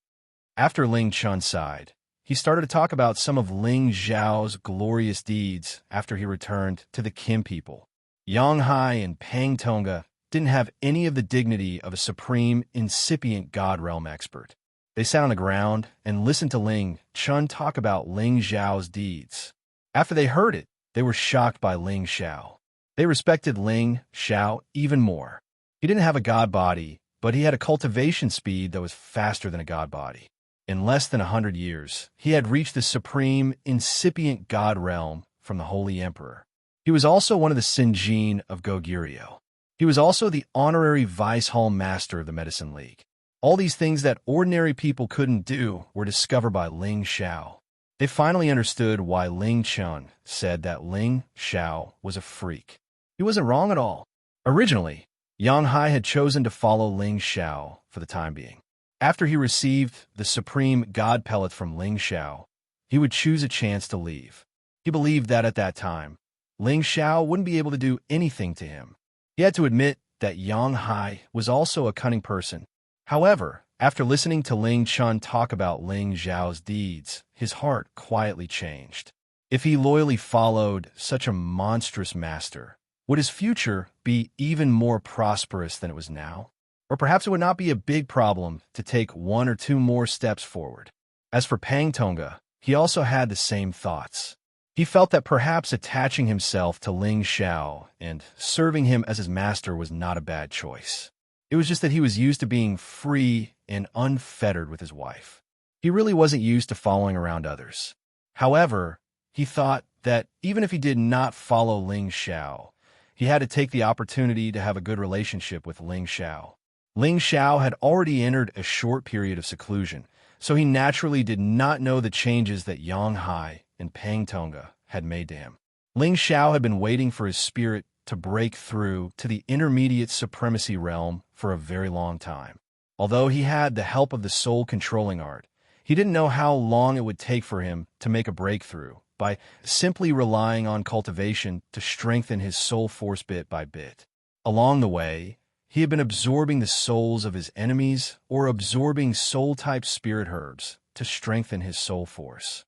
After Ling Chun sighed, he started to talk about some of Ling Xiao's glorious deeds after he returned to the Kim people. Yang Hai and Pang Tonga didn't have any of the dignity of a supreme incipient god realm expert. They sat on the ground and listened to Ling Chun talk about Ling Xiao's deeds. After they heard it, they were shocked by Ling Xiao. They respected Ling Xiao even more. He didn't have a god body, but he had a cultivation speed that was faster than a god body. In less than 100 years, he had reached the supreme incipient god realm from the Holy Emperor. He was also one of the Sinjin of Goguryeo. He was also the honorary Vice Hall Master of the Medicine League. All these things that ordinary people couldn't do were discovered by Ling Xiao. They finally understood why Ling Chun said that Ling Xiao was a freak. He wasn't wrong at all. Originally, Yang Hai had chosen to follow Ling Xiao for the time being. After he received the supreme god pellet from Ling Xiao, he would choose a chance to leave. He believed that at that time, Ling Xiao wouldn't be able to do anything to him. He had to admit that Yang Hai was also a cunning person. However, after listening to Ling Chun talk about Ling Xiao's deeds, his heart quietly changed. If he loyally followed such a monstrous master, would his future be even more prosperous than it was now? Or perhaps it would not be a big problem to take 1 or 2 more steps forward. As for Pang Tonga, he also had the same thoughts. He felt that perhaps attaching himself to Ling Xiao and serving him as his master was not a bad choice. It was just that he was used to being free and unfettered with his wife. He really wasn't used to following around others. However, he thought that even if he did not follow Ling Xiao, he had to take the opportunity to have a good relationship with Ling Xiao. Ling Xiao had already entered a short period of seclusion, so he naturally did not know the changes that Yang Hai and Pang Tonga had made to him. Ling Xiao had been waiting for his spirit to break through to the intermediate supremacy realm for a very long time. Although he had the help of the soul-controlling art, he didn't know how long it would take for him to make a breakthrough by simply relying on cultivation to strengthen his soul force bit by bit. Along the way, he had been absorbing the souls of his enemies or absorbing soul-type spirit herbs to strengthen his soul force.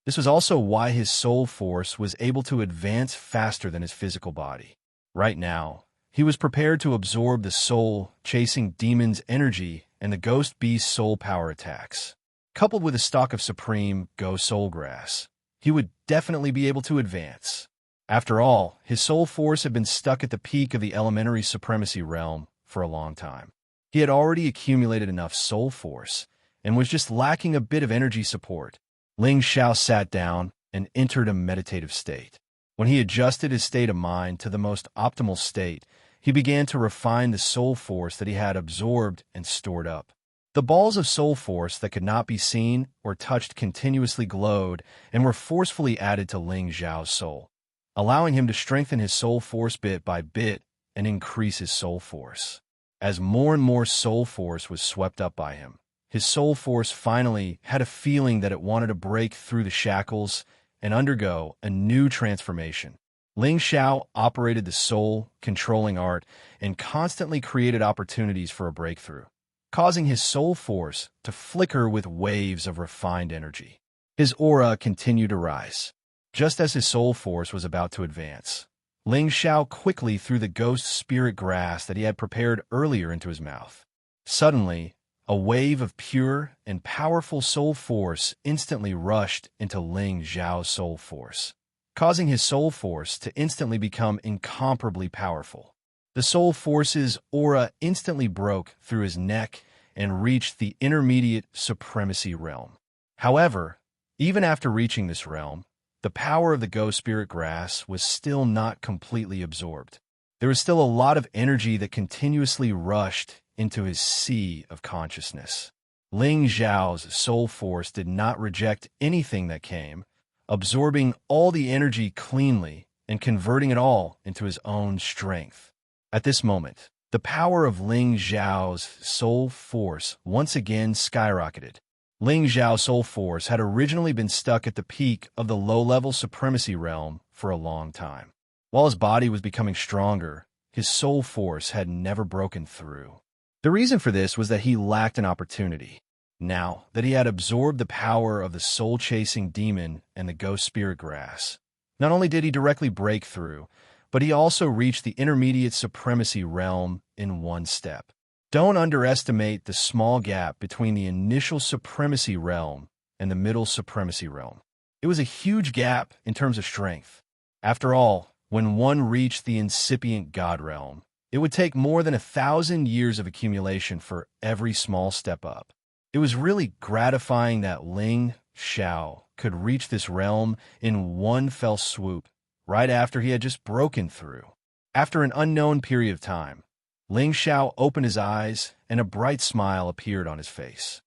This was also why his soul force was able to advance faster than his physical body. Right now, he was prepared to absorb the soul-chasing demon's energy and the ghost beast's soul power attacks. Coupled with a stalk of supreme ghost soul grass, he would definitely be able to advance. After all, his soul force had been stuck at the peak of the elementary supremacy realm for a long time. He had already accumulated enough soul force and was just lacking a bit of energy support. Ling Xiao sat down and entered a meditative state. When he adjusted his state of mind to the most optimal state, he began to refine the soul force that he had absorbed and stored up. The balls of soul force that could not be seen or touched continuously glowed and were forcefully added to Ling Xiao's soul, allowing him to strengthen his soul force bit by bit and increase his soul force. As more and more soul force was swept up by him, his soul force finally had a feeling that it wanted to break through the shackles and undergo a new transformation. Ling Xiao operated the soul-controlling art and constantly created opportunities for a breakthrough, causing his soul force to flicker with waves of refined energy. His aura continued to rise. Just as his soul force was about to advance, Ling Xiao quickly threw the ghost spirit grass that he had prepared earlier into his mouth. Suddenly, a wave of pure and powerful soul force instantly rushed into Ling Xiao's soul force, causing his soul force to instantly become incomparably powerful. The soul force's aura instantly broke through his neck and reached the intermediate supremacy realm. However, even after reaching this realm, the power of the ghost spirit grass was still not completely absorbed. There was still a lot of energy that continuously rushed into his sea of consciousness. Ling Xiao's soul force did not reject anything that came, absorbing all the energy cleanly and converting it all into his own strength. At this moment, the power of Ling Xiao's soul force once again skyrocketed. Ling Xiao's soul force had originally been stuck at the peak of the low-level supremacy realm for a long time. While his body was becoming stronger, his soul force had never broken through. The reason for this was that he lacked an opportunity. Now that he had absorbed the power of the soul-chasing demon and the ghost spirit grass, not only did he directly break through, but he also reached the intermediate supremacy realm in one step. Don't underestimate the small gap between the initial supremacy realm and the middle supremacy realm. It was a huge gap in terms of strength. After all, when one reached the incipient God realm, it would take more than 1,000 years of accumulation for every small step up. It was really gratifying that Ling Xiao could reach this realm in one fell swoop, right after he had just broken through. After an unknown period of time, Ling Xiao opened his eyes and a bright smile appeared on his face.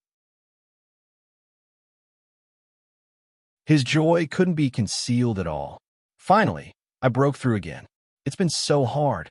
His joy couldn't be concealed at all. Finally, I broke through again. It's been so hard.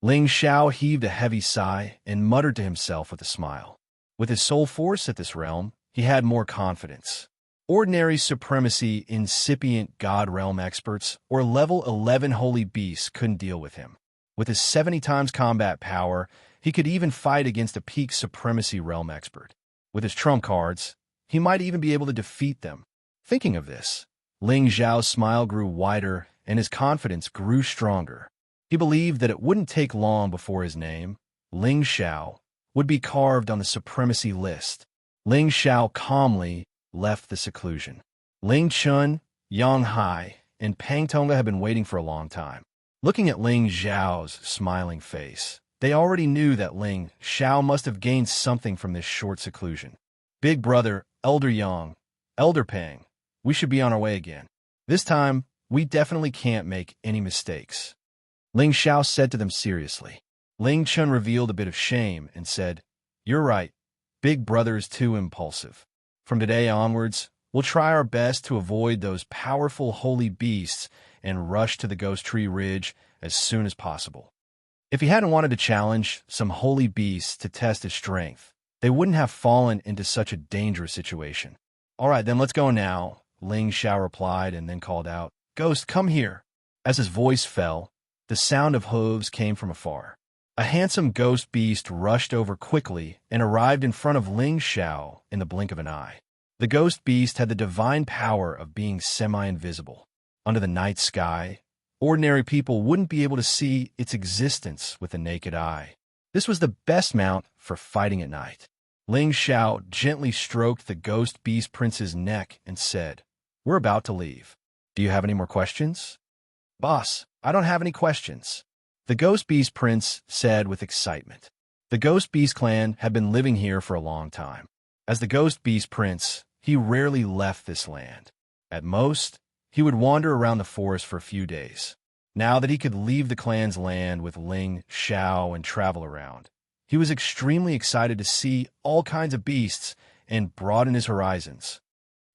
Ling Xiao heaved a heavy sigh and muttered to himself with a smile. With his soul force at this realm, he had more confidence. Ordinary supremacy incipient God realm experts or level 11 holy beasts couldn't deal with him. With his 70 times combat power, he could even fight against a peak supremacy realm expert. With his trump cards, he might even be able to defeat them. Thinking of this, Ling Xiao's smile grew wider and his confidence grew stronger. He believed that it wouldn't take long before his name, Ling Xiao, would be carved on the supremacy list. Ling Xiao calmly left the seclusion. Ling Chun, Yang Hai, and Pang Tonga had been waiting for a long time. Looking at Ling Xiao's smiling face, they already knew that Ling Xiao must have gained something from this short seclusion. Big brother, Elder Yang, Elder Pang, we should be on our way again. This time, we definitely can't make any mistakes. Ling Xiao said to them seriously. Ling Chun revealed a bit of shame and said, "You're right. Big brother is too impulsive. From today onwards, we'll try our best to avoid those powerful holy beasts and rush to the Ghost Tree Ridge as soon as possible." If he hadn't wanted to challenge some holy beasts to test his strength, they wouldn't have fallen into such a dangerous situation. "All right, then let's go now," Ling Xiao replied and then called out, "Ghost, come here." As his voice fell, the sound of hooves came from afar. A handsome ghost beast rushed over quickly and arrived in front of Ling Xiao in the blink of an eye. The ghost beast had the divine power of being semi-invisible. Under the night sky, ordinary people wouldn't be able to see its existence with the naked eye. This was the best mount for fighting at night. Ling Xiao gently stroked the ghost beast prince's neck and said, "We're about to leave. Do you have any more questions?" "Boss, I don't have any questions," the ghost beast prince said with excitement. The ghost beast clan had been living here for a long time. As the ghost beast prince, he rarely left this land. At most, he would wander around the forest for a few days. Now that he could leave the clan's land with Ling Xiao and travel around, he was extremely excited to see all kinds of beasts and broaden his horizons.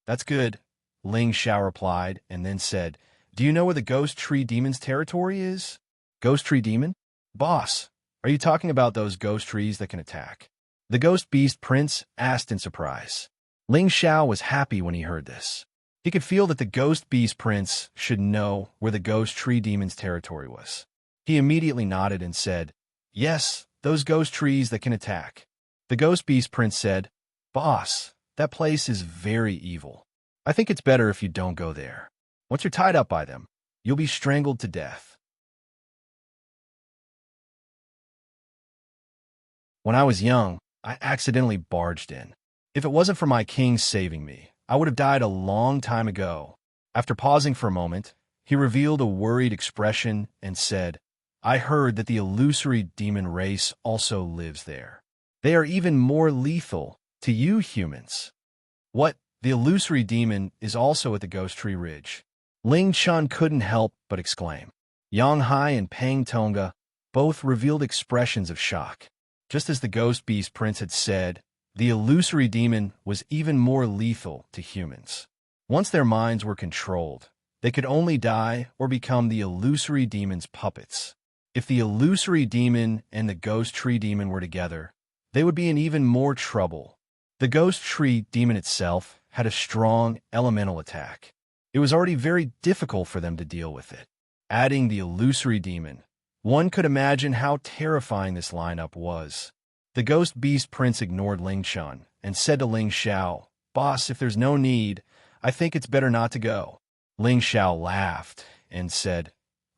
"That's good," Ling Xiao replied, and then said, "Do you know where the Ghost Tree Demon's territory is?" "Ghost Tree Demon? Boss, are you talking about those ghost trees that can attack?" the Ghost Beast Prince asked in surprise. Ling Xiao was happy when he heard this. He could feel that the Ghost Beast Prince should know where the Ghost Tree Demon's territory was. He immediately nodded and said, "Yes, those ghost trees that can attack." The Ghost Beast Prince said, "Boss, that place is very evil. I think it's better if you don't go there. Once you're tied up by them, you'll be strangled to death." When I was young, I accidentally barged in. If it wasn't for my king saving me, I would have died a long time ago. After pausing for a moment, he revealed a worried expression and said, "I heard that the illusory demon race also lives there. They are even more lethal to you humans." "What? The illusory demon is also at the Ghost Tree Ridge?" Ling Chun couldn't help but exclaim. Yang Hai and Pang Tonga both revealed expressions of shock. Just as the Ghost Beast Prince had said, the illusory demon was even more lethal to humans. Once their minds were controlled, they could only die or become the illusory demon's puppets. If the illusory demon and the Ghost Tree Demon were together, they would be in even more trouble. The Ghost Tree Demon itself had a strong elemental attack. It was already very difficult for them to deal with it. Adding the illusory demon, one could imagine how terrifying this lineup was. The Ghost Beast Prince ignored Ling Chun and said to Ling Xiao, "Boss, if there's no need, I think it's better not to go." Ling Xiao laughed and said,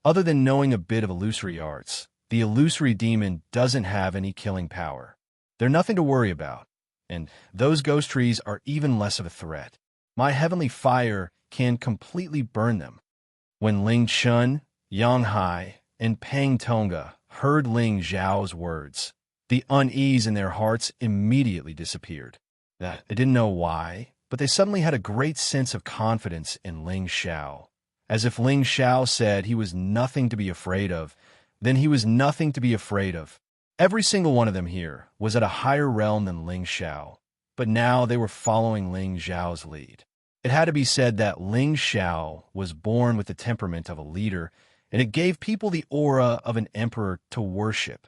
"Other than knowing a bit of illusory arts, the illusory demon doesn't have any killing power. They're nothing to worry about, and those ghost trees are even less of a threat. My heavenly fire can completely burn them." When Ling Chun, Yang Hai, and Pang Tonga heard Ling Xiao's words, the unease in their hearts immediately disappeared. They didn't know why, but they suddenly had a great sense of confidence in Ling Xiao. As if Ling Xiao said he was nothing to be afraid of, then he was nothing to be afraid of. Every single one of them here was at a higher realm than Ling Xiao, but now they were following Ling Xiao's lead. It had to be said that Ling Xiao was born with the temperament of a leader, and it gave people the aura of an emperor to worship.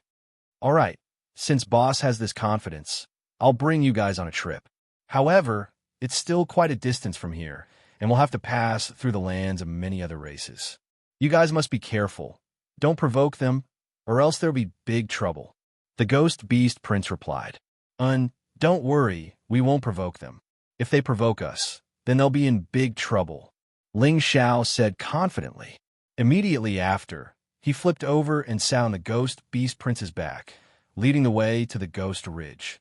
"All right, since boss has this confidence, I'll bring you guys on a trip. However, it's still quite a distance from here, and we'll have to pass through the lands of many other races. You guys must be careful. Don't provoke them, or else there'll be big trouble." The Ghost Beast Prince replied, Don't worry, we won't provoke them. If they provoke us, then they'll be in big trouble," Ling Xiao said confidently. Immediately after, he flipped over and sat on the Ghost Beast Prince's back, leading the way to the Ghost Ridge.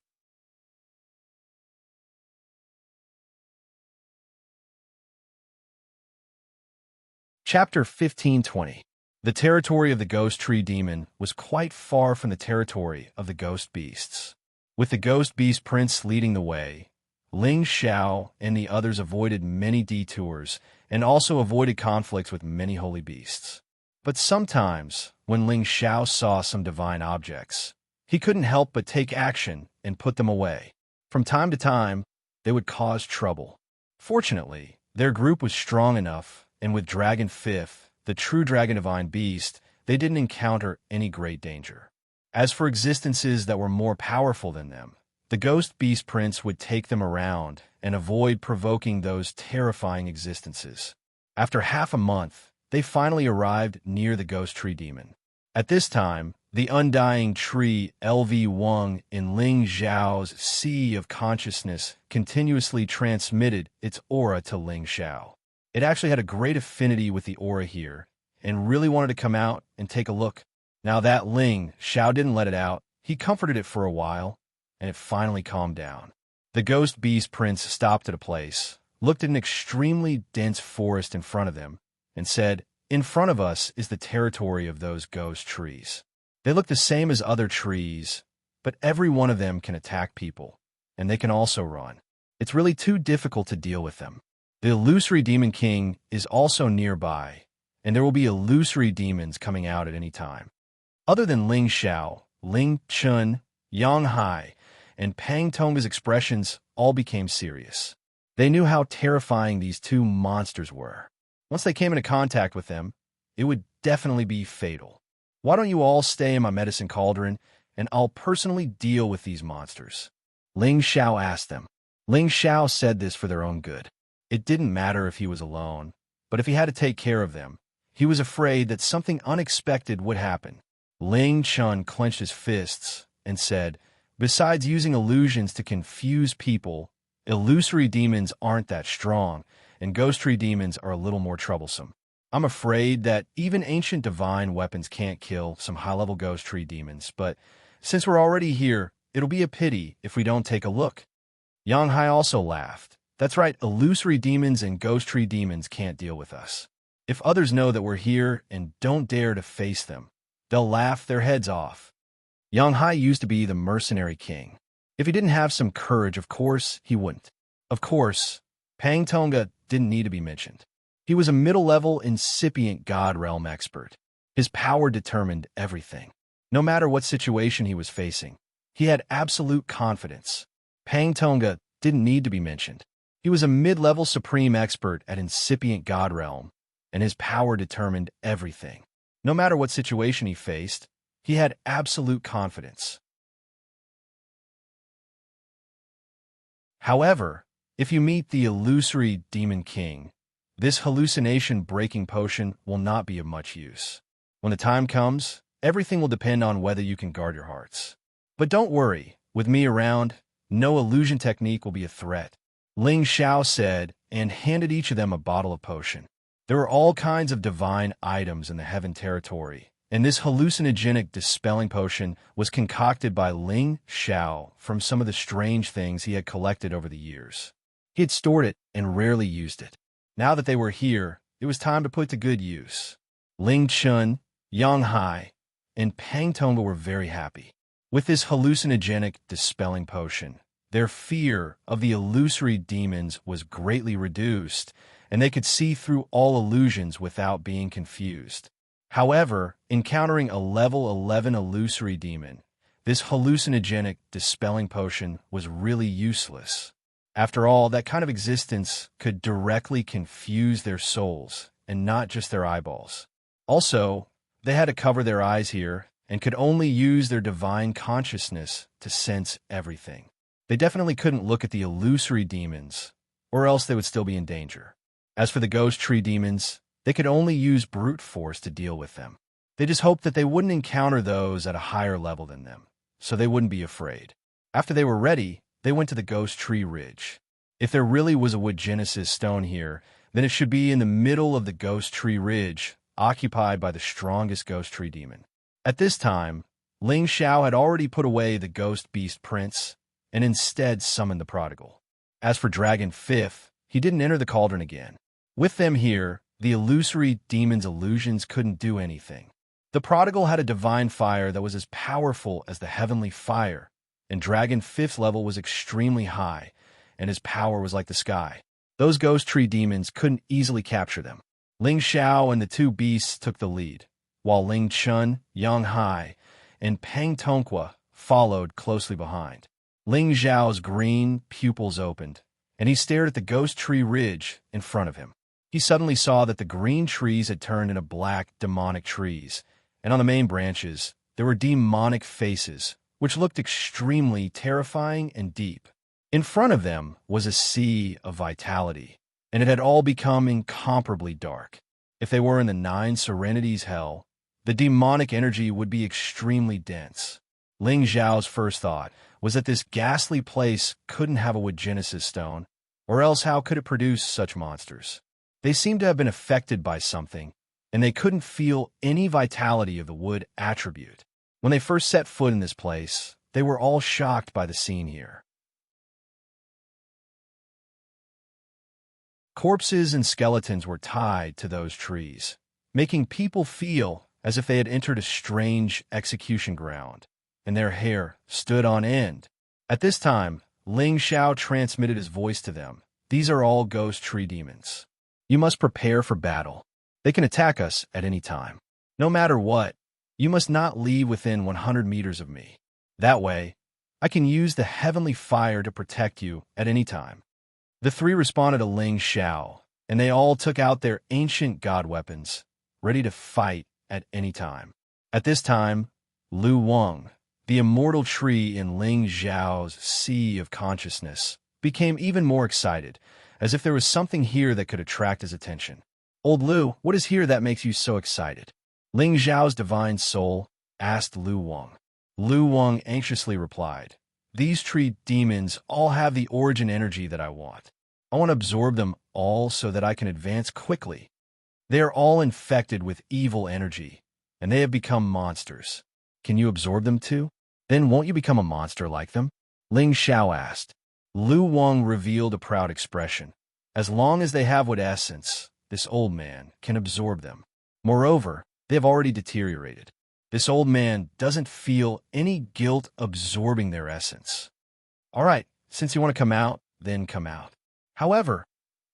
Chapter 1520. The territory of the Ghost Tree Demon was quite far from the territory of the Ghost Beasts. With the Ghost Beast Prince leading the way, Ling Xiao and the others avoided many detours and also avoided conflicts with many holy beasts. But sometimes, when Ling Xiao saw some divine objects, he couldn't help but take action and put them away. From time to time, they would cause trouble. Fortunately, their group was strong enough, and with Dragon Fifth, the true dragon divine beast, they didn't encounter any great danger. As for existences that were more powerful than them, the Ghost Beast Prince would take them around and avoid provoking those terrifying existences. After half a month, they finally arrived near the Ghost Tree Demon. At this time, The undying tree LV Wang in Ling Xiao's sea of consciousness continuously transmitted its aura to Ling Xiao. It actually had a great affinity with the aura here, and really wanted to come out and take a look. Now that Ling Xiao didn't let it out, he comforted it for a while, and it finally calmed down. The ghost beast prince stopped at a place, looked at an extremely dense forest in front of them, and said, "In front of us is the territory of those ghost trees. They look the same as other trees, but every one of them can attack people, and they can also run. It's really too difficult to deal with them. The illusory demon king is also nearby, and there will be illusory demons coming out at any time." Other than Ling Xiao, Ling Chun, Yang Hai, and Pang Tong's expressions all became serious. They knew how terrifying these two monsters were. Once they came into contact with them, it would definitely be fatal. "Why don't you all stay in my medicine cauldron, and I'll personally deal with these monsters?" Ling Xiao asked them. Ling Xiao said this for their own good. It didn't matter if he was alone, but if he had to take care of them, he was afraid that something unexpected would happen. Ling Chun clenched his fists and said, "Besides using illusions to confuse people, illusory demons aren't that strong, and ghost tree demons are a little more troublesome. I'm afraid that even ancient divine weapons can't kill some high-level ghost tree demons, but since we're already here, it'll be a pity if we don't take a look." Yang Hai also laughed. "That's right, illusory demons and ghost tree demons can't deal with us. If others know that we're here and don't dare to face them, they'll laugh their heads off." Yang Hai used to be the mercenary king. If he didn't have some courage, of course, he wouldn't. Of course, Pang Tonga didn't need to be mentioned. He was a middle-level incipient God Realm expert. His power determined everything. No matter what situation he was facing, he had absolute confidence. Pang Tonga didn't need to be mentioned. He was a mid-level supreme expert at incipient God Realm, and his power determined everything. No matter what situation he faced, he had absolute confidence. However, if you meet the illusory demon king, this hallucination-breaking potion will not be of much use. When the time comes, everything will depend on whether you can guard your hearts. But don't worry, with me around, no illusion technique will be a threat," Ling Xiao said, and handed each of them a bottle of potion. There were all kinds of divine items in the Heaven territory, and this hallucinogenic dispelling potion was concocted by Ling Xiao from some of the strange things he had collected over the years. He had stored it and rarely used it. Now that they were here, it was time to put to good use. Ling Chun, Yang Hai, and Pang Tonga were very happy. With this hallucinogenic dispelling potion, their fear of the illusory demons was greatly reduced, and they could see through all illusions without being confused. However, encountering a level 11 illusory demon, this hallucinogenic dispelling potion was really useless. After all, that kind of existence could directly confuse their souls and not just their eyeballs. Also, they had to cover their eyes here and could only use their divine consciousness to sense everything. They definitely couldn't look at the illusory demons, or else they would still be in danger. As for the ghost tree demons, they could only use brute force to deal with them. They just hoped that they wouldn't encounter those at a higher level than them, so they wouldn't be afraid. After they were ready, they went to the ghost tree ridge. If there really was a wood genesis stone here, then it should be in the middle of the ghost tree ridge, occupied by the strongest ghost tree demon. At this time, Ling Xiao had already put away the ghost beast prince and instead summoned the prodigal. As for Dragon Fifth, he didn't enter the cauldron again. With them here, the illusory demon's illusions couldn't do anything. The prodigal had a divine fire that was as powerful as the heavenly fire, and Dragon Fifth's level was extremely high, and his power was like the sky. Those ghost tree demons couldn't easily capture them. Ling Xiao and the two beasts took the lead, while Ling Chun, Yang Hai, and Pang Tongqua followed closely behind. Ling Xiao's green pupils opened, and he stared at the ghost tree ridge in front of him. He suddenly saw that the green trees had turned into black demonic trees, and on the main branches, there were demonic faces, which looked extremely terrifying and deep. In front of them was a sea of vitality, and it had all become incomparably dark. If they were in the Nine Serenities hell, The demonic energy would be extremely dense. Ling Xiao's first thought was that this ghastly place couldn't have a wood genesis stone, or else how could it produce such monsters? They seemed to have been affected by something, and they couldn't feel any vitality of the wood attribute. When they first set foot in this place, they were all shocked by the scene here. Corpses and skeletons were tied to those trees, making people feel as if they had entered a strange execution ground, and their hair stood on end. At this time, Ling Xiao transmitted his voice to them. These are all ghost tree demons. You must prepare for battle. They can attack us at any time. No matter what, you must not leave within 100 meters of me. That way, I can use the heavenly fire to protect you at any time. The three responded to Ling Xiao, and they all took out their ancient god weapons, ready to fight at any time. At this time, Lu Wang, the immortal tree in Ling Xiao's sea of consciousness, became even more excited, as if there was something here that could attract his attention. Old Lu, what is here that makes you so excited? Ling Xiao's divine soul asked Lu Wang. Lu Wang anxiously replied, These tree demons all have the origin energy that I want. I want to absorb them all so that I can advance quickly. They are all infected with evil energy, and they have become monsters. Can you absorb them too? Then won't you become a monster like them? Ling Xiao asked. Lu Wang revealed a proud expression. As long as they have what essence, this old man can absorb them. Moreover, they have already deteriorated. This old man doesn't feel any guilt absorbing their essence. All right, since you want to come out, then come out. However,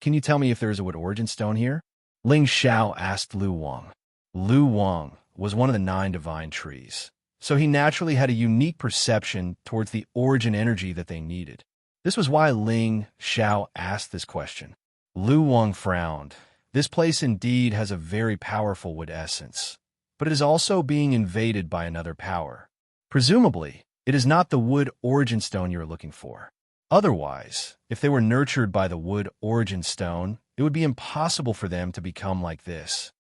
can you tell me if there is a wood origin stone here? Ling Xiao asked Lu Wang. Lu Wang was one of the 9 divine trees, so he naturally had a unique perception towards the origin energy that they needed. This was why Ling Xiao asked this question. Lu Wang frowned. This place indeed has a very powerful wood essence, but it is also being invaded by another power. Presumably, it is not the wood origin stone you are looking for. Otherwise, if they were nurtured by the wood origin stone, it would be impossible for them to become like this.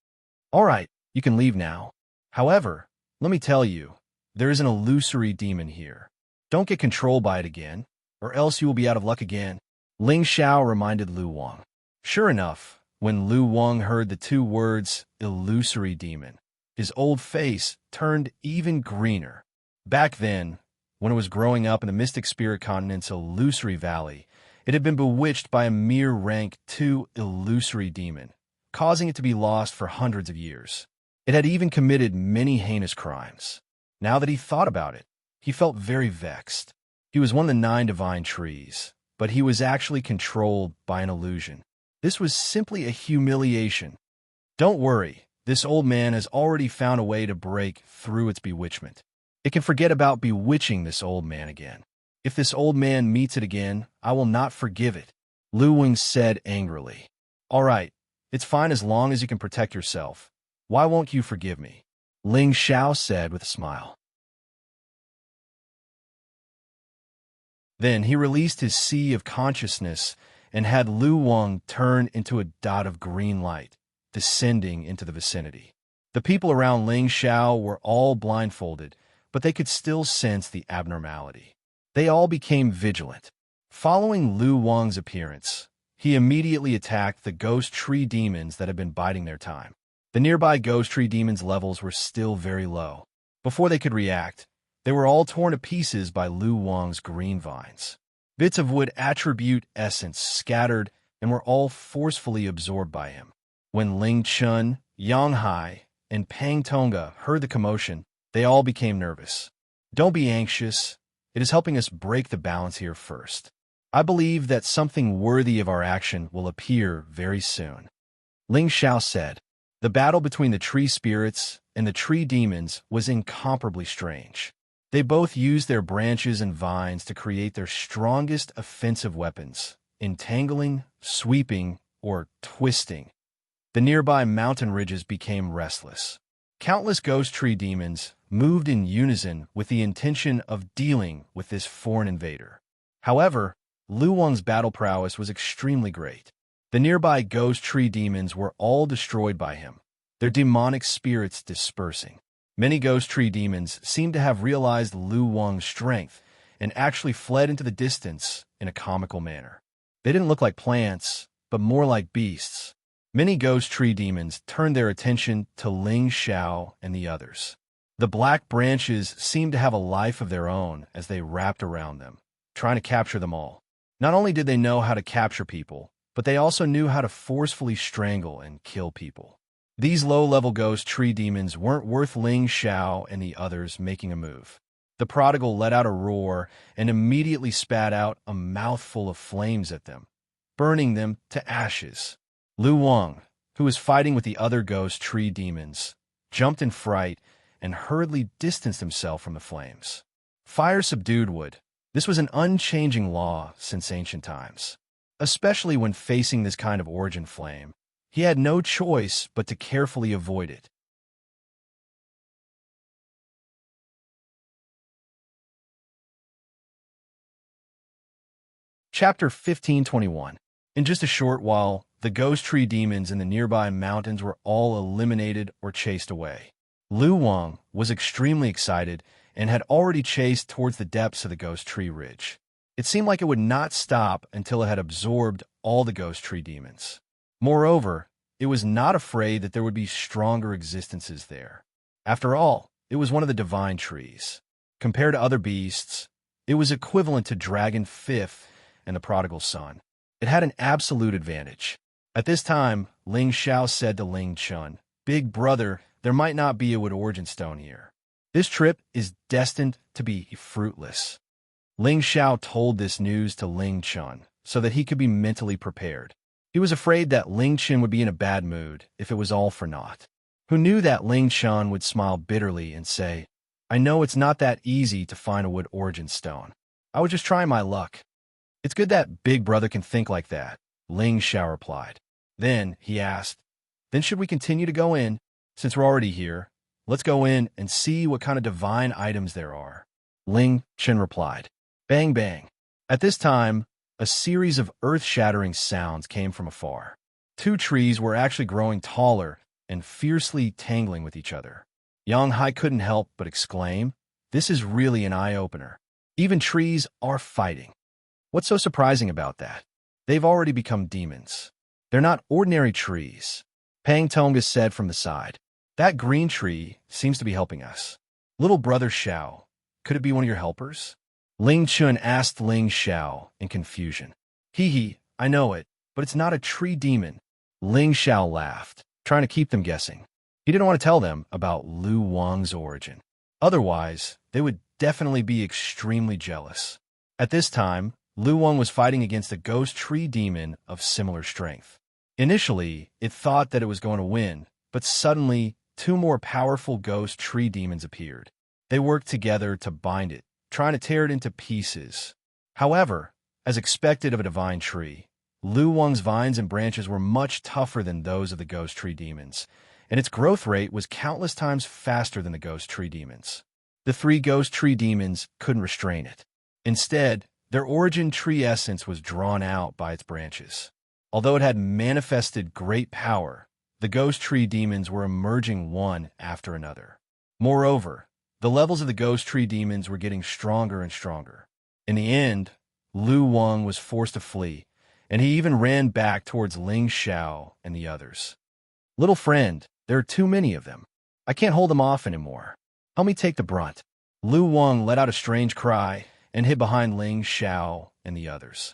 All right, you can leave now. However, let me tell you, there is an illusory demon here. Don't get controlled by it again, or else you will be out of luck again. Ling Xiao reminded Lu Wang. Sure enough, when Lu Wang heard the 2 words, illusory demon, his old face turned even greener. Back then, when it was growing up in the Mystic Spirit Continent's illusory valley, it had been bewitched by a mere rank 2 illusory demon, causing it to be lost for hundreds of years. It had even committed many heinous crimes. Now that he thought about it, he felt very vexed. He was one of the 9 divine trees, but he was actually controlled by an illusion. This was simply a humiliation. Don't worry, this old man has already found a way to break through its bewitchment. It can forget about bewitching this old man again. If this old man meets it again, I will not forgive it, Lu Wang said angrily. All right, it's fine as long as you can protect yourself. Why won't you forgive me? Ling Xiao said with a smile. Then he released his sea of consciousness and had Lu Wang turn into a dot of green light, descending into the vicinity. The people around Ling Xiao were all blindfolded, but they could still sense the abnormality. They all became vigilant. Following Lu Wang's appearance, he immediately attacked the ghost tree demons that had been biding their time. The nearby ghost tree demons' levels were still very low. Before they could react, they were all torn to pieces by Lu Wang's green vines. Bits of wood attribute essence scattered and were all forcefully absorbed by him. When Ling Chun, Yang Hai, and Pang Tonga heard the commotion, they all became nervous. Don't be anxious. It is helping us break the balance here first. I believe that something worthy of our action will appear very soon. Ling Xiao said. The battle between the tree spirits and the tree demons was incomparably strange. They both used their branches and vines to create their strongest offensive weapons, entangling, sweeping, or twisting. The nearby mountain ridges became restless. Countless ghost tree demons moved in unison with the intention of dealing with this foreign invader. However, Lu Wang's battle prowess was extremely great. The nearby ghost tree demons were all destroyed by him. their demonic spirits dispersing. Many ghost tree demons seemed to have realized Lu Wang's strength and actually fled into the distance in a comical manner. They didn't look like plants, but more like beasts. Many ghost tree demons turned their attention to Ling Xiao and the others. The black branches seemed to have a life of their own as they wrapped around them, trying to capture them all. Not only did they know how to capture people, but they also knew how to forcefully strangle and kill people. These low-level ghost tree demons weren't worth Ling Xiao and the others making a move. The prodigal let out a roar and immediately spat out a mouthful of flames at them, burning them to ashes. Lu Wang, who was fighting with the other ghost tree demons, jumped in fright and hurriedly distanced himself from the flames. Fire subdued wood. This was an unchanging law since ancient times. Especially when facing this kind of origin flame, he had no choice but to carefully avoid it. Chapter 1521. In just a short while, the ghost tree demons in the nearby mountains were all eliminated or chased away. Lu Wang was extremely excited and had already chased towards the depths of the ghost tree ridge. It seemed like it would not stop until it had absorbed all the ghost tree demons. Moreover, it was not afraid that there would be stronger existences there. After all, it was one of the divine trees. Compared to other beasts, it was equivalent to Dragon Fifth and the prodigal son. It had an absolute advantage. At this time, Ling Xiao said to Ling Chun, "Big brother, there might not be a wood origin stone here. This trip is destined to be fruitless." Ling Xiao told this news to Ling Chun so that he could be mentally prepared. He was afraid that Ling Chun would be in a bad mood if it was all for naught. Who knew that Ling Chun would smile bitterly and say, "I know it's not that easy to find a wood origin stone. I was just trying my luck." "It's good that big brother can think like that," Ling Xiao replied. Then he asked, "Then should we continue to go in? Since we're already here, let's go in and see what kind of divine items there are." Ling Chun replied. Bang bang. At this time, a series of earth-shattering sounds came from afar. Two trees were actually growing taller and fiercely tangling with each other. Yang Hai couldn't help but exclaim, "This is really an eye-opener. Even trees are fighting." What's so surprising about that? They've already become demons. They're not ordinary trees. Pang Tonga said from the side. "That green tree seems to be helping us. Little brother Xiao, could it be one of your helpers?" Ling Chun asked Ling Xiao in confusion. Hee, I know it, but it's not a tree demon." Ling Xiao laughed, trying to keep them guessing. He didn't want to tell them about Lu Wang's origin. Otherwise, they would definitely be extremely jealous. At this time, Lu Wang was fighting against a ghost tree demon of similar strength. Initially, it thought that it was going to win, but suddenly, two more powerful ghost tree demons appeared. They worked together to bind it, trying to tear it into pieces. However, as expected of a divine tree, Lu Wang's vines and branches were much tougher than those of the ghost tree demons, and its growth rate was countless times faster than the ghost tree demons. The three ghost tree demons couldn't restrain it. Instead, their origin tree essence was drawn out by its branches. Although it had manifested great power, the ghost tree demons were emerging one after another. Moreover, the levels of the ghost tree demons were getting stronger and stronger. In the end, Lu Wang was forced to flee, and he even ran back towards Ling Xiao and the others. "Little friend, there are too many of them. I can't hold them off anymore. Help me take the brunt." Lu Wang let out a strange cry and hid behind Ling Xiao and the others.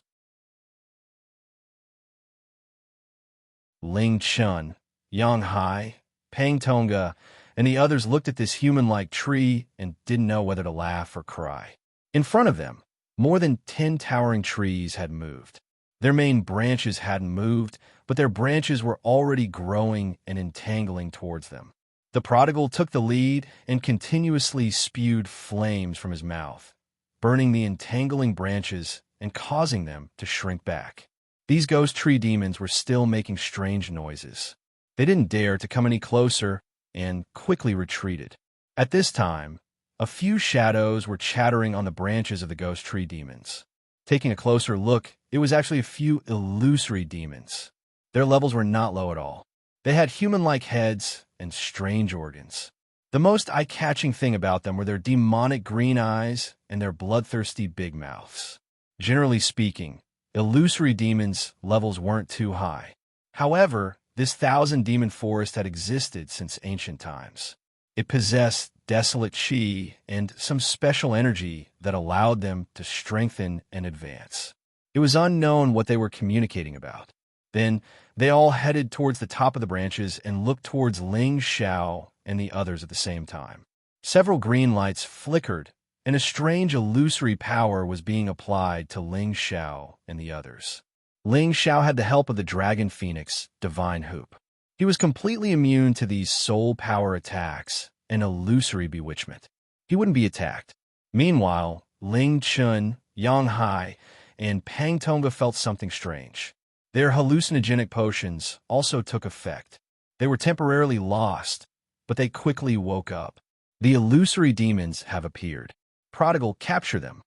Ling Chun, Yang Hai, Pang Tonga, and the others looked at this human-like tree and didn't know whether to laugh or cry. In front of them, more than 10 towering trees had moved. Their main branches hadn't moved, but their branches were already growing and entangling towards them. The prodigal took the lead and continuously spewed flames from his mouth, burning the entangling branches and causing them to shrink back. These ghost tree demons were still making strange noises. They didn't dare to come any closer and quickly retreated. At this time, a few shadows were chattering on the branches of the ghost tree demons. Taking a closer look, it was actually a few illusory demons. Their levels were not low at all. They had human-like heads and strange organs. The most eye-catching thing about them were their demonic green eyes and their bloodthirsty big mouths. Generally speaking, illusory demons' levels weren't too high. However, this 1,000-demon forest had existed since ancient times. It possessed desolate chi and some special energy that allowed them to strengthen and advance. It was unknown what they were communicating about. Then, they all headed towards the top of the branches and looked towards Ling Xiao and the others at the same time. Several green lights flickered, and a strange illusory power was being applied to Ling Xiao and the others. Ling Xiao had the help of the dragon phoenix, Divine Hoop. He was completely immune to these soul power attacks and illusory bewitchment. He wouldn't be attacked. Meanwhile, Ling Chun, Yang Hai, and Pang Tonga felt something strange. Their hallucinogenic potions also took effect. They were temporarily lost, but they quickly woke up. The illusory demons have appeared. Prodigal, capture them.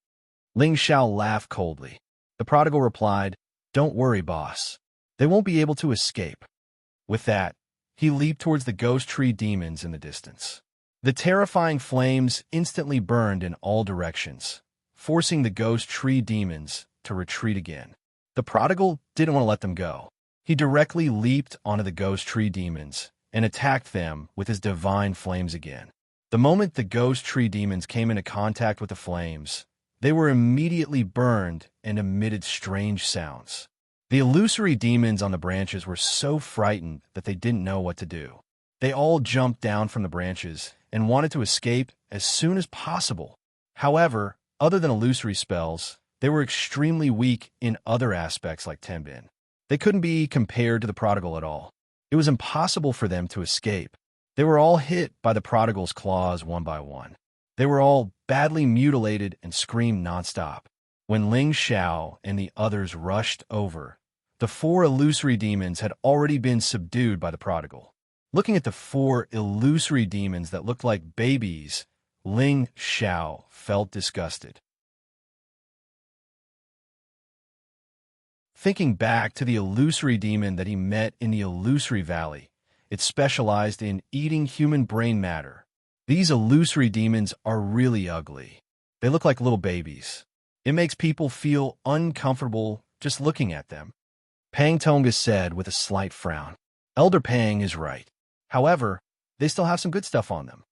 Ling Xiao laughed coldly. The prodigal replied, "Don't worry, boss. They won't be able to escape." With that, he leaped towards the ghost tree demons in the distance. The terrifying flames instantly burned in all directions, forcing the ghost tree demons to retreat again. The prodigal didn't want to let them go. He directly leaped onto the ghost tree demons and attacked them with his divine flames again. The moment the ghost tree demons came into contact with the flames, they were immediately burned and emitted strange sounds. The illusory demons on the branches were so frightened that they didn't know what to do. They all jumped down from the branches and wanted to escape as soon as possible. However, other than illusory spells, they were extremely weak in other aspects like Tenbin. They couldn't be compared to the prodigal at all. It was impossible for them to escape. They were all hit by the prodigal's claws one by one. They were all badly mutilated and screamed nonstop. When Ling Xiao and the others rushed over, the 4 illusory demons had already been subdued by the prodigal. Looking at the 4 illusory demons that looked like babies, Ling Xiao felt disgusted. Thinking back to the illusory demon that he met in the illusory valley, it specialized in eating human brain matter. These illusory demons are really ugly. They look like little babies. It makes people feel uncomfortable just looking at them. Pang Tonga said with a slight frown. Elder Pang is right. However, they still have some good stuff on them.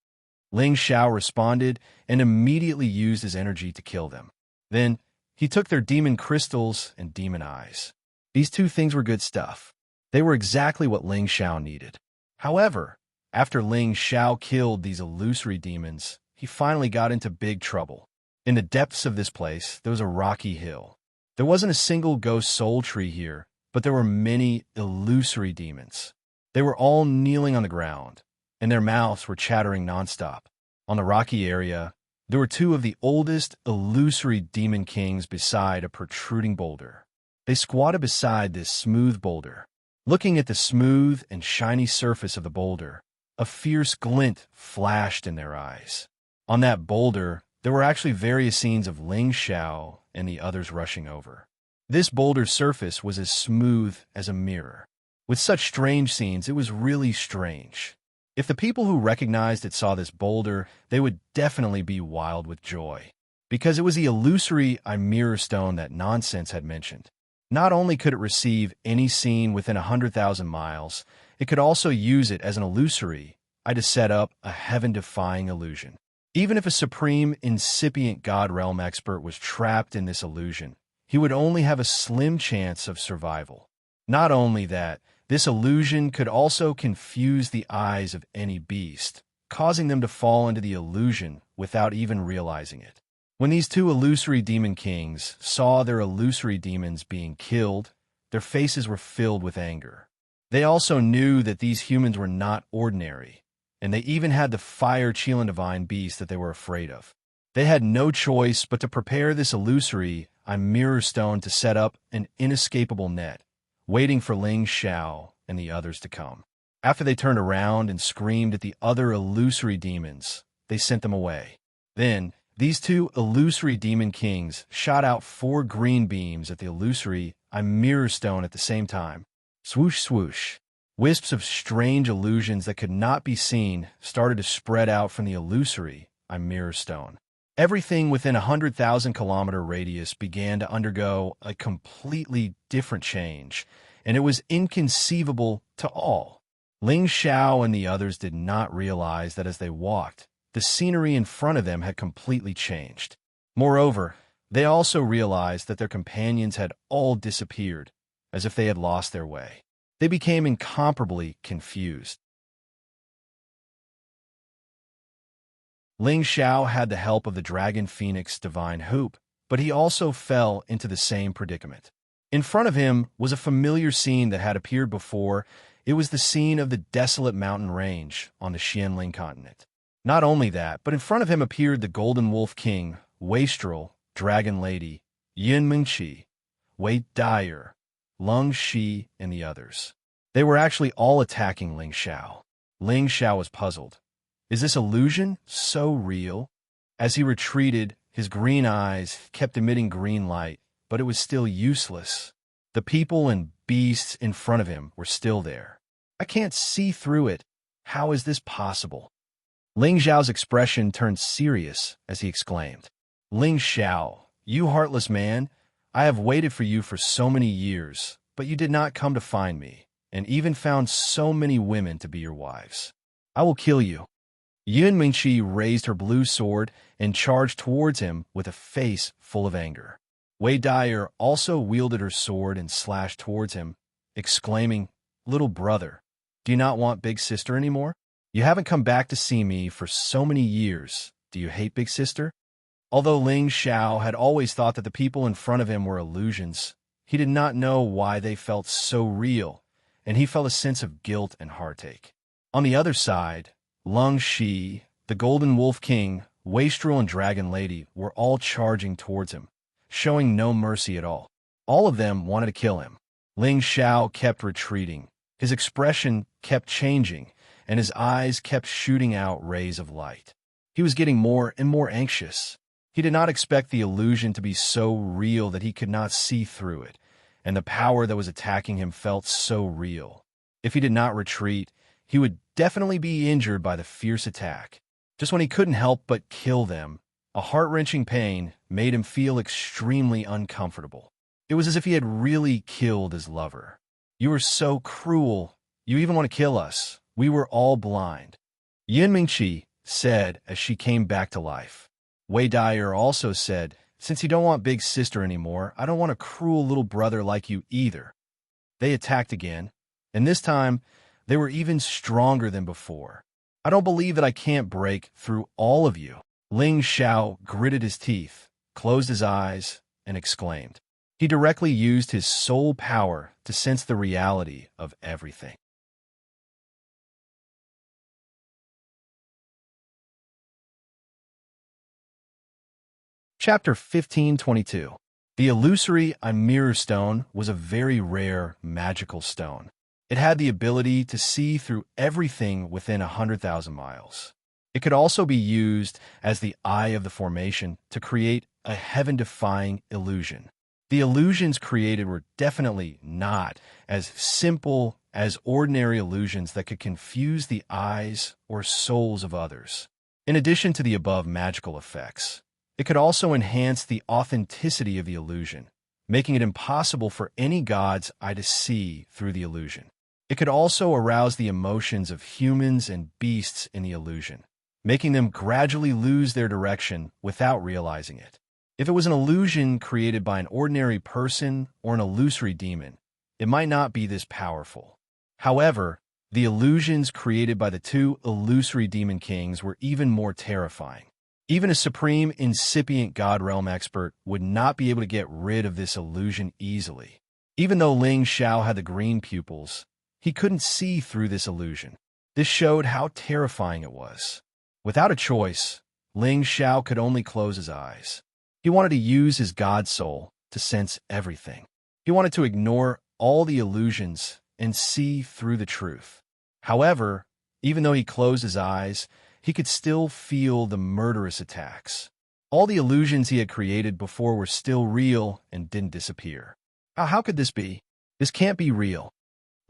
Ling Xiao responded and immediately used his energy to kill them. Then, he took their demon crystals and demon eyes. These 2 things were good stuff. They were exactly what Ling Xiao needed. However, after Ling Xiao killed these illusory demons, he finally got into big trouble. In the depths of this place, there was a rocky hill. There wasn't a single ghost soul tree here, but there were many illusory demons. They were all kneeling on the ground, and their mouths were chattering nonstop. On the rocky area, there were 2 of the oldest illusory demon kings beside a protruding boulder. They squatted beside this smooth boulder. Looking at the smooth and shiny surface of the boulder, a fierce glint flashed in their eyes. On that boulder, there were actually various scenes of Ling Xiao and the others rushing over. This boulder's surface was as smooth as a mirror. With such strange scenes, it was really strange. If the people who recognized it saw this boulder, they would definitely be wild with joy, because it was the illusory mirror stone that Nonsense had mentioned. Not only could it receive any scene within 100,000 miles, it could also use it as an illusory to set up a heaven-defying illusion. Even if a supreme incipient God Realm expert was trapped in this illusion, he would only have a slim chance of survival. Not only that, this illusion could also confuse the eyes of any beast, causing them to fall into the illusion without even realizing it. When these 2 illusory demon kings saw their illusory demons being killed, their faces were filled with anger. They also knew that these humans were not ordinary, and they even had the fire Chilan divine beast that they were afraid of. They had no choice but to prepare this illusory mirror stone to set up an inescapable net, waiting for Ling Xiao and the others to come. After they turned around and screamed at the other illusory demons, they sent them away. Then, these 2 illusory demon kings shot out 4 green beams at the illusory mirror stone at the same time. Swoosh, swoosh. Wisps of strange illusions that could not be seen started to spread out from the illusory mirror stone. Everything within 100,000-kilometer radius began to undergo a completely different change, and it was inconceivable to all. Ling Xiao and the others did not realize that as they walked, the scenery in front of them had completely changed. Moreover, they also realized that their companions had all disappeared, as if they had lost their way. They became incomparably confused. Ling Xiao had the help of the Dragon Phoenix Divine Hoop, but he also fell into the same predicament. In front of him was a familiar scene that had appeared before. It was the scene of the desolate mountain range on the Xianling continent. Not only that, but in front of him appeared the Golden Wolf King, Wastrel, Dragon Lady, Yin Mingqi, Wei Dyer, Lung Shi, and the others. They were actually all attacking Ling Xiao. Ling Xiao was puzzled. Is this illusion so real? As he retreated, his green eyes kept emitting green light, but it was still useless. The people and beasts in front of him were still there. I can't see through it. How is this possible? Ling Xiao's expression turned serious as he exclaimed, Ling Xiao, you heartless man, I have waited for you for so many years, but you did not come to find me, and even found so many women to be your wives. I will kill you. Yun Mingqi raised her blue sword and charged towards him with a face full of anger. Wei Dyer also wielded her sword and slashed towards him, exclaiming, Little brother, do you not want Big Sister anymore? You haven't come back to see me for so many years. Do you hate Big Sister? Although Ling Xiao had always thought that the people in front of him were illusions, he did not know why they felt so real, and he felt a sense of guilt and heartache. On the other side, Lung Shi, the Golden Wolf King, Wastrel, and Dragon Lady were all charging towards him, showing no mercy at all. All of them wanted to kill him. Ling Xiao kept retreating. His expression kept changing, and his eyes kept shooting out rays of light. He was getting more and more anxious. He did not expect the illusion to be so real that he could not see through it, and the power that was attacking him felt so real. If he did not retreat, he would definitely be injured by the fierce attack. Just when he couldn't help but kill them, a heart-wrenching pain made him feel extremely uncomfortable. It was as if he had really killed his lover. You were so cruel. You even want to kill us. We were all blind. Yin Mingqi said as she came back to life. Wei Dyer also said, Since you don't want Big Sister anymore, I don't want a cruel little brother like you either. They attacked again, and this time, they were even stronger than before. I don't believe that I can't break through all of you. Ling Xiao gritted his teeth, closed his eyes, and exclaimed. He directly used his soul power to sense the reality of everything. Chapter 1522. The illusory mirror stone was a very rare magical stone. It had the ability to see through everything within 100,000 miles. It could also be used as the eye of the formation to create a heaven-defying illusion. The illusions created were definitely not as simple as ordinary illusions that could confuse the eyes or souls of others. In addition to the above magical effects, it could also enhance the authenticity of the illusion, making it impossible for any god's eye to see through the illusion. It could also arouse the emotions of humans and beasts in the illusion, making them gradually lose their direction without realizing it. If it was an illusion created by an ordinary person or an illusory demon, it might not be this powerful. However, the illusions created by the two illusory demon kings were even more terrifying. Even a supreme incipient God realm expert would not be able to get rid of this illusion easily. Even though Ling Xiao had the green pupils, he couldn't see through this illusion. This showed how terrifying it was. Without a choice, Ling Xiao could only close his eyes. He wanted to use his God soul to sense everything. He wanted to ignore all the illusions and see through the truth. However, even though he closed his eyes, he could still feel the murderous attacks. All the illusions he had created before were still real and didn't disappear. How could this be? This can't be real.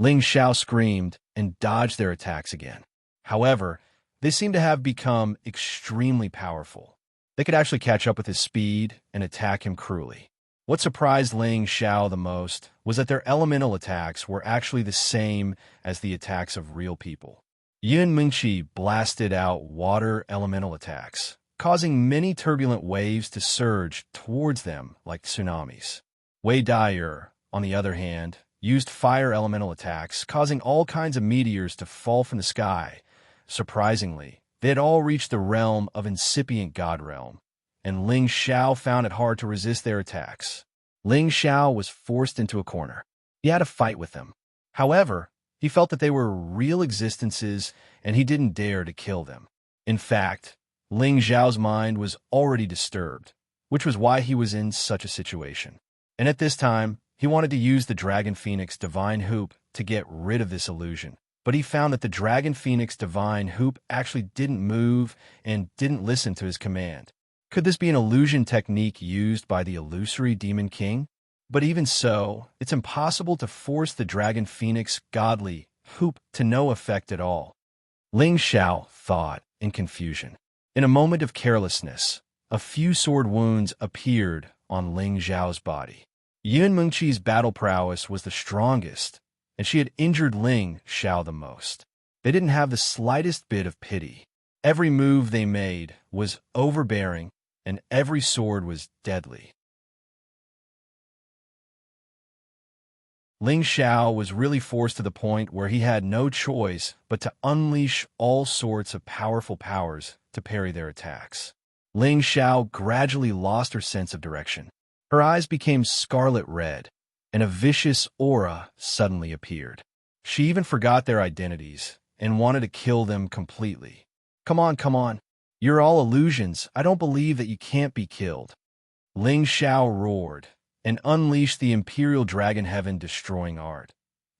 Ling Xiao screamed and dodged their attacks again. However, they seemed to have become extremely powerful. They could actually catch up with his speed and attack him cruelly. What surprised Ling Xiao the most was that their elemental attacks were actually the same as the attacks of real people. Yun Mingqi blasted out water elemental attacks, causing many turbulent waves to surge towards them like tsunamis. Wei Dai'er, on the other hand, used fire elemental attacks, causing all kinds of meteors to fall from the sky. Surprisingly, they had all reached the realm of incipient God realm, and Ling Xiao found it hard to resist their attacks. Ling Xiao was forced into a corner. He had a fight with them. However, he felt that they were real existences, and he didn't dare to kill them. In fact, Ling Xiao's mind was already disturbed, which was why he was in such a situation. And at this time, he wanted to use the Dragon Phoenix Divine Hoop to get rid of this illusion. But he found that the Dragon Phoenix Divine Hoop actually didn't move and didn't listen to his command. Could this be an illusion technique used by the illusory Demon King? But even so, it's impossible to force the Dragon Phoenix Godly Hoop to no effect at all. Ling Xiao thought in confusion. In a moment of carelessness, a few sword wounds appeared on Ling Xiao's body. Yun Mingqi's battle prowess was the strongest, and she had injured Ling Xiao the most. They didn't have the slightest bit of pity. Every move they made was overbearing, and every sword was deadly. Ling Xiao was really forced to the point where he had no choice but to unleash all sorts of powerful powers to parry their attacks. Ling Xiao gradually lost her sense of direction. Her eyes became scarlet red, and a vicious aura suddenly appeared. She even forgot their identities and wanted to kill them completely. Come on. You're all illusions. I don't believe that you can't be killed. Ling Xiao roared and unleashed the Imperial Dragon Heaven destroying art,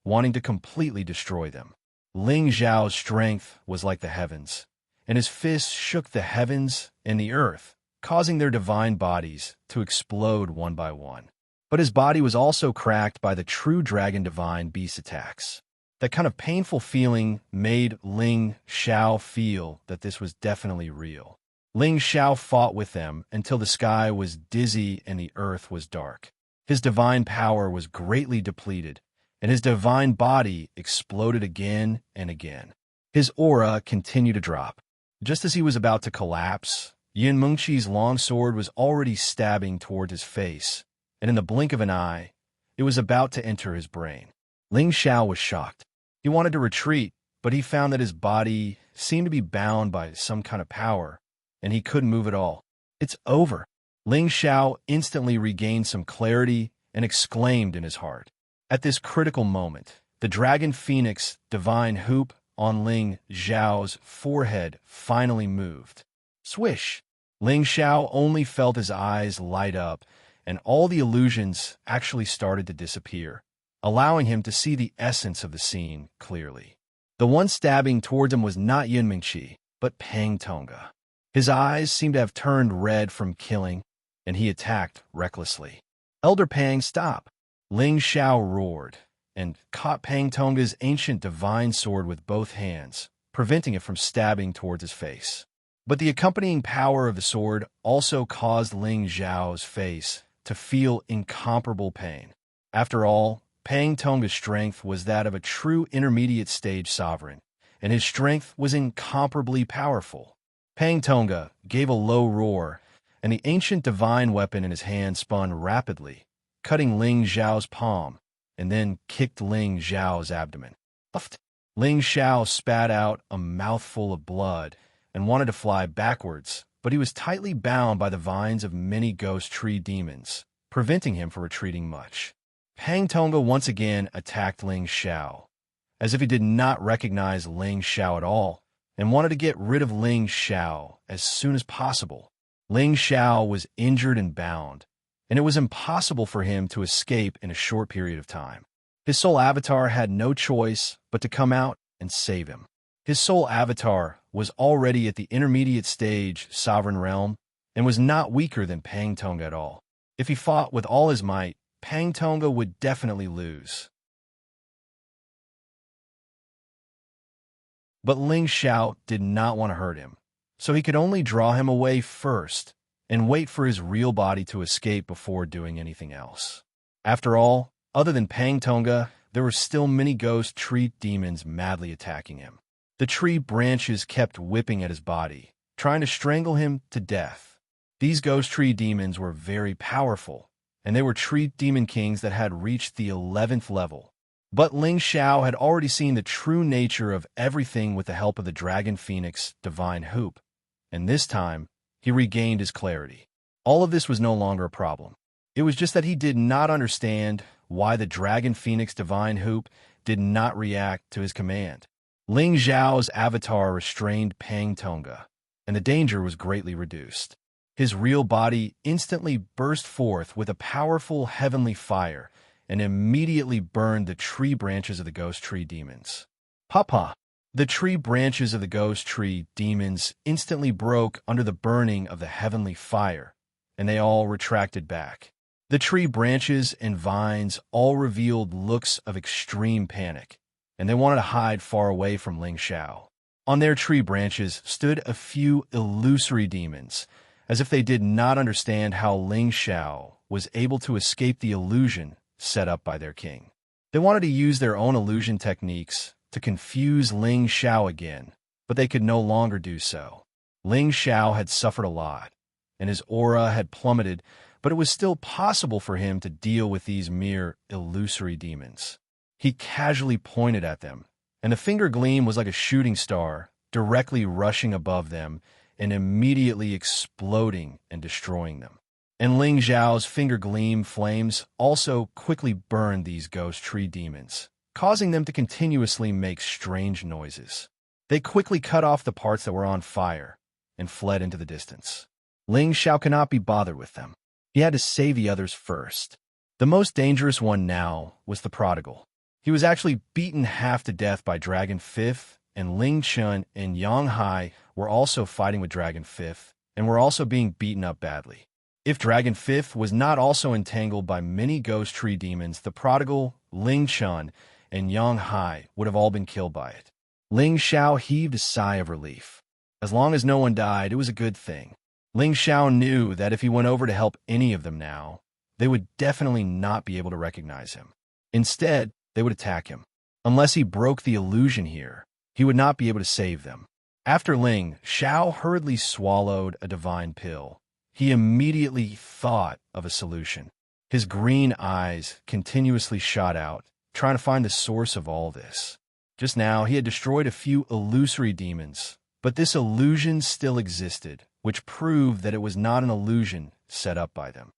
wanting to completely destroy them. Ling Xiao's strength was like the heavens, and his fists shook the heavens and the earth, causing their divine bodies to explode one by one. But his body was also cracked by the true dragon divine beast attacks. That kind of painful feeling made Ling Xiao feel that this was definitely real. Ling Xiao fought with them until the sky was dizzy and the earth was dark. His divine power was greatly depleted, and his divine body exploded again and again. His aura continued to drop. Just as he was about to collapse, Yun Mingqi's long sword was already stabbing toward his face, and in the blink of an eye, it was about to enter his brain. Ling Xiao was shocked. He wanted to retreat, but he found that his body seemed to be bound by some kind of power, and he couldn't move at all. It's over. Ling Xiao instantly regained some clarity and exclaimed in his heart. At this critical moment, the Dragon Phoenix Divine Hoop on Ling Xiao's forehead finally moved. Swish! Ling Xiao only felt his eyes light up, and all the illusions actually started to disappear, allowing him to see the essence of the scene clearly. The one stabbing towards him was not Yun Mingqi, but Pang Tonga. His eyes seemed to have turned red from killing, and he attacked recklessly. Elder Pang, stop! Ling Xiao roared, and caught Pang Tonga's ancient divine sword with both hands, preventing it from stabbing towards his face. But the accompanying power of the sword also caused Ling Xiao's face to feel incomparable pain. After all, Pang Tonga's strength was that of a true intermediate stage sovereign, and his strength was incomparably powerful. Pang Tonga gave a low roar, and the ancient divine weapon in his hand spun rapidly, cutting Ling Xiao's palm, and then kicked Ling Xiao's abdomen. Ling Xiao spat out a mouthful of blood and wanted to fly backwards, but he was tightly bound by the vines of many ghost tree demons, preventing him from retreating much. Pang Tonga once again attacked Ling Xiao, as if he did not recognize Ling Xiao at all, and wanted to get rid of Ling Xiao as soon as possible. Ling Xiao was injured and bound, and it was impossible for him to escape in a short period of time. His soul avatar had no choice but to come out and save him. His soul avatar was already at the intermediate stage sovereign realm and was not weaker than Pang Tonga at all. If he fought with all his might, Pang Tonga would definitely lose. But Ling Xiao did not want to hurt him, so he could only draw him away first and wait for his real body to escape before doing anything else. After all, other than Pang Tonga, there were still many ghost tree demons madly attacking him. The tree branches kept whipping at his body, trying to strangle him to death. These ghost tree demons were very powerful, and they were tree demon kings that had reached the 11th level. But Ling Xiao had already seen the true nature of everything with the help of the Dragon Phoenix Divine Hoop, and this time, he regained his clarity. All of this was no longer a problem. It was just that he did not understand why the Dragon Phoenix Divine Hoop did not react to his command. Ling Xiao's avatar restrained Pang Tonga, and the danger was greatly reduced. His real body instantly burst forth with a powerful heavenly fire and immediately burned the tree branches of the ghost tree demons. Papa! The tree branches of the ghost tree demons instantly broke under the burning of the heavenly fire, and they all retracted back. The tree branches and vines all revealed looks of extreme panic, and they wanted to hide far away from Ling Xiao. On their tree branches stood a few illusory demons, as if they did not understand how Ling Xiao was able to escape the illusion set up by their king. They wanted to use their own illusion techniques to confuse Ling Xiao again, but they could no longer do so. Ling Xiao had suffered a lot, and his aura had plummeted, but it was still possible for him to deal with these mere illusory demons. He casually pointed at them, and the finger gleam was like a shooting star, directly rushing above them and immediately exploding and destroying them. And Ling Xiao's finger gleam flames also quickly burned these ghost tree demons, causing them to continuously make strange noises. They quickly cut off the parts that were on fire and fled into the distance. Ling Xiao could not be bothered with them. He had to save the others first. The most dangerous one now was the prodigal. He was actually beaten half to death by Dragon Fifth, and Ling Chun and Yang Hai were also fighting with Dragon Fifth and were also being beaten up badly. If Dragon Fifth was not also entangled by many ghost tree demons, the prodigal, Ling Chun, and Yang Hai would have all been killed by it. Ling Xiao heaved a sigh of relief. As long as no one died, it was a good thing. Ling Xiao knew that if he went over to help any of them now, they would definitely not be able to recognize him. Instead, they would attack him. Unless he broke the illusion here, he would not be able to save them. After Ling Xiao hurriedly swallowed a divine pill, he immediately thought of a solution. His green eyes continuously shot out, trying to find the source of all this. Just now, he had destroyed a few illusory demons, but this illusion still existed, which proved that it was not an illusion set up by them.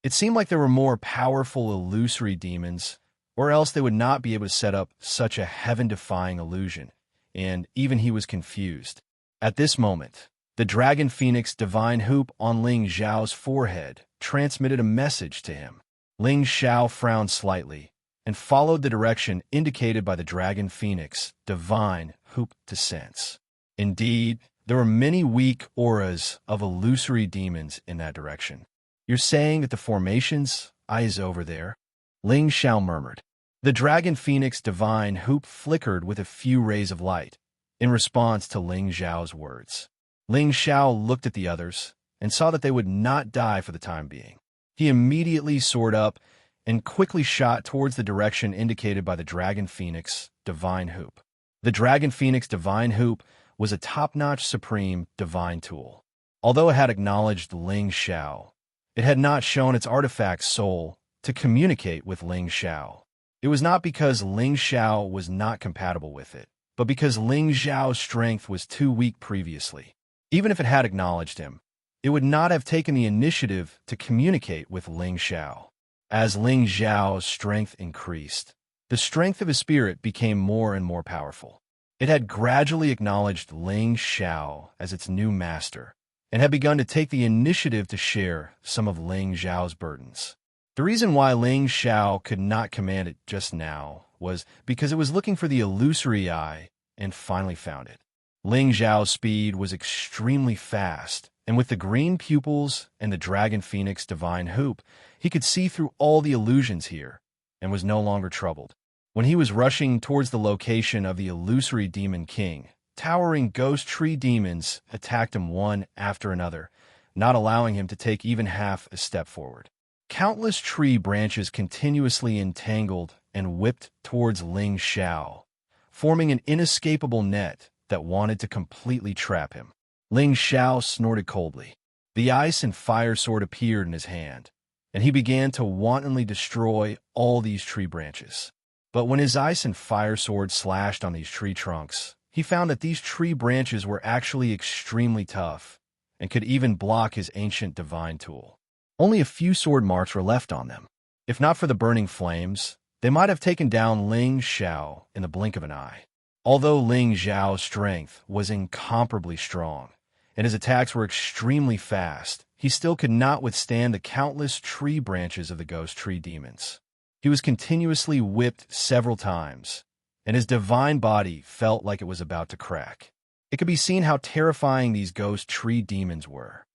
It seemed like there were more powerful illusory demons, or else they would not be able to set up such a heaven-defying illusion, and even he was confused. At this moment, the Dragon Phoenix Divine Hoop on Ling Xiao's forehead transmitted a message to him. Ling Xiao frowned slightly and followed the direction indicated by the Dragon Phoenix Divine Hoop to sense. Indeed, there were many weak auras of illusory demons in that direction. You're saying that the formation's eye is over there? Ling Xiao murmured. The Dragon Phoenix Divine Hoop flickered with a few rays of light in response to Ling Xiao's words. Ling Xiao looked at the others and saw that they would not die for the time being. He immediately soared up and quickly shot towards the direction indicated by the Dragon Phoenix Divine Hoop. The Dragon Phoenix Divine Hoop was a top-notch supreme divine tool. Although it had acknowledged Ling Xiao, it had not shown its artifact soul to communicate with Ling Xiao. It was not because Ling Xiao was not compatible with it, but because Ling Xiao's strength was too weak previously. Even if it had acknowledged him, it would not have taken the initiative to communicate with Ling Xiao. As Ling Xiao's strength increased, the strength of his spirit became more and more powerful. It had gradually acknowledged Ling Xiao as its new master, and had begun to take the initiative to share some of Ling Xiao's burdens. The reason why Ling Xiao could not command it just now was because it was looking for the illusory eye and finally found it. Ling Xiao's speed was extremely fast, and with the green pupils and the Dragon Phoenix Divine Hoop, he could see through all the illusions here and was no longer troubled. When he was rushing towards the location of the illusory demon king, towering ghost tree demons attacked him one after another, not allowing him to take even half a step forward. Countless tree branches continuously entangled and whipped towards Ling Xiao, forming an inescapable net that wanted to completely trap him. Ling Xiao snorted coldly. The ice and fire sword appeared in his hand, and he began to wantonly destroy all these tree branches. But when his ice and fire sword slashed on these tree trunks, he found that these tree branches were actually extremely tough and could even block his ancient divine tool. Only a few sword marks were left on them. If not for the burning flames, they might have taken down Ling Xiao in the blink of an eye. Although Ling Xiao's strength was incomparably strong, and his attacks were extremely fast, he still could not withstand the countless tree branches of the ghost tree demons. He was continuously whipped several times, and his divine body felt like it was about to crack. It could be seen how terrifying these ghost tree demons were.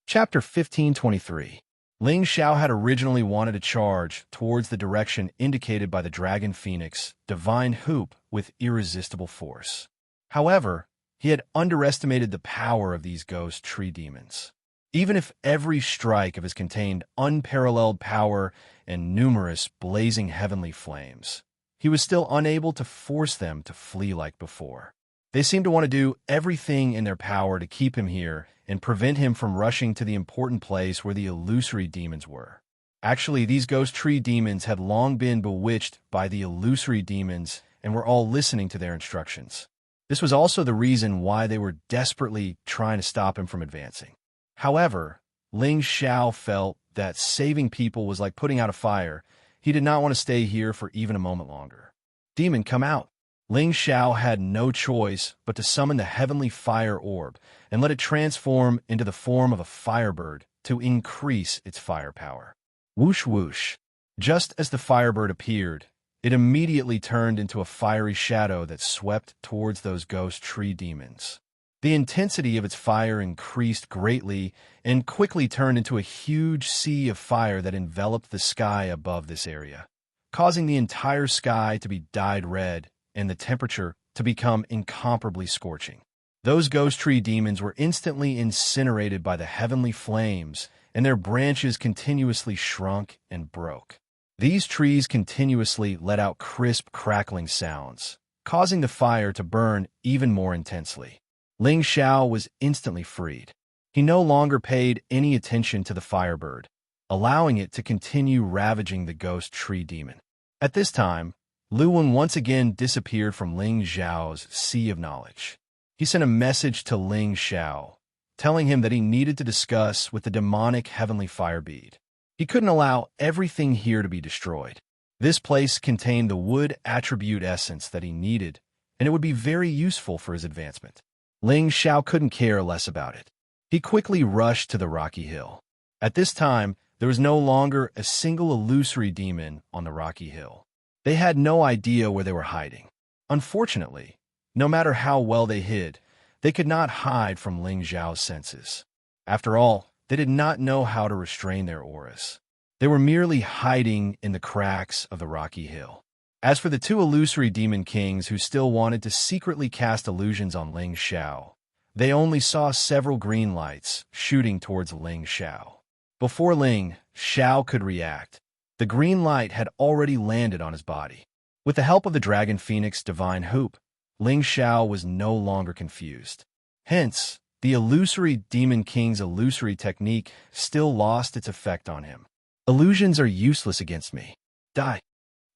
Chapter 1523. Ling Xiao had originally wanted to charge towards the direction indicated by the Dragon Phoenix, Divine Hoop, with irresistible force. However, he had underestimated the power of these ghost tree demons. Even if every strike of his contained unparalleled power and numerous blazing heavenly flames, he was still unable to force them to flee like before. They seemed to want to do everything in their power to keep him here and prevent him from rushing to the important place where the illusory demons were. Actually, these ghost tree demons had long been bewitched by the illusory demons and were all listening to their instructions. This was also the reason why they were desperately trying to stop him from advancing. However, Ling Xiao felt that saving people was like putting out a fire. He did not want to stay here for even a moment longer. Demon, come out! Ling Xiao had no choice but to summon the heavenly fire orb and let it transform into the form of a firebird to increase its firepower. Whoosh whoosh. Just as the firebird appeared, it immediately turned into a fiery shadow that swept towards those ghost tree demons. The intensity of its fire increased greatly and quickly turned into a huge sea of fire that enveloped the sky above this area, causing the entire sky to be dyed red and the temperature to become incomparably scorching. Those ghost tree demons were instantly incinerated by the heavenly flames, and their branches continuously shrunk and broke. These trees continuously let out crisp, crackling sounds, causing the fire to burn even more intensely. Ling Xiao was instantly freed. He no longer paid any attention to the firebird, allowing it to continue ravaging the ghost tree demon. At this time, Lu Wen once again disappeared from Ling Xiao's sea of knowledge. He sent a message to Ling Xiao, telling him that he needed to discuss with the demonic heavenly fire bead. He couldn't allow everything here to be destroyed. This place contained the wood attribute essence that he needed, and it would be very useful for his advancement. Ling Xiao couldn't care less about it. He quickly rushed to the rocky hill. At this time, there was no longer a single illusory demon on the rocky hill. They had no idea where they were hiding. Unfortunately, no matter how well they hid, they could not hide from Ling Xiao's senses. After all, they did not know how to restrain their auras. They were merely hiding in the cracks of the rocky hill. As for the two illusory demon kings who still wanted to secretly cast illusions on Ling Xiao, they only saw several green lights shooting towards Ling Xiao. Before Ling Xiao could react, the green light had already landed on his body. With the help of the Dragon Phoenix Divine Hoop, Ling Xiao was no longer confused. Hence, the illusory demon king's illusory technique still lost its effect on him. Illusions are useless against me. Die.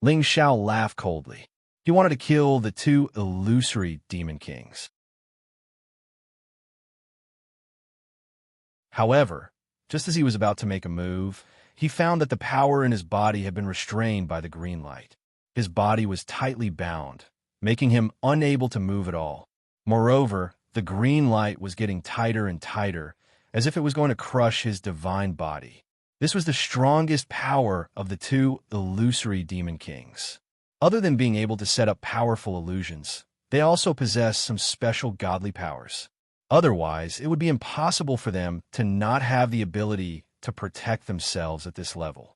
Ling Xiao laughed coldly. He wanted to kill the two illusory demon kings. However, just as he was about to make a move, he found that the power in his body had been restrained by the green light. His body was tightly bound, making him unable to move at all. Moreover, the green light was getting tighter and tighter, as if it was going to crush his divine body. This was the strongest power of the two illusory demon kings. Other than being able to set up powerful illusions, they also possessed some special godly powers. Otherwise, it would be impossible for them to not have the ability to protect themselves at this level.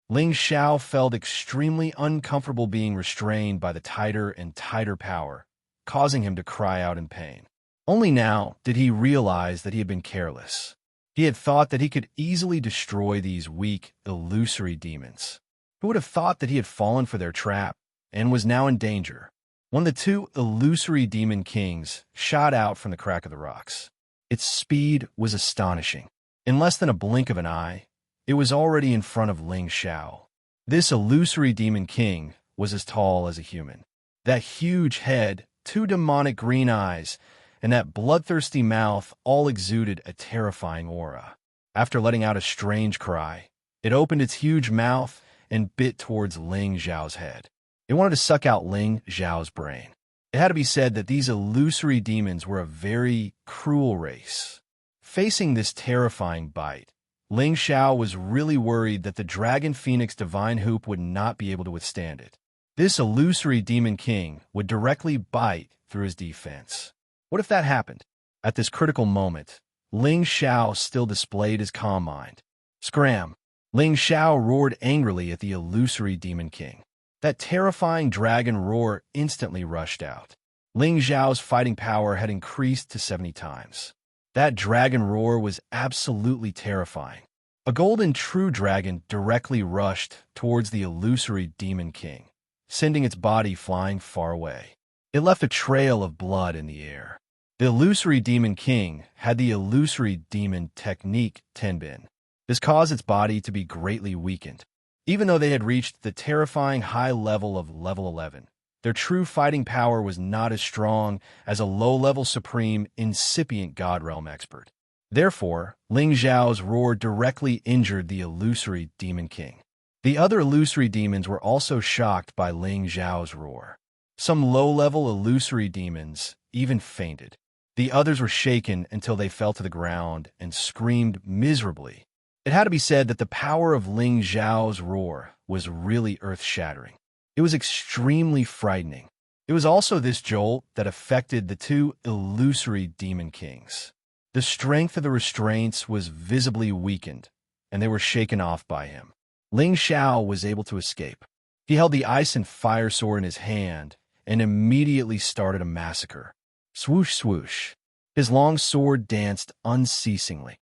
Ling Xiao felt extremely uncomfortable being restrained by the tighter and tighter power, causing him to cry out in pain. Only now did he realize that he had been careless. He had thought that he could easily destroy these weak, illusory demons. Who would have thought that he had fallen for their trap and was now in danger? One of the two illusory demon kings shot out from the crack of the rocks. Its speed was astonishing. In less than a blink of an eye, it was already in front of Ling Xiao. This illusory demon king was as tall as a human. That huge head, two demonic green eyes, and that bloodthirsty mouth all exuded a terrifying aura. After letting out a strange cry, it opened its huge mouth and bit towards Ling Xiao's head. It wanted to suck out Ling Xiao's brain. It had to be said that these illusory demons were a very cruel race. Facing this terrifying bite, Ling Xiao was really worried that the Dragon Phoenix Divine Hoop would not be able to withstand it. This illusory demon king would directly bite through his defense. What if that happened? At this critical moment, Ling Xiao still displayed his calm mind. Scram! Ling Xiao roared angrily at the illusory demon king. That terrifying dragon roar instantly rushed out. Ling Xiao's fighting power had increased to 70 times. That dragon roar was absolutely terrifying. A golden true dragon directly rushed towards the illusory demon king, sending its body flying far away. It left a trail of blood in the air. The illusory demon king had the illusory demon technique Tenbin. This caused its body to be greatly weakened. Even though they had reached the terrifying high level of level 11, their true fighting power was not as strong as a low-level supreme incipient God Realm expert. Therefore, Ling Xiao's roar directly injured the illusory demon king. The other illusory demons were also shocked by Ling Xiao's roar. Some low-level illusory demons even fainted. The others were shaken until they fell to the ground and screamed miserably. It had to be said that the power of Ling Xiao's roar was really earth-shattering. It was extremely frightening. It was also this jolt that affected the two illusory demon kings. The strength of the restraints was visibly weakened, and they were shaken off by him. Ling Xiao was able to escape. He held the ice and fire sword in his hand and immediately started a massacre. Swoosh, swoosh. His long sword danced unceasingly.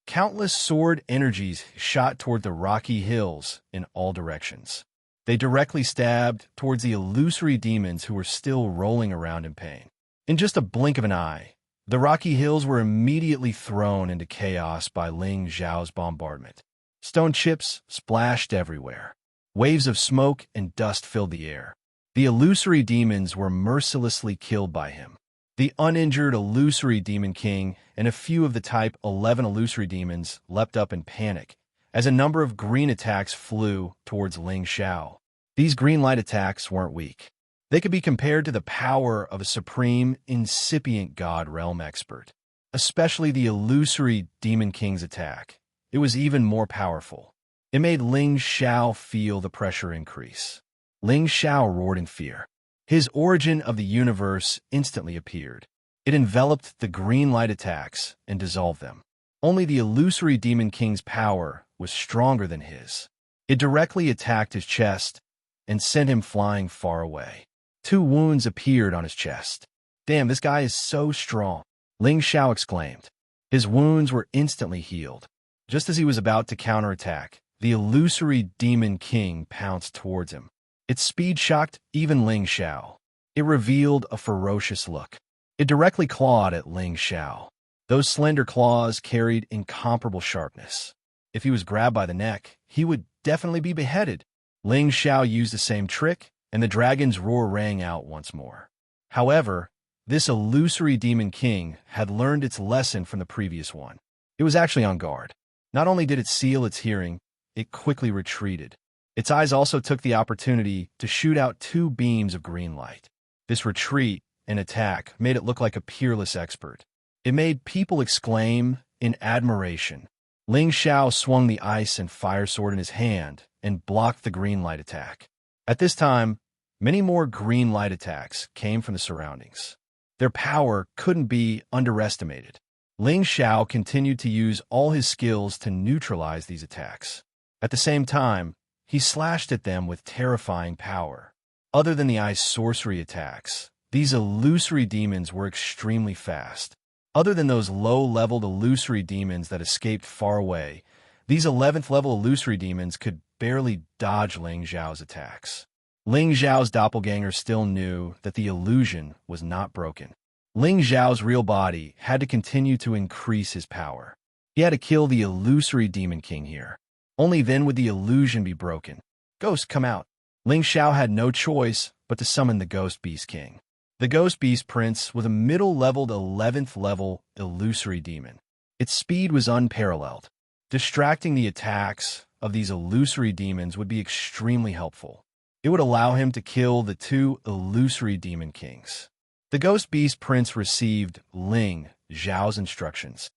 Countless sword energies shot toward the rocky hills in all directions. They directly stabbed towards the illusory demons who were still rolling around in pain. In just a blink of an eye, the rocky hills were immediately thrown into chaos by Ling Xiao's bombardment. Stone chips splashed everywhere. Waves of smoke and dust filled the air. The illusory demons were mercilessly killed by him. The uninjured illusory demon king and a few of the type 11 illusory demons leapt up in panic as a number of green attacks flew towards Ling Xiao. These green light attacks weren't weak. They could be compared to the power of a supreme incipient God Realm expert. Especially the illusory demon king's attack. It was even more powerful. It made Ling Xiao feel the pressure increase. Ling Xiao roared in fear. His origin of the universe instantly appeared. It enveloped the green light attacks and dissolved them. Only the illusory demon king's power was stronger than his. It directly attacked his chest and sent him flying far away. 2 wounds appeared on his chest. Damn, this guy is so strong, Ling Xiao exclaimed. His wounds were instantly healed. Just as he was about to counterattack, the illusory demon king pounced towards him. Its speed shocked even Ling Xiao. It revealed a ferocious look. It directly clawed at Ling Xiao. Those slender claws carried incomparable sharpness. If he was grabbed by the neck, he would definitely be beheaded. Ling Xiao used the same trick, and the dragon's roar rang out once more. However, this illusory demon king had learned its lesson from the previous one. It was actually on guard. Not only did it seal its hearing, it quickly retreated. Its eyes also took the opportunity to shoot out 2 beams of green light. This retreat and attack made it look like a peerless expert. It made people exclaim in admiration. Ling Xiao swung the ice and fire sword in his hand and blocked the green light attack. At this time, Many more green light attacks came from the surroundings. Their power couldn't be underestimated. Ling Xiao continued to use all his skills to neutralize these attacks. At the same time, he slashed at them with terrifying power. Other than the ice sorcery attacks, these illusory demons were extremely fast. Other than those low-leveled illusory demons that escaped far away, these 11th-level illusory demons could barely dodge Ling Xiao's attacks. Ling Xiao's doppelganger still knew that the illusion was not broken. Ling Xiao's real body had to continue to increase his power. He had to kill the illusory demon king here. Only then would the illusion be broken. Ghost, come out. Ling Xiao had no choice but to summon the Ghost Beast King. The Ghost Beast Prince was a middle-leveled 11th-level illusory demon. Its speed was unparalleled. Distracting the attacks of these illusory demons would be extremely helpful. It would allow him to kill the two illusory demon kings. The Ghost Beast Prince received Ling Xiao's instructions.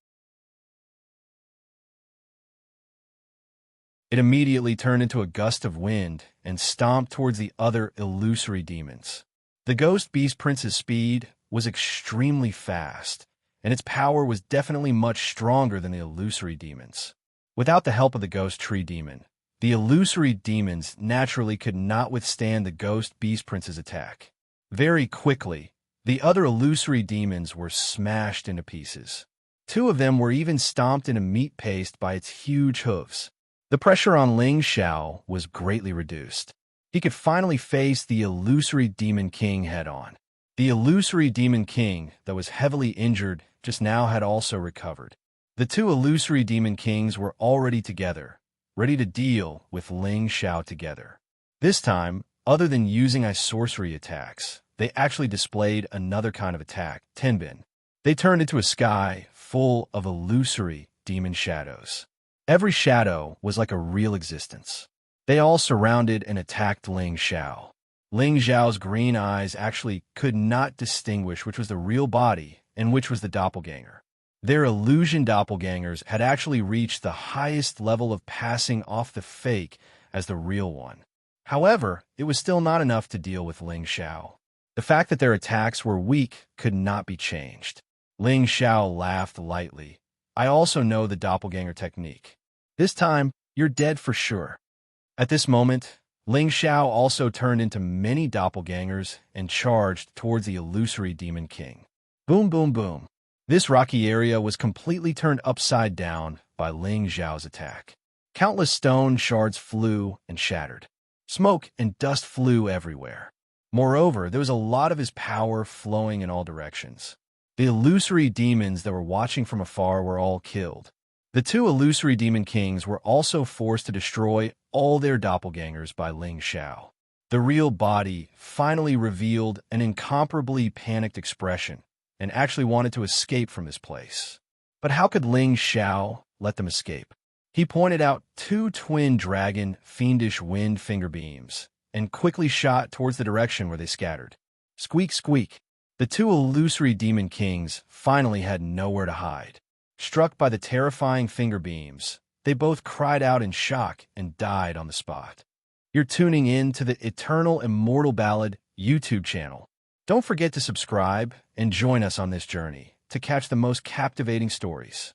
It immediately turned into a gust of wind and stomped towards the other illusory demons. The Ghost Beast Prince's speed was extremely fast, and its power was definitely much stronger than the illusory demons. Without the help of the Ghost Tree Demon, the illusory demons naturally could not withstand the Ghost Beast Prince's attack. Very quickly, the other illusory demons were smashed into pieces. Two of them were even stomped into meat paste by its huge hooves. The pressure on Ling Xiao was greatly reduced. He could finally face the illusory demon king head-on. The illusory demon king that was heavily injured just now had also recovered. The two illusory demon kings were already together, ready to deal with Ling Xiao together. This time, other than using ice sorcery attacks, they actually displayed another kind of attack, Tenbin. They turned into a sky full of illusory demon shadows. Every shadow was like a real existence. They all surrounded and attacked Ling Xiao. Ling Xiao's green eyes actually could not distinguish which was the real body and which was the doppelganger. Their illusion doppelgangers had actually reached the highest level of passing off the fake as the real one. However, it was still not enough to deal with Ling Xiao. The fact that their attacks were weak could not be changed. Ling Xiao laughed lightly. I also know the doppelganger technique. This time, you're dead for sure. At this moment, Ling Xiao also turned into many doppelgangers and charged towards the illusory demon king. Boom, boom, boom. This rocky area was completely turned upside down by Ling Xiao's attack. Countless stone shards flew and shattered. Smoke and dust flew everywhere. Moreover, there was a lot of his power flowing in all directions. The illusory demons that were watching from afar were all killed. The two illusory demon kings were also forced to destroy all their doppelgangers by Ling Xiao. The real body finally revealed an incomparably panicked expression and actually wanted to escape from this place. But how could Ling Xiao let them escape? He pointed out two twin dragon fiendish wind finger beams and quickly shot towards the direction where they scattered. Squeak, squeak. The two illusory demon kings finally had nowhere to hide. Struck by the terrifying finger beams, they both cried out in shock and died on the spot. You're tuning in to the Eternal Immortal Ballad YouTube channel. Don't forget to subscribe and join us on this journey to catch the most captivating stories.